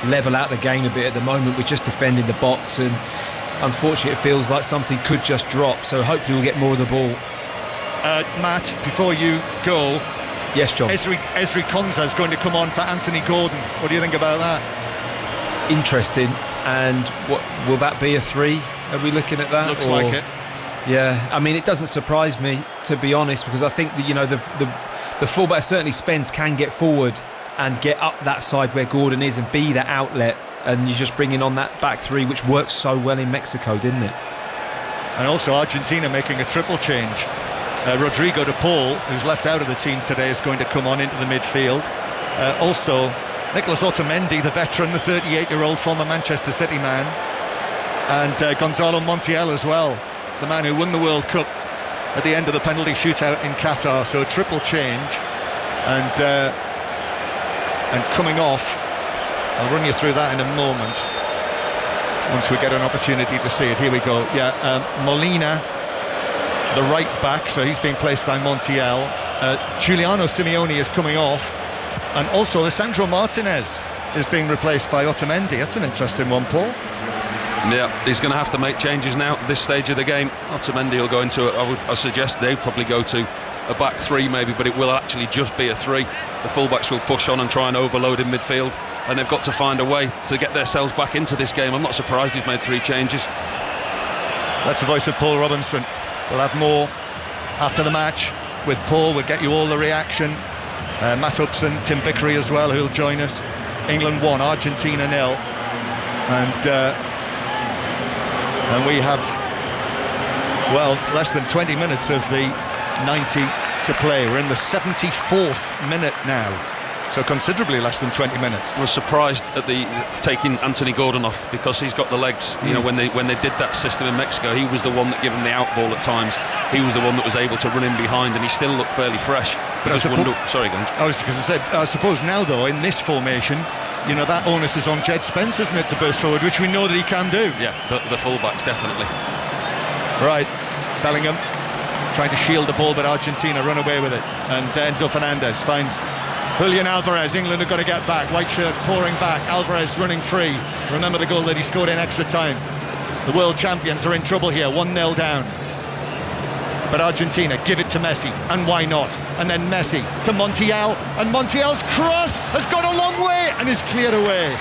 S4: level out the game a bit. At the moment, we're just defending the box, and unfortunately it feels like something could just drop. So hopefully we'll get more of the ball.
S18: Matt, before you go,
S4: yes, John.
S18: Ezri Konsa is going to come on for Anthony Gordon. What do you think about that?
S4: Interesting. And what will that be, a 3? Are we looking at that?
S18: Looks like it.
S4: Yeah, I mean, it doesn't surprise me, to be honest, because I think that, you know, the fullback, certainly Spence, can get forward and get up that side where Gordon is and be that outlet, and you're just bringing on that back 3, which worked so well in Mexico, didn't it?
S18: And also Argentina making a triple change. Rodrigo de Paul, who's left out of the team today, is going to come on into the midfield. Also Nicolas Otamendi, the veteran, the 38-year-old former Manchester City man, and Gonzalo Montiel as well, the man who won the World Cup at the end of the penalty shootout in Qatar. So a triple change, and coming off, I'll run you through that in a moment once we get an opportunity to see it. Here we go. Yeah, Molina, the right back, so he's being placed by Montiel. Giuliano Simeone is coming off, and also Lisandro Martinez is being replaced by Otamendi. That's an interesting one, Paul.
S6: Yeah, he's going to have to make changes now at this stage of the game. Otamendi will go into I suggest they'd probably go to a back three maybe, but it will actually just be a three. The fullbacks will push on and try and overload in midfield, and they've got to find a way to get themselves back into this game. I'm not surprised he's made 3 changes.
S18: That's the voice of Paul Robinson. We'll have more after the match with Paul. We'll get you all the reaction. Matt Upson, Tim Vickery as well, who'll join us. England 1, Argentina 0. And we have, well, less than 20 minutes of the 90 to play. We're in the 74th minute now, so considerably less than 20 minutes.
S6: I was surprised at taking Anthony Gordon off, because he's got the legs. You know, when they did that system in Mexico, he was the one that gave him the out ball at times. He was the one that was able to run in behind, and he still looked fairly fresh.
S18: But
S6: sorry, Glenn.
S18: I was going to say, I suppose now though, in this formation, you know, that onus is on Jed Spence, isn't it, to burst forward, which we know that he can do.
S6: Yeah, the fullbacks definitely.
S18: Right, Bellingham trying to shield the ball, but Argentina run away with it, and Enzo Fernandez finds Julian Alvarez. England have got to get back. White shirt pouring back. Alvarez running free. Remember the goal that he scored in extra time. The world champions are in trouble here, 1-0 down. But Argentina give it to Messi, and why not? And then Messi to Montiel, and Montiel's cross has gone a long way and is cleared away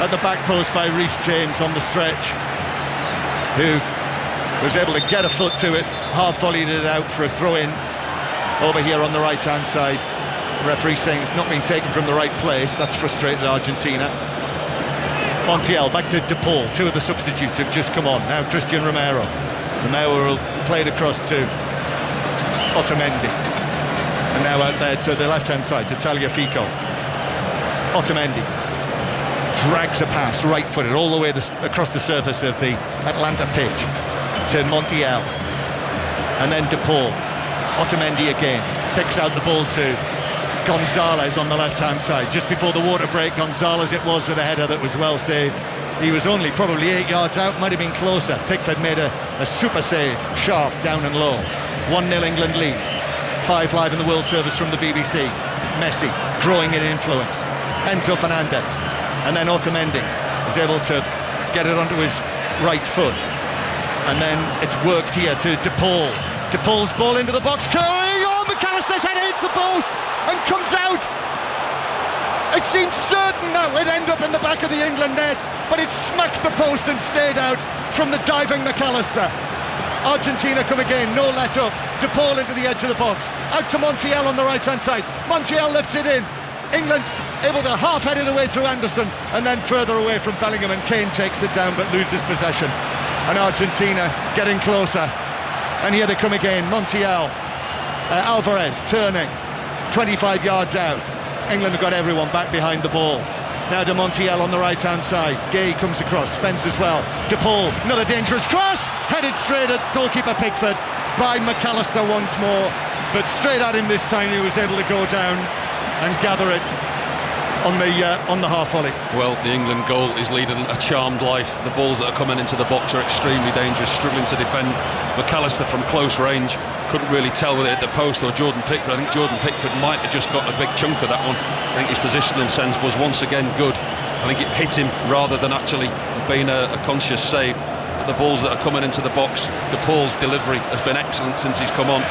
S18: at the back post by Reece James on the stretch, who was able to get a foot to it, half-volleyed it out for a throw-in over here on the right-hand side. The referee saying it's not been taken from the right place. That's frustrated Argentina. Montiel back to De Paul. 2 of the substitutes have just come on. Now Christian Romero. Romero will play it across to Otamendi. And now out there to the left-hand side to Tagliafico. Otamendi drags a pass, right-footed, all the way across the surface of the Atlanta pitch to Montiel. And then De Paul. Otamendi again. Picks out the ball to Gonzalez on the left-hand side. Just before the water break, Gonzalez it was with a header that was well saved. He was only probably 8 yards out, might have been closer. Pickford made a super save, sharp, down and low. 1-0 England lead. 5 live in the World Service from the BBC. Messi growing in influence. Enzo Fernandez. And then Otamendi is able to get it onto his right foot. And then it's worked here to De Paul. De Paul's ball into the box. Curry! Oh, McAllister's head hits the post and comes out. It seemed certain that would end up in the back of the England net, but it smacked the post and stayed out from the diving McAllister. Argentina come again, no let up. De Paul into the edge of the box. Out to Montiel on the right-hand side. Montiel lifts it in. England able to half-head it away through Anderson, and then further away from Bellingham, and Kane takes it down but loses possession. And Argentina getting closer. And here they come again. Montiel. Alvarez turning. 25 yards out. England have got everyone back behind the ball. Now to Montiel on the right-hand side. Gay comes across, Spence as well. De Paul, another dangerous cross, headed straight at goalkeeper Pickford by McAllister once more, but straight at him this time. He was able to go down and gather it on the half volley.
S6: Well, the England goal is leading a charmed life. The balls that are coming into the box are extremely dangerous, struggling to defend. McAllister from close range couldn't really tell whether it hit the post or Jordan Pickford. I think Jordan Pickford might have just got a big chunk of that one. I think his positional sense was once again good. I think it hit him rather than actually being a conscious save. But the balls that are coming into the box, De Paul's delivery has been excellent since he's come on.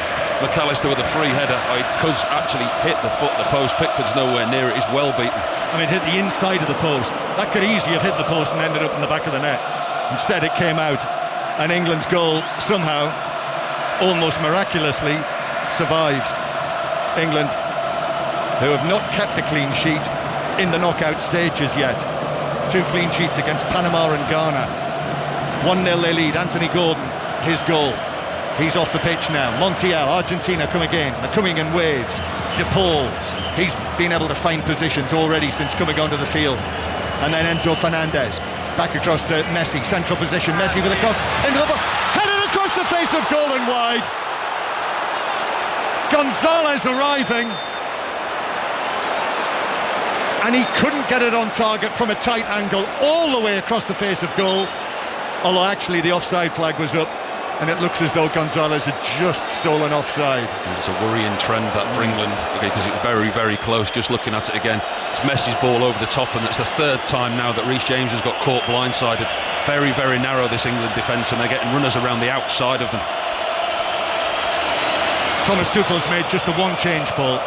S6: McAllister with a free header, it could actually hit the foot of the post. Pickford's nowhere near it, he's well beaten.
S18: I mean, hit the inside of the post. That could easily have hit the post and ended up in the back of the net. Instead it came out, and England's goal somehow, almost miraculously, survives. England, who have not kept a clean sheet in the knockout stages yet. 2 clean sheets against Panama and Ghana. 1-0 they lead. Anthony Gordon, his goal. He's off the pitch now. Montiel, Argentina come again. They're coming in waves. De Paul, he's been able to find positions already since coming onto the field. And then Enzo Fernandez, back across to Messi, central position. Messi with a cross into the box, headed across the face of goal and wide. Gonzalez arriving, and he couldn't get it on target from a tight angle all the way across the face of goal. Although actually the offside flag was up and it looks as though Gonzalez had just stolen offside.
S6: It's a worrying trend that for England, because it's very, very close. Just looking at it again, it's Messi's ball over the top, and it's the third time now that Reece James has got caught blindsided. Very, very narrow, this England defence, and they're getting runners around the outside of them.
S18: Thomas Tuchel's made just the one change, Paul.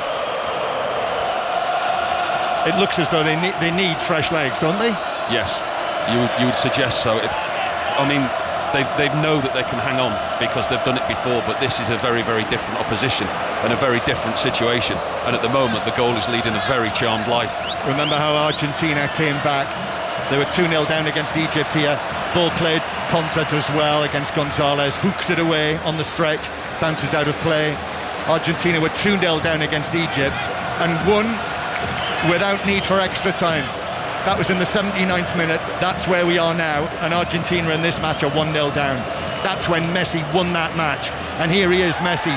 S18: It looks as though they need fresh legs, don't they?
S6: Yes, you would suggest so. They know that they can hang on because they've done it before, but this is a very, very different opposition and a very different situation. And at the moment, the goal is leading a very charmed life.
S18: Remember how Argentina came back? They were 2-0 down against Egypt here. Ball played, Konsa does well against Gonzalez, hooks it away on the stretch, bounces out of play. Argentina were 2-0 down against Egypt and won without need for extra time. That was in the 79th minute. That's where we are now, and Argentina in this match are 1-0 down. That's when Messi won that match, and here he is, Messi,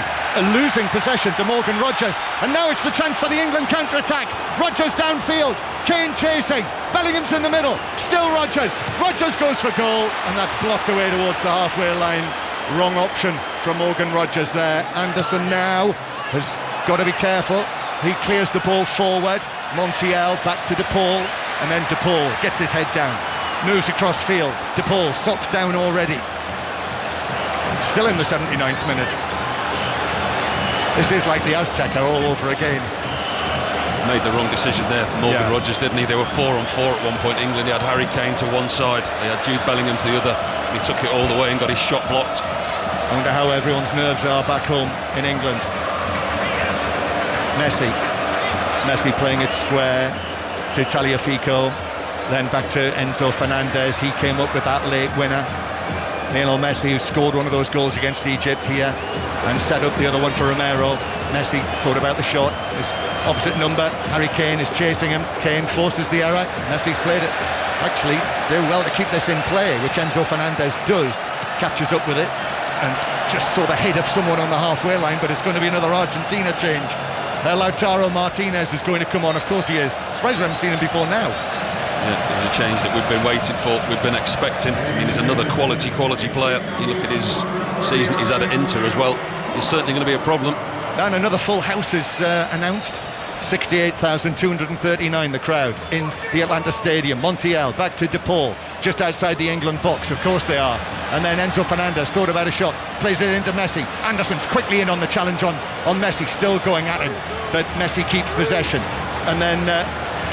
S18: losing possession to Morgan Rogers, and now it's the chance for the England counter-attack. Rogers downfield, Kane chasing, Bellingham's in the middle, still Rogers goes for goal, and that's blocked away towards the halfway line. Wrong option from Morgan Rogers there. Anderson now has got to be careful. He clears the ball forward. Montiel back to De Paul, and then De Paul gets his head down, moves across field. De Paul socks down already. Still in the 79th minute. This is like the Azteca all over again.
S6: Made the wrong decision there, Morgan Rogers, didn't he? They were 4-on-4 at one point. England, he had Harry Kane to one side, he had Jude Bellingham to the other. He took it all the way and got his shot blocked.
S18: I wonder how everyone's nerves are back home in England. Messi playing it square to Tagliafico, then back to Enzo Fernandez. He came up with that late winner. Lionel Messi, who scored one of those goals against Egypt here and set up the other one for Romero. Messi thought about the shot, his opposite number, Harry Kane is chasing him. Kane forces the error, Messi's played it. Actually, do well to keep this in play, which Enzo Fernandez does. Catches up with it and just saw the head of someone on the halfway line, but it's going to be another Argentina change. Lautaro Martinez is going to come on, of course he is. Surprised we haven't seen him before now.
S6: Yeah, there's a change that we've been waiting for, we've been expecting. I mean, he's another quality player. You look at his season he's had at Inter as well. It's certainly going to be a problem.
S18: And another full house is announced. 68,239 the crowd in the Atlanta Stadium. Montiel back to De Paul, just outside the England box, of course they are. And then Enzo Fernandez thought about a shot, plays it into Messi. Anderson's quickly in on the challenge on Messi, still going at him, but Messi keeps possession. And then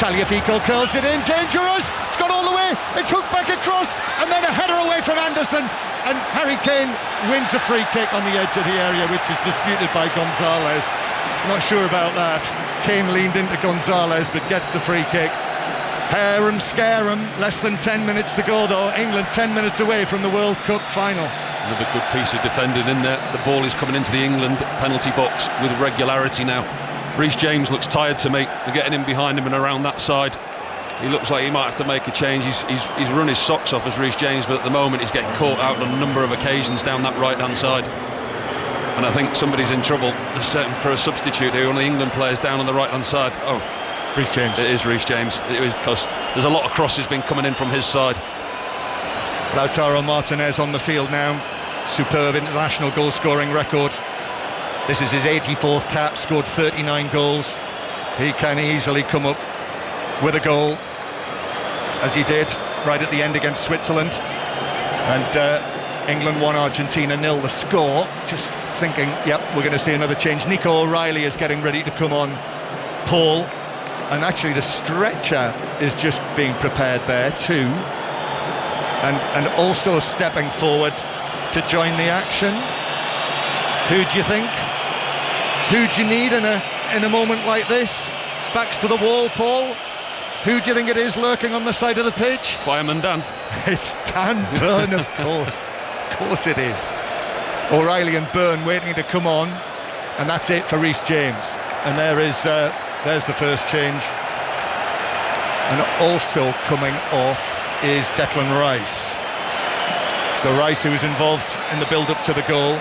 S18: Tagliafico curls it in, dangerous, it's gone all the way, it's hooked back across, and then a header away from Anderson, and Harry Kane wins a free kick on the edge of the area, which is disputed by Gonzalez. Not sure about that. Kane leaned into Gonzalez but gets the free kick. Hair 'em, scare 'em. Less than 10 minutes to go though. England 10 minutes away from the World Cup final.
S6: Another good piece of defending in there. The ball is coming into the England penalty box with regularity now. Reece James looks tired to me. They're getting in behind him and around that side. He looks like he might have to make a change. He's run his socks off as Reece James, but at the moment he's getting caught out on a number of occasions down that right-hand side. And I think somebody's in trouble for a substitute here. One of the England players down on the right-hand side. Oh,
S18: Reece James.
S6: It is Reece James. It is, because there's a lot of crosses been coming in from his side.
S18: Lautaro Martinez on the field now. Superb international goal-scoring record. This is his 84th cap, scored 39 goals. He can easily come up with a goal, as he did right at the end against Switzerland. And England 1, Argentina 0 the score. Just thinking, yep, we're going to see another change. Nico O'Reilly is getting ready to come on. Paul, and actually the stretcher is just being prepared there too, and also stepping forward to join the action. Who do you think? Who do you need in a moment like this? Backs to the wall, Paul. Who do you think it is lurking on the side of the pitch?
S6: Fireman Dan.
S18: It's Dan Burn, of course. Of course it is. O'Reilly and Byrne waiting to come on, and that's it for Reece James. And there's the first change. And also coming off is Declan Rice. So Rice, who was involved in the build-up to the goal,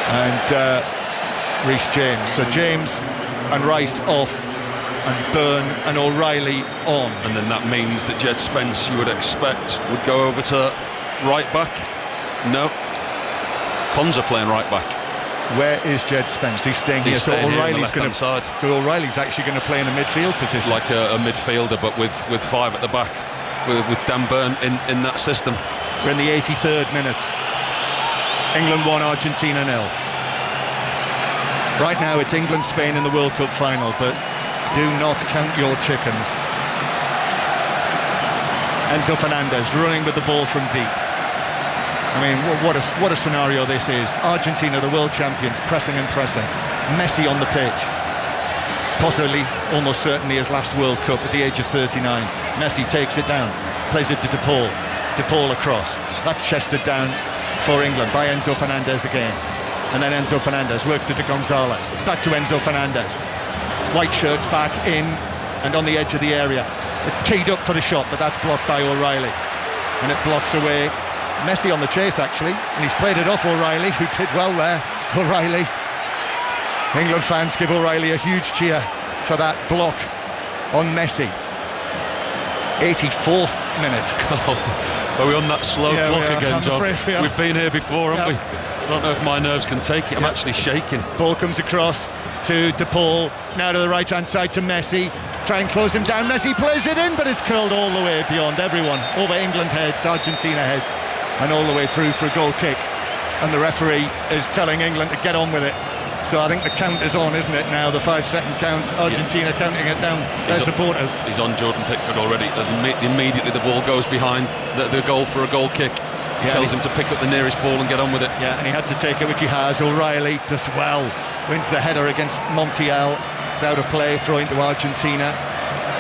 S18: and Reece James. So James and Rice off, and Byrne and O'Reilly on.
S6: And then that means that Jed Spence, you would expect, would go over to right back? No. Konza playing right back.
S18: Where is Jed Spence? He's staying here. So O'Reilly's going to. So O'Reilly's actually going to play in a midfield position,
S6: like a midfielder, but with 5 at the back, with Dan Burn in that system.
S18: We're in the 83rd minute. England 1, Argentina 0. Right now it's England-Spain in the World Cup final, but do not count your chickens. Enzo Fernandez running with the ball from deep. I mean, what a scenario this is. Argentina, the world champions, pressing and pressing. Messi on the pitch. Possibly, almost certainly his last World Cup at the age of 39. Messi takes it down, plays it to De Paul. De Paul across. That's chested down for England by Enzo Fernandez again. And then Enzo Fernandez works it to Gonzalez. Back to Enzo Fernandez. White shirts back in and on the edge of the area. It's teed up for the shot, but that's blocked by O'Reilly. And it blocks away Messi on the chase, actually. And he's played it off O'Reilly, who did well there. O'Reilly. England fans give O'Reilly a huge cheer for that block on Messi. 84th minute.
S6: Are we on that slow clock again, John? We've been here before, haven't we? I don't know if my nerves can take it. I'm actually shaking.
S18: Ball comes across to De Paul, now to the right-hand side to Messi. Try and close him down. Messi plays it in, but it's curled all the way beyond everyone. Over England heads, Argentina heads, and all the way through for a goal kick. And the referee is telling England to get on with it. So I think the count is on, isn't it, now? The 5-second count. Argentina counting it down. Their supporters.
S6: He's on Jordan Pickford already. Immediately the ball goes behind the goal for a goal kick. He tells him to pick up the nearest ball and get on with it.
S18: Yeah, and he had to take it, which he has. O'Reilly does well. Wins the header against Montiel. It's out of play, throwing to Argentina.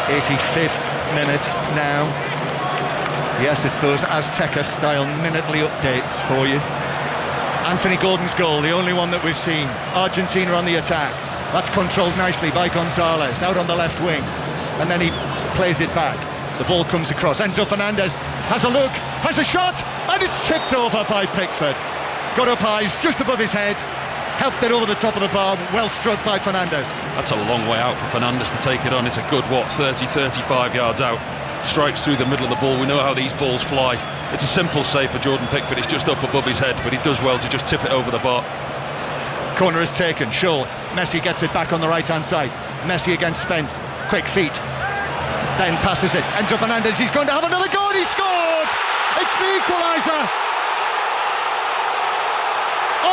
S18: 85th minute now. Yes, it's those Azteca-style minutely updates for you. Anthony Gordon's goal, the only one that we've seen. Argentina on the attack. That's controlled nicely by Gonzalez, out on the left wing. And then he plays it back. The ball comes across. Enzo Fernandez has a look, has a shot, and it's tipped over by Pickford. Got up high, just above his head. Helped it over the top of the bar, well struck by Fernandez.
S6: That's a long way out for Fernandez to take it on. It's a good, 35 yards out. Strikes through the middle of the ball. We know how these balls fly. It's a simple save for Jordan Pickford. It's just up above his head, but he does well to just tip it over the bar.
S18: Corner is taken, short. Messi gets it back on the right-hand side. Messi against Spence. Quick feet. Then passes it. Enzo Fernandez, he's going to have another goal. He scored! It's the equaliser!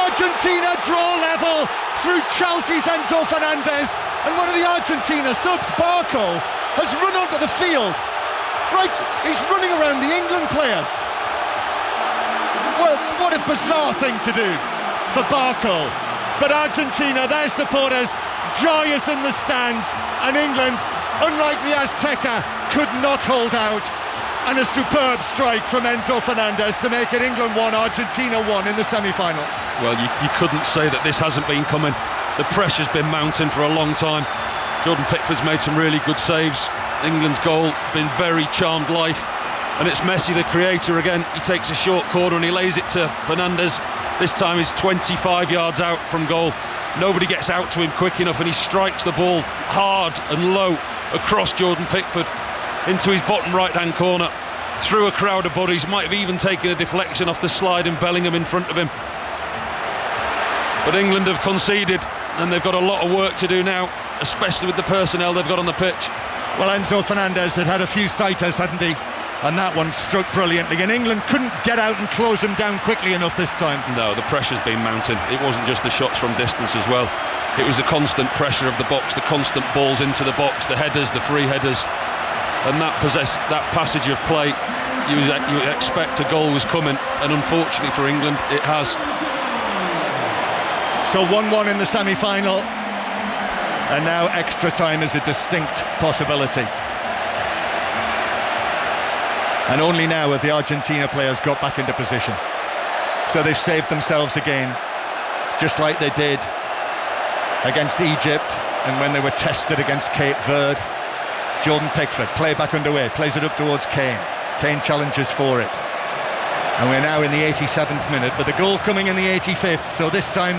S18: Argentina draw level through Chelsea's Enzo Fernandez. And one of the Argentina subs, Barco, has run onto the field. Right, he's running around the England players. Well, what a bizarre thing to do for Barco. But Argentina, their supporters, joyous in the stands. And England, unlike the Azteca, could not hold out. And a superb strike from Enzo Fernandez to make it England 1, Argentina 1 in the semi-final.
S6: Well, you couldn't say that this hasn't been coming. The pressure's been mounting for a long time. Jordan Pickford's made some really good saves. England's goal been very charmed life. And it's Messi, the creator, again. He takes a short corner and he lays it to Fernandez. This time he's 25 yards out from goal. Nobody gets out to him quick enough and he strikes the ball hard and low across Jordan Pickford into his bottom right-hand corner, through a crowd of bodies. Might have even taken a deflection off the slide and Bellingham in front of him. But England have conceded and they've got a lot of work to do now, especially with the personnel they've got on the pitch.
S18: Well, Enzo Fernandez had a few sighters, hadn't he? And that one struck brilliantly, and England couldn't get out and close him down quickly enough this time.
S6: No, the pressure's been mounting. It wasn't just the shots from distance as well. It was the constant pressure of the box, the constant balls into the box, the headers, the free headers. And that passage of play, you would expect a goal was coming, and unfortunately for England, it has.
S18: So 1-1 in the semi-final, and now extra time is a distinct possibility. And only now have the Argentina players got back into position. So they've saved themselves again, just like they did against Egypt and when they were tested against Cape Verde. Jordan Pickford, play back underway, plays it up towards Kane. Kane challenges for it. And we're now in the 87th minute, but the goal coming in the 85th, so this time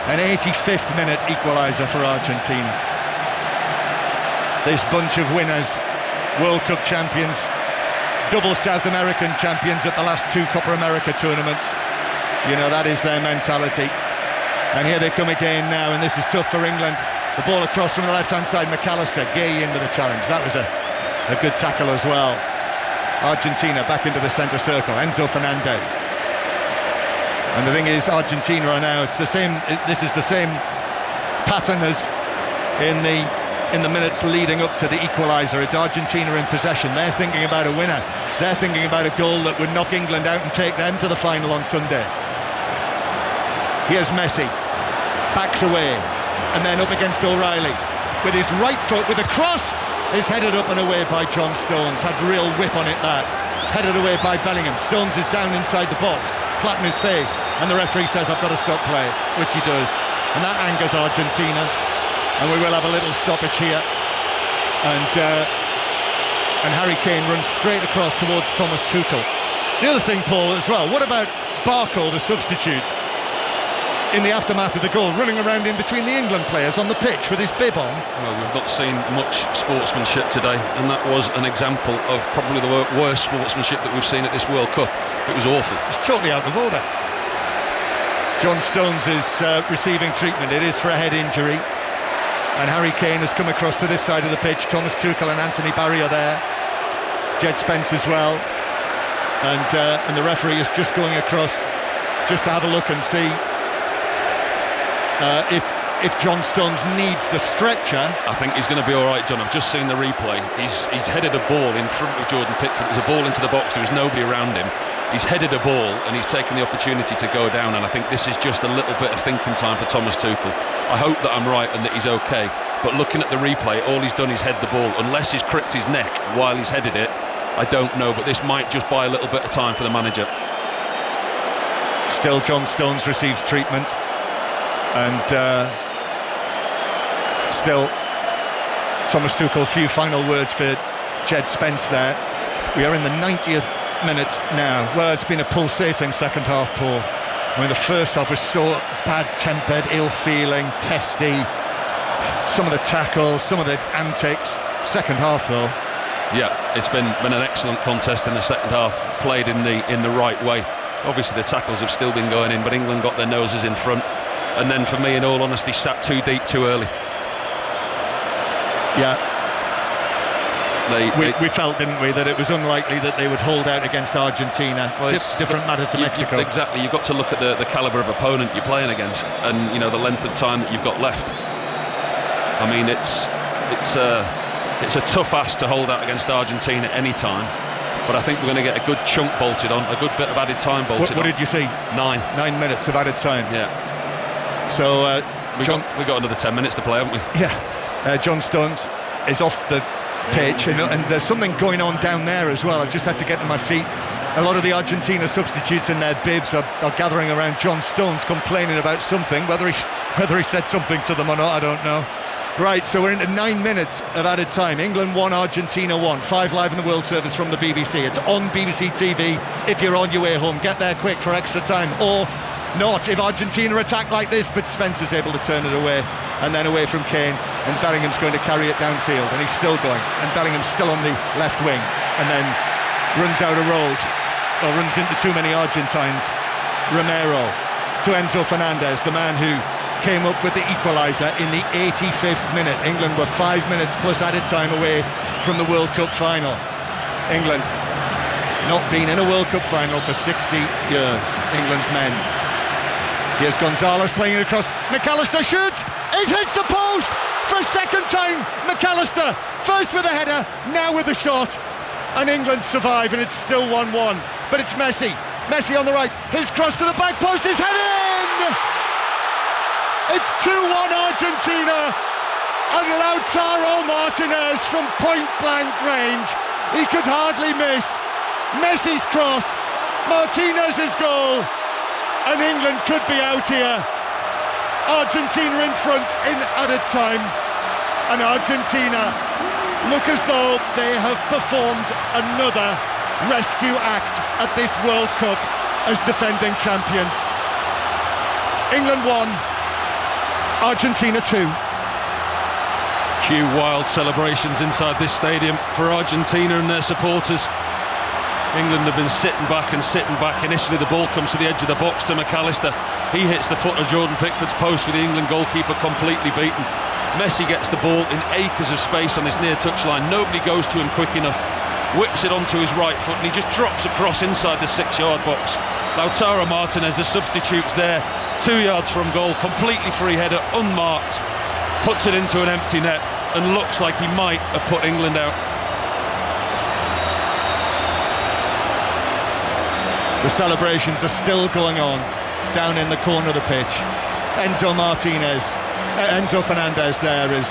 S18: an 85th minute equaliser for Argentina. This bunch of winners, World Cup champions, double South American champions at the last 2 Copa America tournaments. You know, that is their mentality. And here they come again now, and this is tough for England. The ball across from the left-hand side, McAllister, Gay into the challenge. That was a good tackle as well. Argentina back into the centre circle, Enzo Fernandez. And the thing is, Argentina are now, it's the same, this is the same pattern as in the minutes leading up to the equaliser. It's Argentina in possession. They're thinking about a winner. They're thinking about a goal that would knock England out and take them to the final on Sunday. Here's Messi, backs away, and then up against O'Reilly. With his right foot, with a cross, is headed up and away by John Stones. Had real whip on it, that. Headed away by Bellingham. Stones is down inside the box, flat in his face, and the referee says, I've got to stop play, which he does. And that angers Argentina, and we will have a little stoppage here. And Harry Kane runs straight across towards Thomas Tuchel. The other thing, Paul, as well, what about Barco, the substitute, in the aftermath of the goal, running around in between the England players on the pitch with his bib on?
S6: Well, we've not seen much sportsmanship today, and that was an example of probably the worst sportsmanship that we've seen at this World Cup. It was awful.
S18: It's totally out of order. John Stones is receiving treatment. It is for a head injury. And Harry Kane has come across to this side of the pitch. Thomas Tuchel and Anthony Barry are there. Jed Spence as well. And the referee is just going across just to have a look and see if John Stones needs the stretcher.
S6: I think he's going to be all right, John. I've just seen the replay. He's headed a ball in front of Jordan Pickford. There's a ball into the box. There was nobody around him. He's headed a ball and he's taken the opportunity to go down, and I think this is just a little bit of thinking time for Thomas Tuchel. I hope that I'm right and that he's okay, but looking at the replay, all he's done is head the ball. Unless he's cricked his neck while he's headed it, I don't know, but this might just buy a little bit of time for the manager.
S18: Still John Stones receives treatment, and still Thomas Tuchel. Few final words for Jed Spence there. We are in the 90th minute now. Well, it's been a pulsating second half, Paul. I mean, the first half was so bad-tempered, ill-feeling, testy. Some of the tackles, some of the antics. Second half, though.
S6: Yeah, it's been an excellent contest in the second half, played in the right way. Obviously, the tackles have still been going in, but England got their noses in front. And then, for me, in all honesty, sat too deep too early.
S18: Yeah. We felt, didn't we, that it was unlikely that they would hold out against Argentina. Well, different matter to Mexico.
S6: Exactly, you've got to look at the calibre of opponent you're playing against, and you know the length of time that you've got left. I mean, it's a tough ask to hold out against Argentina any time, but I think we're going to get a good chunk bolted on, a good bit of added time bolted on.
S18: What did you see?
S6: 9
S18: minutes of added time.
S6: Yeah.
S18: So
S6: we got another 10 minutes to play, haven't we?
S18: Yeah. John Stones is off the pitch, and there's something going on down there as well. I've just had to get to my feet. A lot of the Argentina substitutes in their bibs are gathering around John Stones, complaining about something. Whether he said something to them or not, I don't know. Right, so we're into 9 minutes of added time. England 1, Argentina 1. 5 live in the World Service from the BBC. It's on BBC TV if you're on your way home. Get there quick for extra time, or not if Argentina attack like this, but Spence is able to turn it away, and then away from Kane, and Bellingham's going to carry it downfield, and he's still going, and Bellingham's still on the left wing, and then runs out a road, or runs into too many Argentines. Romero to Enzo Fernandez, the man who came up with the equaliser in the 85th minute. England were 5 minutes plus added time away from the World Cup final. England not been in a World Cup final for 60 years, England's men. Here's Gonzalez playing it across. McAllister shoots. It hits the post for a second time. McAllister, first with a header, now with a shot. And England survive, and it's still 1-1. But it's Messi. Messi on the right. His cross to the back post is headed in! It's 2-1 Argentina. And Lautaro Martinez from point-blank range. He could hardly miss. Messi's cross. Martinez's goal. And England could be out here. Argentina in front in added time. And Argentina look as though they have performed another rescue act at this World Cup as defending champions. England 1, Argentina 2.
S6: Few wild celebrations inside this stadium for Argentina and their supporters. England have been sitting back. Initially the ball comes to the edge of the box to McAllister. He hits the foot of Jordan Pickford's post with the England goalkeeper completely beaten. Messi gets the ball in acres of space on this near touchline. Nobody goes to him quick enough. Whips it onto his right foot and he just drops across inside the 6-yard box. Lautaro Martinez, the substitute's there, 2 yards from goal, completely free header, unmarked, puts it into an empty net and looks like he might have put England out.
S18: The celebrations are still going on down in the corner of the pitch. Enzo Fernandez there is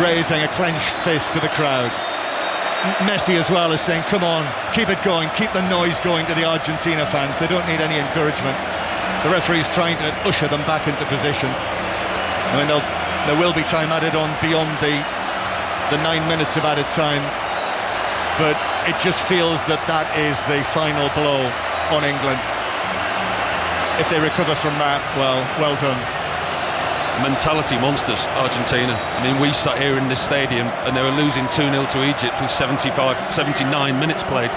S18: raising a clenched fist to the crowd. Messi as well is saying, come on, keep it going, keep the noise going to the Argentina fans. They don't need any encouragement. The referee's trying to usher them back into position. I mean, there will be time added on beyond the 9 minutes of added time, but it just feels that is the final blow on England. If they recover from that, well done.
S6: Mentality monsters, Argentina. I mean, we sat here in this stadium and they were losing 2-0 to Egypt with 79 minutes played.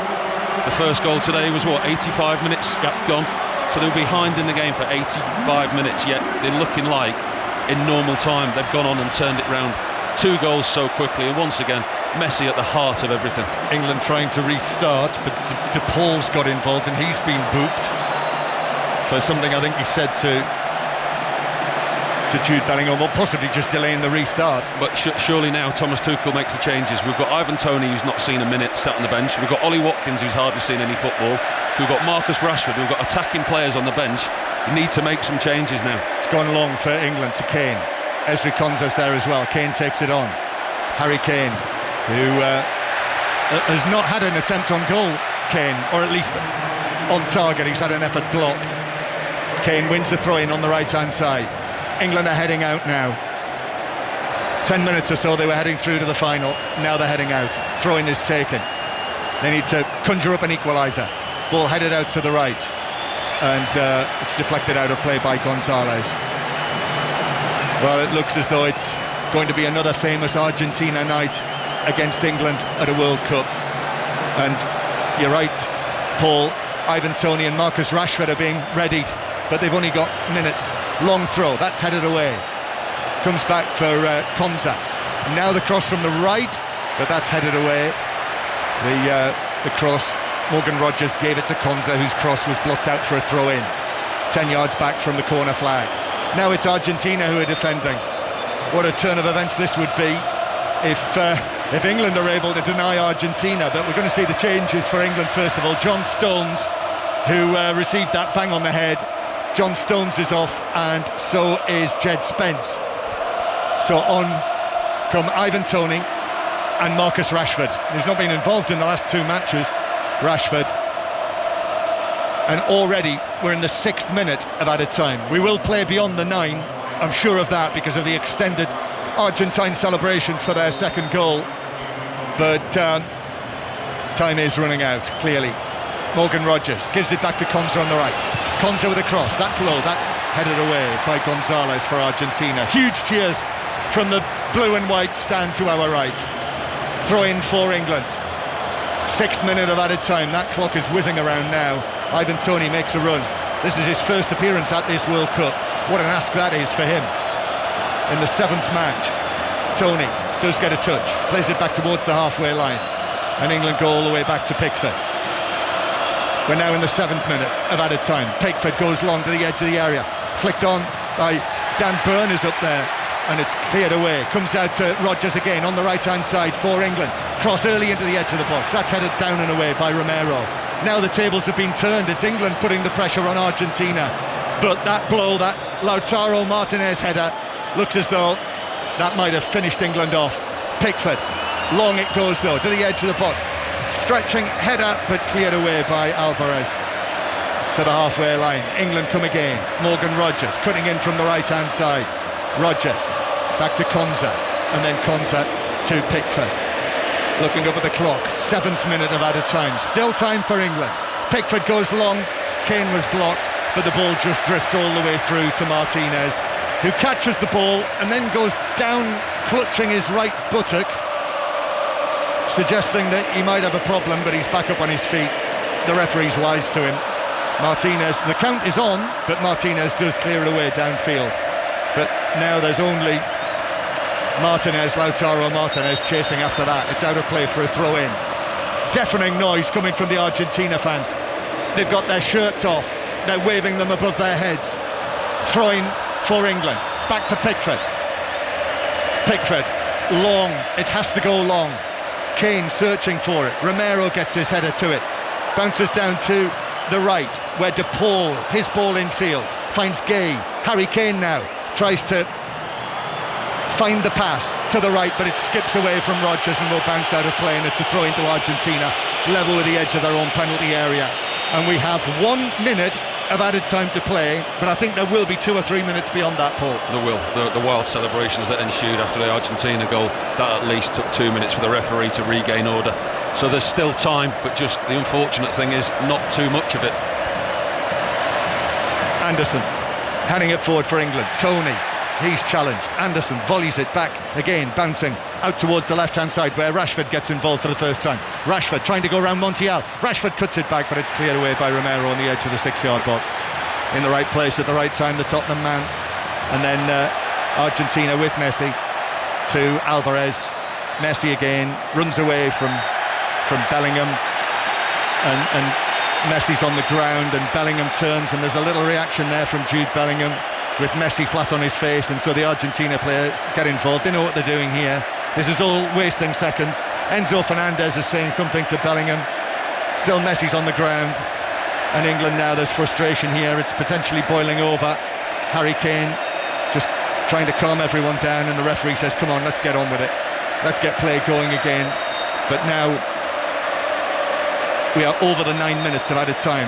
S6: The first goal today was 85 minutes gone. So they were behind in the game for 85 minutes, yet they're looking like in normal time they've gone on and turned it round. 2 goals so quickly, and once again Messi at the heart of everything.
S18: England trying to restart, but De Paul's got involved and he's been booked for something I think he said to Jude Bellingham, or possibly just delaying the restart.
S6: But surely now Thomas Tuchel makes the changes. We've got Ivan Toney, who's not seen a minute, sat on the bench. We've got Ollie Watkins, who's hardly seen any football. We've got Marcus Rashford. We've got attacking players on the bench. We need to make some changes now.
S18: It's gone long for England to Kane. Ezri Konsa's there as well. Kane takes it on. Harry Kane, who has not had an attempt on goal, Kane, or at least on target. He's had an effort blocked. Kane wins the throw-in on the right-hand side. England are heading out now. 10 minutes or so they were heading through to the final. Now they're heading out. Throw-in is taken. They need to conjure up an equaliser. Ball headed out to the right. And it's deflected out of play by Gonzalez. Well, it looks as though it's going to be another famous Argentina night against England at a World Cup. And you're right, Paul, Ivan Toney and Marcus Rashford are being readied, but they've only got minutes. Long throw, that's headed away. Comes back for Konsa. Now the cross from the right, but that's headed away. The cross, Morgan Rogers gave it to Konsa, whose cross was blocked out for a throw-in. 10 yards back from the corner flag. Now it's Argentina who are defending. What a turn of events this would be if England are able to deny Argentina. But we're going to see the changes for England first of all. John Stones, who received that bang on the head. John Stones is off, and so is Jed Spence. So on come Ivan Toney and Marcus Rashford, who's not been involved in the last 2 matches. Rashford. And already we're in the 6th minute of added time. We will play beyond the 9, I'm sure of that, because of the extended Argentine celebrations for their second goal. But time is running out, clearly. Morgan Rogers gives it back to Konsa on the right. Konsa with a cross, that's low, that's headed away by Gonzalez for Argentina. Huge cheers from the blue and white stand to our right. Throw in for England. 6th minute of added time, that clock is whizzing around now. Ivan Toney makes a run. This is his first appearance at this World Cup. What an ask that is for him. In the 7th match, Toney does get a touch, plays it back towards the halfway line, and England go all the way back to Pickford. We're now in the 7th minute of added time. Pickford goes long to the edge of the area, flicked on by Dan Burn is up there, and it's cleared away. Comes out to Rogers again on the right-hand side for England. Cross early into the edge of the box. That's headed down and away by Romero. Now the tables have been turned. It's England putting the pressure on Argentina. But that blow, that Lautaro Martinez header, looks as though that might have finished England off. Pickford, long it goes though, to the edge of the box. Stretching header, but cleared away by Alvarez to the halfway line. England come again. Morgan Rogers cutting in from the right-hand side. Rogers back to Konsa, and then Konsa to Pickford. Looking up at the clock, 7th minute of added time. Still time for England. Pickford goes long. Kane was blocked, but the ball just drifts all the way through to Martinez, who catches the ball and then goes down, clutching his right buttock. suggesting that he might have a problem, but he's back up on his feet. The referee's wise to him. Martinez, the count is on, but Martinez does clear it away downfield. But now there's only Lautaro Martinez chasing after that. It's out of play for a throw-in. Deafening noise coming from the Argentina fans. They've got their shirts off. They're waving them above their heads. Throwing for England. Back to Pickford. Pickford, long. It has to go long. Kane searching for it. Romero gets his header to it. Bounces down to the right, where De Paul, his ball in field, finds Gay. Harry Kane now tries to find the pass to the right, but it skips away from Rodgers and will bounce out of play, and it's a throw into Argentina, level with the edge of their own penalty area. And we have 1 minute of added time to play, but I think there will be 2 or 3 minutes beyond that, Paul.
S6: There will. The wild celebrations that ensued after the Argentina goal, that at least took 2 minutes for the referee to regain order. So there's still time, but just the unfortunate thing is not too much of it.
S18: Anderson handing it forward for England. Tony, he's challenged. Anderson volleys it back again, bouncing out towards the left-hand side where Rashford gets involved for the first time. Rashford trying to go around Montiel. Rashford cuts it back, but it's cleared away by Romero on the edge of the 6-yard box. In the right place at the right time, the Tottenham man. And then Argentina with Messi to Alvarez. Messi again runs away from Bellingham, and Messi's on the ground, and Bellingham turns, and there's a little reaction there from Jude Bellingham with Messi flat on his face, and so the Argentina players get involved. They know what they're doing here. This is all wasting seconds. Enzo Fernandez is saying something to Bellingham. Still Messi's on the ground, and England now, there's frustration here. It's potentially boiling over. Harry Kane just trying to calm everyone down, and the referee says, come on, let's get on with it. Let's get play going again. But now we are over the 9 minutes of added time.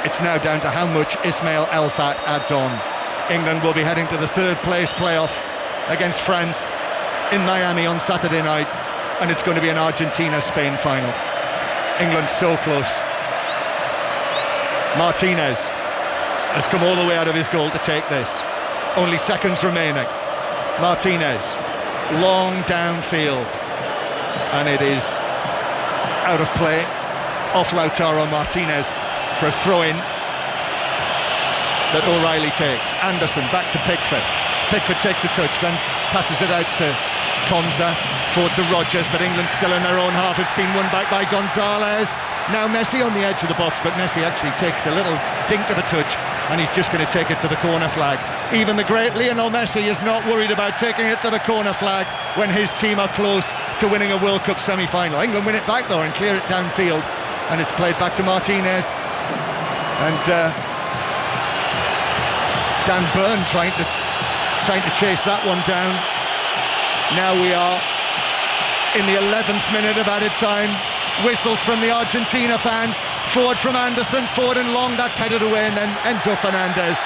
S18: It's now down to how much Ismail Elfat adds on. England will be heading to the third place playoff against France in Miami on Saturday night, and it's going to be an Argentina-Spain final. England's so close. Martinez has come all the way out of his goal to take this. Only seconds remaining. Martinez, long downfield, and it is out of play. Off Lautaro Martinez for a throw-in that O'Reilly takes. Anderson back to Pickford. Pickford takes a touch, then passes it out to Konza, forward to Rodgers, but England still in their own half. It's been won back by Gonzalez. Now Messi on the edge of the box, but Messi actually takes a little dink of a touch, and he's just going to take it to the corner flag. Even the great Lionel Messi is not worried about taking it to the corner flag when his team are close to winning a World Cup semi-final. England win it back though and clear it downfield, and it's played back to Martinez, and Dan Burn trying to chase that one down. Now we are in the 11th minute of added time. Whistles from the Argentina fans. Forward from Anderson, forward and long, that's headed away, and then Enzo Fernandez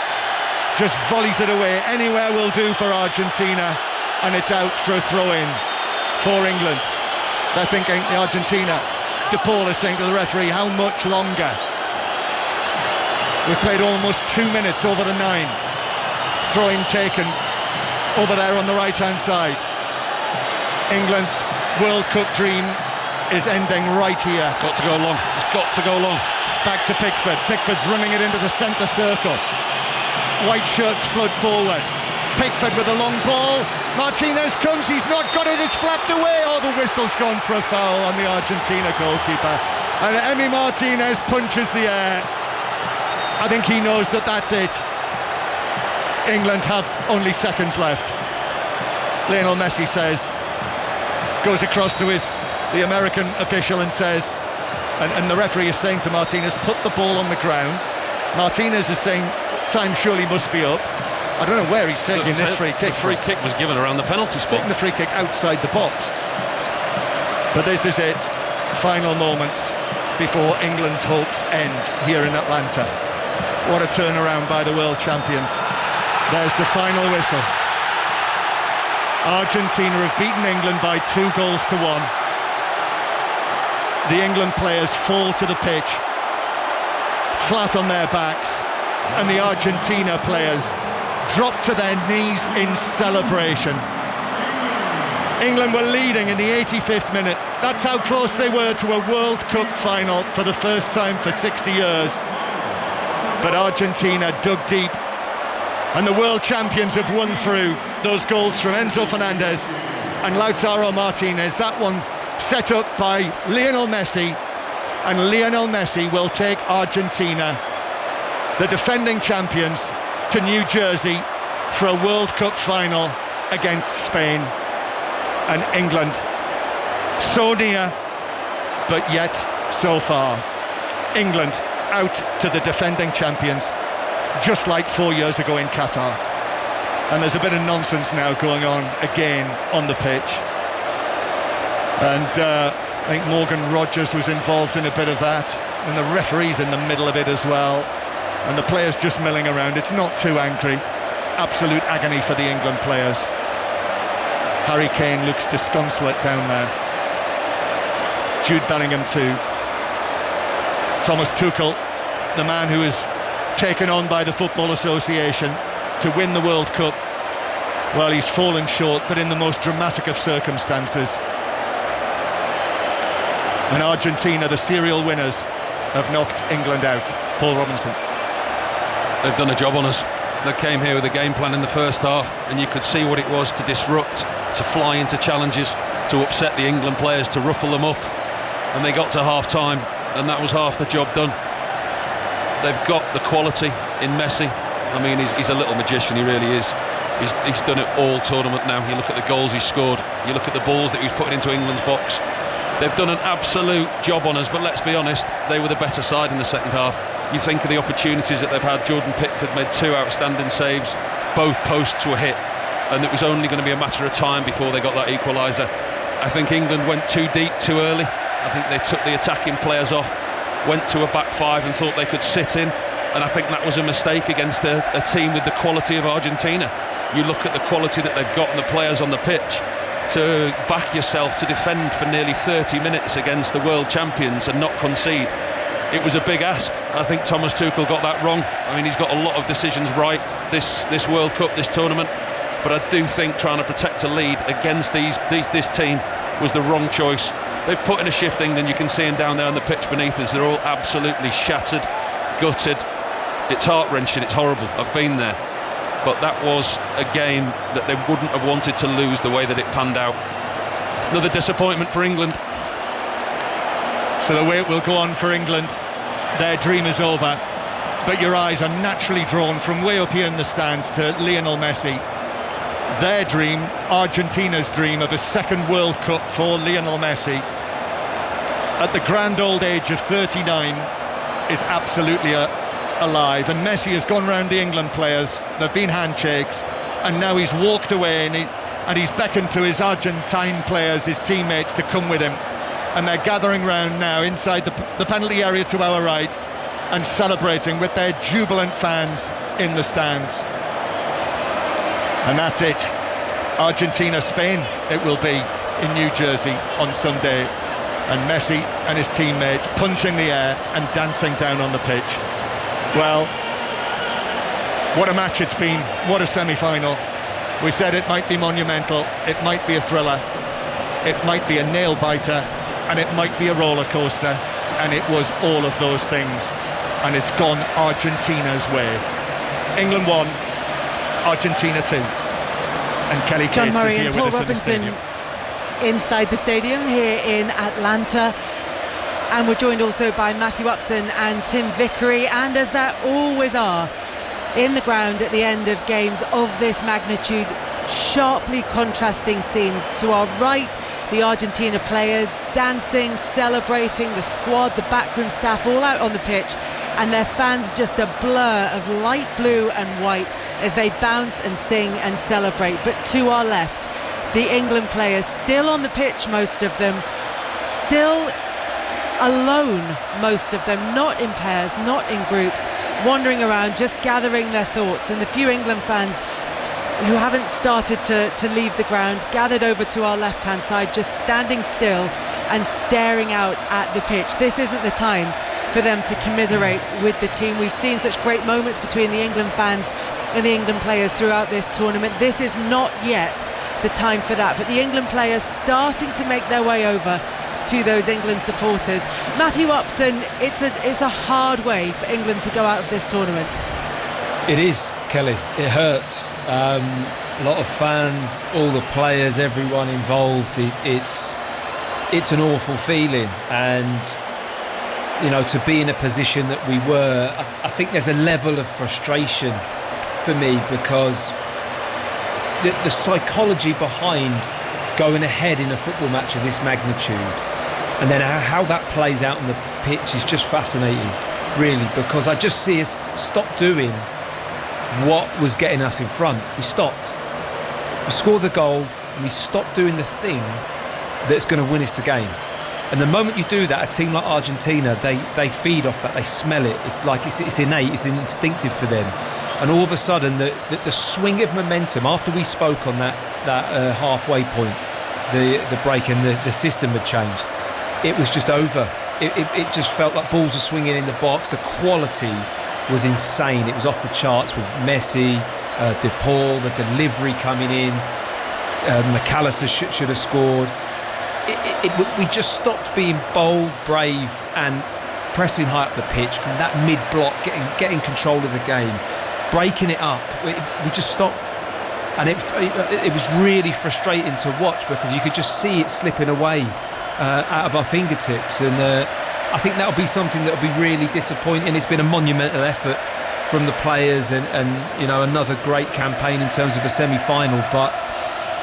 S18: just volleys it away. Anywhere will do for Argentina, and it's out for a throw-in for England. They're thinking, the Argentina, De Paul is saying to the referee, how much longer? We've played almost 2 minutes over the 9. Throw-in taken over there on the right-hand side. England's World Cup dream is ending right here.
S6: Got to go long. It's got to go long.
S18: Back to Pickford. Pickford's running it into the centre circle. White shirts flood forward. Pickford with a long ball. Martinez comes. He's not got it. It's flapped away. Oh, the whistle's gone for a foul on the Argentina goalkeeper. And Emi Martinez punches the air. I think he knows that that's it. England have only seconds left. Lionel Messi says, goes across to the American official and says, and the referee is saying to Martinez, put the ball on the ground. Martinez is saying, time surely must be up. I don't know where he's taking this free kick.
S6: The free kick was given around the penalty spot.
S18: Taking the free kick outside the box. But this is it. Final moments before England's hopes end here in Atlanta. What a turnaround by the world champions. There's the final whistle. Argentina have beaten England by 2-1. The England players fall to the pitch, flat on their backs, and the Argentina players drop to their knees in celebration. England were leading in the 85th minute. That's how close they were to a World Cup final for the first time for 60 years. But Argentina dug deep, and the world champions have won through. Those goals from Enzo Fernandez and Lautaro Martinez, that one set up by Lionel Messi, and Lionel Messi will take Argentina, the defending champions, to New Jersey for a World Cup final against Spain. And England, so near, but yet so far. England out to the defending champions, just like 4 years ago in Qatar. And there's a bit of nonsense now going on again on the pitch. And I think Morgan Rogers was involved in a bit of that, and the referee's in the middle of it as well, and the players just milling around. It's not too angry. Absolute agony for the England players. Harry Kane looks disconsolate down there. Jude Bellingham too. Thomas Tuchel, the man who is taken on by the Football Association to win the World Cup, well, he's fallen short, but in the most dramatic of circumstances. And Argentina, the serial winners, have knocked England out. Paul Robinson.
S6: They've done a job on us. They came here with a game plan in the first half, and you could see what it was to disrupt, to fly into challenges, to upset the England players, to ruffle them up. And they got to half-time, and that was half the job done. They've got the quality in Messi. I mean, he's a little magician, he really is. He's done it all tournament now. You look at the goals he's scored, you look at the balls that he's putting into England's box. They've done an absolute job on us, but let's be honest, they were the better side in the second half. You think of the opportunities that they've had. Jordan Pickford made 2 outstanding saves, both posts were hit, and it was only going to be a matter of time before they got that equaliser. I think England went too deep too early. I think they took the attacking players off, went to a back five and thought they could sit in, and I think that was a mistake against a team with the quality of Argentina. You look at the quality that they've got and the players on the pitch. To back yourself to defend for nearly 30 minutes against the world champions and not concede, it was a big ask. I think Thomas Tuchel got that wrong. I mean, he's got a lot of decisions right this World Cup, this tournament, but I do think trying to protect a lead against this team was the wrong choice. They've put in a shift, England. You can see them down there on the pitch beneath us. They're all absolutely shattered, gutted. It's heart-wrenching, it's horrible. I've been there. But that was a game that they wouldn't have wanted to lose the way that it panned out. Another disappointment for England.
S18: So the way it will go on for England, their dream is over. But your eyes are naturally drawn from way up here in the stands to Lionel Messi. Their dream, Argentina's dream of a second World Cup for Lionel Messi at the grand old age of 39 is absolutely alive. And Messi has gone round the England players, there have been handshakes, and now he's walked away and he's beckoned to his Argentine players, his teammates, to come with him. And they're gathering round now inside the penalty area to our right and celebrating with their jubilant fans in the stands. And that's it. Argentina-Spain it will be in New Jersey on Sunday. And Messi and his teammates punching the air and dancing down on the pitch. Well, what a match it's been. What a semi-final. We said it might be monumental, it might be a thriller, it might be a nail-biter, and it might be a roller coaster, and it was all of those things. And it's gone Argentina's way. England 1, Argentina 2. And Kelly
S14: John
S18: Cates
S14: Murray
S18: is here
S14: and
S18: with
S14: Paul
S18: us
S14: Robinson
S18: in the stadium.
S14: inside the stadium here in Atlanta. And we're joined also by Matthew Upson and Tim Vickery, and as there always are in the ground at the end of games of this magnitude, sharply contrasting scenes. To our right, the Argentina players dancing, celebrating, the squad, the backroom staff all out on the pitch, and their fans just a blur of light blue and white as they bounce and sing and celebrate. But to our left, the England players still on the pitch, most of them, still alone, most of them, not in pairs, not in groups, wandering around, just gathering their thoughts. And the few England fans who haven't started to leave the ground gathered over to our left-hand side, just standing still and staring out at the pitch. This isn't the time for them to commiserate with the team. We've seen such great moments between the England fans and the England players throughout this tournament. This is not yet the time for that. But the England players starting to make their way over to those England supporters. Matthew Upson, it's a hard way for England to go out of this tournament.
S4: It is, Kelly. It hurts. A lot of fans, all the players, everyone involved. It's an awful feeling, and you know, to be in a position that we were, I think there's a level of frustration for me, because the psychology behind going ahead in a football match of this magnitude, and then how that plays out on the pitch is just fascinating, really, because I just see us stop doing what was getting us in front. We stopped. We scored the goal, and we stopped doing the thing that's going to win us the game. And the moment you do that, a team like Argentina, they feed off that, they smell it. It's like it's innate, it's instinctive for them. And all of a sudden, the swing of momentum, after we spoke on that halfway point, the break and the system had changed, it was just over. It just felt like balls were swinging in the box. The quality was insane. It was off the charts with Messi, De Paul, the delivery coming in. McAllister should have scored. We just stopped being bold, brave, and pressing high up the pitch from that mid-block, getting control of the game, breaking it up. We just stopped, and it was really frustrating to watch, because you could just see it slipping away out of our fingertips, and I think that'll be something that'll be really disappointing. It's been a monumental effort from the players, and you know, another great campaign in terms of a semi-final, but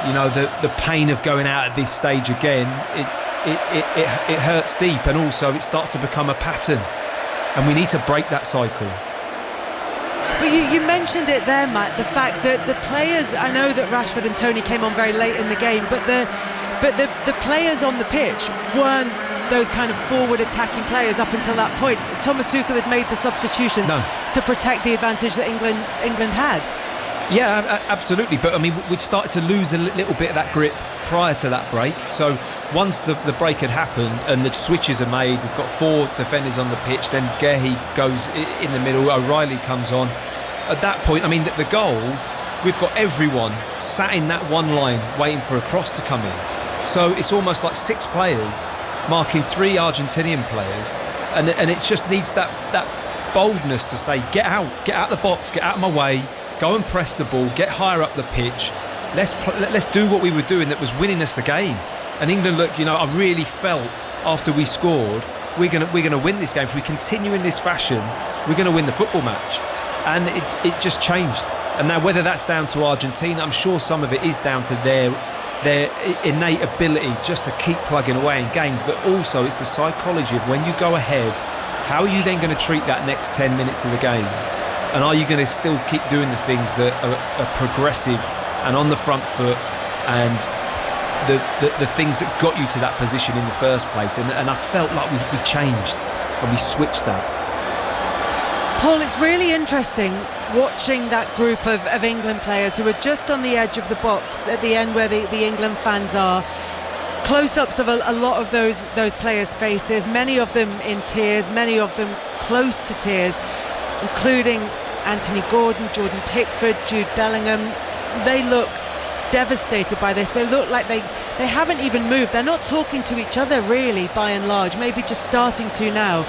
S4: you know, the pain of going out at this stage again, it hurts deep, and also it starts to become a pattern, and we need to break that cycle.
S14: But you mentioned it there, Matt, the fact that the players, I know that Rashford and Tony came on very late in the game, but the players on the pitch weren't those kind of forward attacking players up until that point. Thomas Tuchel had made the substitutions to protect the advantage that England had.
S4: Yeah, absolutely. But I mean, we'd started to lose a little bit of that grip prior to that break. So once the break had happened and the switches are made, we've got 4 defenders on the pitch, then Gehi goes in the middle, O'Reilly comes on. At that point, I mean, the goal, we've got everyone sat in that one line waiting for a cross to come in. So it's almost like 6 players marking 3 Argentinian players, and it just needs that boldness to say, get out the box, get out of my way, go and press the ball, get higher up the pitch. Let's do what we were doing that was winning us the game. And England, look, you know, I really felt after we scored, we're gonna win this game. If we continue in this fashion, we're gonna win the football match. And it just changed. And now, whether that's down to Argentina, I'm sure some of it is down to their innate ability just to keep plugging away in games, but also it's the psychology of when you go ahead, how are you then going to treat that next 10 minutes of the game? And are you going to still keep doing the things that are progressive and on the front foot, and the things that got you to that position in the first place? And I felt like we changed and we switched that.
S14: Paul, it's really interesting watching that group of England players who are just on the edge of the box at the end where the England fans are. Close-ups of a lot of those players' faces, many of them in tears, many of them close to tears, including Anthony Gordon, Jordan Pickford, Jude Bellingham. They look devastated by this. They look like they haven't even moved. They're not talking to each other really, by and large, maybe just starting to now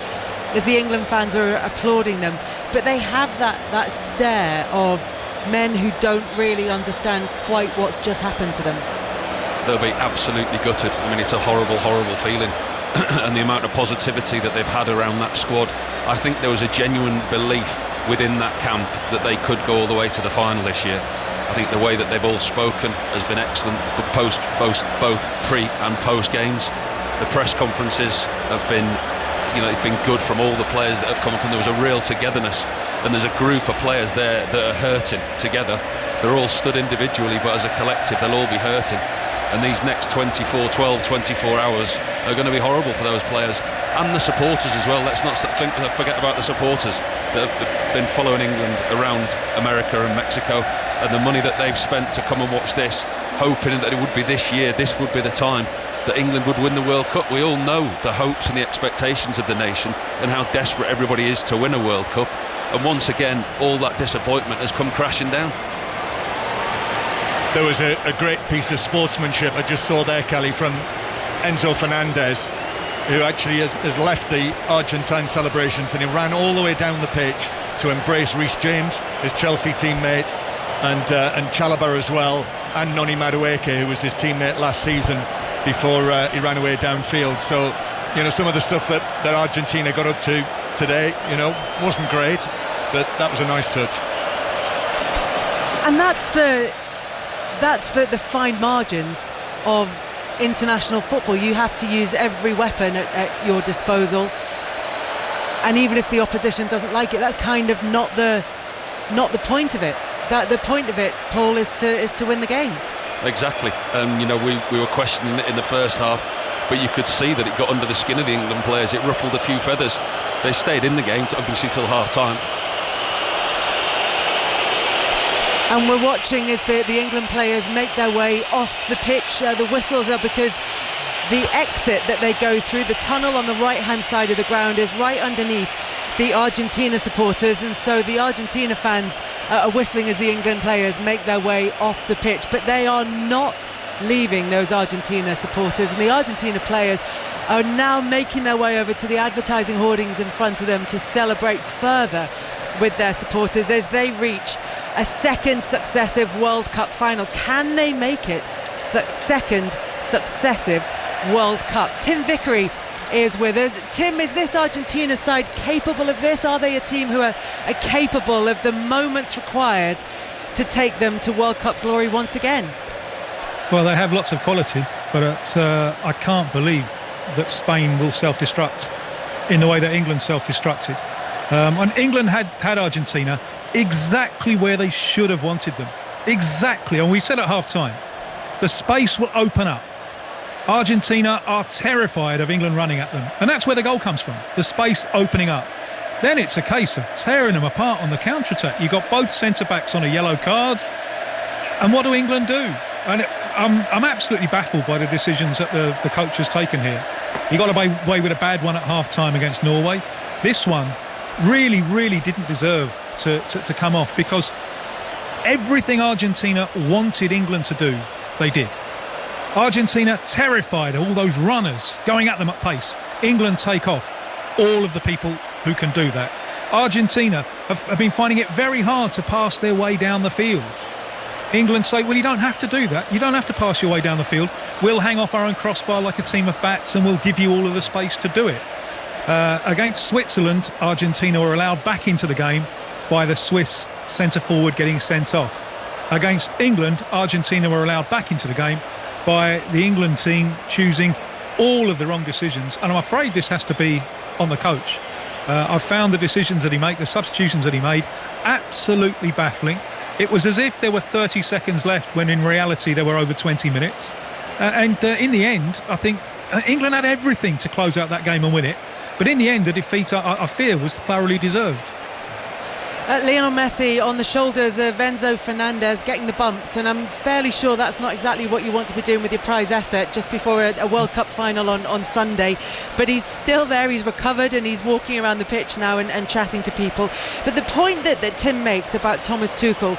S14: as the England fans are applauding them. But they have that stare of men who don't really understand quite what's just happened to them.
S6: They'll be absolutely gutted. I mean, it's a horrible, horrible feeling. And the amount of positivity that they've had around that squad, I think there was a genuine belief within that camp that they could go all the way to the final this year. I think the way that they've all spoken has been excellent, both pre and post games. The press conferences have been, you know, it's been good from all the players that have come up, and there was a real togetherness, and there's a group of players there that are hurting together. They're all stood individually, but as a collective they'll all be hurting. And these next 24 hours are going to be horrible for those players and the supporters as well. Let's not forget about the supporters that have been following England around America and Mexico, and the money that they've spent to come and watch this, hoping that it would be this year, this would be the time that England would win the World Cup. We all know the hopes and the expectations of the nation and how desperate everybody is to win a World Cup. And once again, all that disappointment has come crashing down.
S18: there was a great piece of sportsmanship I just saw there, Kelly, from Enzo Fernandez, who actually has left the Argentine celebrations, and he ran all the way down the pitch to embrace Reece James, his Chelsea teammate, and Chalobah as well, and Noni Madueke, who was his teammate last season before he ran away downfield. So, you know, some of the stuff that Argentina got up to today, you know, wasn't great, but that was a nice touch.
S14: And that's the fine margins of international football. You have to use every weapon at your disposal, and even if the opposition doesn't like it, that's kind of not the point of it. That the point of it, Paul, is to win the game.
S6: Exactly. You know, we were questioning it in the first half, but you could see that it got under the skin of the England players. It ruffled a few feathers. They stayed in the game, obviously, till half time.
S14: And we're watching as the England players make their way off the pitch. The whistles are because the exit that they go through, the tunnel on the right-hand side of the ground, is right underneath the Argentina supporters, and so the Argentina fans are whistling as the England players make their way off the pitch. But they are not leaving those Argentina supporters, and the Argentina players are now making their way over to the advertising hoardings in front of them to celebrate further with their supporters as they reach a second successive World Cup final. Can they make it second successive World Cup? Tim Vickery is with us. Tim, is this Argentina side capable of this? Are they a team who are capable of the moments required to take them to World Cup glory once again?
S2: Well, they have lots of quality, but I can't believe that Spain will self-destruct in the way that England self-destructed. And England had Argentina exactly where they should have wanted them. Exactly. And we said at half-time, the space will open up. Argentina are terrified of England running at them. And that's where the goal comes from, the space opening up. Then it's a case of tearing them apart on the counter-attack. You've got both centre-backs on a yellow card. And what do England do? And I'm absolutely baffled by the decisions that the coach has taken here. He got away with a bad one at half-time against Norway. This one really didn't deserve to come off, because everything Argentina wanted England to do, they did. Argentina terrified of all those runners going at them at pace. England take off all of the people who can do that. Argentina have been finding it very hard to pass their way down the field. England say, well, you don't have to do that. You don't have to pass your way down the field. We'll hang off our own crossbar like a team of bats, and we'll give you all of the space to do it. Against Switzerland, Argentina were allowed back into the game by the Swiss centre-forward getting sent off. Against England, Argentina were allowed back into the game by the England team choosing all of the wrong decisions. And I'm afraid this has to be on the coach. I've found the decisions that he made, the substitutions that he made, absolutely baffling. It was as if there were 30 seconds left when in reality there were over 20 minutes. And in the end, I think England had everything to close out that game and win it. But in the end, the defeat, I fear, was thoroughly deserved.
S14: Lionel Messi on the shoulders of Enzo Fernandez getting the bumps, and I'm fairly sure that's not exactly what you want to be doing with your prize asset just before a World Cup final on Sunday. But he's still there, he's recovered, and he's walking around the pitch now and chatting to people. But the point that Tim makes about Thomas Tuchel,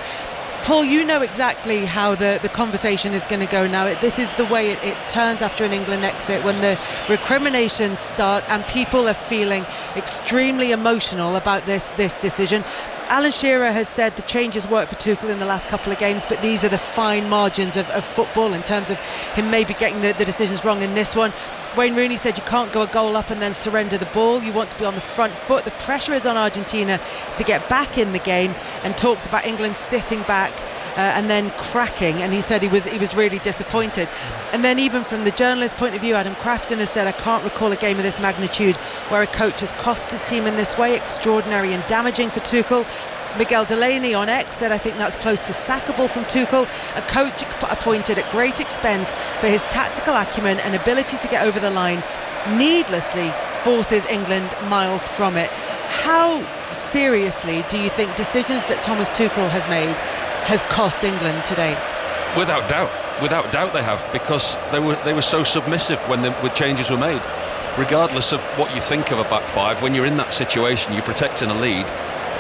S14: Paul, you know exactly how the conversation is going to go now. This is the way it turns after an England exit, when the recriminations start and people are feeling extremely emotional about this decision. Alan Shearer has said the changes work for Tuchel in the last couple of games, but these are the fine margins of football in terms of him maybe getting the decisions wrong in this one. Wayne Rooney said you can't go a goal up and then surrender the ball. You want to be on the front foot. The pressure is on Argentina to get back in the game, and talks about England sitting back and then cracking, and he said he was really disappointed. And then even from the journalist point of view, Adam Crafton has said, I can't recall a game of this magnitude where a coach has cost his team in this way. Extraordinary and damaging for Tuchel. Miguel Delaney on X said, I think that's close to sackable from Tuchel, a coach appointed at great expense for his tactical acumen and ability to get over the line, needlessly forces England miles from it. How seriously do you think decisions that Thomas Tuchel has made has cost England today?
S6: Without doubt they have, because they were so submissive when changes were made. Regardless of what you think of a back five, when you're in that situation, you're protecting a lead,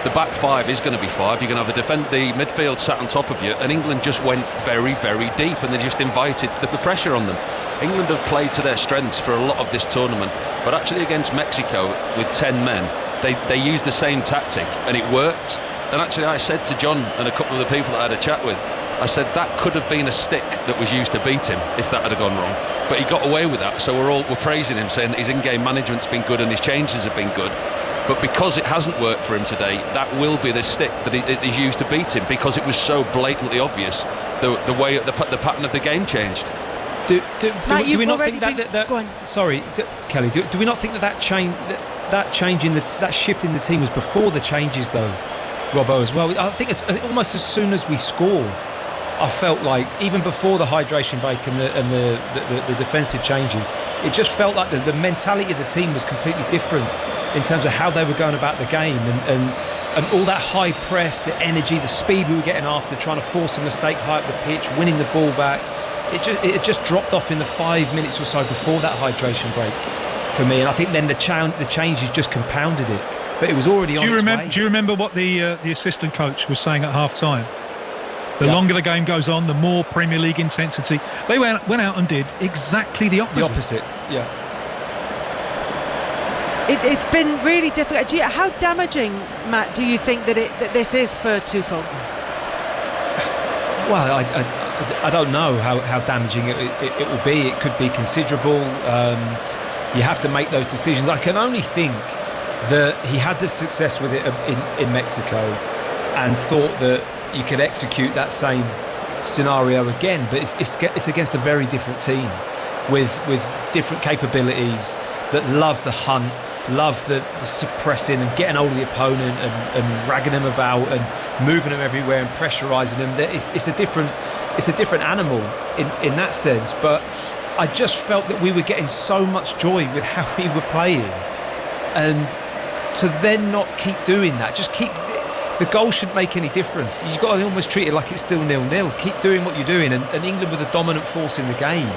S6: the back five is going to be five. You're going to have the midfield sat on top of you, and England just went very, very deep, and they just invited the pressure on them. England have played to their strengths for a lot of this tournament, but actually against Mexico with 10 men, they used the same tactic, and it worked. And actually, I said to John and a couple of the people that I had a chat with, I said that could have been a stick that was used to beat him if that had gone wrong. But he got away with that, so we're praising him, saying that his in-game management's been good and his changes have been good. But because it hasn't worked for him today, that will be the stick that is used to beat him, because it was so blatantly obvious the way the pattern of the game changed.
S4: Do we not think Kelly? Do we not think that shift in the team was before the changes, though, Robbo, as well? I think it's almost as soon as we scored, I felt like, even before the hydration break and the defensive changes, it just felt like the mentality of the team was completely different in terms of how they were going about the game, and all that high press, the energy, the speed we were getting after, trying to force a mistake high up the pitch, winning the ball back. It just dropped off in the 5 minutes or so before that hydration break for me, and I think then the changes just compounded it. But it was already on its way.
S2: Do you remember what the assistant coach was saying at half-time? The longer the game goes on, the more Premier League intensity. They went out and did exactly the opposite.
S4: The opposite, yeah.
S14: It's been really difficult. How damaging, Matt, do you think that this is for Tuchel?
S4: Well, I don't know how damaging it will be. It could be considerable. You have to make those decisions. I can only think that he had the success with it in Mexico and thought that you could execute that same scenario again, but it's against a very different team with different capabilities that love the hunt, love the suppressing and getting hold of the opponent and ragging them about and moving them everywhere and pressurising them. It's a different animal in that sense, but I just felt that we were getting so much joy with how we were playing, and to then not keep doing that, the goal shouldn't make any difference. You've got to almost treat it like it's still 0-0. Keep doing what you're doing, and England were the dominant force in the game.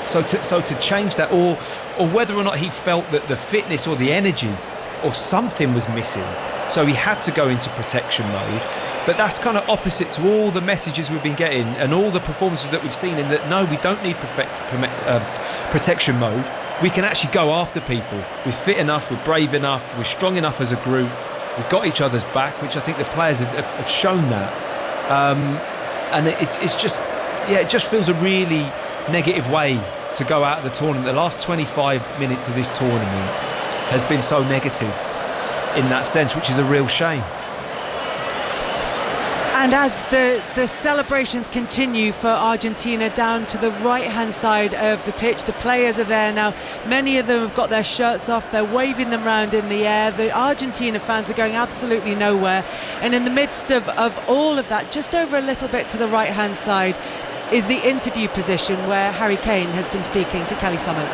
S4: So to change that, or whether or not he felt that the fitness or the energy or something was missing, so he had to go into protection mode. But that's kind of opposite to all the messages we've been getting and all the performances that we've seen, in that no, we don't need protection mode. We can actually go after people. We're fit enough, we're brave enough, we're strong enough as a group. We've got each other's back, which I think the players have shown that. And it just feels a really negative way to go out of the tournament. The last 25 minutes of this tournament has been so negative in that sense, which is a real shame.
S14: And as the celebrations continue for Argentina down to the right-hand side of the pitch, the players are there now. Many of them have got their shirts off. They're waving them around in the air. The Argentina fans are going absolutely nowhere. And in the midst of all of that, just over a little bit to the right-hand side, is the interview position where Harry Kane has been speaking to Kelly Summers.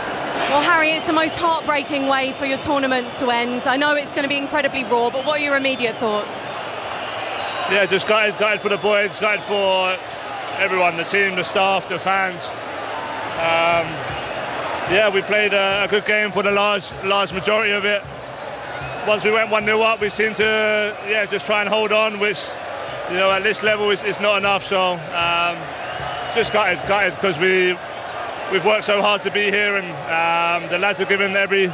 S1: Well, Harry, it's the most heartbreaking way for your tournament to end. I know it's going to be incredibly raw, but what are your immediate thoughts?
S5: Yeah, just gutted for the boys, gutted for everyone, the team, the staff, the fans. We played a good game for the large majority of it. Once we went 1-0 up, we seemed to just try and hold on, which at this level is not enough. So just gutted because we've worked so hard to be here, and the lads have given every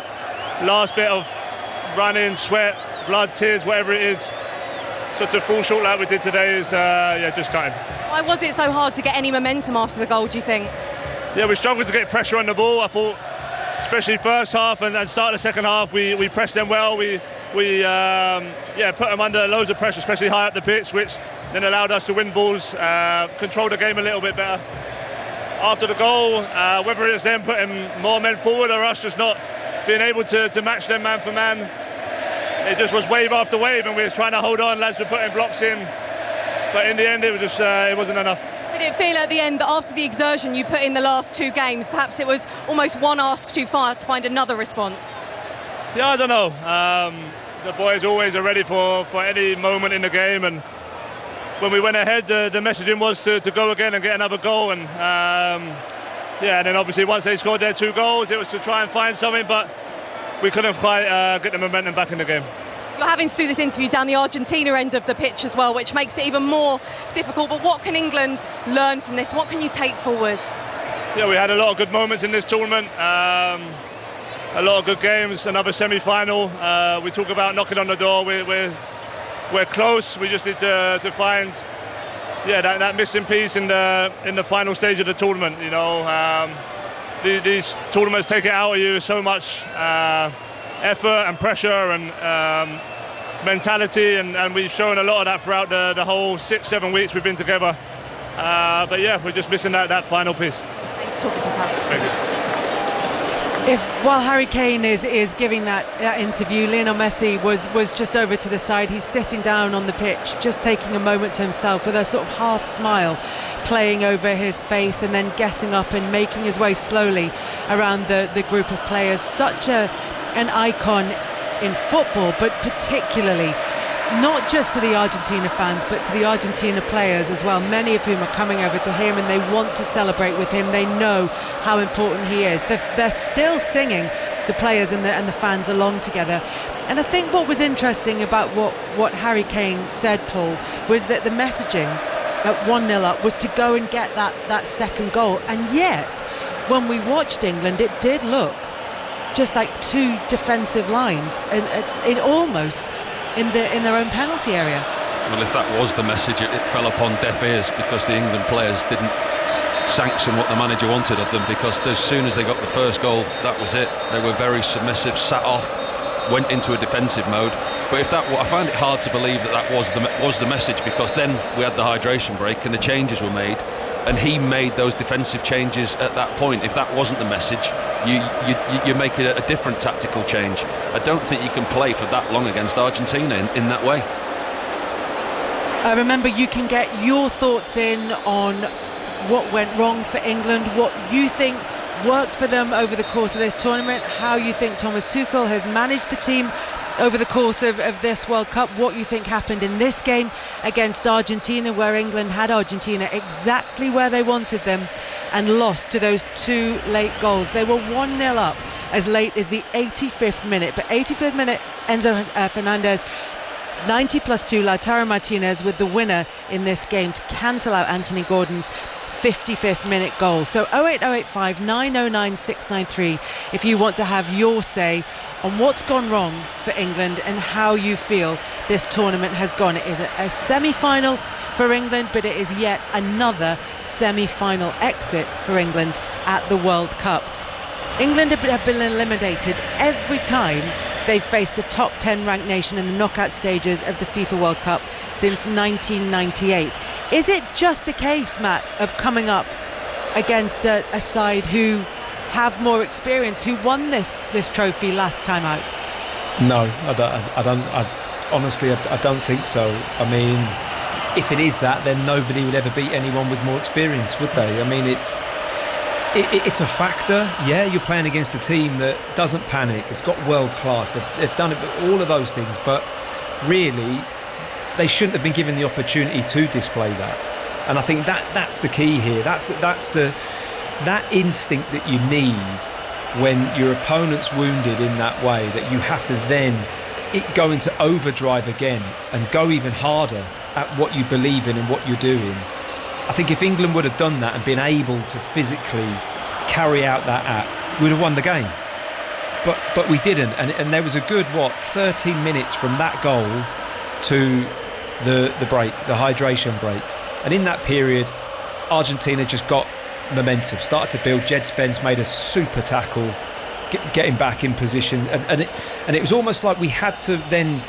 S5: last bit of running, sweat, blood, tears, whatever it is. So to fall short like we did today is just gutted.
S1: Why was it so hard to get any momentum after the goal, do you think?
S5: Yeah, we struggled to get pressure on the ball. I thought, especially first half and start of the second half, we pressed them well. We put them under loads of pressure, especially high up the pitch, which then allowed us to win balls, control the game a little bit better. After the goal, whether it's them putting more men forward or us just not being able to match them man for man, it just was wave after wave, and we were trying to hold on. Lads were putting blocks in, but in the end, it was just it wasn't enough.
S1: Did it feel at the end that after the exertion you put in the last two games, perhaps it was almost one ask too far to find another response?
S5: Yeah, I don't know. The boys always are ready for any moment in the game, and when we went ahead, the messaging was to go again and get another goal, and and then obviously once they scored their 2 goals, it was to try and find something, but we couldn't quite get the momentum back in the game.
S1: You're having to do this interview down the Argentina end of the pitch as well, which makes it even more difficult. But what can England learn from this? What can you take forward?
S9: Yeah, we had a lot of good moments in this tournament. A lot of good games. Another semi-final. We talk about knocking on the door. We're close. We just need to find that missing piece in the final stage of the tournament. You know, these tournaments take it out of you so much. Effort and pressure and mentality, and we've shown a lot of that throughout the whole 6-7 weeks we've been together. But yeah, we're just missing that final piece.
S1: Thanks for talking to us, Harry.
S9: Thank you.
S14: While Harry Kane is giving that interview, Lionel Messi was just over to the side. He's sitting down on the pitch, just taking a moment to himself with a sort of half smile playing over his face, and then getting up and making his way slowly around the group of players. Such an icon in football, but particularly not just to the Argentina fans, but to the Argentina players as well, many of whom are coming over to him, and they want to celebrate with him. They know how important he is. They're still singing, the players and the fans, along together. And I think what was interesting about what Harry Kane said, Paul, was that the messaging at 1-0 up was to go and get that second goal. And yet, when we watched England, it did look just like two defensive lines, and almost in their own penalty area.
S6: Well, if that was the message, it fell upon deaf ears, because the England players didn't sanction what the manager wanted of them, because as soon as they got the first goal, that was it. They were very submissive, sat off, went into a defensive mode. But I found it hard to believe that was the message, because then we had the hydration break and the changes were made, and he made those defensive changes at that point. If that wasn't the message, you make a different tactical change. I don't think you can play for that long against Argentina in that way.
S14: Remember, you can get your thoughts in on what went wrong for England, what you think worked for them over the course of this tournament, how you think Thomas Tuchel has managed the team over the course of this World Cup, what you think happened in this game against Argentina, where England had Argentina exactly where they wanted them and lost to those two late goals. They were 1-0 up as late as the 85th minute, but 85th minute, Enzo Fernandez, 90 plus 2, Lautaro Martinez with the winner in this game to cancel out Anthony Gordon's 55th minute goal. So 08085 909 693 if you want to have your say on what's gone wrong for England and how you feel this tournament has gone. It is a semi-final for England, but it is yet another semi-final exit for England at the World Cup. England have been eliminated every time they've faced a top 10 ranked nation in the knockout stages of the FIFA World Cup since 1998. Is it just a case, Matt, of coming up against a side who have more experience, who won this trophy last time out?
S4: No, honestly, I don't think so. I mean, if it is that, then nobody would ever beat anyone with more experience, would they? I mean, it's a factor. Yeah, you're playing against a team that doesn't panic. It's got world class. They've done it, all of those things. But really, they shouldn't have been given the opportunity to display that. And I think that's the key here. That instinct that you need when your opponent's wounded in that way, that you have to then go into overdrive again and go even harder at what you believe in and what you're doing. I think if England would have done that and been able to physically carry out that act, we'd have won the game. But we didn't, and there was a good 13 minutes from that goal to the break, the hydration break, and in that period Argentina just got momentum, started to build. Jed Spence made a super tackle, getting back in position, and it was almost like we had to then.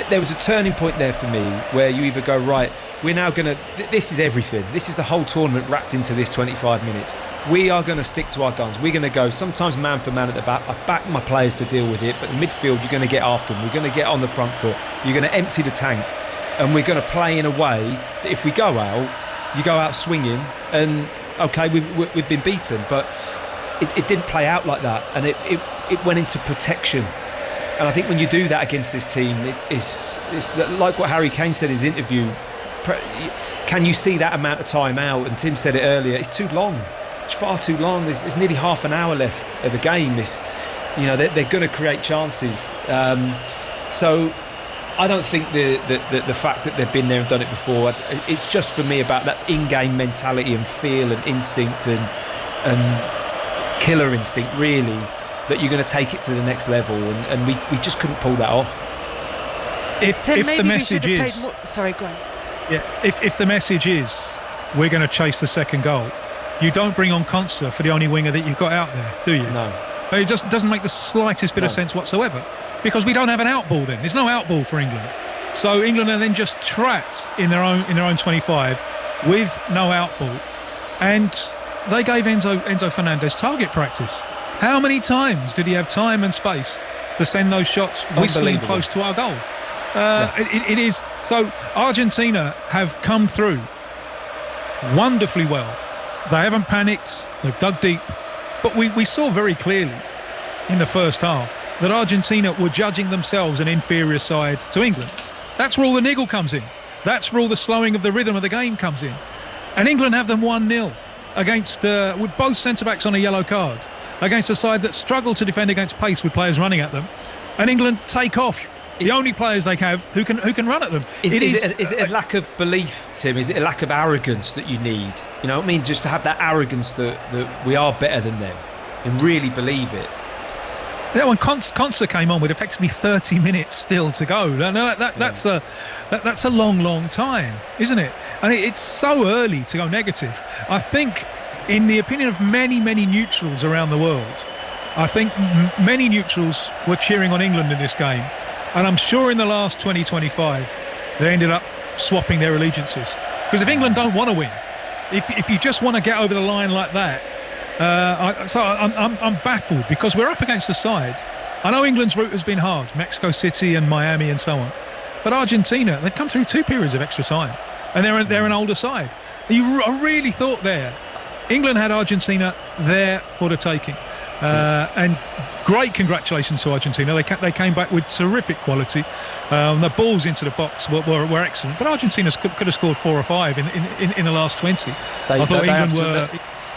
S4: There was a turning point there for me where you either go, right, we're now going to, this is everything, this is the whole tournament wrapped into this 25 minutes, we are going to stick to our guns, we're going to go sometimes man for man at the back, I back my players to deal with it, but in midfield you're going to get after them, we're going to get on the front foot, you're going to empty the tank, and we're going to play in a way that if we go out, you go out swinging, and okay, we've been beaten, but it didn't play out like that, and it went into protection. And I think when you do that against this team, it's like what Harry Kane said in his interview. Can you see that amount of time out? And Tim said it earlier. It's too long. It's far too long. There's nearly half an hour left of the game. They're going to create chances. So I don't think the fact that they've been there and done it before, it's just for me about that in-game mentality and feel and instinct and killer instinct, really, that you're going to take it to the next level, and we just couldn't pull that off.
S14: If
S2: the message is...
S14: Sorry, go on.
S2: Yeah, if the message is we're going to chase the second goal, you don't bring on Konsa for the only winger that you've got out there, do you?
S4: No.
S2: It just doesn't make the slightest bit of sense whatsoever, because we don't have an outball then. There's no outball for England. So England are then just trapped in their own 25 with no outball. And they gave Enzo Fernandez target practice. How many times did he have time and space to send those shots whistling close to our goal? It is. So Argentina have come through wonderfully well. They haven't panicked. They've dug deep. But we saw very clearly in the first half that Argentina were judging themselves an inferior side to England. That's where all the niggle comes in. That's where all the slowing of the rhythm of the game comes in. And England have them 1-0 against with both centre-backs on a yellow card, against a side that struggle to defend against pace with players running at them. And England take off the only players they have who can run at them.
S4: Is it a lack of belief, Tim? Is it a lack of arrogance that you need? You know what I mean? Just to have that arrogance that we are better than them and really believe it.
S2: Yeah, when Konsa came on with effectively 30 minutes still to go, that's a long time, isn't it? And it's so early to go negative. I think, in the opinion of many neutrals around the world, I think many neutrals were cheering on England in this game. And I'm sure in the last 20-25, they ended up swapping their allegiances. Because if England don't want to win, if you just want to get over the line like that, I'm baffled, because we're up against the side. I know England's route has been hard, Mexico City and Miami and so on. But Argentina, they've come through 2 periods of extra time. And they're an older side. I really thought there, England had Argentina there for the taking. And great congratulations to Argentina. They came back with terrific quality. The balls into the box were excellent. But Argentina could have scored 4 or 5 in the last 20. I thought England were...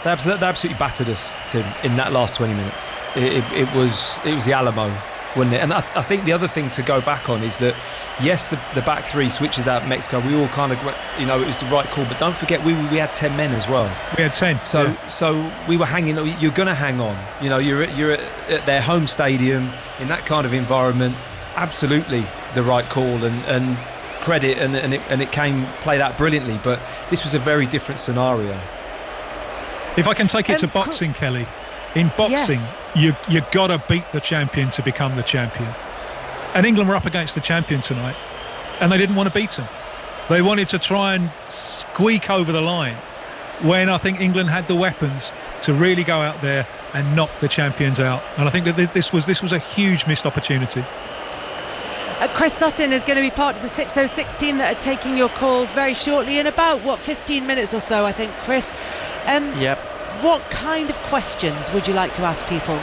S4: They absolutely battered us, Tim, in that last 20 minutes. It was the Alamo, wasn't it? And I think the other thing to go back on is that, yes, the back three switches out Mexico. We all kind of, it was the right call. But don't forget, we had 10 men as well.
S2: We had 10.
S4: So we were hanging. You're going to hang on. You're at their home stadium in that kind of environment. Absolutely the right call and credit, and it played out brilliantly. But this was a very different scenario.
S2: If I can take it to boxing, Kelly, in boxing, yes, you got to beat the champion to become the champion. And England were up against the champion tonight, and they didn't want to beat them. They wanted to try and squeak over the line, when I think England had the weapons to really go out there and knock the champions out. And I think that this was a huge missed opportunity.
S14: Chris Sutton is going to be part of the 606 team that are taking your calls very shortly, in about 15 minutes or so, I think, Chris.
S21: Yep.
S14: What kind of questions would you like to ask people?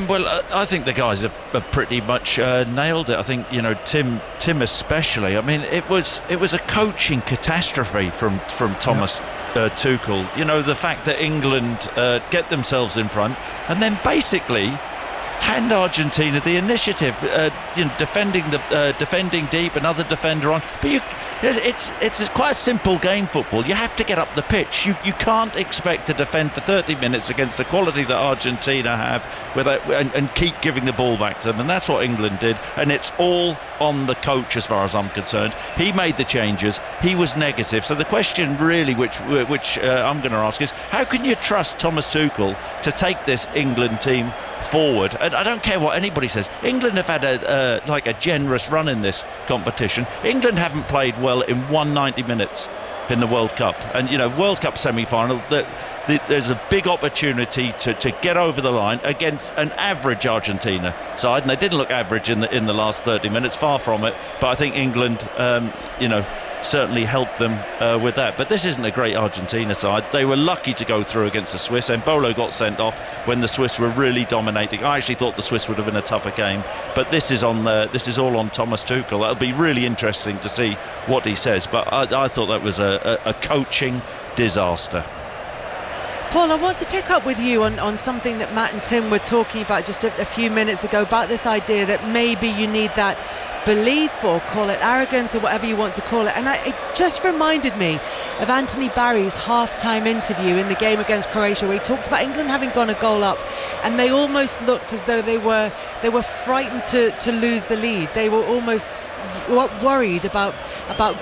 S21: Well, I think the guys have pretty much nailed it. I think Tim especially. I mean, it was a coaching catastrophe from Thomas Tuchel. The fact that England get themselves in front and then basically hand Argentina the initiative, defending deep, another defender on. But it's quite a simple game, football. You have to get up the pitch. You can't expect to defend for 30 minutes against the quality that Argentina have and keep giving the ball back to them. And that's what England did. And it's all on the coach as far as I'm concerned. He made the changes. He was negative. So the question really, which I'm going to ask, is how can you trust Thomas Tuchel to take this England team forward? And I don't care what anybody says. England have had a generous run in this competition. England haven't played well in 190 minutes in the World Cup, and World Cup semi-final. There's a big opportunity to get over the line against an average Argentina side, and they didn't look average in the last 30 minutes. Far from it. But I think England, certainly helped them with that. But this isn't a great Argentina side. They were lucky to go through against the Swiss. Embolo got sent off when the Swiss were really dominating. I actually thought the Swiss would have been a tougher game, but this is all on Thomas Tuchel. It'll be really interesting to see what he says. But I thought that was a coaching disaster.
S14: Paul, I want to pick up with you on something that Matt and Tim were talking about just a few minutes ago, about this idea that maybe you need that belief, or call it arrogance, or whatever you want to call it. And it just reminded me of Anthony Barry's half-time interview in the game against Croatia, where he talked about England having gone a goal up, and they almost looked as though they were frightened to lose the lead. They were almost worried about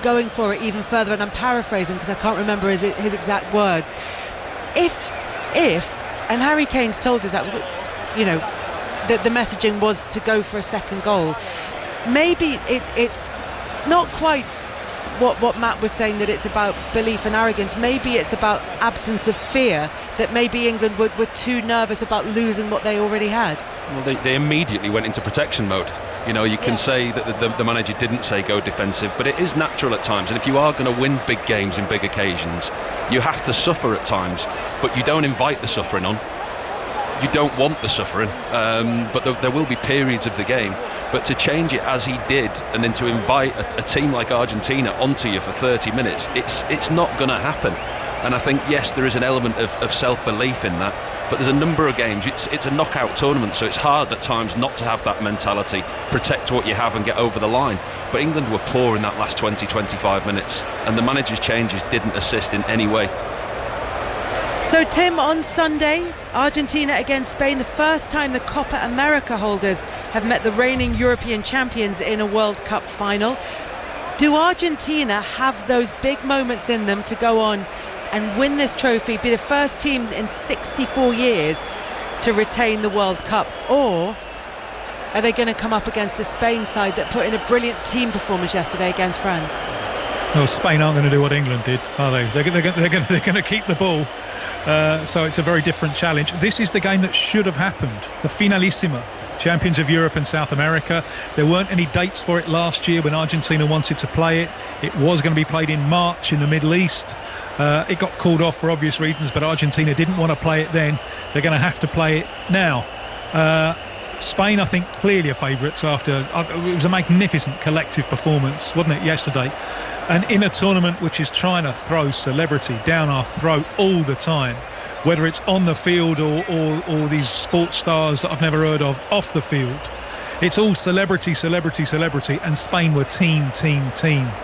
S14: going for it even further. And I'm paraphrasing because I can't remember his exact words. If and Harry Kane's told us that, you know, that the messaging was to go for a second goal. Maybe it's not quite what Matt was saying, that it's about belief and arrogance. Maybe it's about absence of fear, that maybe England were too nervous about losing what they already had.
S6: Well, they immediately went into protection mode. You know, you can say that the manager didn't say go defensive, but it is natural at times. And if you are going to win big games in big occasions, you have to suffer at times, but you don't invite the suffering on. You don't want the suffering, but there will be periods of the game. But to change it as he did, and then to invite a team like Argentina onto you for 30 minutes, it's not going to happen. And I think, yes, there is an element of self-belief in that, but there's a number of games. It's a knockout tournament, so it's hard at times not to have that mentality, protect what you have and get over the line. But England were poor in that last 20-25 minutes, and the manager's changes didn't assist in any way.
S14: So Tim, on Sunday, Argentina against Spain, the first time the Copa America holders have met the reigning European champions in a World Cup final. Do Argentina have those big moments in them to go on and win this trophy, be the first team in 64 years to retain the World Cup? Or are they going to come up against a Spain side that put in a brilliant team performance yesterday against France?
S2: Well, Spain aren't going to do what England did, are they? They're going to keep the ball. So it's a very different challenge. This is the game that should have happened, the Finalissima, champions of Europe and South America. There weren't any dates for it last year when Argentina wanted to play it. It was going to be played in March in the Middle East. It got called off for obvious reasons, but Argentina didn't want to play it then. They're going to have to play it now. Spain, I think, clearly are favourites after it was a magnificent collective performance, wasn't it, yesterday? And in a tournament which is trying to throw celebrity down our throat all the time, whether it's on the field or these sports stars that I've never heard of off the field, it's all celebrity, and Spain were team,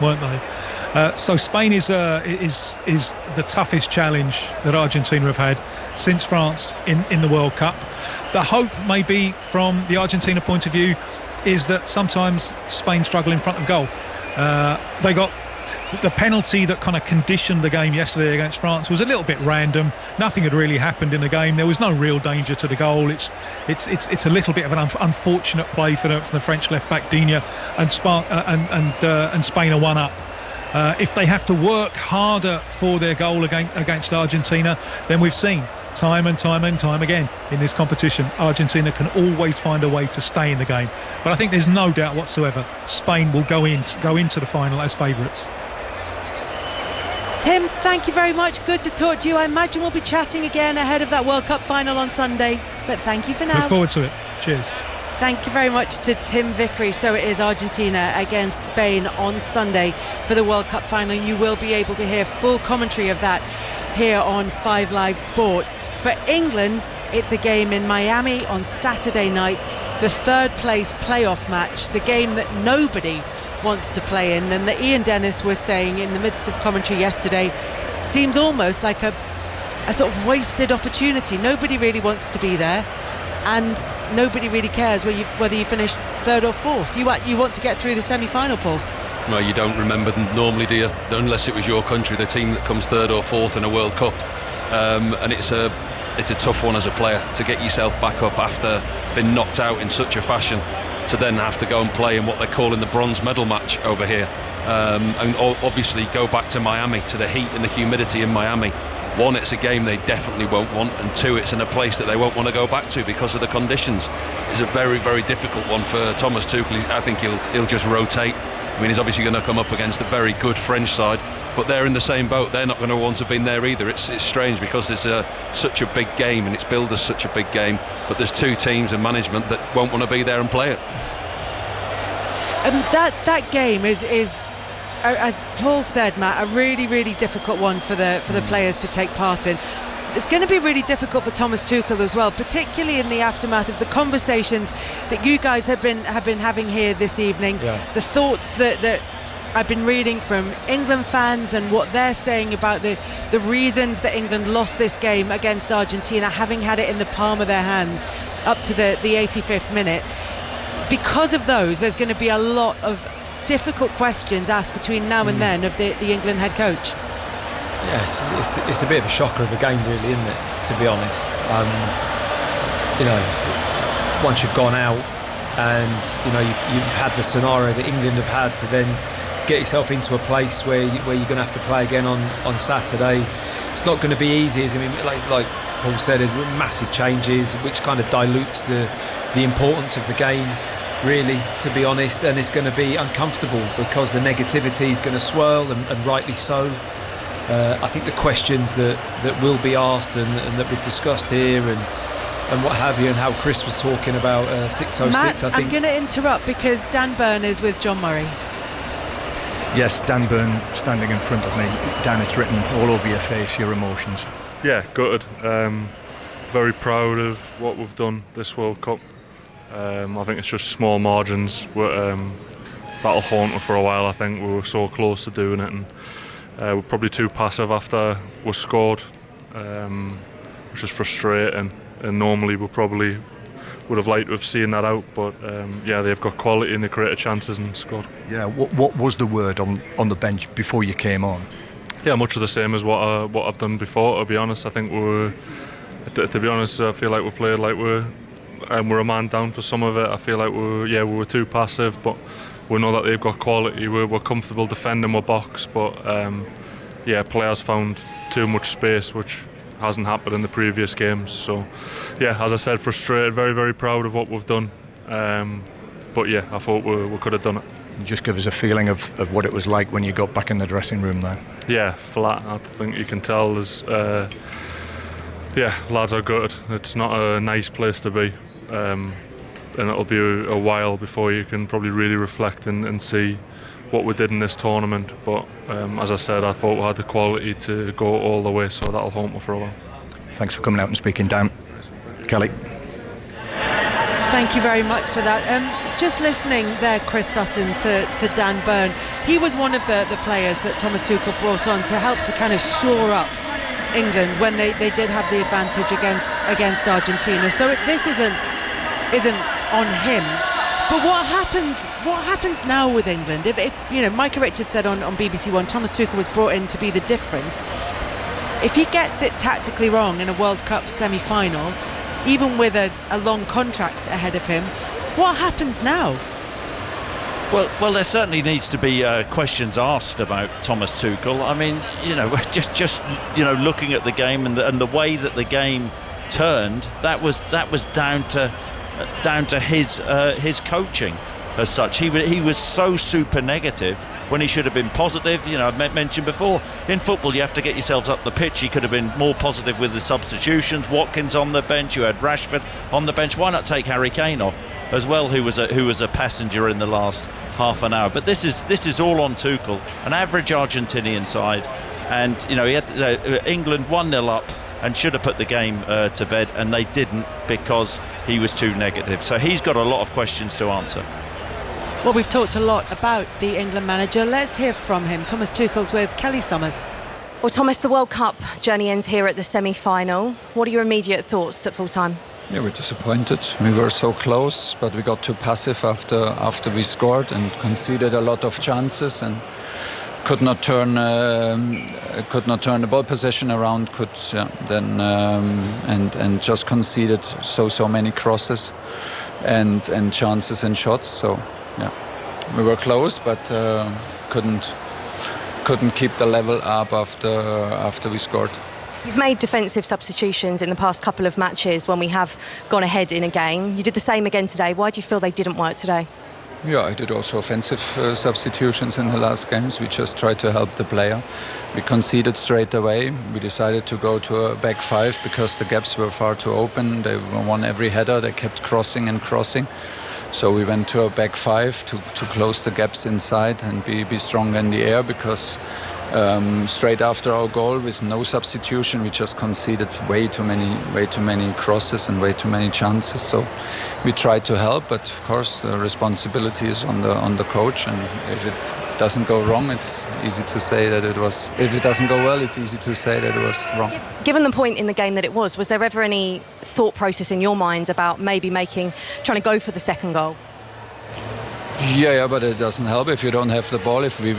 S2: weren't they? So Spain is the toughest challenge that Argentina have had since France in the World Cup. The hope, maybe from the Argentina point of view, is that sometimes Spain struggle in front of goal. They got the penalty that kind of conditioned the game yesterday against France was a little bit random. Nothing had really happened in the game. There was no real danger to the goal. It's a little bit of an unfortunate play for the French left back Digne, and Spain are one up. If they have to work harder for their goal against Argentina, then we've seen time and time again in this competition, Argentina can always find a way to stay in the game. But I think there's no doubt whatsoever Spain will go into the final as favourites.
S14: Tim, thank you very much. Good to talk to you. I imagine we'll be chatting again ahead of that World Cup final on Sunday. But thank you for now.
S2: Look forward to it. Cheers.
S14: Thank you very much to Tim Vickery. So it is Argentina against Spain on Sunday for the World Cup final. You will be able to hear full commentary of that here on 5 Live Sport. For England, it's a game in Miami on Saturday night, the third place playoff match, the game that nobody wants to play in, and that Ian Dennis was saying in the midst of commentary yesterday seems almost like a sort of wasted opportunity. Nobody really wants to be there, and nobody really cares whether you finish third or fourth. You want to get through the semi-final, Paul.
S6: Well, you don't remember them normally, do you? Unless it was your country, the team that comes third or fourth in a World Cup. And it's a tough one as a player to get yourself back up after being knocked out in such a fashion, to then have to go and play in what they're calling the bronze medal match over here. And obviously go back to Miami, to the heat and the humidity in Miami. One, it's a game they definitely won't want, and two, it's in a place that they won't want to go back to because of the conditions. It's a very, very difficult one for Thomas Tuchel. I think he'll just rotate. I mean, he's obviously going to come up against a very good French side, but they're in the same boat. They're not going to want to have been there either. It's strange because it's such a big game and it's billed as such a big game, but there's two teams and management that won't want to be there and play it.
S14: That game is, as Paul said, Matt, a really, really difficult one for the players to take part in. It's going to be really difficult for Thomas Tuchel as well, particularly in the aftermath of the conversations that you guys have been having here this evening. The thoughts that I've been reading from England fans and what they're saying about the reasons that England lost this game against Argentina, having had it in the palm of their hands up to the 85th minute. Because of those, there's going to be a lot of difficult questions asked between now and then of the England head coach.
S4: Yes, it's a bit of a shocker of a game, really, isn't it? To be honest, once you've gone out and you've had the scenario that England have had to then get yourself into a place where you're going to have to play again on Saturday. It's not going to be easy. It's going to be like Paul said, massive changes, which kind of dilutes the importance of the game, really, to be honest. And it's going to be uncomfortable because the negativity is going to swirl, and rightly so. I think the questions that will be asked and that we've discussed here and what have you, and how Chris was talking about 606.
S14: Matt,
S4: I think
S14: I'm going to interrupt because Dan Burn is with John Murray.
S10: Yes, Dan Burn standing in front of me. Dan, it's written all over your face, your emotions.
S22: Yeah, gutted. Very proud of what we've done this World Cup. I think it's just small margins. That'll haunt us for a while. I think we were so close to doing it, and we're probably too passive after we scored, which is frustrating. And normally we probably would have liked to have seen that out, but they've got quality and they created chances and scored.
S10: Yeah, what was the word on the bench before you came on?
S22: Yeah, much of the same as what I've done before. To be honest, I think I feel like we played like we're a man down for some of it. I feel like we were too passive, but we know that they've got quality. We're comfortable defending our box, but players found too much space, which hasn't happened in the previous games. So as I said, frustrated, very, very proud of what we've done, but I thought we could have done it.
S10: Just give us a feeling of what it was like when you got back in the dressing room there.
S22: Yeah, flat. I think you can tell there's lads are gutted. It's not a nice place to be, and it'll be a while before you can probably really reflect and see what we did in this tournament. But as I said, I thought we had the quality to go all the way, so that'll haunt me for a while.
S10: Thanks for coming out and speaking, Dan. Kelly.
S14: Thank you very much for that. Just listening there, Chris Sutton, to Dan Burn, he was one of the players that Thomas Tuchel brought on to help to kind of shore up England when they did have the advantage against Argentina. So this isn't on him. But what happens now with England? If Micah Richards said on BBC One, Thomas Tuchel was brought in to be the difference. If he gets it tactically wrong in a World Cup semi-final, even with a long contract ahead of him, what happens now?
S21: Well, there certainly needs to be questions asked about Thomas Tuchel. I mean, just looking at the game and the way that the game turned, that was down to his coaching as such. He was so super negative when he should have been positive. I've mentioned before, in football you have to get yourselves up the pitch. He could have been more positive with the substitutions. Watkins on the bench, you had Rashford on the bench. Why not take Harry Kane off as well, who was a passenger in the last half an hour? But this is all on Tuchel, an average Argentinian side, and he had England 1-0 up and should have put the game to bed, and they didn't because he was too negative. So he's got a lot of questions to answer.
S14: Well, we've talked a lot about the England manager. Let's hear from him. Thomas Tuchel's with Kelly Summers.
S1: Well, Thomas, the World Cup journey ends here at the semi-final. What are your immediate thoughts at full-time?
S12: Yeah, we're disappointed. We were so close, but we got too passive after we scored and conceded a lot of chances and could not turn the ball possession around. And just conceded so many crosses and chances and shots. So yeah, we were close, but couldn't keep the level up after we scored.
S1: You've made defensive substitutions in the past couple of matches when we have gone ahead in a game. You did the same again today. Why do you feel they didn't work today?
S12: Yeah, I did also offensive substitutions in the last games. We just tried to help the player. We conceded straight away. We decided to go to a back five because the gaps were far too open. They won every header. They kept crossing and crossing. So we went to a back five to close the gaps inside and be stronger in the air, because straight after our goal with no substitution. We just conceded way too many crosses and way too many chances. So we tried to help, but of course the responsibility is on the coach. And if it doesn't go wrong, it's easy to say that it was. If it doesn't go well, it's easy to say that it was wrong.
S1: Given the point in the game that it was there ever any thought process in your mind about maybe trying to go for the second goal?
S12: Yeah, but it doesn't help if you don't have the ball. If we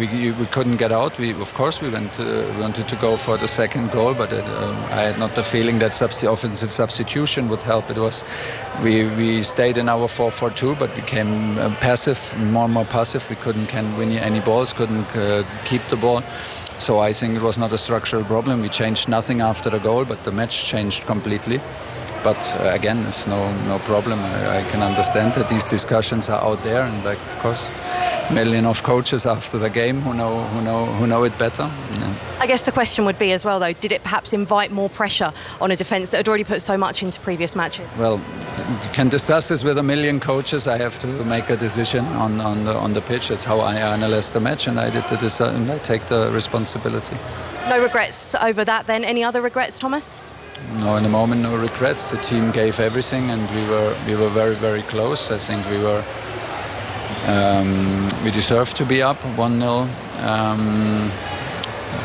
S12: couldn't get out, of course we wanted to go for the second goal, but I had not the feeling that offensive substitution would help. It was we stayed in our 4-4-2, but became passive, more and more passive. We couldn't win any balls, couldn't keep the ball. So I think it was not a structural problem. We changed nothing after the goal, but the match changed completely. But again, it's no problem. I can understand that these discussions are out there, and of course, million of coaches after the game who know it better. Yeah.
S1: I guess the question would be as well, though, did it perhaps invite more pressure on a defence that had already put so much into previous matches?
S12: Well, you can discuss this with a million coaches. I have to make a decision on the pitch. That's how I analyze the match, and I did the decision. And I take the responsibility.
S1: No regrets over that, then? Any other regrets, Thomas?
S12: No, in the moment, no regrets. The team gave everything, and we were very, very close. I think we deserved to be up 1-0.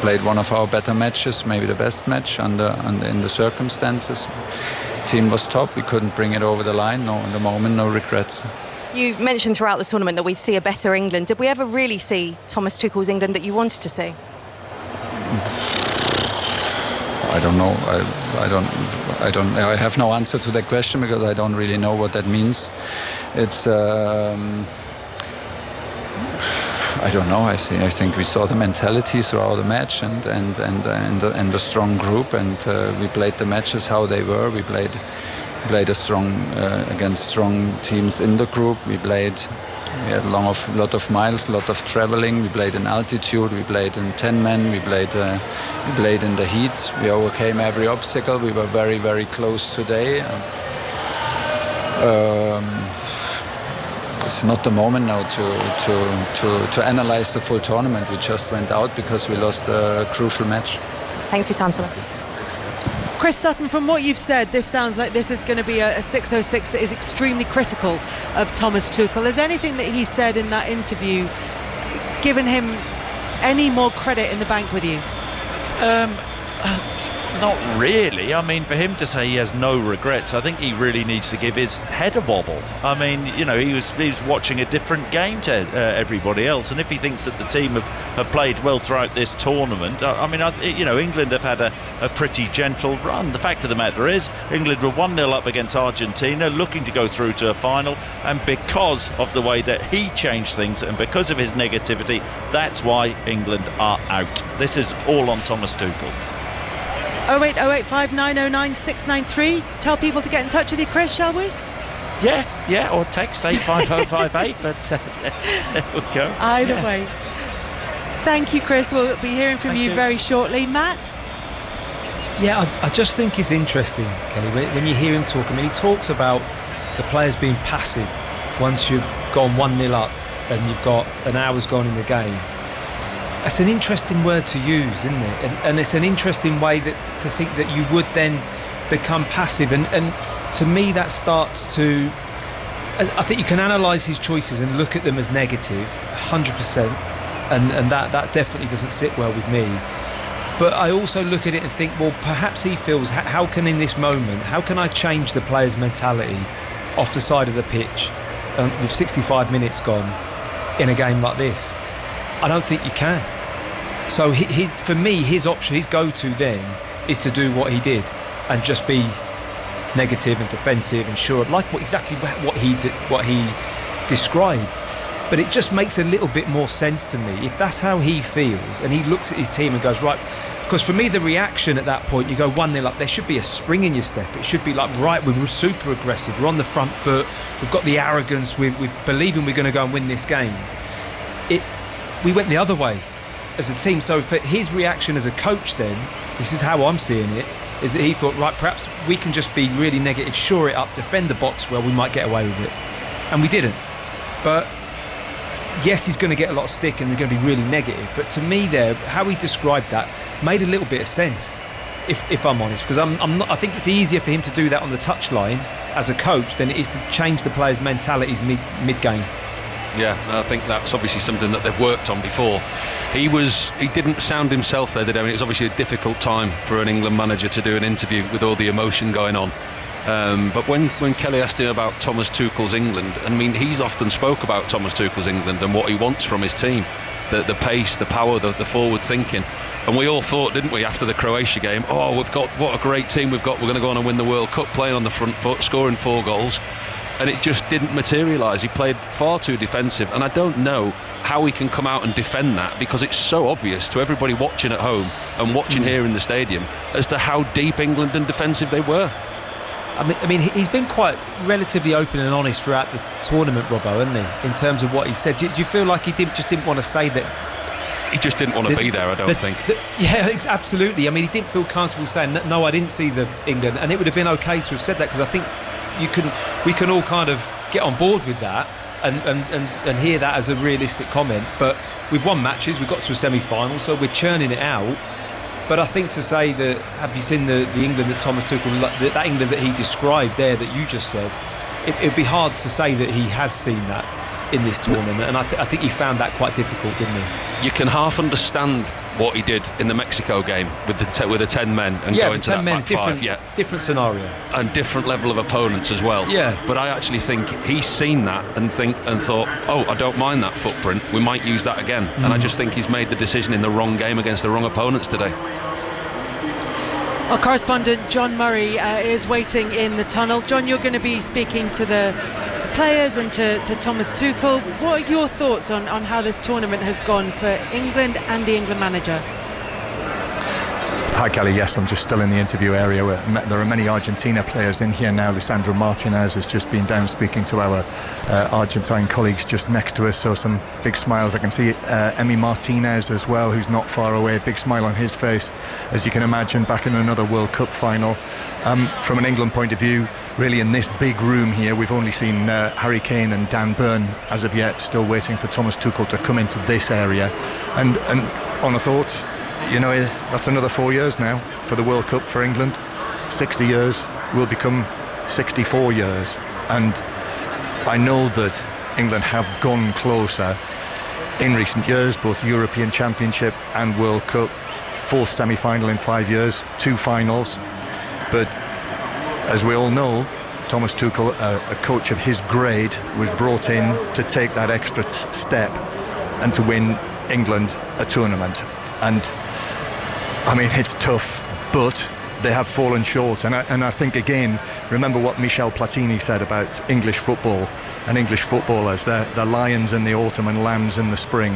S12: Played one of our better matches, maybe the best match in the circumstances. Team was top. We couldn't bring it over the line. No, in the moment, no regrets.
S1: You mentioned throughout the tournament that we'd see a better England. Did we ever really see Thomas Tuchel's England that you wanted to see?
S12: I don't know. I have no answer to that question because I don't really know what that means. It's. I don't know. I think we saw the mentality throughout the match and the strong group, and we played the matches how they were. We played a strong against strong teams in the group. We had a lot of miles, a lot of traveling. We played in altitude. We played in 10 men. We played in the heat. We overcame every obstacle. We were very, very close today. It's not the moment now to analyze the full tournament. We just went out because we lost a crucial match.
S1: Thanks for your time, Thomas.
S14: Chris Sutton, from what you've said, this sounds like this is going to be a 606 that is extremely critical of Thomas Tuchel. Is anything that he said in that interview given him any more credit in the bank with you?
S21: Not really. I mean, for him to say he has no regrets, I think he really needs to give his head a wobble. I mean, he was watching a different game to everybody else, and if he thinks that the team have played well throughout this tournament, England have had a pretty gentle run. The fact of the matter is, England were 1-0 up against Argentina, looking to go through to a final, and because of the way that he changed things and because of his negativity, that's why England are out. This is all on Thomas Tuchel.
S14: 08085909693. Tell people to get in touch with you, Chris, shall we?
S21: Yeah, or text 85058. But there we go.
S14: Either way. Thank you, Chris. We'll be hearing from you very shortly. Matt?
S4: Yeah, I just think it's interesting, Kelly, when you hear him talk. I mean, he talks about the players being passive once you've gone 1-0 up and you've got an hour's gone in the game. That's an interesting word to use, isn't it? And it's an interesting way to think that you would then become passive. And to me, that starts to... I think you can analyse his choices and look at them as negative, 100%. And that definitely doesn't sit well with me. But I also look at it and think, well, perhaps he feels, how can in this moment, how can I change the player's mentality off the side of the pitch with 65 minutes gone in a game like this? I don't think you can. So for me, his option, his go-to then is to do what he did and just be negative and defensive and sure, like exactly what he described. But it just makes a little bit more sense to me if that's how he feels and he looks at his team and goes, right, because for me the reaction at that point, you go 1-0 up, there should be a spring in your step. It should be like, right, we're super aggressive, we're on the front foot, we've got the arrogance, we're believing we're going to go and win this game. We went the other way as a team. So for his reaction as a coach then, this is how I'm seeing it, is that he thought, right, perhaps we can just be really negative, shore it up, defend the box well, we might get away with it. And we didn't. But yes, he's going to get a lot of stick and they're going to be really negative. But to me, there, how he described that made a little bit of sense, if I'm honest, because I'm not. I think it's easier for him to do that on the touchline as a coach than it is to change the players' mentalities mid-game.
S6: Yeah, I think that's obviously something that they've worked on before. He didn't sound himself there today. I mean, it was obviously a difficult time for an England manager to do an interview with all the emotion going on. But when Kelly asked him about Thomas Tuchel's England, I mean, he's often spoke about Thomas Tuchel's England and what he wants from his team, the pace, the power, the forward thinking. And we all thought, didn't we, after the Croatia game, what a great team we've got. We're going to go on and win the World Cup, playing on the front foot, scoring 4 goals. And it just didn't materialise. He played far too defensive, and I don't know how he can come out and defend that, because it's so obvious to everybody watching at home and watching here in the stadium as to how deep England and defensive they were.
S4: I mean, he's been quite relatively open and honest throughout the tournament, Robbo, hasn't he? In terms of what he said. Do you feel like he just didn't want to say that?
S6: He just didn't want to be there, I don't think.
S4: Yeah, it's absolutely. I mean, he didn't feel comfortable saying, no, I didn't see the England, and it would have been okay to have said that, because I think we can all kind of get on board with that and hear that as a realistic comment. But we've won matches, we've got to a semi-final, so we're churning it out. But I think to say that, have you seen the England that Thomas Tuchel, that England that he described there that you just said, it'd be hard to say that he has seen that in this tournament, and I think he found that quite difficult, didn't he?
S6: You can half understand what he did in the Mexico game with the 10 men and going to that back five. Yeah,
S4: different scenario
S6: and different level of opponents as well.
S4: Yeah,
S6: but I actually think he's seen that and thought, I don't mind that footprint. We might use that again. And I just think he's made the decision in the wrong game against the wrong opponents today.
S14: Our correspondent John Murray is waiting in the tunnel. John, you're going to be speaking to the players and to Thomas Tuchel. What are your thoughts on how this tournament has gone for England and the England manager?
S10: Hi Kelly, yes, I'm just still in the interview area. There are many Argentina players in here now. Lisandro Martinez has just been down speaking to our Argentine colleagues just next to us, so some big smiles. I can see Emi Martinez as well, who's not far away, big smile on his face, as you can imagine, back in another World Cup final. From an England point of view, really in this big room here, we've only seen Harry Kane and Dan Burn as of yet, still waiting for Thomas Tuchel to come into this area. And on a thought, you know, that's another 4 years now for the World Cup for England. 60 years will become 64 years. And I know that England have gone closer in recent years, both European Championship and World Cup. 4th semi-final in 5 years, 2 finals. But as we all know, Thomas Tuchel, a coach of his grade, was brought in to take that extra step and to win England a tournament. And I mean, it's tough, but they have fallen short. And I think, again, remember what Michel Platini said about English football and English footballers. They're lions in the autumn and lambs in the spring.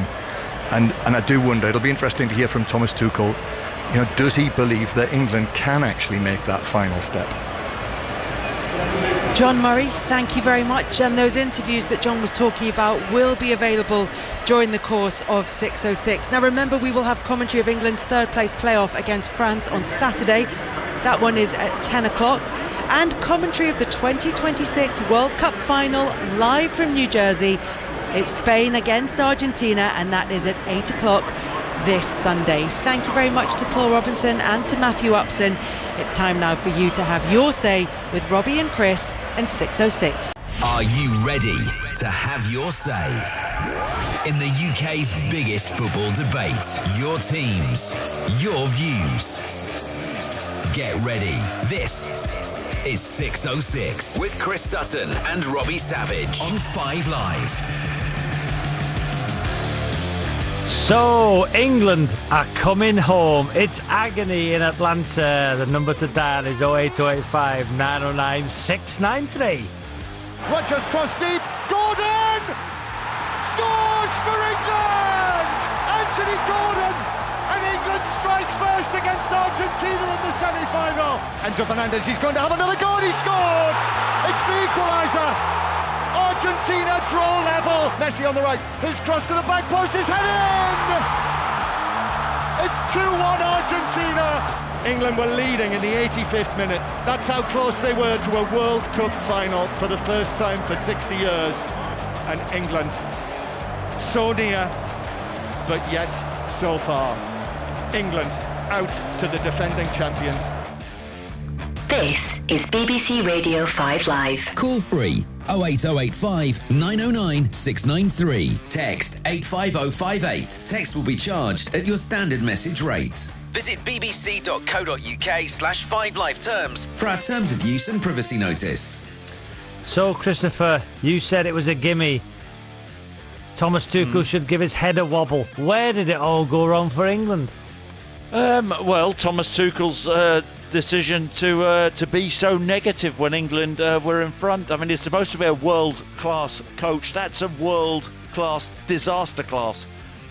S10: And I do wonder, it'll be interesting to hear from Thomas Tuchel, you know, does he believe that England can actually make that final step?
S14: John Murray, thank you very much. And those interviews that John was talking about will be available during the course of 606. Now remember, we will have commentary of England's 3rd place playoff against France on Saturday. That one is at 10 o'clock. And commentary of the 2026 World Cup final live from New Jersey. It's Spain against Argentina, and that is at 8 o'clock this Sunday. Thank you very much to Paul Robinson and to Matthew Upson. It's time now for you to have your say with Robbie and Chris and 606.
S7: Are you ready to have your say? In the UK's biggest football debate, your teams, your views. Get ready. This is 606 with Chris Sutton and Robbie Savage on 5 Live.
S3: So, England are coming home. It's agony in Atlanta. The number to dial is 08285 909 693.
S18: Rodgers cross deep. Gordon scores for England. Anthony Gordon, and England strike first against Argentina in the semi-final. Enzo Fernandez, he's going to have another goal. He scored. It's the equaliser. Argentina draw level. Messi on the right. His cross to the back post is headed in. It's 2-1 Argentina. England were leading in the 85th minute. That's how close they were to a World Cup final for the first time for 60 years. And England so near, but yet so far. England out to the defending champions.
S8: This is BBC Radio 5 Live.
S7: Call free 08085 909 693. Text 85058. Text will be charged at your standard message rate. Visit bbc.co.uk/5live terms for our terms of use and privacy notice.
S3: So, Christopher, you said it was a gimme. Thomas Tuchel should give his head a wobble. Where did it all go wrong for England?
S21: Well, Thomas Tuchel's decision to be so negative when England were in front. I mean, he's supposed to be a world-class coach. That's a world-class disaster class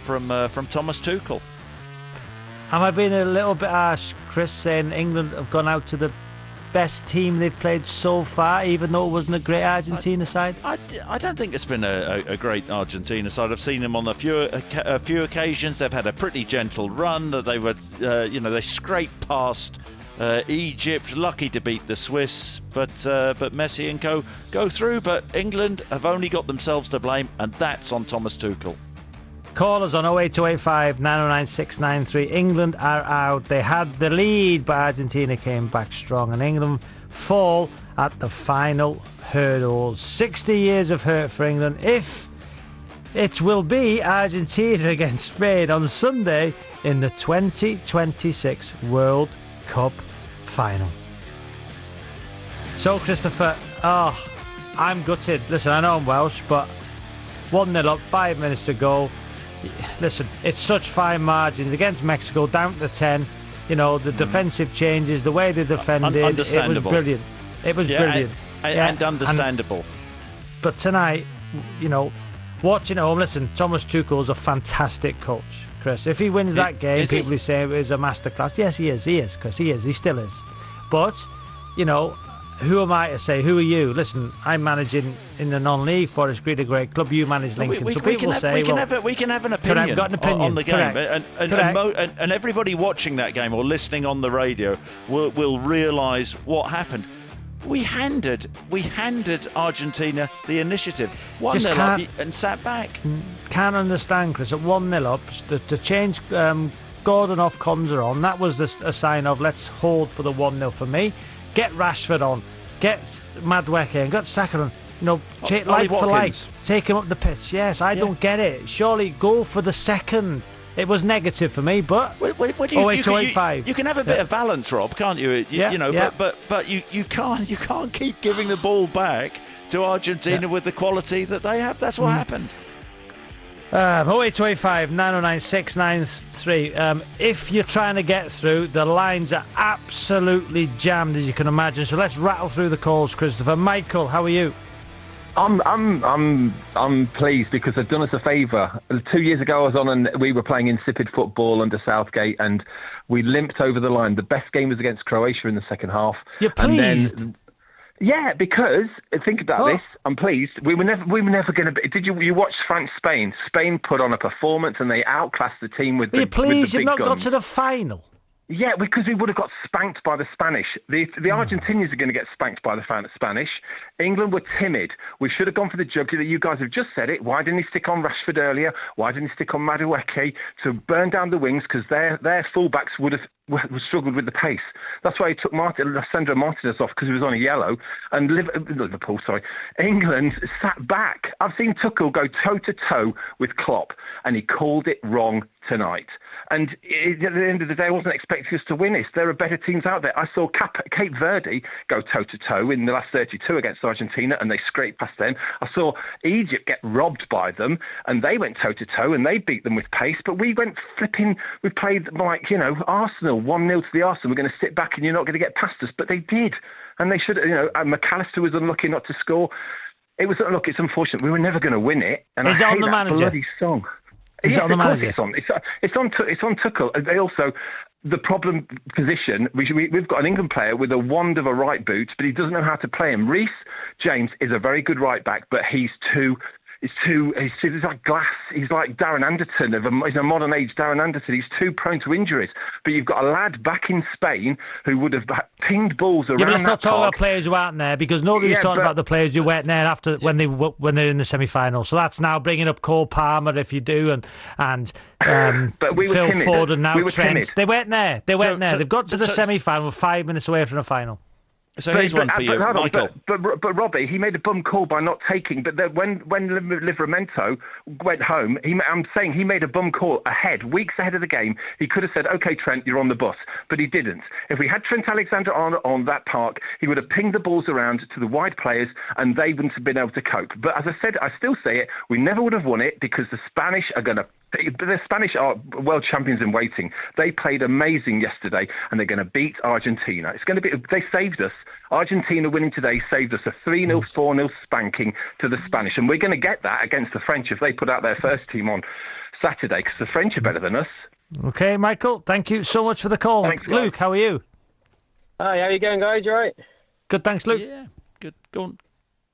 S21: from Thomas Tuchel.
S3: Am I being a little bit harsh, Chris, saying England have gone out to the best team they've played so far, even though it wasn't a great Argentina side?
S21: I don't think it's been a great Argentina side. I've seen them on a few occasions. They've had a pretty gentle run. They were, they scraped past Egypt, lucky to beat the Swiss, but Messi and co go through. But England have only got themselves to blame, and that's on Thomas Tuchel.
S3: Call us on 08285 909 693. England are out. They had the lead, but Argentina came back strong, and England fall at the final hurdle. 60 years of hurt for England. If it will be Argentina against Spain on Sunday in the 2026 World Cup final. So, Christopher, I'm gutted. Listen, I know I'm Welsh, but 1-0 up, 5 minutes to go. Listen, it's such fine margins against Mexico, down to 10. You know, the defensive changes, the way they defended, it was brilliant. It was brilliant.
S21: And understandable.
S3: But tonight, watching at home, listen, Thomas Tuchel's a fantastic coach, Chris. If he wins that game, people will say it was a masterclass. Yes, he is, Chris. He still is. But, who am I to say? Who are you? Listen, I'm managing in the non-league Forest Green, a great club. You manage Lincoln. We can have
S21: an opinion,
S3: I've got an opinion
S21: on the game,
S3: correct.
S21: and everybody watching that game or listening on the radio will realise what happened. We handed Argentina the initiative. 1-0 up and sat back.
S3: Can't understand, Chris. At 1-0 up, the change. Gordon comes on. That was a sign of let's hold for the 1-0 for me. Get Rashford on, get Madueke and get Saka on. Like for like, take him up the pitch. Yes, I don't get it. Surely go for the second. It was negative for me, but
S21: you can have a bit of balance, Rob, can't you? But you can't keep giving the ball back to Argentina with the quality that they have. That's what happened.
S3: 08285 909 693. If you're trying to get through, the lines are absolutely jammed, as you can imagine. So let's rattle through the calls, Christopher. Michael, how are you?
S11: I'm pleased because they've done us a favour. 2 years ago, I was on and we were playing insipid football under Southgate, and we limped over the line. The best game was against Croatia in the second half.
S3: You're pleased?
S11: Yeah, because think about this. I'm pleased. We were never going to be. Did you watch France-Spain? Spain put on a performance and they outclassed the team with.
S3: You're pleased you've not
S11: guns.
S3: got to the final.
S11: Yeah, because we would have got spanked by the Spanish. The Argentinians are going to get spanked by the Spanish. England were timid. We should have gone for the jugular. You guys have just said it. Why didn't he stick on Rashford earlier? Why didn't he stick on Madueke to burn down the wings? Because their fullbacks would have struggled with the pace. That's why he took Sandro Martinez off, because he was on a yellow. And England sat back. I've seen Tuchel go toe-to-toe with Klopp, and he called it wrong tonight. And at the end of the day, I wasn't expecting us to win this. There are better teams out there. I saw Cape Verde go toe-to-toe in the last 32 against Argentina, and they scraped past them. I saw Egypt get robbed by them, and they went toe-to-toe, and they beat them with pace. But we went flipping. We played like, Arsenal, 1-0 to the Arsenal. We're going to sit back, and you're not going to get past us. But they did. And they should, McAllister was unlucky not to score. It's unfortunate. We were never going to win it. And
S3: Is
S11: I
S3: it
S11: hate
S3: on the
S11: that
S3: manager?
S11: bloody song.
S3: Is it on the manager?
S11: It's on Tuchel. They also, the problem position, we've got an England player with a wand of a right boot, but he doesn't know how to play him. Reece James is a very good right back, but he's too He's like glass. He's like Darren Anderton. He's a modern age Darren Anderton. He's too prone to injuries. But you've got a lad back in Spain who would have pinged balls around.
S3: Yeah, but let's not
S11: that
S3: talk
S11: park.
S3: about players who aren't there, because nobody was talking about the players who weren't there after when they're in the semi-final. So that's now bringing up Cole Palmer, if you do, and
S11: but we were
S3: Phil
S11: timid.
S3: Ford and now
S11: We were
S3: Trent.
S11: timid.
S3: They weren't there. They've got to the semi-final, 5 minutes away from the final.
S21: So here's one for you, Michael.
S11: But Robbie, he made a bum call by not taking. But then when Livramento went home, I'm saying he made a bum call weeks ahead of the game. He could have said, "Okay, Trent, you're on the bus," but he didn't. If we had Trent Alexander on that park, he would have pinged the balls around to the wide players, and they wouldn't have been able to cope. But as I said, I still say it: we never would have won it because the Spanish are going to. The Spanish are world champions in waiting. They played amazing yesterday, and they're going to beat Argentina. It's going to be. They saved us. Argentina winning today saved us a 3-0, 4-0 spanking to the Spanish, and we're going to get that against the French if they put out their first team on Saturday, because the French are better than us.
S3: Okay, Michael, thank you so much for the call.
S11: Thanks,
S3: Luke, how are you?
S13: Hi, how are you going, guys? You all right?
S3: Good, thanks, Luke.
S21: Yeah, good. Go on.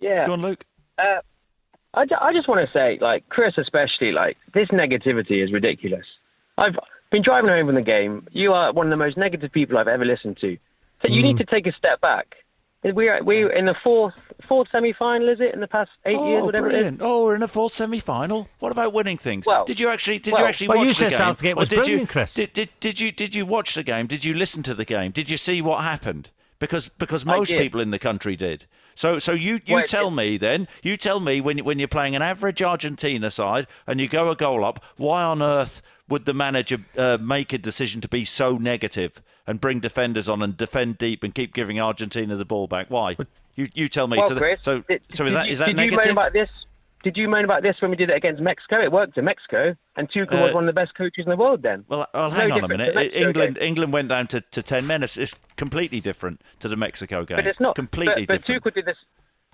S13: Yeah.
S21: Go on, Luke.
S13: I just want to say, like, Chris especially, like, this negativity is ridiculous. I've been driving home from the game. You are one of the most negative people I've ever listened to. So you need to take a step back. We're in the fourth semi-final, is it, in the past 8 years, whatever
S21: brilliant.
S13: it is?
S21: Oh, we're in a fourth semi-final. What about winning things?
S13: Well,
S21: did you actually
S3: well,
S21: watch
S3: you
S21: the
S3: said
S21: game?
S3: Southgate was
S21: Or
S3: brilliant, Chris.
S21: Did you watch the game? Did you listen to the game? Did you see what happened? Because most people in the country did. So you tell me then. You tell me when you're playing an average Argentina side and you go a goal up, why on earth would the manager make a decision to be so negative and bring defenders on and defend deep and keep giving Argentina the ball back? Why? You tell me.
S13: Well,
S21: so
S13: Chris,
S21: is that
S13: did
S21: negative?
S13: You moan about this? Did you moan about this when we did it against Mexico? It worked in Mexico, and Tuchel was one of the best coaches in the world then.
S21: Well, hang on a minute. England went down to 10 men. It's completely different to the Mexico game.
S13: But it's not.
S21: Completely different.
S13: But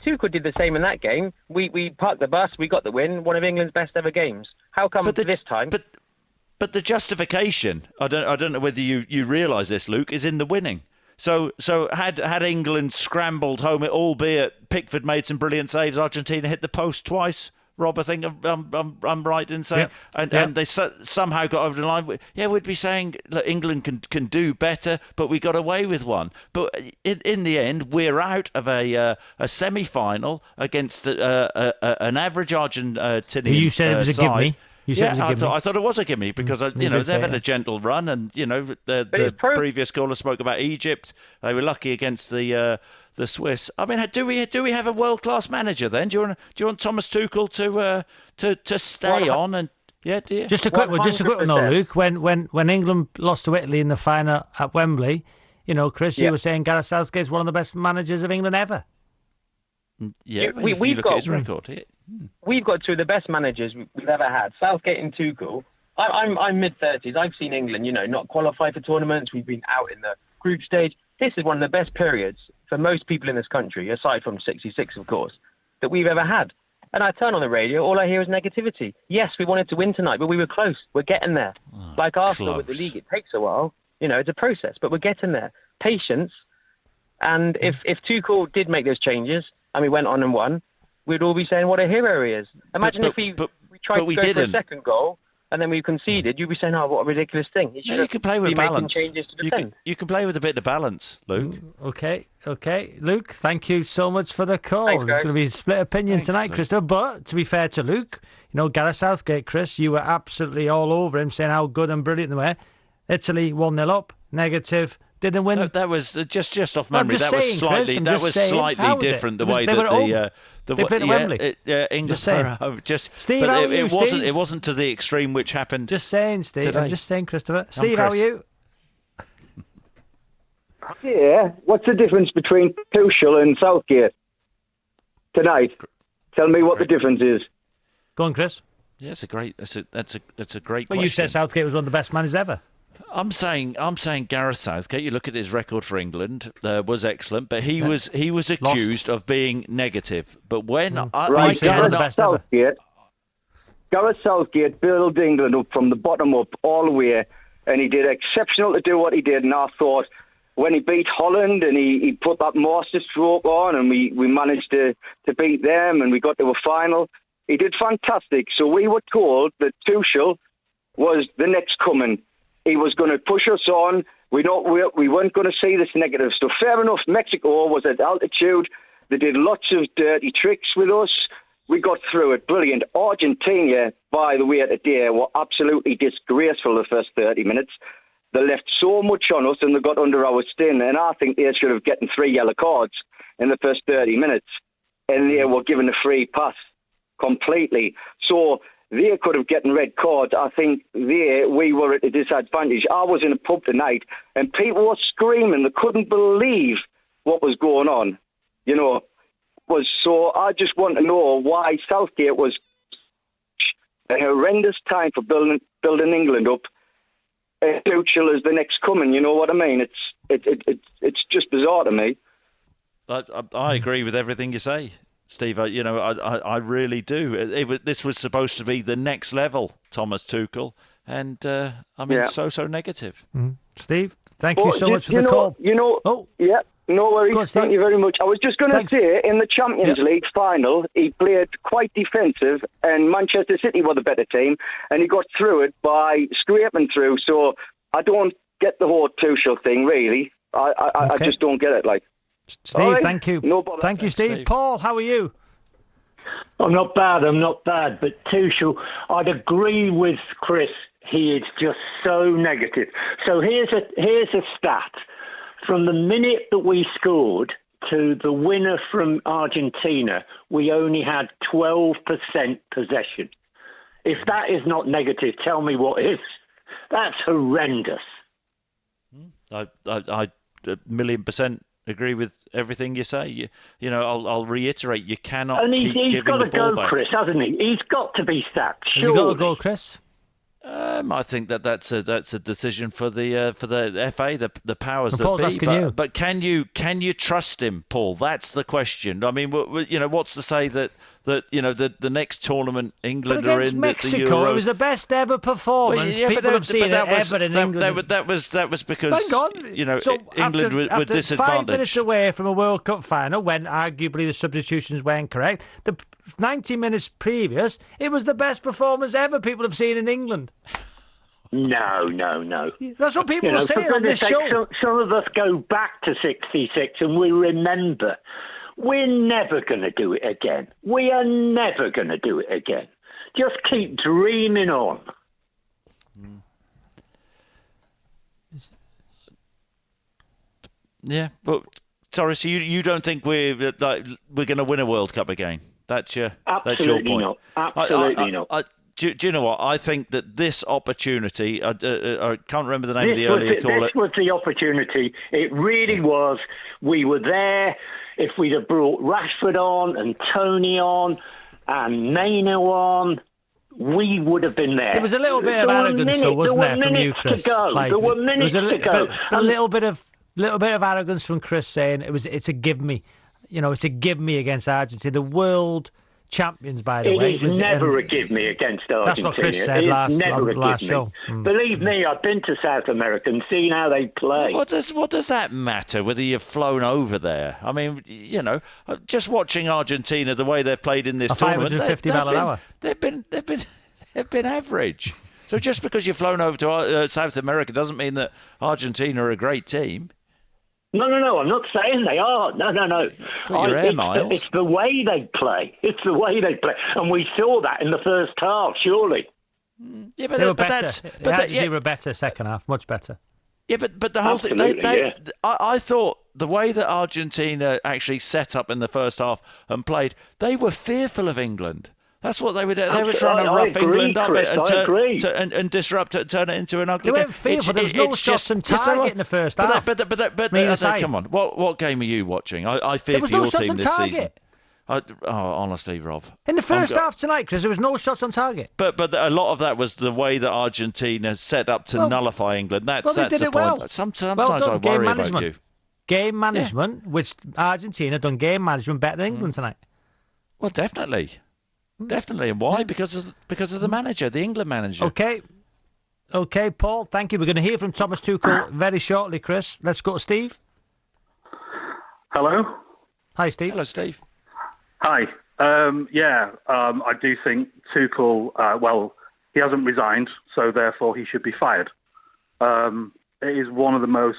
S13: Tuchel did the same in that game. We parked the bus, we got the win, one of England's best ever games. How come this time?
S21: But the justification, I don't know whether you realise this, Luke, is in the winning. So had England scrambled home, albeit Pickford made some brilliant saves, Argentina hit the post twice. Rob, I think I'm right in saying, and they somehow got over the line. Yeah, we'd be saying that England can do better, but we got away with one. But in the end, we're out of a semi-final against an average Argentinian
S3: You said it was a
S21: side.
S3: gimme.
S21: I thought it was a gimme because they've had a gentle run, and the previous caller spoke about Egypt. They were lucky against the Swiss. I mean, do we have a world class manager then? Do you want Thomas Tuchel to stay on? And do you?
S3: Just a quick one though, Luke. When England lost to Italy in the final at Wembley, Chris, you were saying Gareth Southgate is one of the best managers of England ever.
S21: Yeah, we've got his record.
S13: We've got two of the best managers we've ever had, Southgate and Tuchel. I'm mid-30s. I've seen England, not qualify for tournaments. We've been out in the group stage. This is one of the best periods for most people in this country, aside from 66, of course, that we've ever had. And I turn on the radio, all I hear is negativity. Yes, we wanted to win tonight, but we were close. We're getting there. Like Arsenal with the league, it takes a while. It's a process, but we're getting there. Patience. And if Tuchel did make those changes and we went on and won, we'd all be saying what a hero he is. Imagine if we tried to go for a second goal and then we conceded, you'd be saying, oh, what a ridiculous thing.
S21: You can play with balance.
S13: Changes to defend.
S21: You can play with a bit of balance, Luke.
S3: Okay. Luke, thank you so much for the call.
S13: Thanks,
S3: There's going to be a split opinion tonight,
S21: Luke.
S3: Christopher. But to be fair to Luke, Gareth Southgate, Chris, you were absolutely all over him, saying how good and brilliant they were. Italy 1-0 up, negative. Didn't win.
S21: No, that was just off memory.
S3: That
S21: was slightly.
S3: Chris,
S21: that was slightly different. The way that
S3: they played at Wembley.
S21: England.
S3: Steve, how are you, Steve?
S21: It wasn't to the extreme which happened.
S3: Just saying, Steve.
S21: Today.
S3: I'm just saying, Christopher. Steve, how are you?
S15: Yeah. What's the difference between Tuchel and Southgate tonight? Tell me what the difference is.
S3: Go on, Chris.
S21: Yeah, that's a great
S3: Well,
S21: question.
S3: you said Southgate was one of the best managers ever.
S21: I'm saying Gareth Southgate. You look at his record for England, was excellent, but he was accused of being negative. But when
S15: Gareth Southgate built England up from the bottom up all the way, and he did exceptional to do what he did. And I thought when he beat Holland and he put that master stroke on, and we managed to beat them, and we got to a final. He did fantastic. So we were told that Tuchel was the next coming. He was going to push us on. We weren't going to see this negative stuff. Fair enough, Mexico was at altitude. They did lots of dirty tricks with us. We got through it. Brilliant. Argentina, by the way, today were absolutely disgraceful the first 30 minutes. They left so much on us and they got under our skin. And I think they should have gotten 3 yellow cards in the first 30 minutes. And they were given a free pass completely. So they could have gotten red cards. I think we were at a disadvantage. I was in a pub tonight and people were screaming. They couldn't believe what was going on. You know, so I just want to know why Southgate was a horrendous time for building England up. Tuchel is the next coming. You know what I mean? It's just bizarre to me.
S21: I agree with everything you say, Steve. I really do. This was supposed to be the next level, Thomas Tuchel, and so negative.
S3: Steve, thank you so much for the call.
S15: Yeah. No worries. Thank you very much. I was just going to say, in the Champions League final, he played quite defensive, and Manchester City were the better team, and he got through it by scraping through. So I don't get the whole Tuchel thing, really. I just don't get it. Like,
S3: Steve, right? Thank you. No bother. Thank you, Steve. Paul, how are you?
S17: I'm not bad. But Tuchel, I'd agree with Chris. He is just so negative. So here's a stat. From the minute that we scored to the winner from Argentina, we only had 12% possession. If that is not negative, tell me what is. That's horrendous.
S21: I 1,000,000% agree with everything you say. I'll reiterate, you cannot keep giving the ball back.
S17: He's got to go, Chris, hasn't he? He's got to be sacked.
S3: Has he got to go, Chris?
S21: I think that's a decision for the FA, the powers that be. But can you trust him, Paul? That's the question. I mean, what's to say that the next tournament England are in
S3: Mexico, it was the best ever performance. People have seen it ever in England.
S21: That was because England were disadvantaged.
S3: 5 minutes away from a World Cup final, when arguably the substitutions weren't correct. The 90 minutes previous, it was the best performance ever people have seen in England.
S17: No.
S3: That's what people are saying on this show.
S17: Some of us go back to 66 and we remember. We're never going to do it again. We are never going to do it again. Just keep dreaming on.
S21: Yeah, but sorry, so you don't think we're going to win a World Cup again? That's your point.
S17: Absolutely not.
S21: Do you know what? I think that this opportunity, I can't remember the name of the earlier caller.
S17: This was the opportunity. It really was. We were there. If we'd have brought Rashford on and Tony on and Maino on, we would have been there.
S3: There was a little bit of arrogance, though, wasn't there, from you, Chris?
S17: There were minutes to go.
S3: A little bit of arrogance from Chris saying it's a give me. It's a give me against Argentina. The world champions, by the way.
S17: It is never a give me against Argentina.
S3: That's what Chris said last show.
S17: Believe me, I've been to South America and seen how they play.
S21: What does that matter whether you've flown over there? I mean, just watching Argentina, the way they've played in this tournament,
S3: 550 mile an hour.
S21: They've been average. So just because you've flown over to South America doesn't mean that Argentina are a great team.
S17: No, I'm not saying they are. No.
S21: Your air miles.
S17: It's the way they play. And we saw that in the first half, surely.
S3: Yeah, but they were better. They were better second half, much better.
S21: Yeah, but the whole thing, I thought the way that Argentina actually set up in the first half and played, they were fearful of England. That's what they were doing. They were trying to rough England up and disrupt it, turn it into an ugly game.
S3: They weren't fearful. There was no shots on target in the first half.
S21: But come on. What game are you watching? I fear for your team this season. Honestly, Rob.
S3: In the first half tonight, Chris, there was no shots on target.
S21: But a lot of that was the way that Argentina set up to nullify England. That's the point.
S3: Well.
S21: Sometimes I worry about you.
S3: Game management, which Argentina done game management better than England tonight.
S21: Well, definitely. Definitely. And why? Because of the manager, the England manager.
S3: Okay, Paul, thank you. We're going to hear from Thomas Tuchel very shortly, Chris. Let's go to Steve.
S19: Hello.
S3: Hi, Steve.
S21: Hello, Steve.
S19: Hi.
S16: I do think Tuchel, he hasn't resigned, so therefore he should be fired. It is one of the most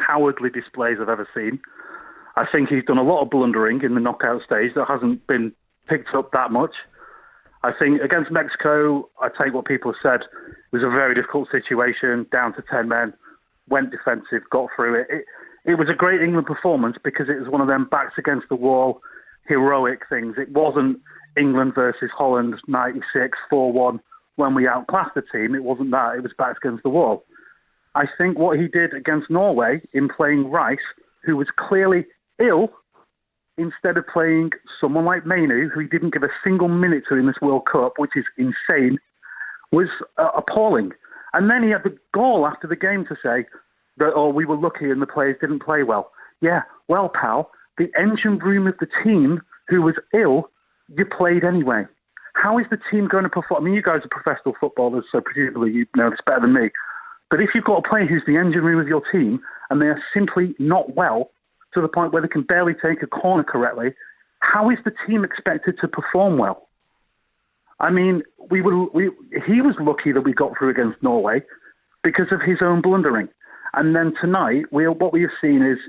S16: cowardly displays I've ever seen. I think he's done a lot of blundering in the knockout stage that hasn't been picked up that much. I think against Mexico, I take what people have said, it was a very difficult situation, down to 10 men, went defensive, got through it. It was a great England performance because it was one of them backs against the wall, heroic things. It wasn't England versus Holland 96, 4-1, when we outclassed the team. It wasn't that. It was backs against the wall. I think what he did against Norway in playing Rice, who was clearly ill, instead of playing someone like Mainu, who he didn't give a single minute to in this World Cup, which is insane, was appalling. And then he had the gall after the game to say that, we were lucky and the players didn't play well. Yeah, well, pal, the engine room of the team who was ill, you played anyway. How is the team going to perform? I mean, you guys are professional footballers, so presumably you know this better than me. But if you've got a player who's the engine room of your team and they are simply not well to the point where they can barely take a corner correctly, how is the team expected to perform well? I mean, he was lucky that we got through against Norway because of his own blundering. And then tonight, what we have seen is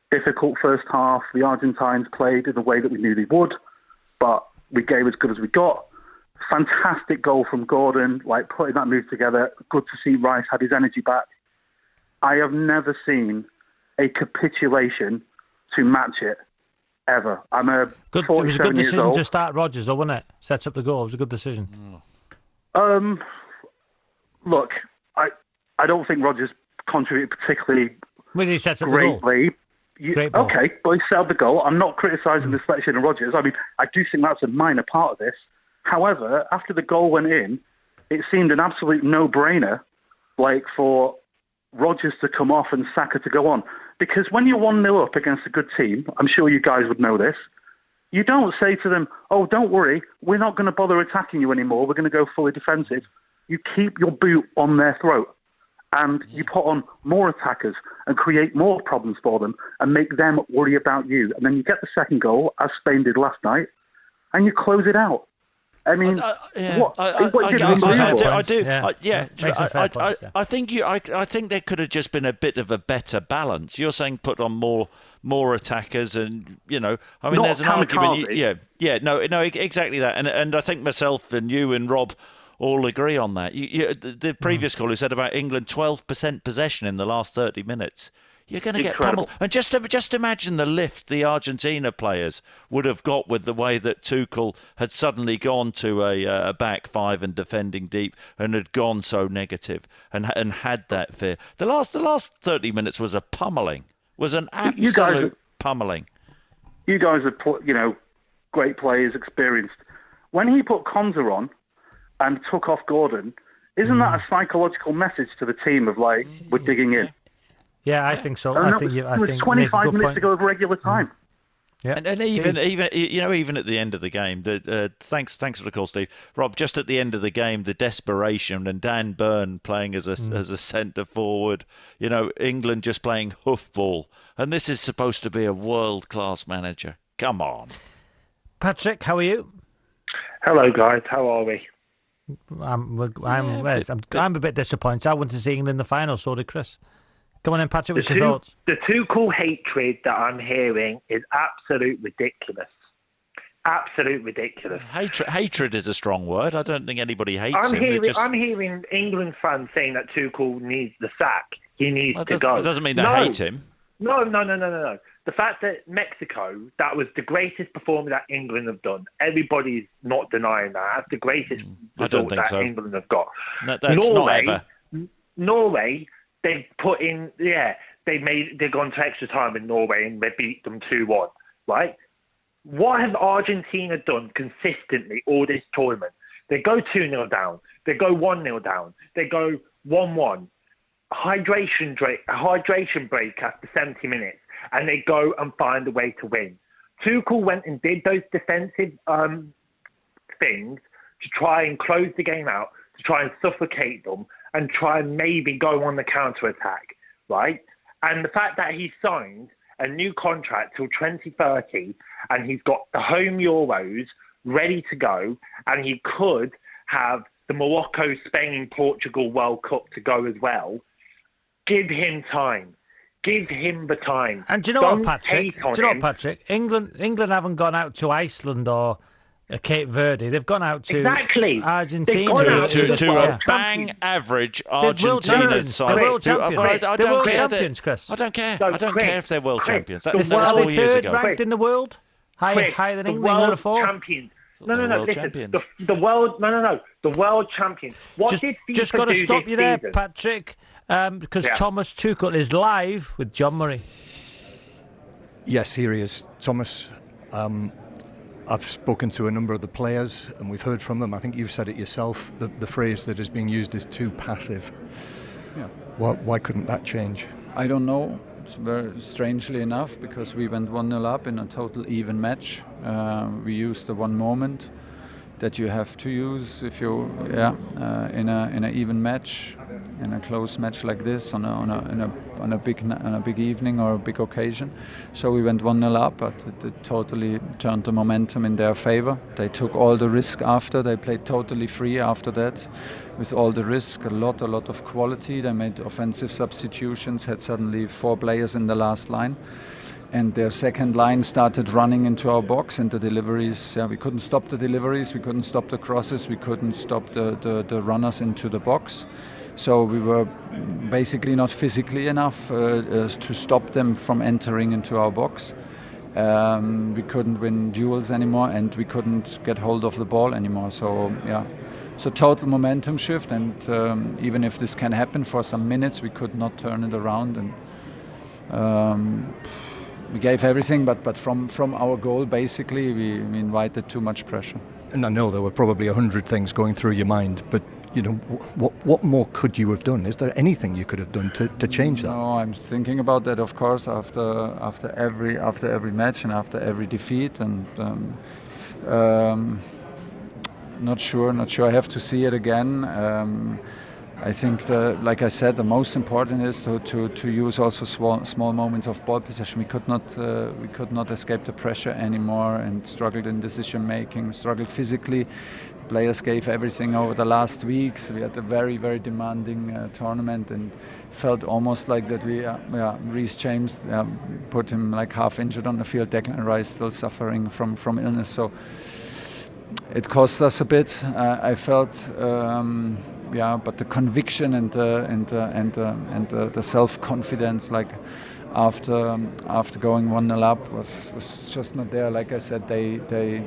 S16: difficult first half. The Argentines played in the way that we knew they would, but we gave as good as we got. Fantastic goal from Gordon, putting that move together. Good to see Rice had his energy back. I have never seen a capitulation to match it, ever. I'm a 47 years old.
S3: It was a good decision to start Rodgers, though, wasn't it? Set up the goal. It was a good decision.
S16: Look, I don't think Rodgers contributed particularly
S3: he set up
S16: greatly.
S3: Great ball.
S16: Okay, but he set up the goal. I'm not criticising the selection of Rodgers. I mean, I do think that's a minor part of this. However, after the goal went in, it seemed an absolute no-brainer, for Rodgers to come off and Saka to go on. Because when you're 1-0 up against a good team, I'm sure you guys would know this, you don't say to them, don't worry, we're not going to bother attacking you anymore, we're going to go fully defensive. You keep your boot on their throat and you put on more attackers and create more problems for them and make them worry about you. And then you get the second goal, as Spain did last night, and you close it out. I mean,
S21: I think there could have just been a bit of a better balance. You're saying put on more attackers, and there's an argument. Exactly that. And I think myself and you and Rob all agree on that. The previous caller said about England 12% possession in the last 30 minutes. You're going to get pummeled. And just imagine the lift the Argentina players would have got with the way that Tuchel had suddenly gone to a back five and defending deep and had gone so negative and had that fear. The last 30 minutes was a pummeling. Was an absolute pummeling.
S16: You guys have put, great players, experienced. When he put Konza on and took off Gordon, isn't that a psychological message to the team of we're digging in?
S3: Yeah, I think so.
S16: I think it was 25 minutes to go of regular time.
S21: Yeah, and even at the end of the game, thanks for the call, Steve. Rob, just at the end of the game, the desperation and Dan Burn playing as a centre forward. England just playing hoofball, and this is supposed to be a world-class manager. Come on,
S3: Patrick, how are you?
S19: Hello, guys. How are we?
S3: I'm a bit disappointed. I wanted to see England in the final. So did Chris. Come on in, Patrick, what's your thoughts?
S19: The Tuchel hatred that I'm hearing is absolute ridiculous. Absolute ridiculous.
S21: Hatred is a strong word. I don't think anybody hates him.
S19: I'm hearing England fans saying that Tuchel needs the sack. He needs to go.
S21: That doesn't mean they hate him.
S19: No. The fact that Mexico, that was the greatest performance that England have done. Everybody's not denying that. That's the greatest result that England have got.
S21: That's Norway, not ever.
S19: Norway, they've gone to extra time in Norway and they beat them 2-1, right? What have Argentina done consistently all this tournament? They go 2-0 down. They go 1-0 down. They go 1-1. Hydration break after 70 minutes. And they go and find a way to win. Tuchel went and did those defensive things to try and close the game out, to try and suffocate them, and try and maybe go on the counter-attack, right? And the fact that he signed a new contract till 2030, and he's got the home Euros ready to go, and he could have the Morocco, Spain, Portugal World Cup to go as well. Give him time. Give him the time.
S3: And do you know what, Patrick? England haven't gone out to Iceland or Cape Verde. They've gone out to Argentina.
S21: To a bang average Argentina side.
S3: They're world champions. They're world champions, Chris.
S21: I don't care. I don't care if they're world champions. That was
S3: Are
S21: 4
S3: they
S21: years
S3: third
S21: ago.
S3: ranked in the world? Higher than England are fourth?
S19: Champions. No. Listen, the world. No. The world champions. What did FIFA
S3: just got to
S19: do
S3: stop
S19: this
S3: you there,
S19: season?
S3: Patrick, because Thomas Tuchel is live with John Murray.
S10: Yes, here he is, Thomas. I've spoken to a number of the players, and we've heard from them. I think you've said it yourself. The phrase that is being used is too passive.
S12: Yeah.
S10: Why couldn't that change?
S12: I don't know. It's very strangely enough, because we went 1-0 up in a total even match. We used the one moment that you have to use if you in a even match, in a close match like this, on a big evening or a big occasion. So we went 1-0 up, but it totally turned the momentum in their favor. They took all the risk after. They played totally free after that, with all the risk, a lot of quality. They made offensive substitutions, had suddenly 4 players in the last line. And their second line started running into our box, and the deliveries, we couldn't stop the deliveries, we couldn't stop the crosses, we couldn't stop the runners into the box. So we were basically not physically enough to stop them from entering into our box. We couldn't win duels anymore, and we couldn't get hold of the ball anymore. So total momentum shift, and even if this can happen for some minutes, we could not turn it around. And we gave everything, but from our goal, basically, we invited too much pressure.
S10: And I know there were probably 100 things going through your mind, but what more could you have done? Is there anything you could have done to change that?
S12: No, I'm thinking about that, of course, after every match and after every defeat, and not sure. I have to see it again. I think, like I said, the most important is to use also small moments of ball possession. We could not escape the pressure anymore, and struggled in decision making, struggled physically. Players gave everything over the last weeks. We had a very, very demanding tournament, and felt almost like that Reece James put him like half injured on the field. Declan Rice still suffering from illness, so it cost us a bit. I felt. But the conviction and the self-confidence, like after going 1-0 up, was just not there. Like I said, they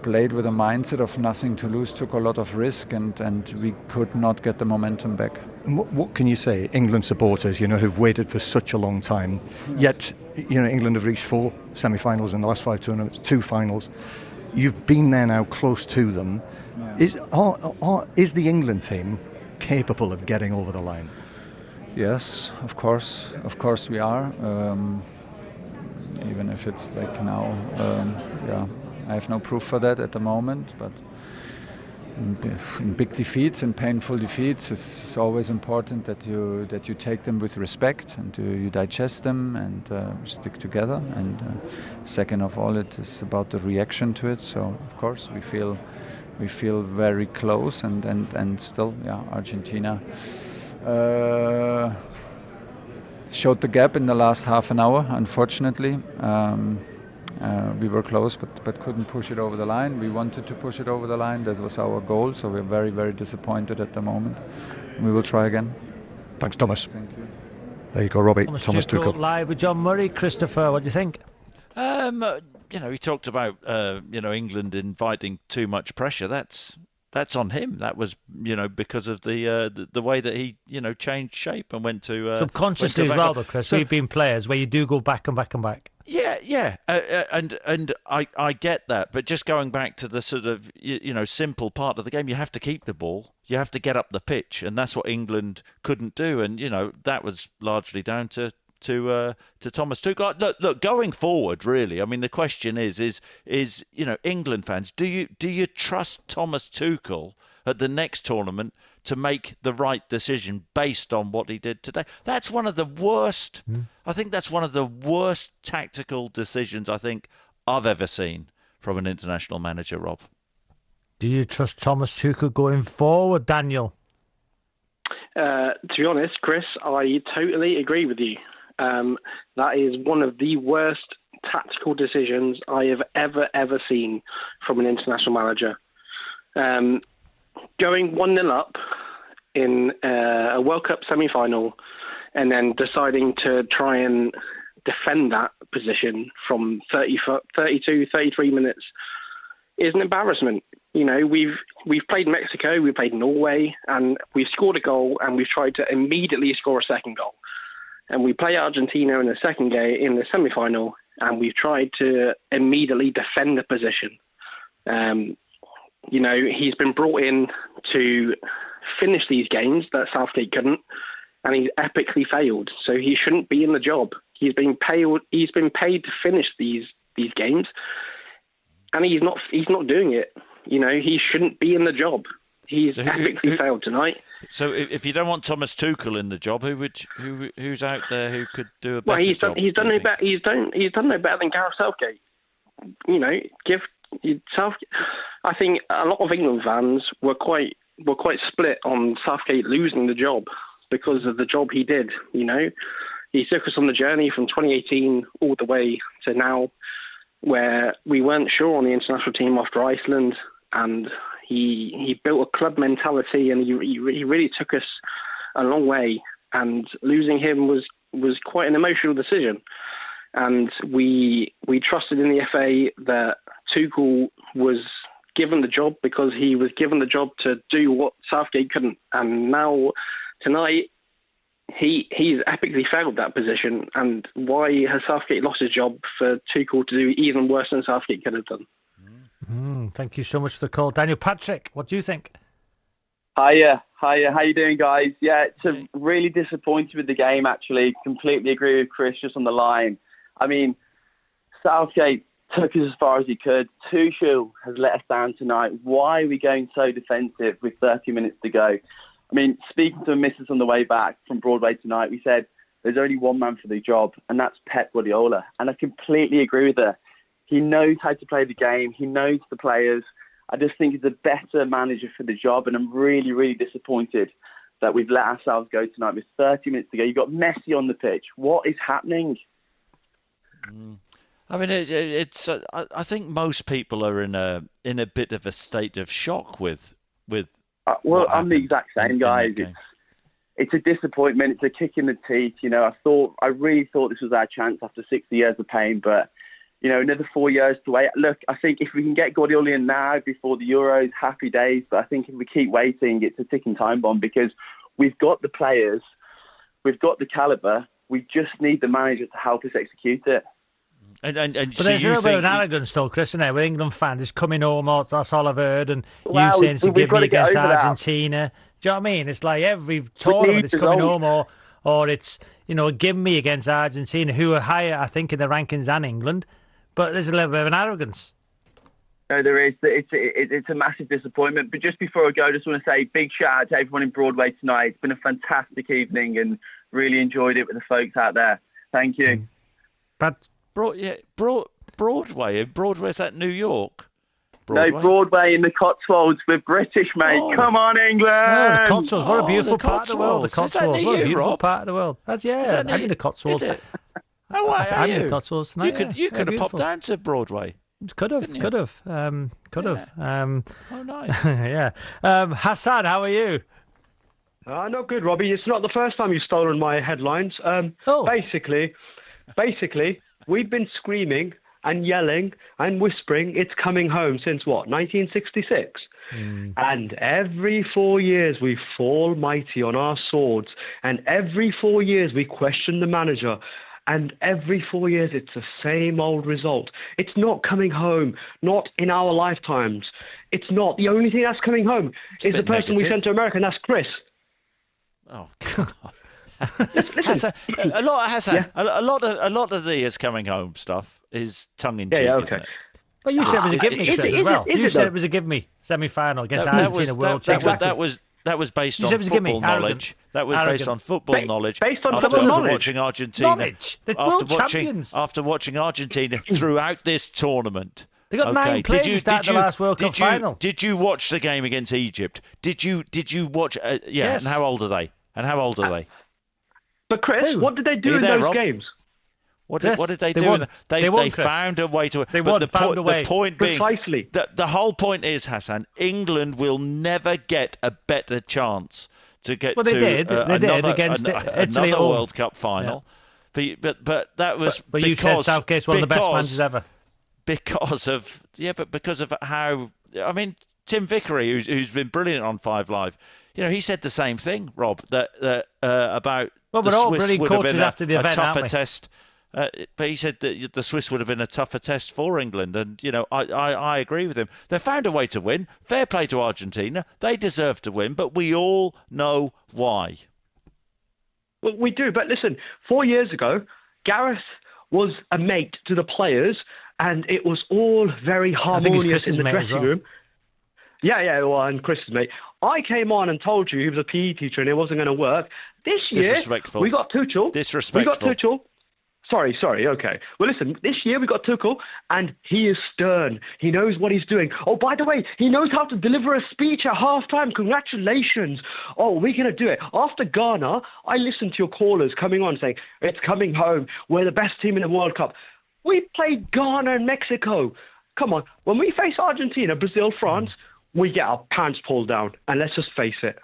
S12: played with a mindset of nothing to lose, took a lot of risk, and we could not get the momentum back.
S10: And what can you say, England supporters, who've waited for such a long time, yet England have reached 4 semi-finals in the last 5 tournaments, 2 finals. You've been there now, close to them. Yeah. Is the England team capable of getting over the line?
S12: Yes, of course we are. Even if it's like now, I have no proof for that at the moment. But in big defeats and painful defeats, it's always important that you take them with respect, and you digest them and stick together. And second of all, it is about the reaction to it. So of course we feel very close, and still, Argentina showed the gap in the last half an hour, unfortunately. We were close, but couldn't push it over the line. We wanted to push it over the line. That was our goal. So we're very, very disappointed at the moment. We will try again.
S10: Thanks, Thomas.
S12: Thank you.
S10: There you go, Robbie.
S3: Thomas Tuchel live with John Murray. Christopher, what do you think?
S21: He talked about England inviting too much pressure. That's on him. That was because of the way that he changed shape and went to
S3: subconsciously as well, though, Chris. So, we've been players where you do go back and back and back.
S21: Yeah, and I get that, but just going back to the sort of simple part of the game, you have to keep the ball, you have to get up the pitch, and that's what England couldn't do, and that was largely down to Thomas Tuchel. Look, going forward, really, I mean, the question is England fans, do you trust Thomas Tuchel at the next tournament to make the right decision based on what he did today. That's one of the worst. I think that's one of the worst tactical decisions I think I've ever seen from an international manager, Rob.
S3: Do you trust Thomas Tuchel going forward, Daniel?
S5: To be honest, Chris, I totally agree with you. That is one of the worst tactical decisions I have ever seen from an international manager. Going 1-0 up in a World Cup semi-final and then deciding to try and defend that position from 32, 33 minutes is an embarrassment. You know, we've played Mexico, we've played Norway, and we've scored a goal, and we've tried to immediately score a second goal. And we play Argentina in the second game in the semi-final, and we've tried to immediately defend the position. You know, he's been brought in to finish these games that Southgate couldn't, and he's epically failed. So he shouldn't be in the job. He's been paid to finish these games, and he's not doing it. You know, he shouldn't be in the job. He's epically failed tonight.
S21: So if you don't want Thomas Tuchel in the job, who's out there who could do a better job?
S5: He's done no better than Gareth Southgate. You know, I think a lot of England fans were quite split on Southgate losing the job because of the job he did. You know, he took us on the journey from 2018 all the way to now, where we weren't sure on the international team after Iceland, and he built a club mentality, and he really took us a long way. And losing him was quite an emotional decision. And we trusted in the FA that Tuchel was given the job because he was given the job to do what Southgate couldn't. And now, tonight, he's epically failed that position. And why has Southgate lost his job for Tuchel to do even worse than Southgate could have done?
S3: Thank you so much for the call. Daniel Patrick, what do you think?
S20: Hiya. How you doing, guys? Yeah, it's really disappointed with the game, actually. Completely agree with Chris just on the line. I mean, Southgate took us as far as he could. Tuchel has let us down tonight. Why are we going so defensive with 30 minutes to go? I mean, speaking to a missus on the way back from Broadway tonight, we said there's only one man for the job, and that's Pep Guardiola. And I completely agree with her. He knows how to play the game. He knows the players. I just think he's a better manager for the job, and I'm really, really disappointed that we've let ourselves go tonight with 30 minutes to go. You've got Messi on the pitch. What is happening?
S21: I mean, it's. I think most people are in a bit of a state of shock with.
S20: Well, I'm the exact same, guys. It's a disappointment. It's a kick in the teeth. You know, I really thought this was our chance after 60 years of pain, but you know, another 4 years to wait. Look, I think if we can get Guardiola in now before the Euros, happy days. But I think if we keep waiting, it's a ticking time bomb because we've got the players, we've got the calibre. We just need the manager to help us execute it.
S3: But there's a little bit of arrogance though, Chris, isn't there? With England fans, it's coming home, that's all I've heard, and you saying it's a give me against Argentina. Do you know what I mean? It's like every tournament it's coming home, or it's, you know, give me against Argentina, who are higher, I think, in the rankings than England. But there's a little bit of an arrogance.
S20: No, there is. It's a massive disappointment. But just before I go, I just want to say big shout out to everyone in Broadway tonight. It's been a fantastic evening and really enjoyed it with the folks out there. Thank you.
S3: But
S21: Broadway. Broadway's at New York.
S20: Broadway? No, Broadway in the Cotswolds. We're British, mate. Oh. Come on, England!
S3: Oh, the Cotswolds. What a beautiful part of the world. The Cotswolds. What a beautiful part of the world. That's I'm in the Cotswolds.
S21: Oh, why are you?
S3: I'm in the Cotswolds tonight.
S21: You could have popped down to Broadway.
S3: Could have.
S21: Oh, nice.
S3: Yeah. Hassan, how are you?
S23: Not good, Robbie. It's not the first time you've stolen my headlines. Basically, we've been screaming and yelling and whispering it's coming home since, 1966? And every 4 years we fall mighty on our swords, and every 4 years we question the manager. And every 4 years, it's the same old result. It's not coming home, not in our lifetimes. It's not. The only thing that's coming home is the person we sent to America, and that's Chris.
S21: Oh, God. Listen, a lot of the is coming home stuff is tongue in cheek. Isn't it?
S3: But you said it was a give me as well. You said it was a give me semi-final against Argentina World Champions.
S21: That was based
S3: You
S21: on
S3: said it was a gimme.
S21: football knowledge. That was
S3: Arrogant.
S21: based on football knowledge.
S23: Based on
S21: after,
S23: football
S21: after
S23: knowledge.
S21: watching Argentina,
S3: Knowledge. They're world champions.
S21: After watching Argentina throughout this tournament.
S3: They got 9 players who started the last World Cup final.
S21: Did you watch the game against Egypt? Did you watch?
S3: Yes.
S21: And how old are they?
S23: But Chris, what did they do in those games?
S21: What did they do? They found a way to. The point being,
S23: precisely.
S21: The whole point is, Hassan, England will never get a better chance to get
S3: Well, they did. They did against Italy
S21: another World Cup final.
S3: Yeah.
S21: But that was
S3: But you said Southgate's one of the best managers ever.
S21: Because of how, I mean, Tim Vickery, who's been brilliant on 5 Live, he said the same thing, Rob, that about
S3: well, we're
S21: the
S3: all
S21: Swiss
S3: brilliant
S21: would have
S3: coaches
S21: been
S3: after the event,
S21: a
S3: aren't
S21: tougher
S3: we?
S21: test. But he said that the Swiss would have been a tougher test for England, and I agree with him. They found a way to win. Fair play to Argentina; they deserve to win, but we all know why.
S23: Well, we do, but listen, 4 years ago, Gareth was a mate to the players, and it was all very harmonious in the dressing room. Yeah, well, and Chris's mate. I came on and told you he was a PE teacher and it wasn't going to work. This year, we got Tuchel.
S21: Disrespectful.
S23: We got Tuchel. Sorry, okay. Well, listen, this year we got Tuchel, and he is stern. He knows what he's doing. Oh, by the way, he knows how to deliver a speech at halftime. Congratulations. Oh, we're going to do it. After Ghana, I listened to your callers coming on saying, it's coming home. We're the best team in the World Cup. We played Ghana and Mexico. Come on. When we face Argentina, Brazil, France, we get our pants pulled down. And let's just face it.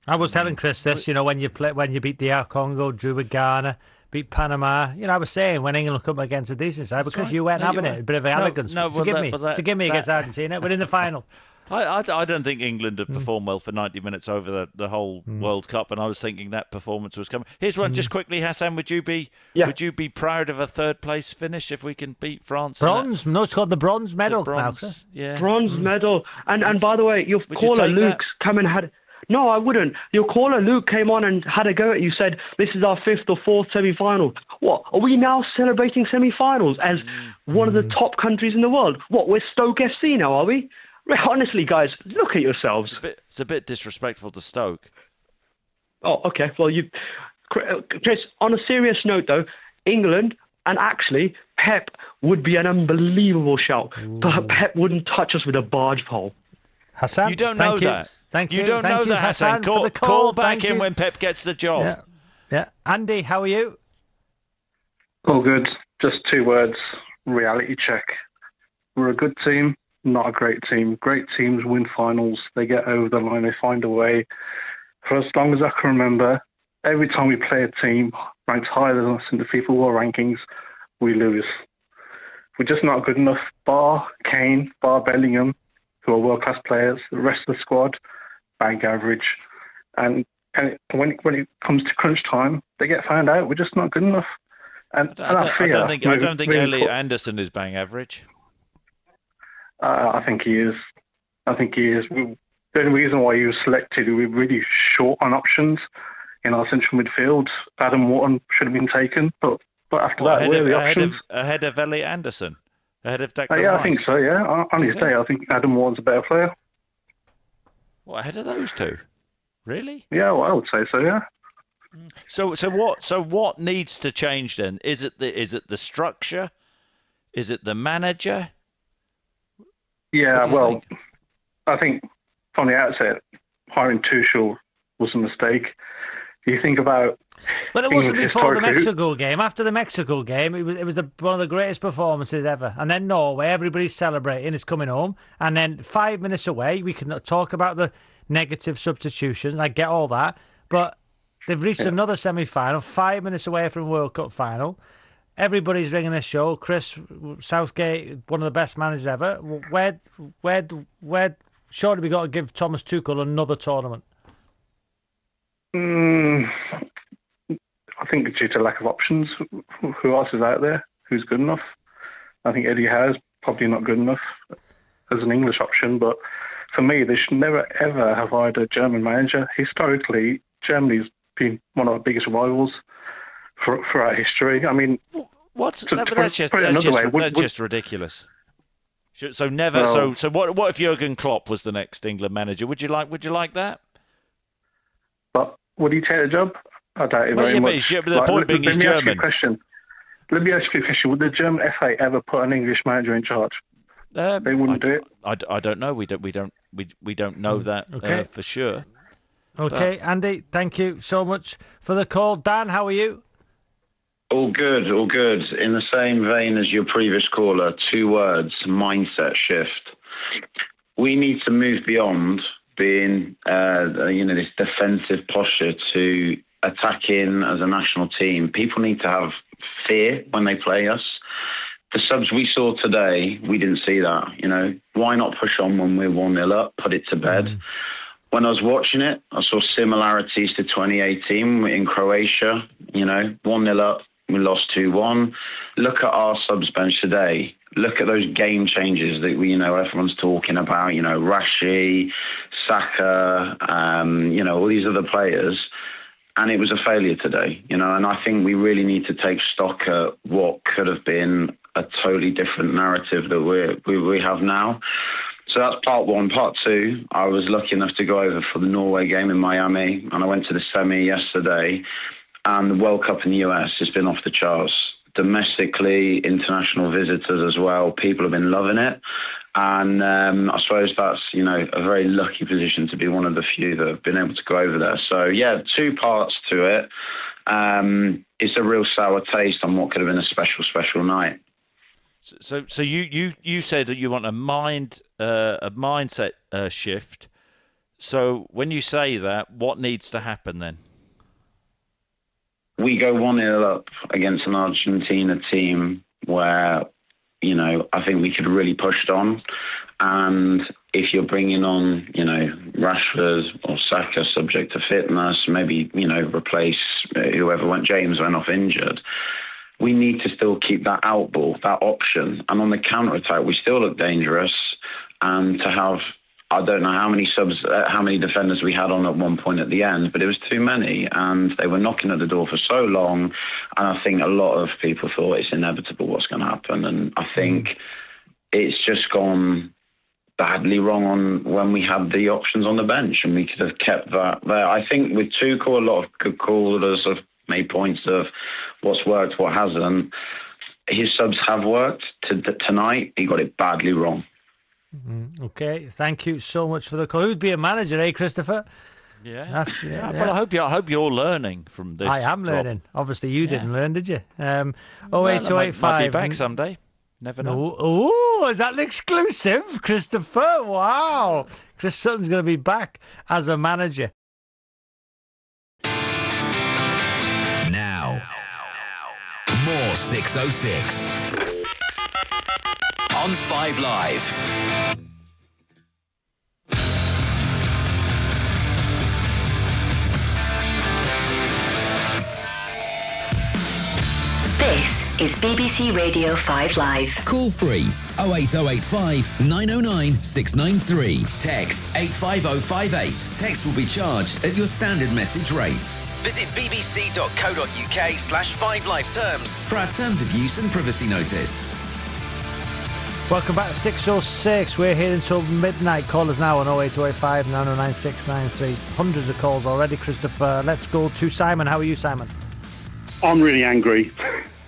S3: I was telling Chris this, when you beat DR Congo, drew with Ghana, beat Panama. I was saying when England will come against a decent side, because you weren't having it, a bit of arrogance. It's a gimme against Argentina. We're in the final.
S21: I don't think England have performed well for 90 minutes over the whole World Cup, and I was thinking that performance was coming. Here's one just quickly, Hassan. Would you be proud of a 3rd place finish if we can beat France?
S3: Bronze? No, it's called the bronze medal.
S21: Bronze, yeah.
S23: Bronze medal. And by the way, your caller Luke's come and had. No, I wouldn't. Your caller Luke came on and had a go at you. Said this is our 5th or 4th semi-final. What are we now celebrating semi-finals as one of the top countries in the world? What, we're Stoke FC now, are we? Honestly, guys, look at yourselves.
S21: It's a bit disrespectful to Stoke.
S23: Oh, okay. Well, Chris, on a serious note, though, England, and actually, Pep would be an unbelievable shout. But Pep wouldn't touch us with a barge pole.
S3: Hassan,
S21: you don't know that.
S3: Thank you.
S21: You don't know that, Hassan. Call back in when Pep gets the job.
S3: Yeah. Andy, how are you?
S2: All good. Just 2 words. Reality check. We're a good team. Not a great team. Great teams win finals. They get over the line. They find a way. For as long as I can remember, every time we play a team ranked higher than us in the FIFA World Rankings, we lose. We're just not good enough. Bar Kane, bar Bellingham, who are world-class players. The rest of the squad, bang average. And when it comes to crunch time, they get found out. We're just not good enough. And I
S21: don't think Elliot Anderson is bang average.
S2: I think he is. The only reason why he was selected, we were really short on options in our central midfield. Adam Wharton should have been taken, but after that, where are the options?
S21: Ahead of Elliot Anderson? Ahead of Declan
S2: Yeah,
S21: Rice?
S2: I think so, yeah. On his day, I think Adam Wharton's a better player.
S21: What, ahead of those two? Really?
S2: Yeah, well, I would say so, yeah.
S21: So what needs to change then? Is it the structure? Is it the manager?
S2: Yeah, well, I think from the outset, hiring Tuchel was a mistake. You think about.
S3: But it wasn't before the Mexico game. After the Mexico game, it was one of the greatest performances ever. And then Norway, everybody's celebrating, it's coming home. And then 5 minutes away, we can talk about the negative substitutions. I get all that. But they've reached another semi-final, 5 minutes away from World Cup final. Everybody's ringing this show. Chris Southgate, one of the best managers ever. Where surely we got to give Thomas Tuchel another tournament?
S2: I think due to lack of options. Who else is out there who's good enough? I think Eddie Howe's probably not good enough as an English option, but for me, they should never ever have hired a German manager. Historically, Germany's been one of our biggest rivals throughout history. I mean,
S21: that's just ridiculous. So never. So what if Jurgen Klopp was the next England manager? Would you like that?
S2: would he take the job? I doubt it
S21: Well,
S2: very
S21: yeah,
S2: much.
S21: but the point being he's German.
S2: Let me ask you a question. Would the German FA ever put an English manager in charge? They wouldn't do it.
S21: I don't know. We don't know that for sure.
S3: Okay, Andy, thank you so much for the call. Dan, how are you?
S1: All good, all good. In the same vein as your previous caller, 2 words: mindset shift. We need to move beyond being, this defensive posture to attacking as a national team. People need to have fear when they play us. The subs we saw today, we didn't see that. Why not push on when we're 1-0 up, put it to bed? When I was watching it, I saw similarities to 2018 in Croatia. 1-0 up, we lost 2-1. Look at our subs bench today. Look at those game changes that everyone's talking about. Rashi, Saka, all these other players. And it was a failure today, and I think we really need to take stock at what could have been a totally different narrative that we have now. So that's part 1. Part 2, I was lucky enough to go over for the Norway game in Miami, and I went to the semi yesterday, and the World Cup in the US has been off the charts. Domestically, international visitors as well. People have been loving it. And I suppose that's, a very lucky position to be one of the few that have been able to go over there. So, 2 parts to it. It's a real sour taste on what could have been a special, special night.
S21: So you said that you want a mindset shift. So when you say that, what needs to happen then?
S1: We go 1-0 up against an Argentina team where, I think we could really push it on. And if you're bringing on, Rashford or Saka subject to fitness, maybe, replace whoever James went off injured, we need to still keep that out ball, that option. And on the counter-attack, we still look dangerous. And to have, I don't know how many defenders we had on at one point at the end, but it was too many. And they were knocking at the door for so long. And I think a lot of people thought it's inevitable what's going to happen. And I think it's just gone badly wrong on when we had the options on the bench, and we could have kept that there. I think with Tuchel, a lot of good callers have made points of what's worked, what hasn't. His subs have worked. Tonight, he got it badly wrong.
S3: Okay, thank you so much for the call. Who'd be a manager, Christopher?
S21: Yeah. Well, I hope you're learning from this.
S3: I am learning.
S21: Rob.
S3: Obviously, you didn't learn, did you?
S21: 08285. Might be back someday. Never know.
S3: Oh, is that an exclusive, Christopher? Wow. Chris Sutton's going to be back as a manager.
S7: Now, more 606 on 5 Live.
S8: This is BBC Radio 5 Live.
S7: Call free 08085 909 693. Text 85058. Text will be charged at your standard message rates. Visit bbc.co.uk/5live terms for our terms of use and privacy notice.
S3: Welcome back to 606. We're here until midnight. Call us now on 08285 909 693. Hundreds of calls already, Christopher. Let's go to Simon. How are you, Simon?
S9: I'm really angry.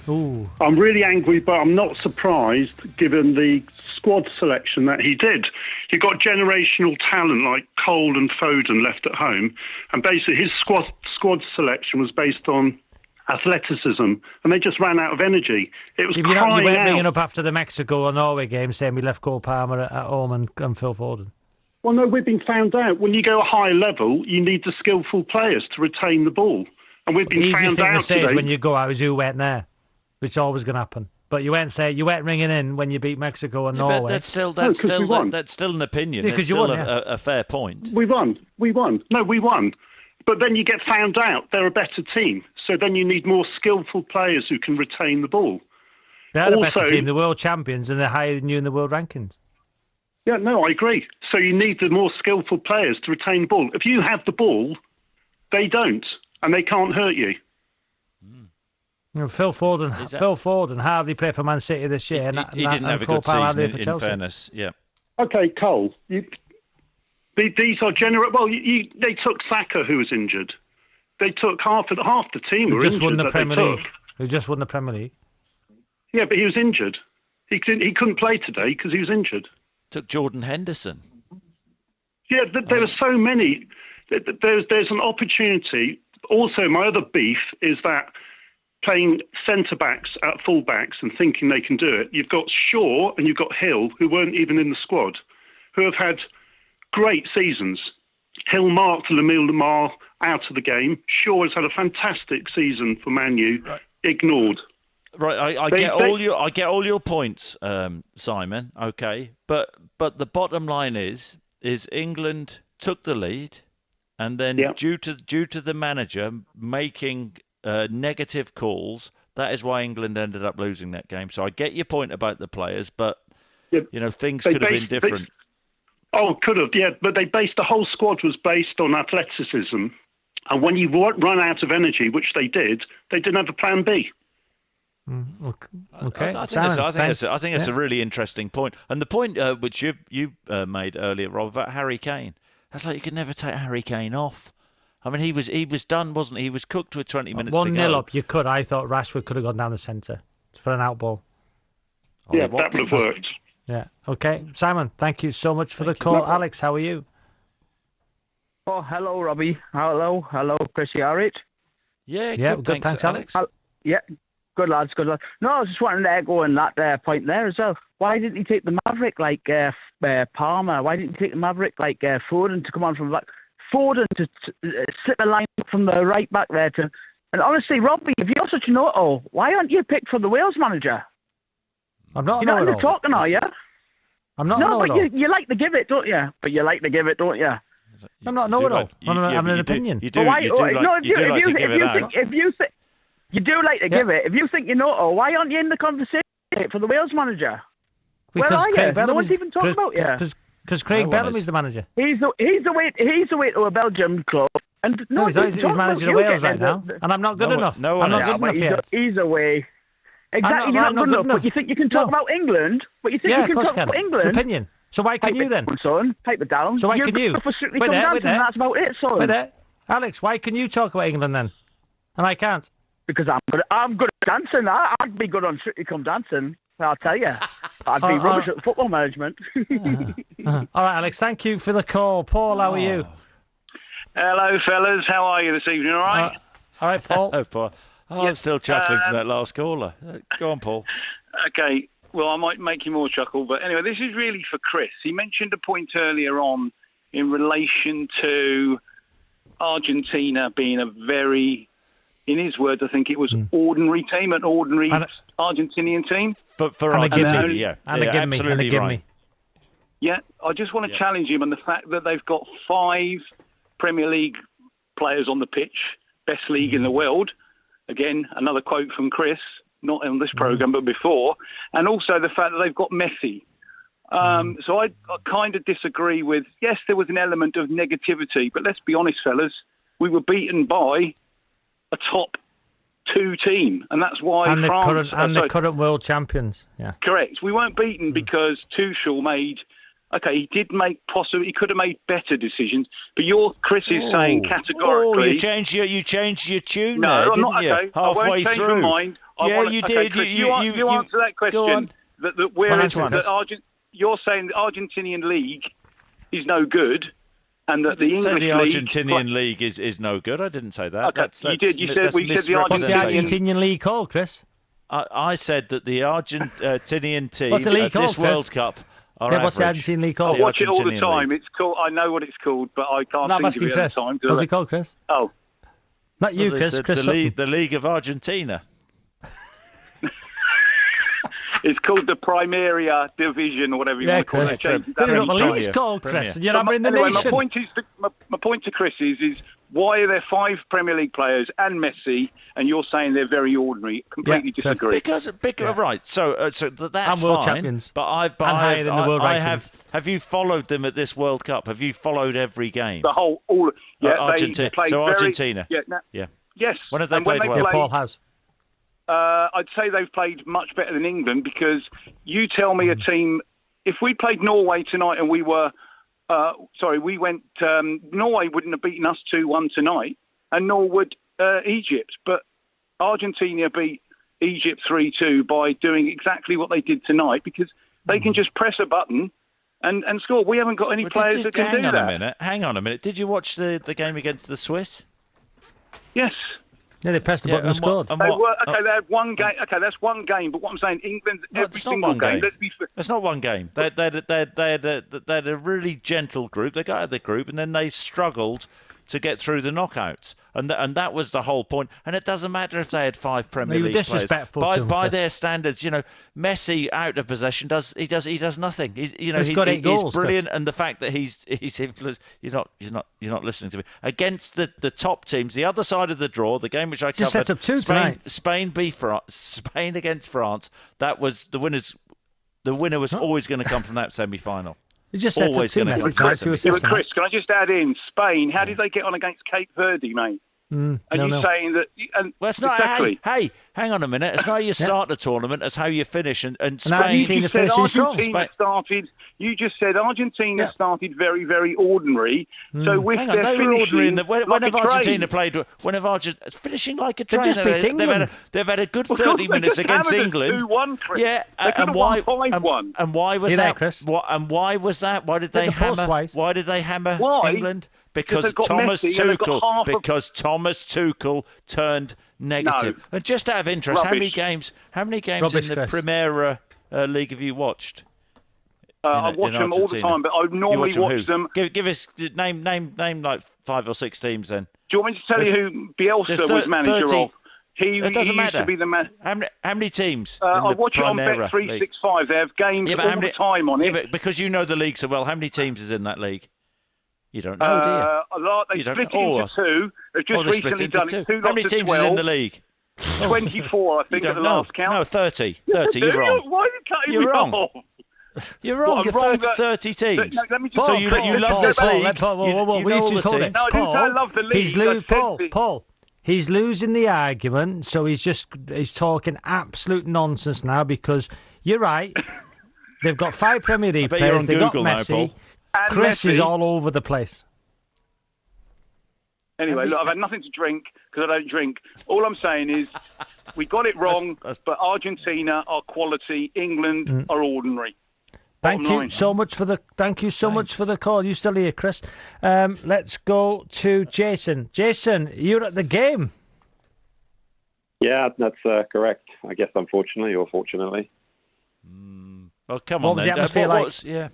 S3: Ooh.
S9: I'm really angry, but I'm not surprised given the squad selection that he did. He got generational talent like Cole and Foden left at home, and basically his squad selection was based on athleticism, and they just ran out of energy. It was crying out.
S3: You weren't ringing up after the Mexico or Norway game saying we left Cole Palmer at home and Phil Foden.
S9: Well, no, we've been found out. When you go a high level, you need the skillful players to retain the ball. And we've been
S3: the
S9: found
S3: easiest thing
S9: out
S3: to say
S9: today.
S3: is when you go out is who went there, which is always going to happen. But you weren't ringing in when you beat Mexico and Norway.
S21: But that's still an opinion.
S9: Yeah,
S21: it's still a fair point.
S9: We won. No, we won. But then you get found out they're a better team. So then you need more skillful players who can retain the ball.
S3: They're the better team, the world champions, and they're higher than you in the world rankings.
S9: Yeah, no, I agree. So you need the more skillful players to retain the ball. If you have the ball, they don't, and they can't hurt you.
S3: Phil Foden hardly played for Man City this year.
S21: He didn't have a good season, in fairness. Yeah.
S9: Okay, Cole. These are they took Saka, who was injured. they took half the team.
S3: Who
S9: were
S3: just won
S9: injured
S3: the
S9: that they
S3: Premier
S9: took.
S3: League? Who just won the Premier League?
S9: Yeah, but he was injured. He couldn't play today because he was injured.
S21: Took Jordan Henderson.
S9: Yeah, there are so many. There's an opportunity. Also, my other beef is that playing centre-backs at full-backs and thinking they can do it. You've got Shaw and you've got Hill, who weren't even in the squad, who have had great seasons. Hill marked Lamine Lamar out of the game. Shaw has had a fantastic season for Man U, ignored.
S21: Right, I get all your points, Simon. Okay, but the bottom line is England took the lead, and then due to the manager making negative calls, that is why England ended up losing that game. So I get your point about the players, but things could have been different.
S9: Could have, yeah. But the whole squad was based on athleticism, and when you run out of energy, which they didn't have a plan B.
S3: Okay,
S21: I think it's a really interesting point, and the point which you made earlier, Rob, about Harry Kane. That's like you could never take Harry Kane off. I mean, he was done, wasn't he? He was cooked with 20 minutes to go.
S3: 1-0 up, you could. I thought Rashford could have gone down the centre for an out ball.
S9: Yeah, that would have worked.
S3: Yeah. Okay, Simon, thank you so much for the call. Alex, how are you?
S4: Oh, hello, Robbie. Hello, Chris. You all right?
S21: Yeah,
S3: good. Thanks, Alex.
S4: Yeah. Good lads. No, I was just wanting to echo on that point there as well. Why didn't he take the Maverick like Palmer? Why didn't he take the Maverick like Foden to come on from back? Foden to slip a line from the right back there to. And honestly, Robbie, if you're such a know-it-all, why aren't you picked for the Wales manager?
S3: I'm not.
S4: You're not into talking, are you?
S3: I'm not.
S4: No, but you like to give it, don't you? I'm
S3: not know-it-all. I'm an opinion.
S21: You do like to give it out.
S4: You do like to give it. If you think you know it, why aren't you in the conversation for the Wales manager?
S3: Because
S4: Where are
S3: Craig
S4: you?
S3: Bellamy's,
S4: No one's even talking about you.
S3: Because Craig Bellamy's the manager.
S4: He's away to a Belgium club, and
S3: he's manager of Wales right now, and I'm not good enough. I'm not good enough yet.
S4: He's away. Exactly, you're not good enough. But you think you can talk about England? But you think you can talk about England?
S3: It's opinion. So why can you then?
S4: Son, pipe it down.
S3: So why can you?
S4: Wait there. That's about it, son.
S3: Wait there, Alex. Why can you talk about England then, and I can't?
S4: Because I'm good at dancing. I'd be good on Strictly Come Dancing. I'll tell you. I'd be rubbish at football management.
S3: All right, Alex. Thank you for the call. Paul, how are you?
S6: Hello, fellas. How are you this evening? All right.
S3: All right, Paul.
S21: Oh, Paul. I'm still chuckling from that last caller. Go on, Paul.
S6: Okay. Well, I might make you more chuckle, but anyway, this is really for Chris. He mentioned a point earlier on in relation to Argentina being a very, in his words, I think it was ordinary team, an ordinary Argentinian team.
S21: For Argentina, yeah. Absolutely right.
S6: Yeah, I just want to challenge him on the fact that they've got 5 Premier League players on the pitch, best league in the world. Again, another quote from Chris, not on this programme, but before. And also the fact that they've got Messi. So I kind of disagree with, yes, there was an element of negativity, but let's be honest, fellas, we were beaten by a top 2 team, and that's why France...
S3: the current world champions, yeah.
S6: Correct. We weren't beaten because Tuchel made... Okay, he did make he could have made better decisions, but Chris is saying categorically...
S21: Oh, you changed your tune
S6: no,
S21: there,
S6: I'm not,
S21: didn't you?
S6: Okay, I won't change
S21: through.
S6: my mind.
S21: You did.
S6: Chris, you answer that question. You're saying the Argentinian league is no good, and that the English
S21: the Argentinian league is no good. I didn't say that.
S6: Okay, you did. You said we said the
S3: What's the Argentinian league called, Chris?
S21: I said that the Argentinian team
S3: What's the league called,
S21: this World Cup.
S3: What's the Argentinian league called?
S6: I watch it all the time. It's called. I know what it's called, but I can't think of it at the time.
S3: What's it called, Chris?
S6: Oh,
S3: not you, Chris.
S21: The League of Argentina.
S6: It's called the Primaria Division, or whatever you want to call it.
S3: The league's called, Chris. You're not in the nation.
S6: My point to Chris is why are there 5 Premier League players and Messi, and you're saying they're very ordinary? Completely disagree.
S21: Because right. So that's
S3: and world
S21: fine.
S3: Champions.
S21: But I have you followed them at this World Cup? Have you followed every game?
S6: The whole, all. Yeah,
S21: Argentina. Argentina.
S6: Yeah. Yes.
S21: When have they played well?
S3: Paul has.
S6: I'd say they've played much better than England, because you tell me a team... If we played Norway tonight and we were... Norway wouldn't have beaten us 2-1 tonight. and nor would Egypt. But Argentina beat Egypt 3-2 by doing exactly what they did tonight, because they can just press a button and score. We haven't got any players that can do that.
S21: Hang on a minute. Did you watch the game against the Swiss?
S6: Yes.
S3: Yeah, they pressed the button and scored.
S6: They had one game. Okay, that's one game. But what I'm saying, England, every single game.
S21: It's not one game. They had a really gentle group. They got out of the group, and then they struggled to get through the knockouts, and that was the whole point. And it doesn't matter if they had 5 Premier League players. By their standards, Messi out of possession does nothing. He's
S3: got 8 goals,
S21: he's brilliant, and the fact that he's influenced. You're not listening to me. Against the top teams, the other side of the draw, the game which I covered,
S3: set up 2 tonight.
S21: Spain against France. That was the winners. The winner was always going to come from that semi-final.
S3: You just said
S21: always
S3: going to
S6: Chris, can I just add in Spain? How did they get on against Cape Verde, mate? Saying that?
S21: Well, it's not.
S6: Exactly.
S21: Hey, hang on a minute. It's not how you start the tournament; it's how you finish. And Spain.
S6: Argentina started. You just said Argentina started very, very ordinary. So with
S21: hang on,
S6: their
S21: they were ordinary. When have Argentina played? When have Argentina finishing like a train?
S3: They just beat England.
S21: They've had a good 30 minutes against England.
S6: 2-1, Chris.
S21: Yeah,
S6: and why? 5-1.
S21: And why was that, Chris? And why was that? Why did they hammer? Why did they hammer England? Because Thomas Tuchel turned negative.
S6: No.
S21: And just out of interest, how many games in the Primera League have you watched?
S6: I watch them all the time, but I normally watch them.
S21: Give us name like 5 or 6 teams then.
S6: Do you want me to tell you who Bielsa was manager of? He used to be the man.
S21: How many teams?
S6: I watch it on Bet365. They have games all the time on it.
S21: Yeah, but because you know the league so well, how many teams is in that league? You don't know, do you?
S6: A lot. They split it into 2. They've just recently done it. 2
S21: How many teams is in the league?
S6: 24, I think, at the last count.
S21: No, 30. 30, you're wrong.
S6: Why are you cutting me off?
S21: You're wrong. You're 30 teams.
S6: No, let me
S21: so you love this league.
S6: I love the league.
S3: Paul, he's losing the argument, so he's talking absolute nonsense now, because you're right. They've got 5 Premier League players. They've got Messi.
S21: Now, Paul.
S3: Chris is all over the place.
S6: Anyway, look, I've had nothing to drink because I don't drink. All I'm saying is we got it wrong, but Argentina are quality, England are ordinary.
S3: Thank you so much for the call. You still here, Chris? Let's go to Jason. Jason, you're at the game.
S14: Yeah, that's correct. I guess unfortunately or fortunately.
S21: Well, come
S3: what
S21: on
S3: was
S21: then.
S3: The atmosphere like?
S21: Yeah.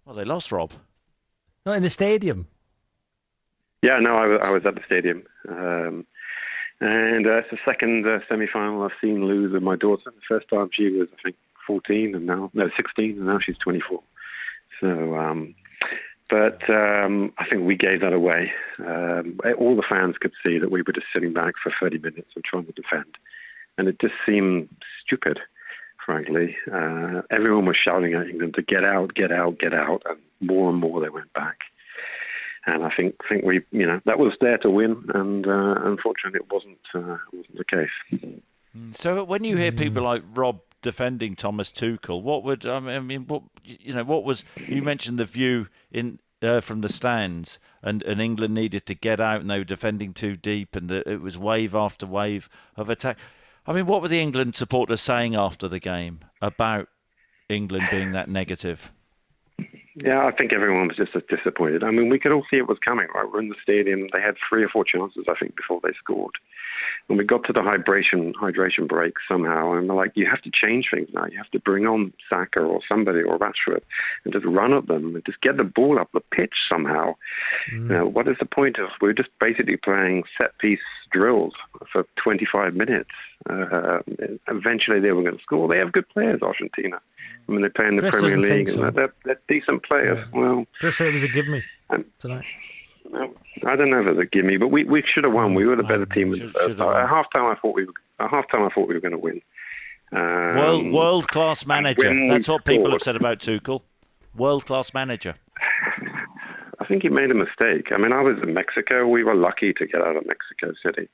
S21: Well, they lost, Rob.
S3: Not in the stadium.
S14: Yeah, no, I was at the stadium. And it's the second semi-final I've seen lose with my daughter. The first time she was, I think, 16, and now she's 24. So, I think we gave that away. All the fans could see that we were just sitting back for 30 minutes and trying to defend. And it just seemed stupid, frankly. Everyone was shouting at England to get out, get out, get out, and more they went back. And I think we, that was there to win, and unfortunately it wasn't the case.
S21: So when you hear people like Rob defending Thomas Tuchel, what was you mentioned the view in from the stands, and England needed to get out, and they were defending too deep, and it was wave after wave of attack. I mean, what were the England supporters saying after the game about England being that negative?
S14: Yeah, I think everyone was just as disappointed. I mean, we could all see it was coming, right? We're in the stadium. They had 3 or 4 chances, I think, before they scored. And we got to the hydration break somehow, and we're like, you have to change things now. You have to bring on Saka or somebody or Rashford and just run at them and just get the ball up the pitch somehow. What is the point of, we're just basically playing set-piece drills for 25 minutes. Eventually they were going to score. They have good players, Argentina. I mean, they play in the Premier League, and they're decent players. Yeah. Well,
S3: Chris said it was a give me tonight.
S14: I don't know if it was a give me, but we should have won. We were the better team. At half time, I thought we were going to win.
S21: World class manager. That's what people have said about Tuchel. World class manager.
S14: I think he made a mistake. I mean, I was in Mexico. We were lucky to get out of Mexico City.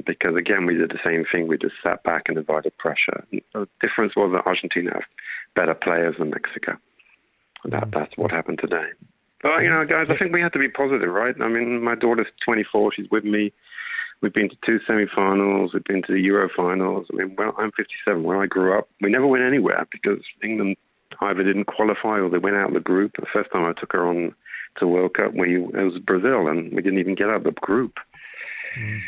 S14: Because, again, we did the same thing. We just sat back and invited pressure. The difference was that Argentina have better players than Mexico. That's what happened today. But, guys, I think we have to be positive, right? I mean, my daughter's 24. She's with me. We've been to 2 semi-finals. We've been to the Euro finals. I mean, I'm 57. When I grew up, we never went anywhere because England either didn't qualify or they went out of the group. The first time I took her on to World Cup, it was Brazil, and we didn't even get out of the group.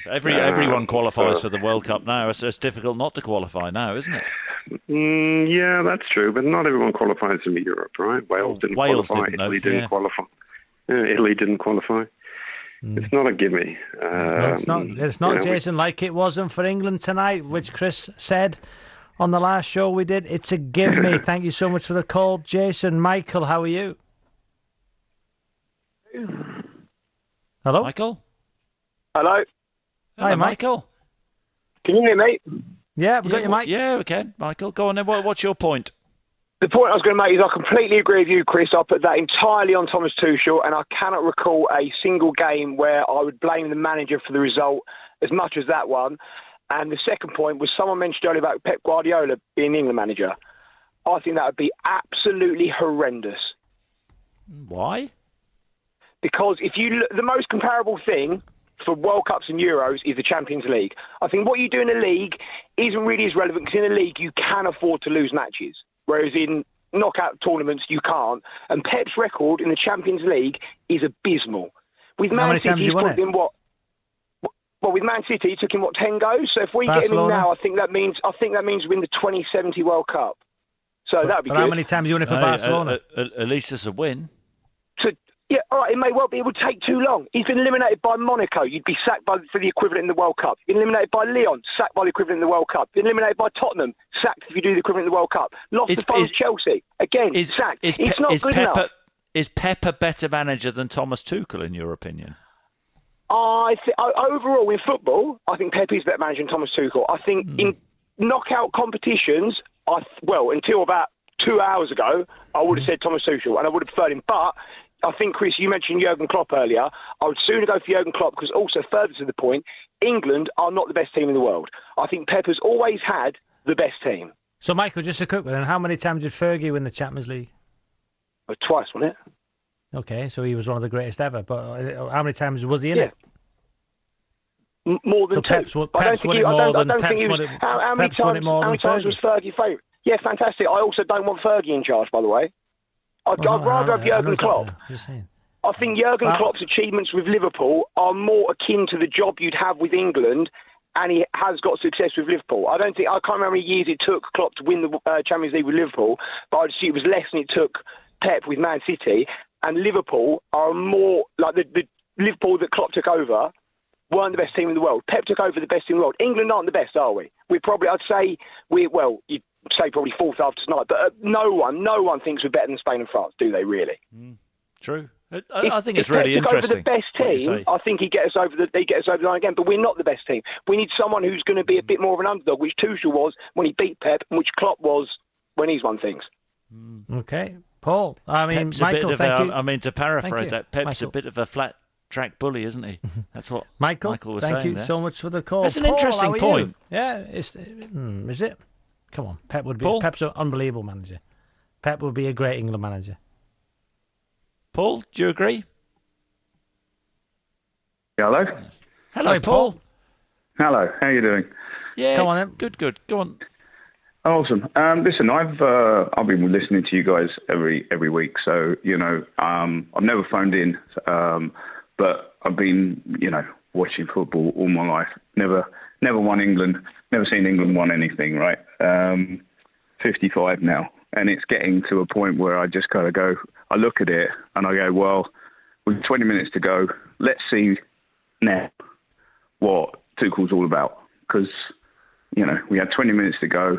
S21: Everyone qualifies for the World Cup now. It's difficult not to qualify now, isn't it?
S14: Yeah, that's true, but not everyone qualifies in Europe, right? Wales didn't qualify. Italy didn't qualify. Italy didn't qualify. It's not a gimme.
S3: No, it's not. It's not, Jason, like it wasn't for England tonight, which Chris said on the last show we did. It's a gimme. Thank you so much for the call, Jason. Michael, how are you? Hello?
S21: Michael?
S11: Hello?
S3: Hi, Michael.
S11: Can you hear me?
S3: Yeah, we've got your mic.
S21: Yeah, we can. Michael, go on then. What's your point?
S11: The point I was going to make is I completely agree with you, Chris. I put that entirely on Thomas Tuchel, and I cannot recall a single game where I would blame the manager for the result as much as that one. And the second point was someone mentioned earlier about Pep Guardiola being the England manager. I think that would be absolutely horrendous.
S21: Why?
S11: Because if you look, the most comparable thing for World Cups and Euros is the Champions League. I think what you do in a league isn't really as relevant because in a league you can afford to lose matches, whereas in knockout tournaments you can't. And Pep's record in the Champions League is abysmal. With Man City, he's put in what? Well, with Man City, he took him 10 goes. So if we get him in now, I think that means we win the 2070 World Cup. So that would be good.
S3: But how many times you won it for Barcelona?
S21: At least it's a win.
S11: Yeah, all right, it may well be. It would take too long. He's been eliminated by Monaco. You'd be sacked for the equivalent in the World Cup. Been eliminated by Lyon, sacked by the equivalent in the World Cup. Been eliminated by Tottenham, sacked if you do the equivalent in the World Cup. Lost to France, Chelsea. Again, sacked. It's not good enough.
S21: Is Pep a better manager than Thomas Tuchel, in your opinion?
S11: Overall, in football, I think Pep is a better manager than Thomas Tuchel. I think in knockout competitions, until about 2 hours ago, I would have said Thomas Tuchel, and I would have preferred him. But I think, Chris, you mentioned Jurgen Klopp earlier. I would sooner go for Jurgen Klopp because also further to the point, England are not the best team in the world. I think Pep has always had the best team.
S3: So, Michael, just a quick one. How many times did Fergie win the Champions League?
S11: Twice, wasn't it?
S3: Okay, so he was one of the greatest ever. But how many times was he in it?
S11: More than two.
S3: Pep's won it more than
S11: How many times was Fergie favourite? Yeah, fantastic. I also don't want Fergie in charge, by the way. I'd rather have Jurgen Klopp. I think Jurgen Klopp's achievements with Liverpool are more akin to the job you'd have with England, and he has got success with Liverpool. I can't remember how many years it took Klopp to win the Champions League with Liverpool, but I'd see it was less than it took Pep with Man City. And Liverpool are more like the Liverpool that Klopp took over weren't the best team in the world. Pep took over the best team in the world. England aren't the best, are we? I'd say you'd say probably fourth after tonight, but no one thinks we're better than Spain and France, do they really?
S21: True. I think it's really interesting.
S11: Over the best team, I think he gets us over the line again, but we're not the best team. We need someone who's going to be a bit more of an underdog, which Tuchel was when he beat Pep, and which Klopp was when he's won things.
S3: Okay. Paul,
S21: Pep's
S3: Michael, thank you.
S21: To paraphrase that, Pep's a bit of a flat track bully, isn't he? That's what Michael was saying.
S3: Thank you so much for the call.
S21: That's an interesting point.
S3: Yeah, is it? Come on, Pep's an unbelievable manager. Pep would be a great England manager.
S21: Paul, do you agree?
S18: Hello.
S21: Hello, Paul.
S18: Hello. How are you doing?
S21: Yeah.
S3: Come on, then.
S21: Good. Go on.
S18: Awesome. Listen, I've been listening to you guys every week, so I've never phoned in, but I've been watching football all my life. Never won England. Never seen England won anything. Right. 55 now, and it's getting to a point where I just kind of go. I look at it and I go, well, with 20 minutes to go, let's see now what Tuchel's all about, because we had 20 minutes to go.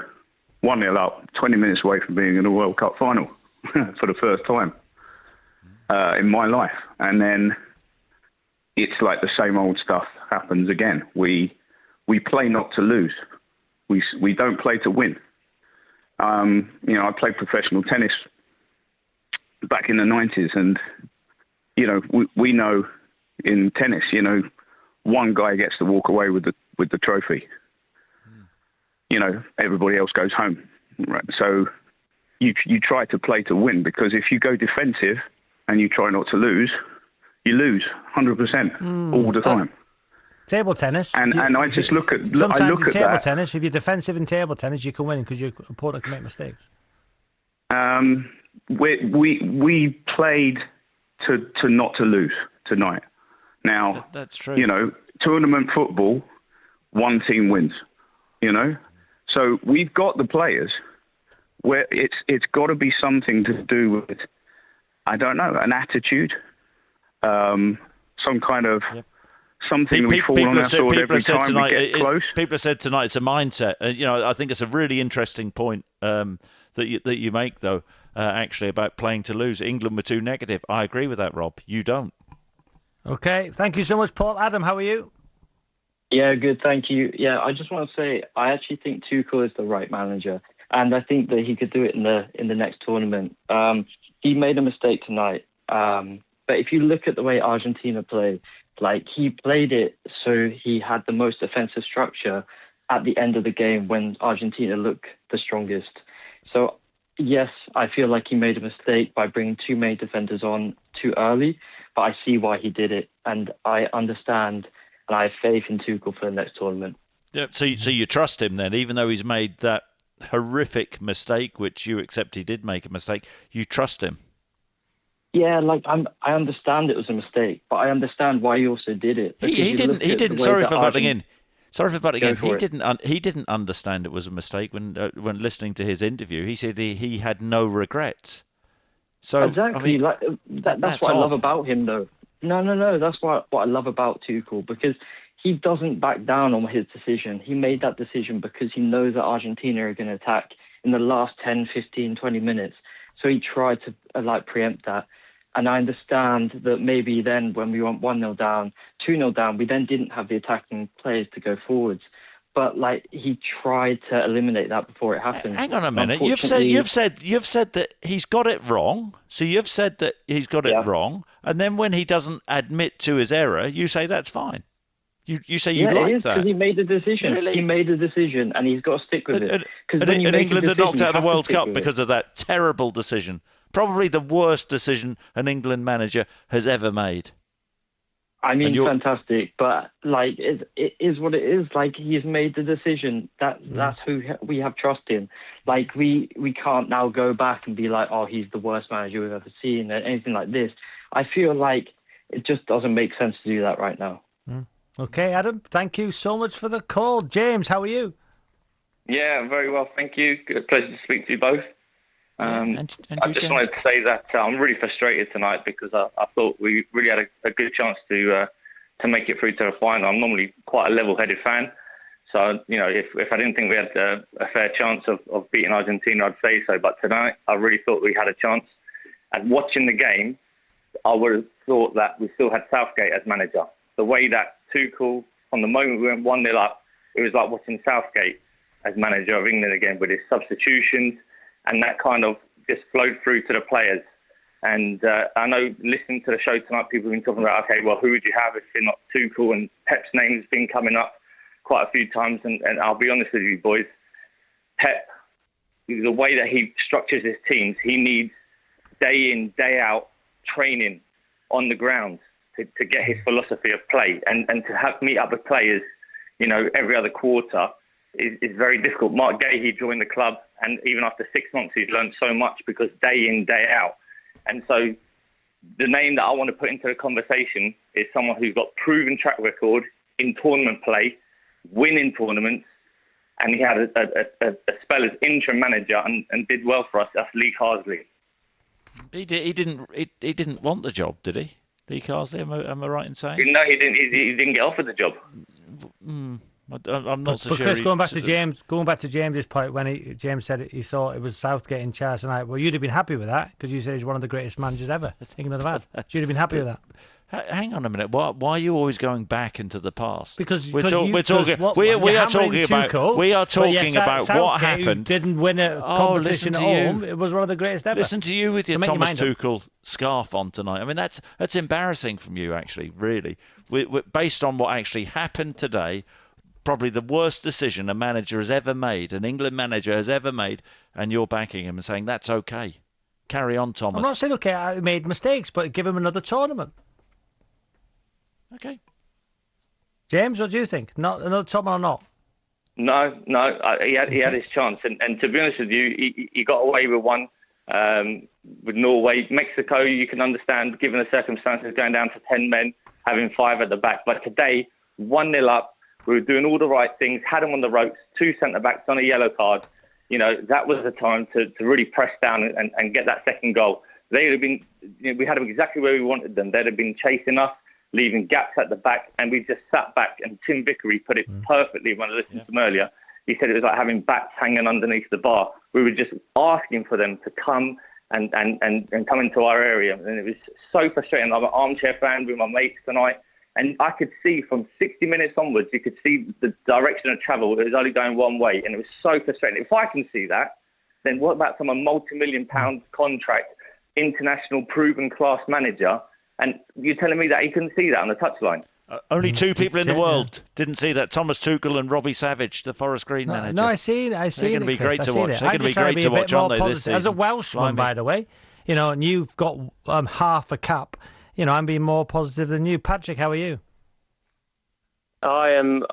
S18: 1-0 up, 20 minutes away from being in a World Cup final for the first time in my life. And then it's like the same old stuff happens again. We play not to lose. We don't play to win. I played professional tennis back in the 90s, and, we know in tennis, one guy gets to walk away with the trophy. Everybody else goes home. Right? So you try to play to win, because if you go defensive, and you try not to lose, you lose 100% all the time.
S3: Table tennis.
S18: And I just look at
S3: sometimes in table
S18: that.
S3: tennis, if you're defensive in table tennis, you can win because your opponent can make mistakes.
S18: We played to not to lose tonight. Now,
S21: that's true.
S18: Tournament football, one team wins. So we've got the players where it's got to be something to do with, I don't know, an attitude, some kind of something we fall on our sword every time we get close.
S21: People have said tonight it's a mindset. I think it's a really interesting point that you make, though, actually, about playing to lose. England were too negative. I agree with that, Rob. You don't.
S3: Okay, thank you so much, Paul. Adam, how are you?
S13: Yeah, good, thank you. Yeah, I just want to say I actually think Tuchel is the right manager, and I think that he could do it in the next tournament. He made a mistake tonight, but if you look at the way Argentina played, he played it so he had the most offensive structure at the end of the game when Argentina looked the strongest. So yes, I feel like he made a mistake by bringing too many defenders on too early, but I see why he did it, and I understand. And I have faith in Tuchel for the next tournament.
S21: Yeah, so you trust him then, even though he's made that horrific mistake, which you accept he did make a mistake. You trust him.
S13: Yeah, I understand it was a mistake, but I understand why he also did it.
S21: He didn't. Sorry for butting in. He didn't understand it was a mistake when listening to his interview. He said he had no regrets. So
S13: exactly, that's what I love about him, though. No. That's what I love about Tuchel, because he doesn't back down on his decision. He made that decision because he knows that Argentina are going to attack in the last 10, 15, 20 minutes. So he tried to preempt that. And I understand that maybe then when we went 1-0 down, 2-0 down, we then didn't have the attacking players to go forwards. But he tried to eliminate that before it happened.
S21: Hang on a minute. You've said that he's got it wrong. So you've said that he's got it wrong, and then when he doesn't admit to his error, you say that's fine. You say you like that.
S13: Because he made a decision.
S21: Really?
S13: He made a decision, and he's got to stick with it.
S21: And England are knocked out of the World Cup because of that terrible decision. Probably the worst decision an England manager has ever made.
S13: I mean, fantastic, but it is what it is. He's made the decision. That's who we have trust in. We can't now go back and be like, oh, he's the worst manager we've ever seen, or anything like this. I feel like it just doesn't make sense to do that right now.
S3: Okay, Adam, thank you so much for the call. James, how are you?
S15: Yeah, very well, thank you. Good pleasure to speak to you both.
S21: And
S15: I just wanted to say that I'm really frustrated tonight because I thought we really had a good chance to make it through to the final. I'm normally quite a level-headed fan, so if I didn't think we had a fair chance of beating Argentina, I'd say so. But tonight, I really thought we had a chance. And watching the game, I would have thought that we still had Southgate as manager. The way that Tuchel, from the moment we went 1-0 up, it was like watching Southgate as manager of England again with his substitutions. And that kind of just flowed through to the players. And I know listening to the show tonight, people have been talking about, okay, well, who would you have if you're not Tuchel? And Pep's name has been coming up quite a few times. And I'll be honest with you, boys, Pep, the way that he structures his teams, he needs day in, day out training on the ground to get his philosophy of play. And to meet up with players, every other quarter is very difficult. Mark Gahey joined the club, and even after 6 months, he's learned so much because day in, day out. And so the name that I want to put into the conversation is someone who's got proven track record in tournament play, winning tournaments, and he had a spell as interim manager and did well for us. That's Lee Carsley.
S21: He didn't want the job, did he? Lee Carsley, am I right in saying?
S15: No, he didn't. He didn't get offered the job.
S21: I'm not so sure.
S3: Chris, going back to James's point when James said he thought it was Southgate in charge tonight. Well, you'd have been happy with that because you said he's one of the greatest managers ever England have had. You'd have been happy with that.
S21: Hang on a minute. Why are you always going back into the past?
S3: Because
S21: we are talking about what happened.
S3: Didn't win a competition at home. It was one of the greatest ever.
S21: Listen to you with your Thomas Tuchel scarf on tonight. I mean, that's embarrassing from you, actually. Really, based on what actually happened today. Probably the worst decision a manager has ever made, an England manager has ever made, and you're backing him and saying that's okay. Carry on, Thomas.
S3: I'm not saying, okay, I made mistakes, but give him another tournament.
S21: Okay.
S3: James, what do you think? Not another tournament or not?
S15: No. He had his chance, and to be honest with you, he got away with one with Norway. Mexico, you can understand, given the circumstances, going down to 10 men, having 5 at the back. But today, 1-0 up, we were doing all the right things, had them on the ropes, 2 centre-backs on a yellow card. You know, that was the time to really press down and get that second goal. They'd have been, we had them exactly where we wanted them. They'd have been chasing us, leaving gaps at the back, and we just sat back. And Tim Vickery put it perfectly when I listened to him earlier. He said it was like having bats hanging underneath the bar. We were just asking for them to come and come into our area. And it was so frustrating. I'm an armchair fan with my mates tonight. And I could see from 60 minutes onwards, you could see the direction of travel. It was only going one way. And it was so frustrating. If I can see that, then what about some multi-million-pound contract, international proven class manager? And you're telling me that he couldn't see that on the touchline?
S21: Only 2 people in the world didn't see that: Thomas Tuchel and Robbie Savage, the Forest Green manager.
S3: No, I see it.
S21: They're going to be great to watch. They're going to be great to watch, aren't they, this season?
S3: As a Welshman, by the way, you know, and you've got half a cap. You know, I'm being more positive than you. Patrick, how are you?
S16: I'm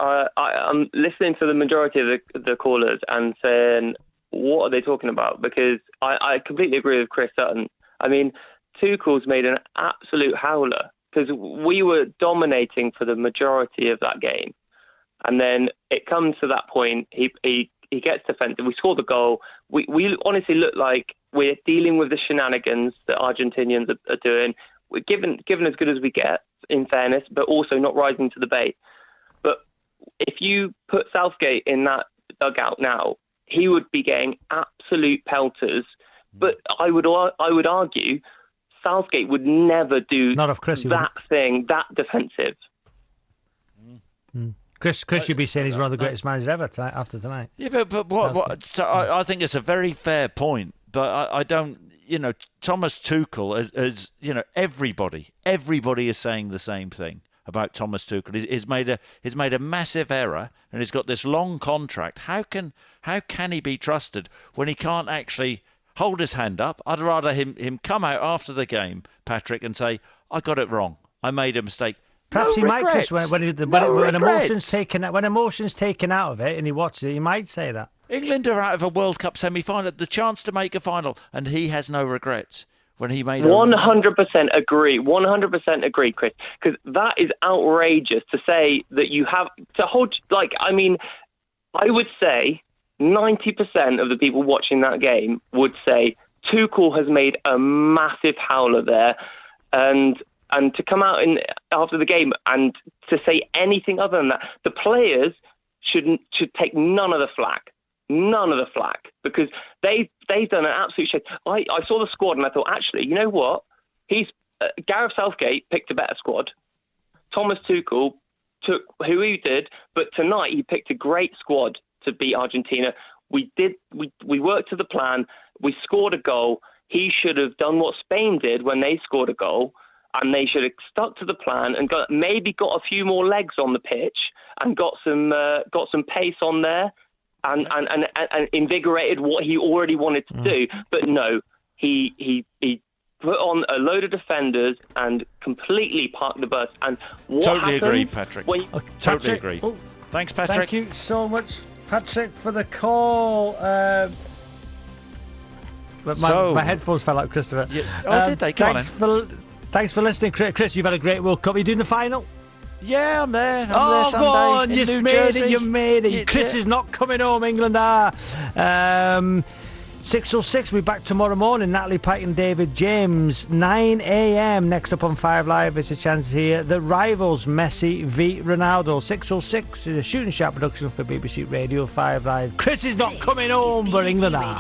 S16: listening to the majority of the callers and saying, what are they talking about? Because I completely agree with Chris Sutton. I mean, Tuchel's made an absolute howler because we were dominating for the majority of that game. And then it comes to that point, he gets defensive. We score the goal. We honestly look like we're dealing with the shenanigans that Argentinians are doing. We're given as good as we get, in fairness, but also not rising to the bait. But if you put Southgate in that dugout now, he would be getting absolute pelters. But I would argue Southgate would never do that defensive.
S3: Chris, you'd be saying he's one of the greatest managers ever after tonight.
S21: Yeah, but what? So I think it's a very fair point. But I don't, you know, Thomas Tuchel, as you know, everybody is saying the same thing about Thomas Tuchel. He's made a massive error, and he's got this long contract. How can he be trusted when he can't actually hold his hand up? I'd rather him come out after the game, Patrick, and say, I got it wrong. I made a mistake.
S3: Perhaps
S21: he
S3: might, Chris, when emotion's taken out of it and he watches it, he might say that.
S21: England are out of a World Cup semi-final, the chance to make a final, and he has no regrets when he made
S16: 100% agree. 100% agree, Chris, because that is outrageous to say that you have to hold. Like, I mean, I would say 90% of the people watching that game would say Tuchel has made a massive howler there, and to come out after the game and to say anything other than that, the players should take none of the flack. None of the flack, because they've done an absolute shit. I saw the squad and I thought, actually, you know what? Gareth Southgate picked a better squad. Thomas Tuchel took who he did, but tonight he picked a great squad to beat Argentina. We worked to the plan. We scored a goal. He should have done what Spain did when they scored a goal, and they should have stuck to the plan and got a few more legs on the pitch and got some pace on there. And invigorated what he already wanted to do. But no, he put on a load of defenders and completely parked the bus. And what
S21: totally
S16: happened
S21: agree, Patrick. Totally agree.
S3: Oh,
S21: thanks, Patrick.
S3: Thank you so much, Patrick, for the call. But my headphones fell out, Christopher.
S21: Yeah. Did they? Come on.
S3: Thanks for listening, Chris. You've had a great World Cup. Are you doing the final?
S21: Yeah, I'm there. I'm there Sunday
S3: go on, you made it.
S21: Yeah,
S3: Chris is not coming home, England are. 6:06, we'll be back tomorrow morning. Natalie Pike and David James. 9 a.m. Next up on 5 Live, it's a chance to hear the rivals, Messi v Ronaldo. 6:06 is a Shooting Sharp production for BBC Radio 5 Live. Chris is not coming home, but England are.